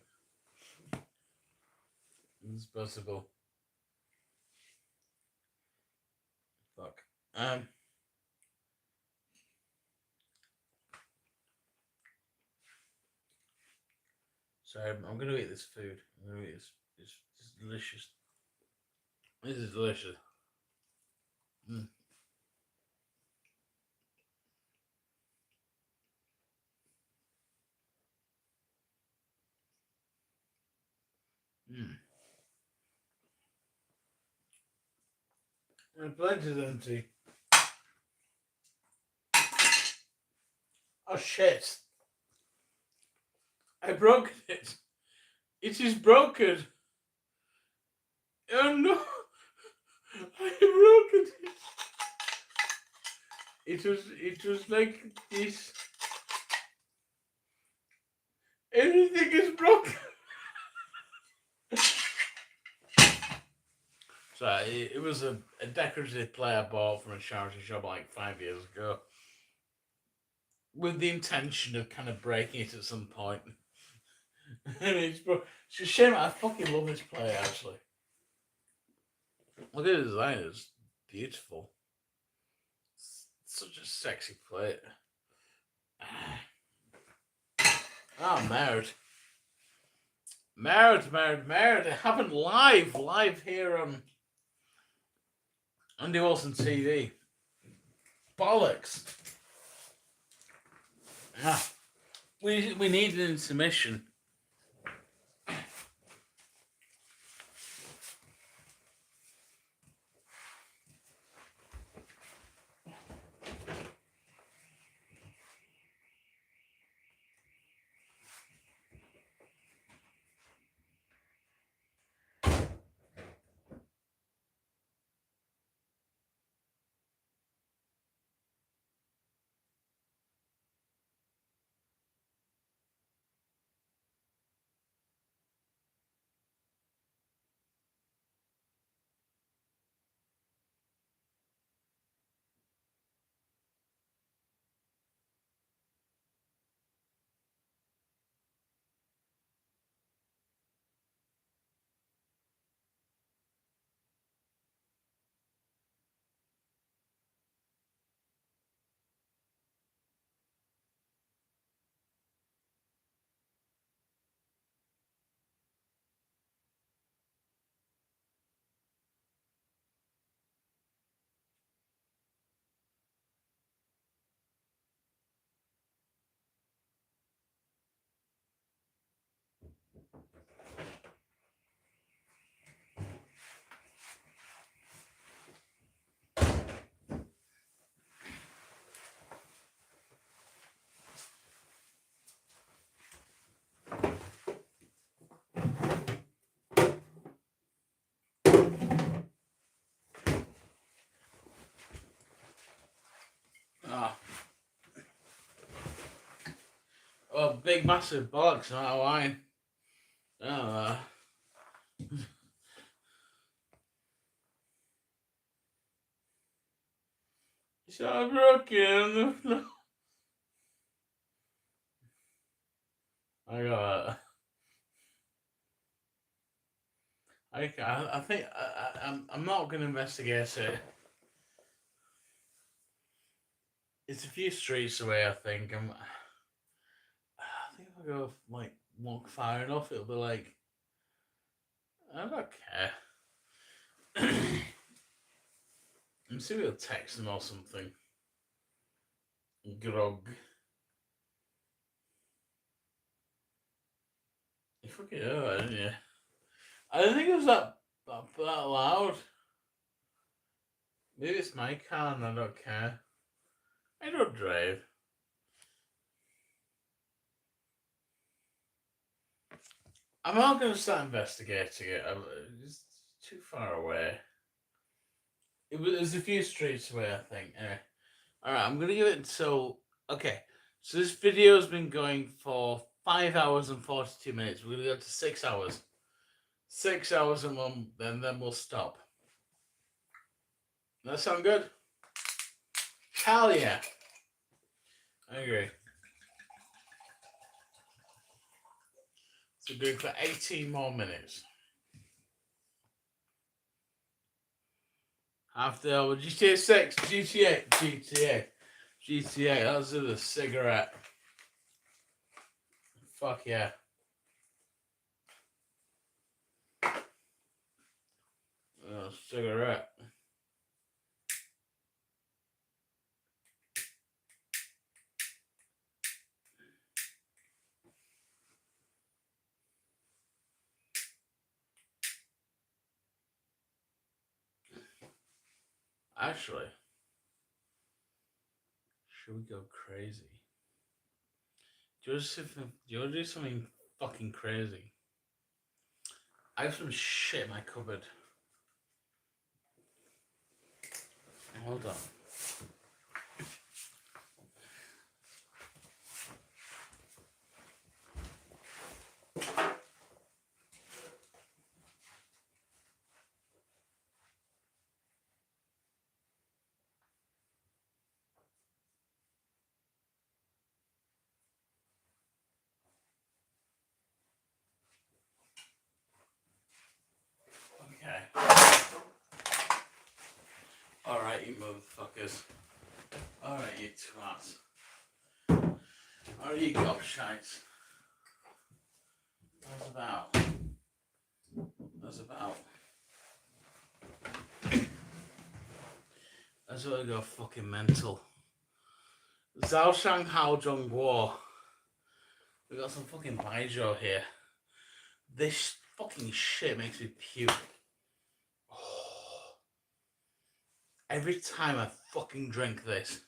It's possible. Fuck. Sorry, I'm gonna eat this food. I'm gonna eat this. It's delicious. This is delicious. Mm. Mm. My plate is empty. Oh shit! I broke it. It is broken. Oh no! I broke it. It was like this. Everything is broken. So it was a decorative play I bought from a charity shop like 5 years ago, with the intention of kind of breaking it at some point. And it's a shame. I fucking love this play actually. Look at the design; it's beautiful. It's such a sexy plate. Oh, married. It happened live here on Andy Wilson TV. Bollocks. Ah, we need an intermission. Ah. Oh, big massive bollocks out of wine. Oh, it's all broken on the floor. I got. I think I'm not going to investigate it. It's a few streets away. I think I go like walk far enough, it'll be like I don't care. And see if we'll text them or something. Grog. You fucking heard, didn't you? I don't think it was that loud. Maybe it's my car and I don't care. I don't drive. I'm not going to start investigating it. It's too far away. It was a few streets away, I think. Anyway. Alright, I'm going to give it until... Okay, so this video has been going for 5 hours and 42 minutes. We're going to go to 6 hours. 6 hours and then we'll stop. That sound good? Hell yeah. I agree. So we're going for 18 more minutes. Half the hour. GTA 6, GTA. That was a cigarette. Fuck yeah. Cigarette. Actually, should we go crazy? Do you want to do something fucking crazy? I have some shit in my cupboard. Hold on. Okay. Alright, you motherfuckers. Alright, you twats. Alright, you gobshites. That's about. That's what I go fucking mental. Zhao Shang Hao Zhong Guo. We got some fucking Baijiu here. This fucking shit makes me puke. Oh. Every time I fucking drink this,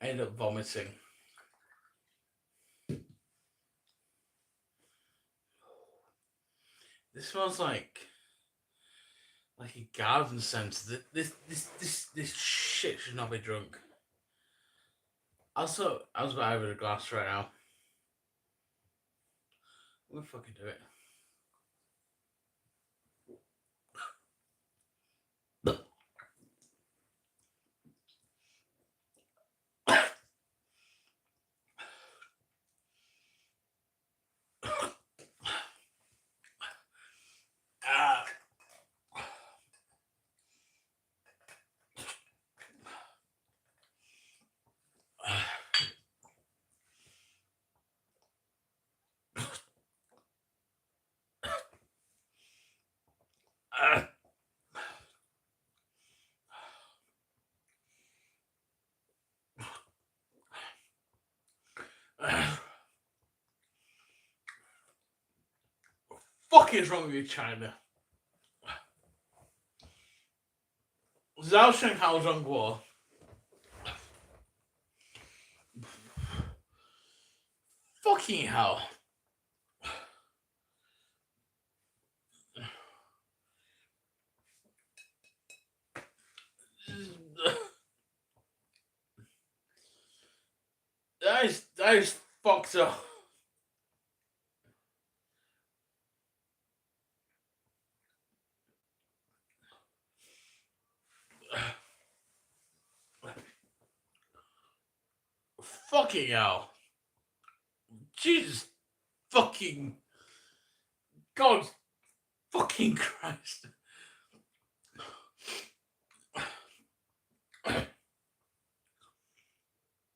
I end up vomiting. This smells like a garden centre. This shit should not be drunk. Also, I was about over the glass right now. We'll fucking do it. Fuck is wrong with you, China? Zhao Sheng Hao Zhong Guo. Fucking hell. That is fucked up. Fucking hell. Jesus fucking God fucking Christ.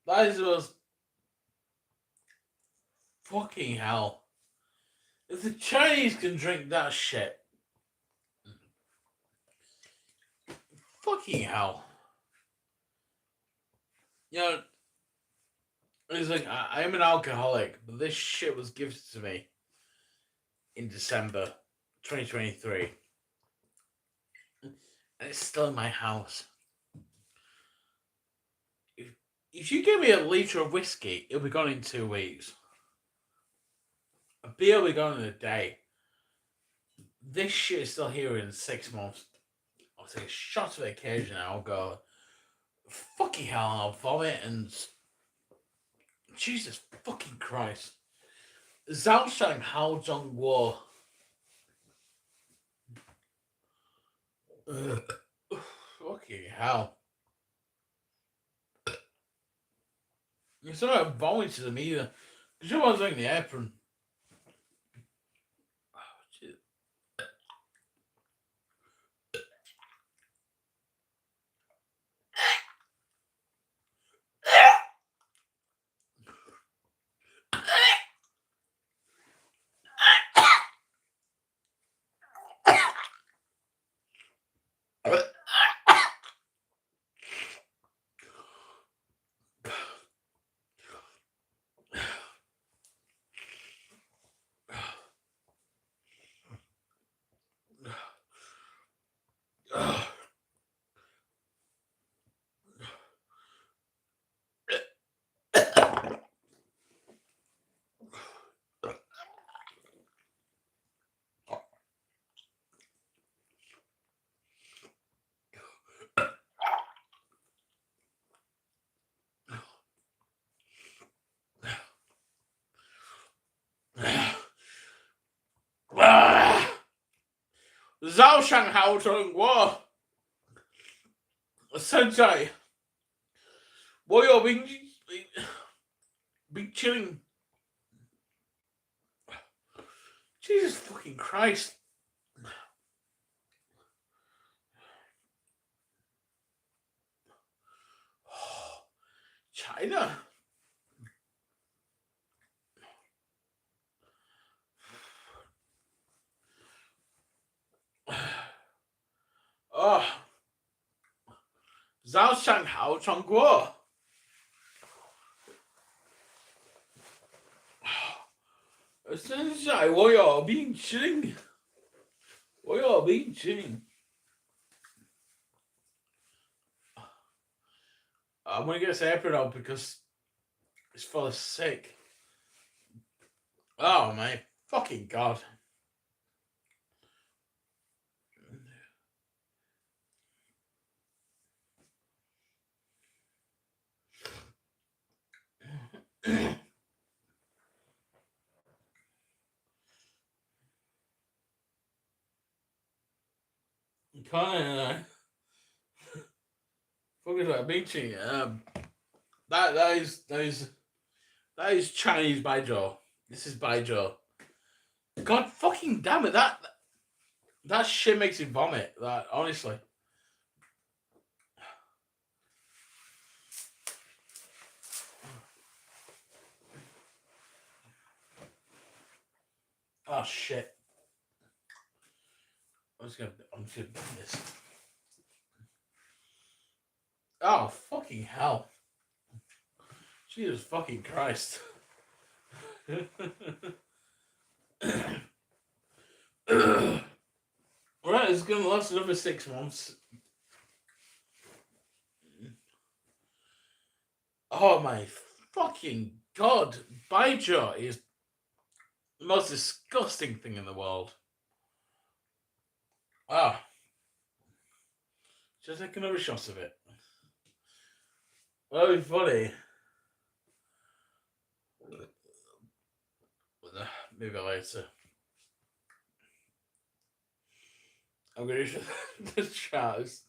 That is the most Fucking hell. If the Chinese can drink that shit, fucking hell. You know, it's like, I am an alcoholic, but this shit was gifted to me in December 2023. And it's still in my house. If you give me a litre of whiskey, it'll be gone in 2 weeks. A beer will be gone in a day. This shit is still here in 6 months. I'll take a shot of it occasionally. I'll go, fucking hell, I'll vomit and Jesus fucking Christ. Zhao Shang Hao Zhong Guo. Fucking hell. It's not like vomiting them either. Because you're wearing the apron. Zhao Shang Hao Zhong Guo. 现在我有冰淇淋 Jesus fucking Christ. China. Oh. 早上好，中国。现在我有冰淇淋，我有冰淇淋。I'm gonna get this apron out because it's full of sick. Oh my fucking god. Kind of focus on beaching. That is Chinese baijiu. This is baijiu. God fucking damn it! That shit makes you vomit. That honestly. Oh shit. I'm just gonna do this. Oh fucking hell. Jesus fucking Christ. Right, it's gonna last another 6 months. Oh my fucking god. Baijiu is the most disgusting thing in the world. Ah. Just take another shot of it. That'd be funny. Maybe later. I'm gonna show the shots.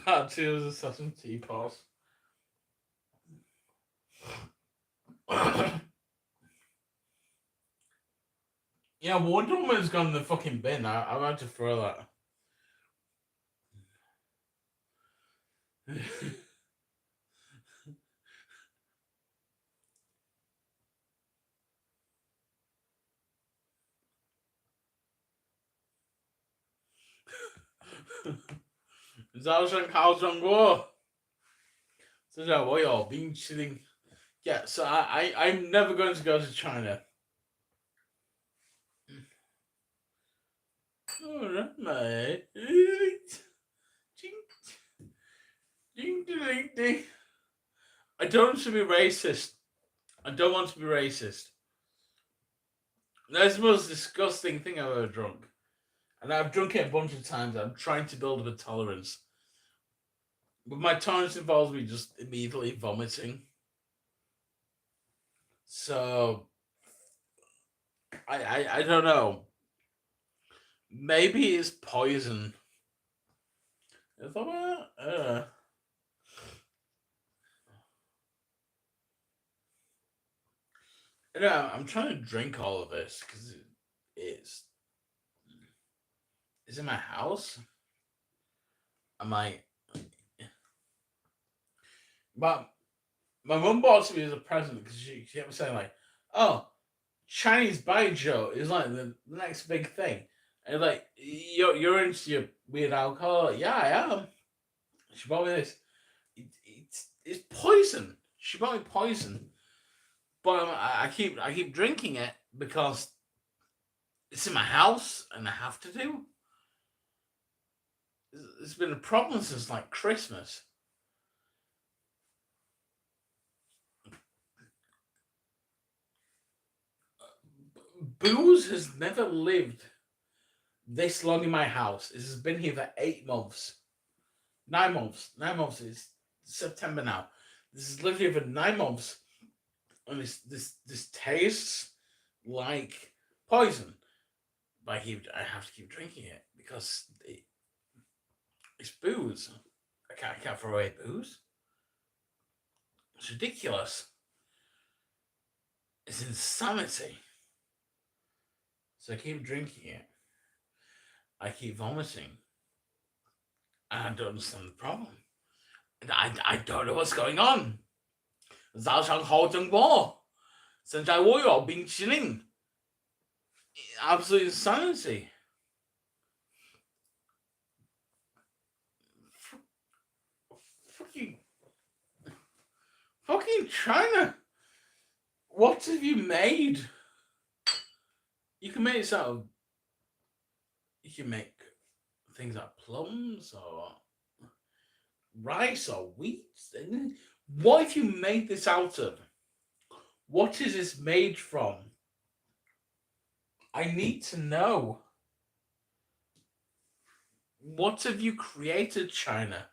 Part 2 of the Assassin Teapots. Yeah, Wonder Woman's gone in the fucking bin. I've had to throw that.早上好中国，这是我有冰淇淋。Yeah, so I'm never going to go to China. Alright, mate. Ding, ding, ding. I don't want to be racist. I don't want to be racist. That's the most disgusting thing I've ever drunk. And I've drunk it a bunch of times. I'm trying to build up a tolerance. But my tolerance involves me just immediately vomiting. So I don't know. Maybe it's poison. I thought, well, I'm trying to drink all of this because it's in my house. I might. But my mum bought it to me as a present because she kept saying like, "Oh, Chinese baijiu is like the next big thing," and like you're into your weird alcohol. Yeah, I am. She bought me this. It's poison. She bought me poison, but I keep drinking it because it's in my house and I have to do. It's been a problem since like Christmas. Booze has never lived this long in my house. This has been here for 8 months. 9 months. 9 months. It's September now. This has lived here for 9 months. And this tastes like poison. But I have to keep drinking it because it's booze. I can't throw away booze. It's ridiculous. It's insanity. So I keep drinking it. I keep vomiting. And I don't understand the problem. I don't know what's going on. 早上好中国，现在我有冰淇淋。Absolute insanity. Fucking, fucking China. What have you made? You can make this out of. You can make things like plums or rice or wheat. What have you made this out of? What is this made from? I need to know. What have you created, China?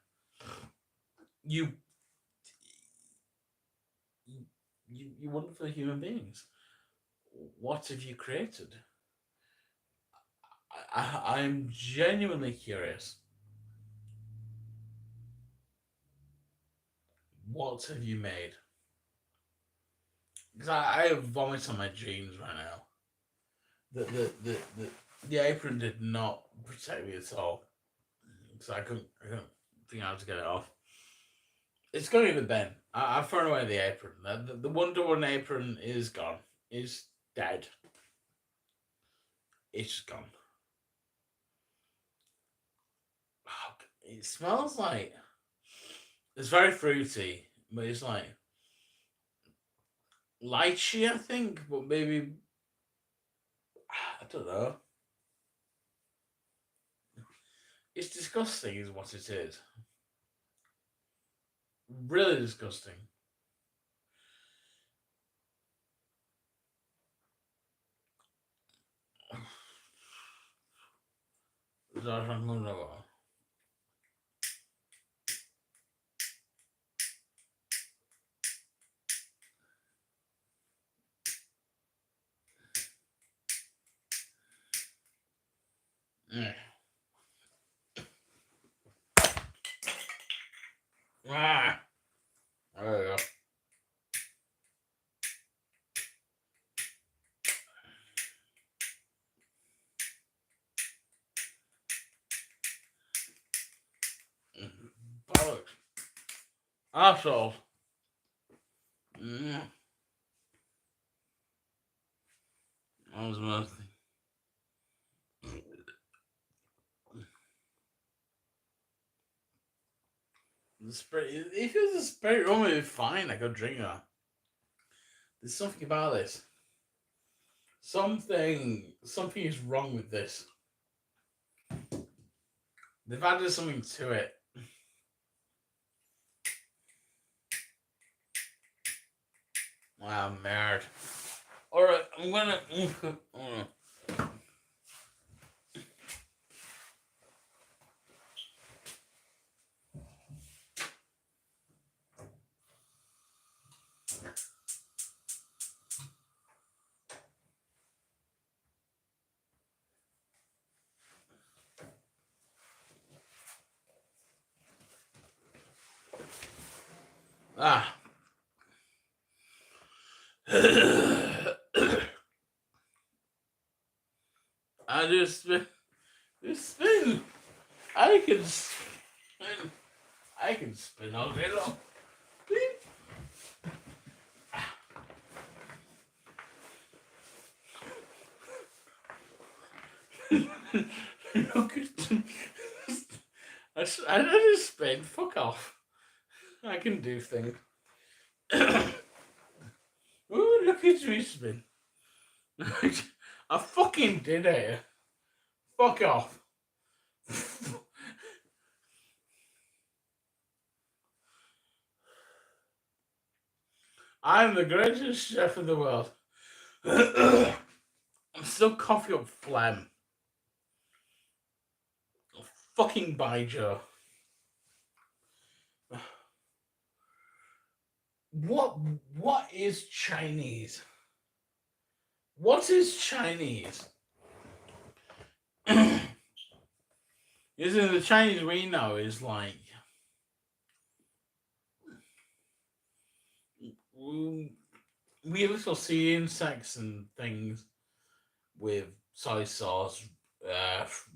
You wonderful human beings. What have you created? I'm genuinely curious. What have you made? Because I have vomit on my jeans right now. The apron did not protect me at all. So I couldn't think how to get it off. It's going in the bin. I've thrown away the apron. The Wonder Woman apron is gone. It's dead. It's just gone. It smells like it's very fruity, but it's like lychee, I think, but maybe I don't know. It's disgusting, is what it is. Really disgusting. Mm. Ah, there you go. That's all. Mm. That was my thing. The spray. If it was a spray rum, it'd be fine. I could drink that. There's something about this. Something is wrong with this. They've added something to it. Ah, merde. Alright, I'm gonna. Ah. I just spin. I can spin. I can spin all day long. Look at I just spin. Fuck off. I can do things. Ooh, look at me spin. I fucking did it. Fuck off. I'm the greatest chef in the world. I'm still coughing up phlegm. Fucking bye, Joe. What is Chinese? What is Chinese? Isn't the Chinese we know is like we little see insects and things with soy sauce,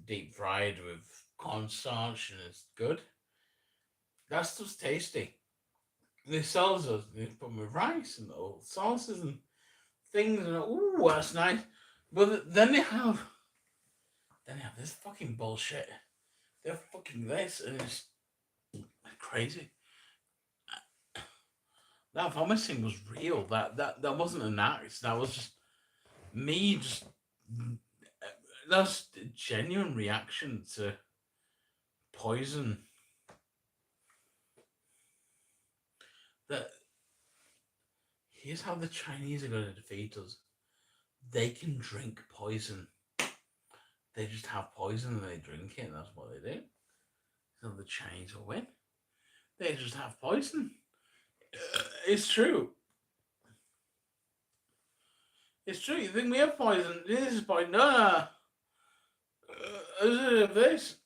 deep fried with cornstarch, and it's good. That's just tasty. They sell us, they put them with rice and all sauces and things, and ooh, that's nice. But then they have this fucking bullshit. They're fucking this, and it's crazy. That vomiting was real. That wasn't an act. That was just me. Just that's a genuine reaction to poison. That here's how the Chinese are going to defeat us. They can drink poison. They just have poison and they drink it. And that's what they do. So the Chinese will win. They just have poison. It's true. It's true. You think we have poison? This is poison. No. This.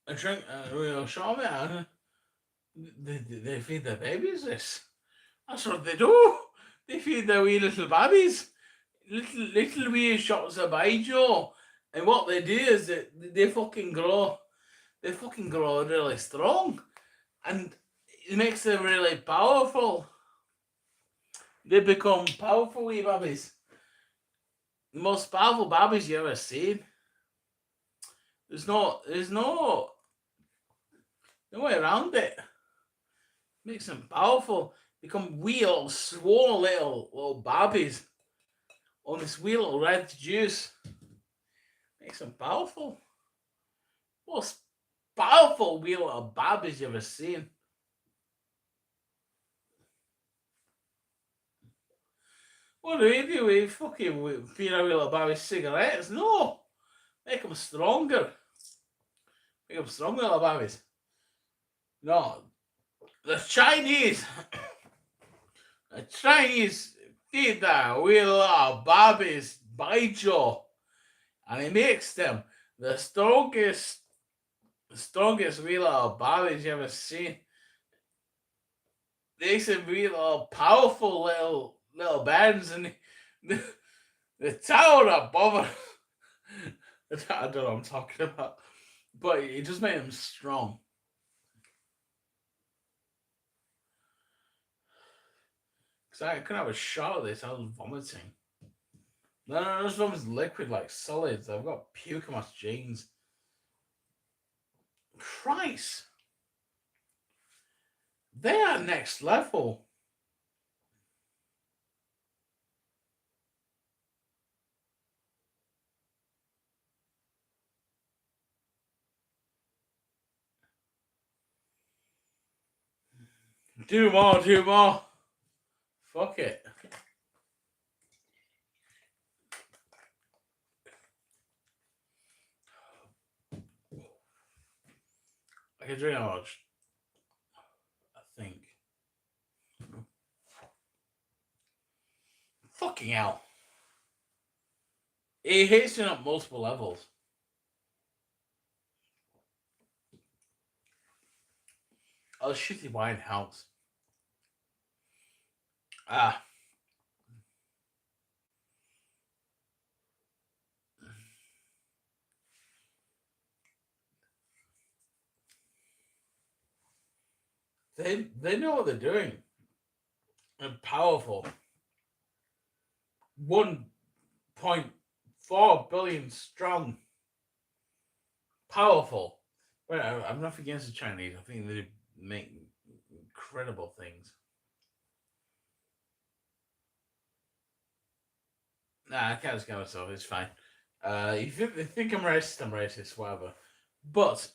A drink. We'll show it. They feed their babies this. That's what they do. They feed their wee little babies. Little wee shots of baijiu. And what they do is they fucking grow. They fucking grow really strong. And it makes them really powerful. They become powerful wee babies. The most powerful babies you ever seen. There's no way around it. Makes them powerful. Become wee little swole little babies on this wee little red juice. Makes them powerful. Most powerful wee little babies you ever seen. What do we do? We fucking feed our little babies cigarettes? No! Make them stronger. Make them stronger, little babies. No. The Chinese feed their wee little babies baijiu. And it makes them the strongest wee little babies you ever seen. They makes them wee little powerful little bands, and the tower above her. I don't know what I'm talking about, but it just made them strong. Because I could have a shot of this. I was vomiting. No, this one was liquid, like solids. I've got puke on my jeans. Christ. They are next level. Do more, do more. Fuck it. I can drink how much? I think. Fucking hell. It hits me on multiple levels. Oh, shitty wine helps. Ah. They know what they're doing. And powerful. 1.4 billion strong. Powerful. But I'm not against the Chinese. I think they make incredible things. Nah, I can't scare myself. It's fine. If they think I'm racist, whatever. But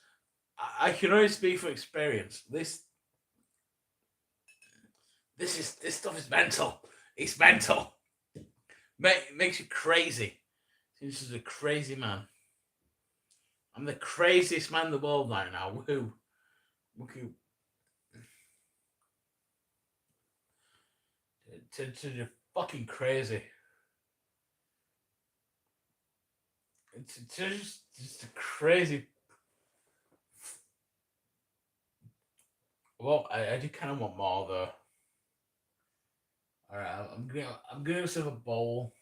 I can only speak from experience. This stuff is mental. It's mental. Makes you crazy. This is a crazy man. I'm the craziest man in the world right now. Woohoo. Woohoo. To fucking crazy. It's just a crazy. Well, I do kind of want more though. All right, I'm gonna myself a bowl.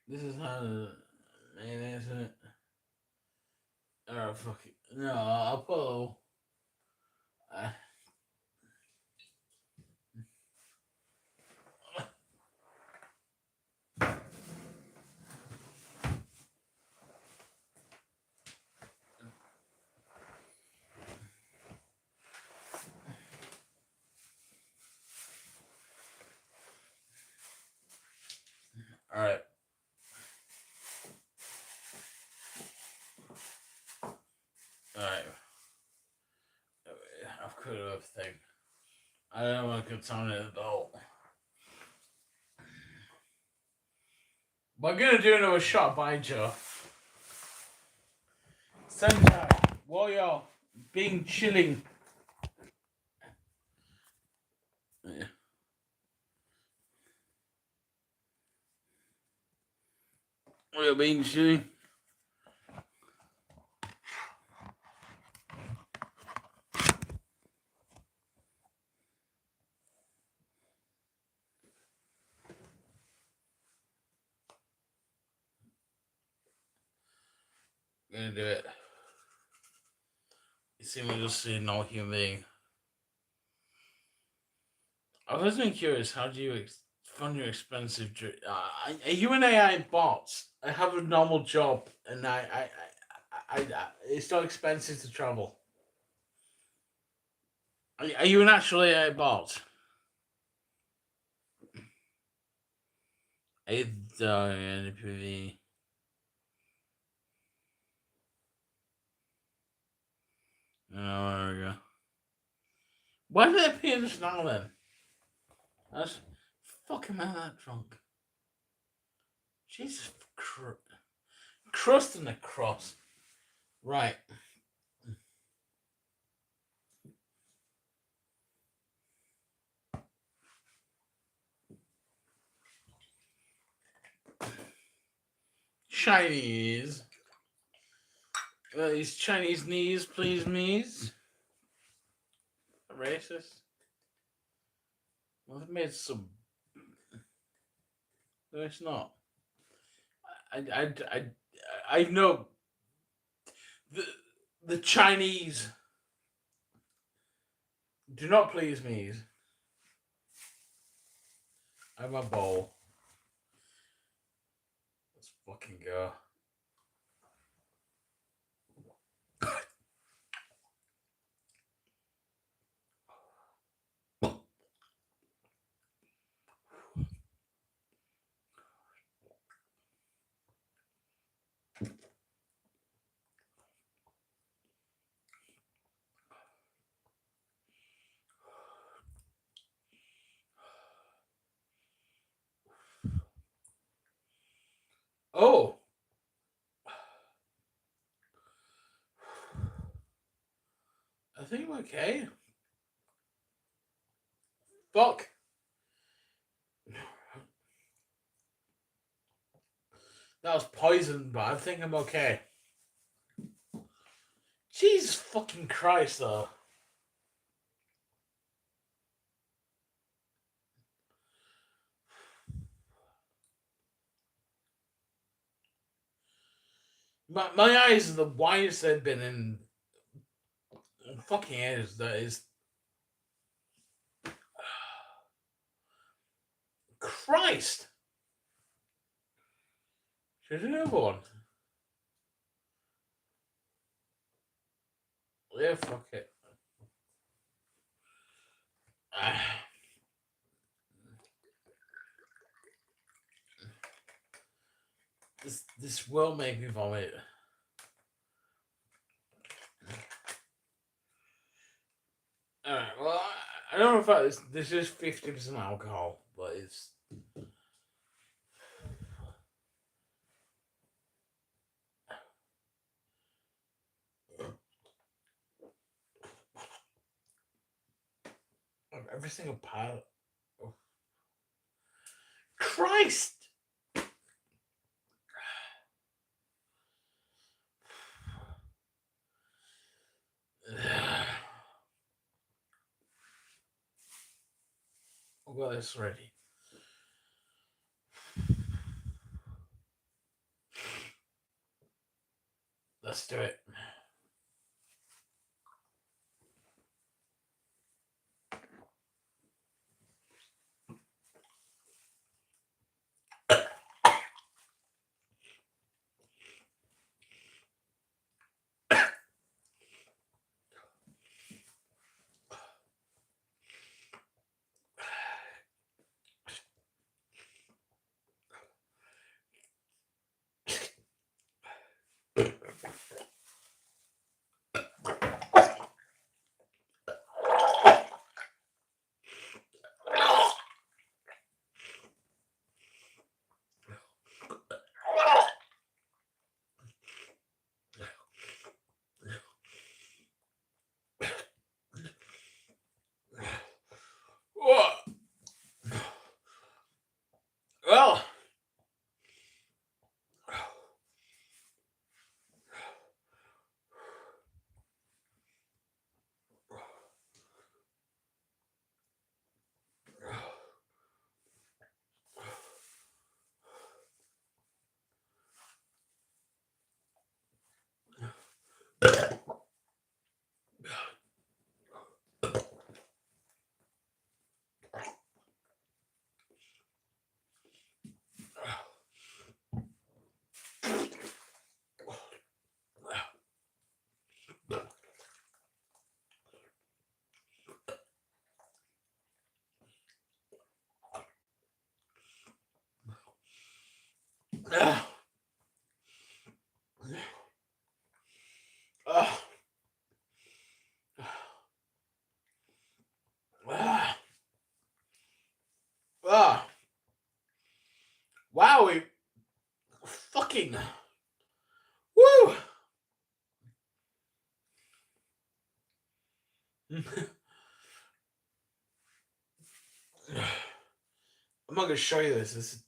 This is how mayonnaise in it. Oh fuck it. No, I'll put a little. All right. Alright. I've cooked everything. I don't want to contaminate the bowl. But I'm gonna do another shot by Joe. Same time, while you're being chilling. Yeah. While you're being chilling. I'm gonna do it. You see me just seeing no human being. I've always been curious, how do you fund your expensive drink? Are you an AI bot? I have a normal job and it's not expensive to travel. Are you an actual AI bot? It's NPV. Oh, there we go. Why did it appear just now then? That's fucking man that drunk. Jesus crust and the cross. Right. Chinese. These Chinese knees, please, knees. Racist. Well, they've made some. No, it's not. I know the Chinese Do not please me. I have a bowl. Let's fucking go. Oh! I think I'm okay. Fuck! That was poison, but I think I'm okay. Jesus fucking Christ, though. My eyes are the widest they've been in fucking ages. That is. Christ! Should I do another one? Yeah, fuck it. This will make me vomit. Alright, well, I don't know if this is 50% alcohol, but it's. Every single part. Oh. Christ! Well, it's ready. Let's do it. Well, wow, we fucking woo. I'm not gonna show you this.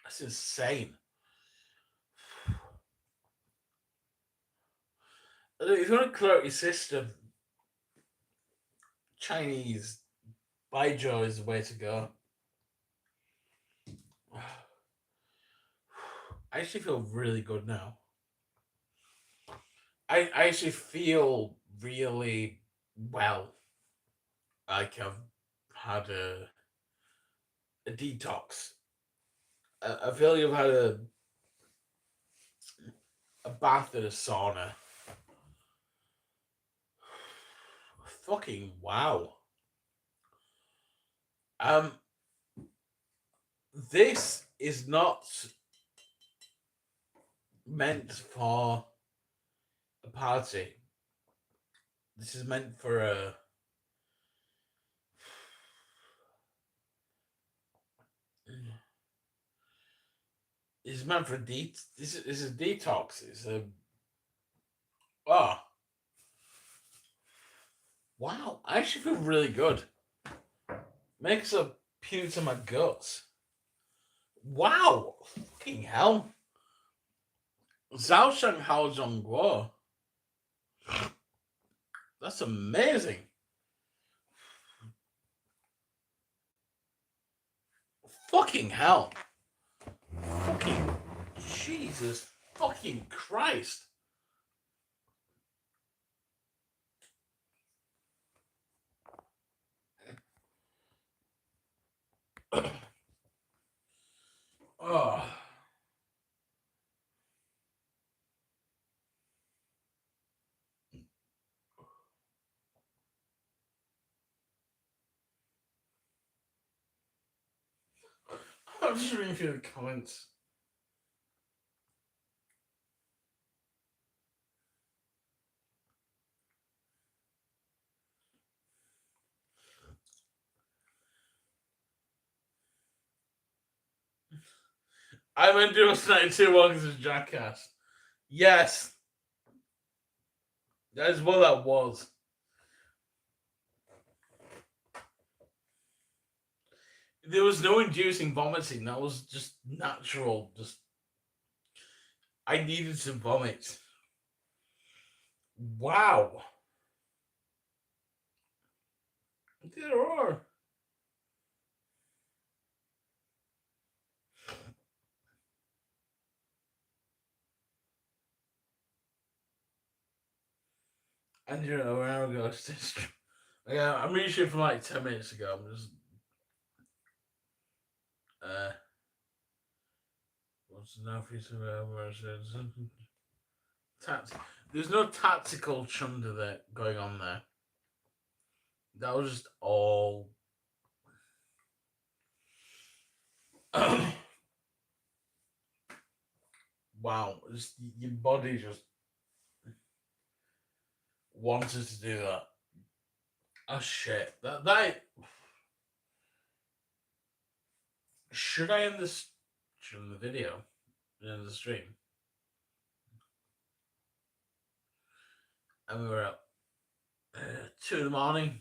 That's insane. If you want to clear out your system, Chinese Baijiu is the way to go. I actually feel really good now. I actually feel really well, like I've had a detox. I feel like I've had a bath and a sauna. Fucking wow. Um, this is not meant for a party. This is meant for a. It's meant for This is a detox. It's a. Oh, wow. I actually feel really good. Makes a puke to my guts. Wow. Fucking hell. Zhao Sheng Hao Zhongguo. That's amazing. Fucking hell. Fucking Jesus fucking Christ. Oh. I'm just reading through the comments. I went to a 92 Walkers as Jackass. Yes. That is what that was. There was no inducing vomiting. That was just natural. Just I needed to vomit. Wow. There are. And you know, an hour ago, yeah, I'm reading shit from like 10 minutes ago. I'm just what's enough is there's no tactical chunder there going on there. That was just all wow. Just, your body just wanted to do that. Oh shit. That should I end this should the video? End the stream? And we were up 2 in the morning.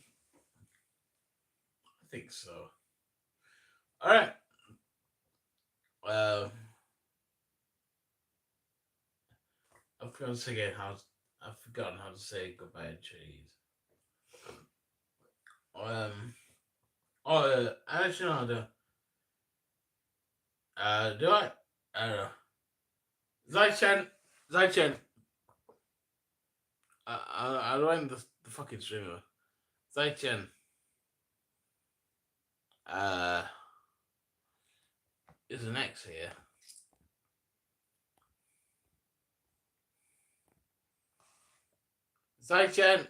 I think so. Alright. I've forgotten how to say goodbye to cheese. Actually no, do I? I don't know. Zai-Chen. I'll end the fucking streamer. Zai-Chen. Is an X here. Zai-Chen.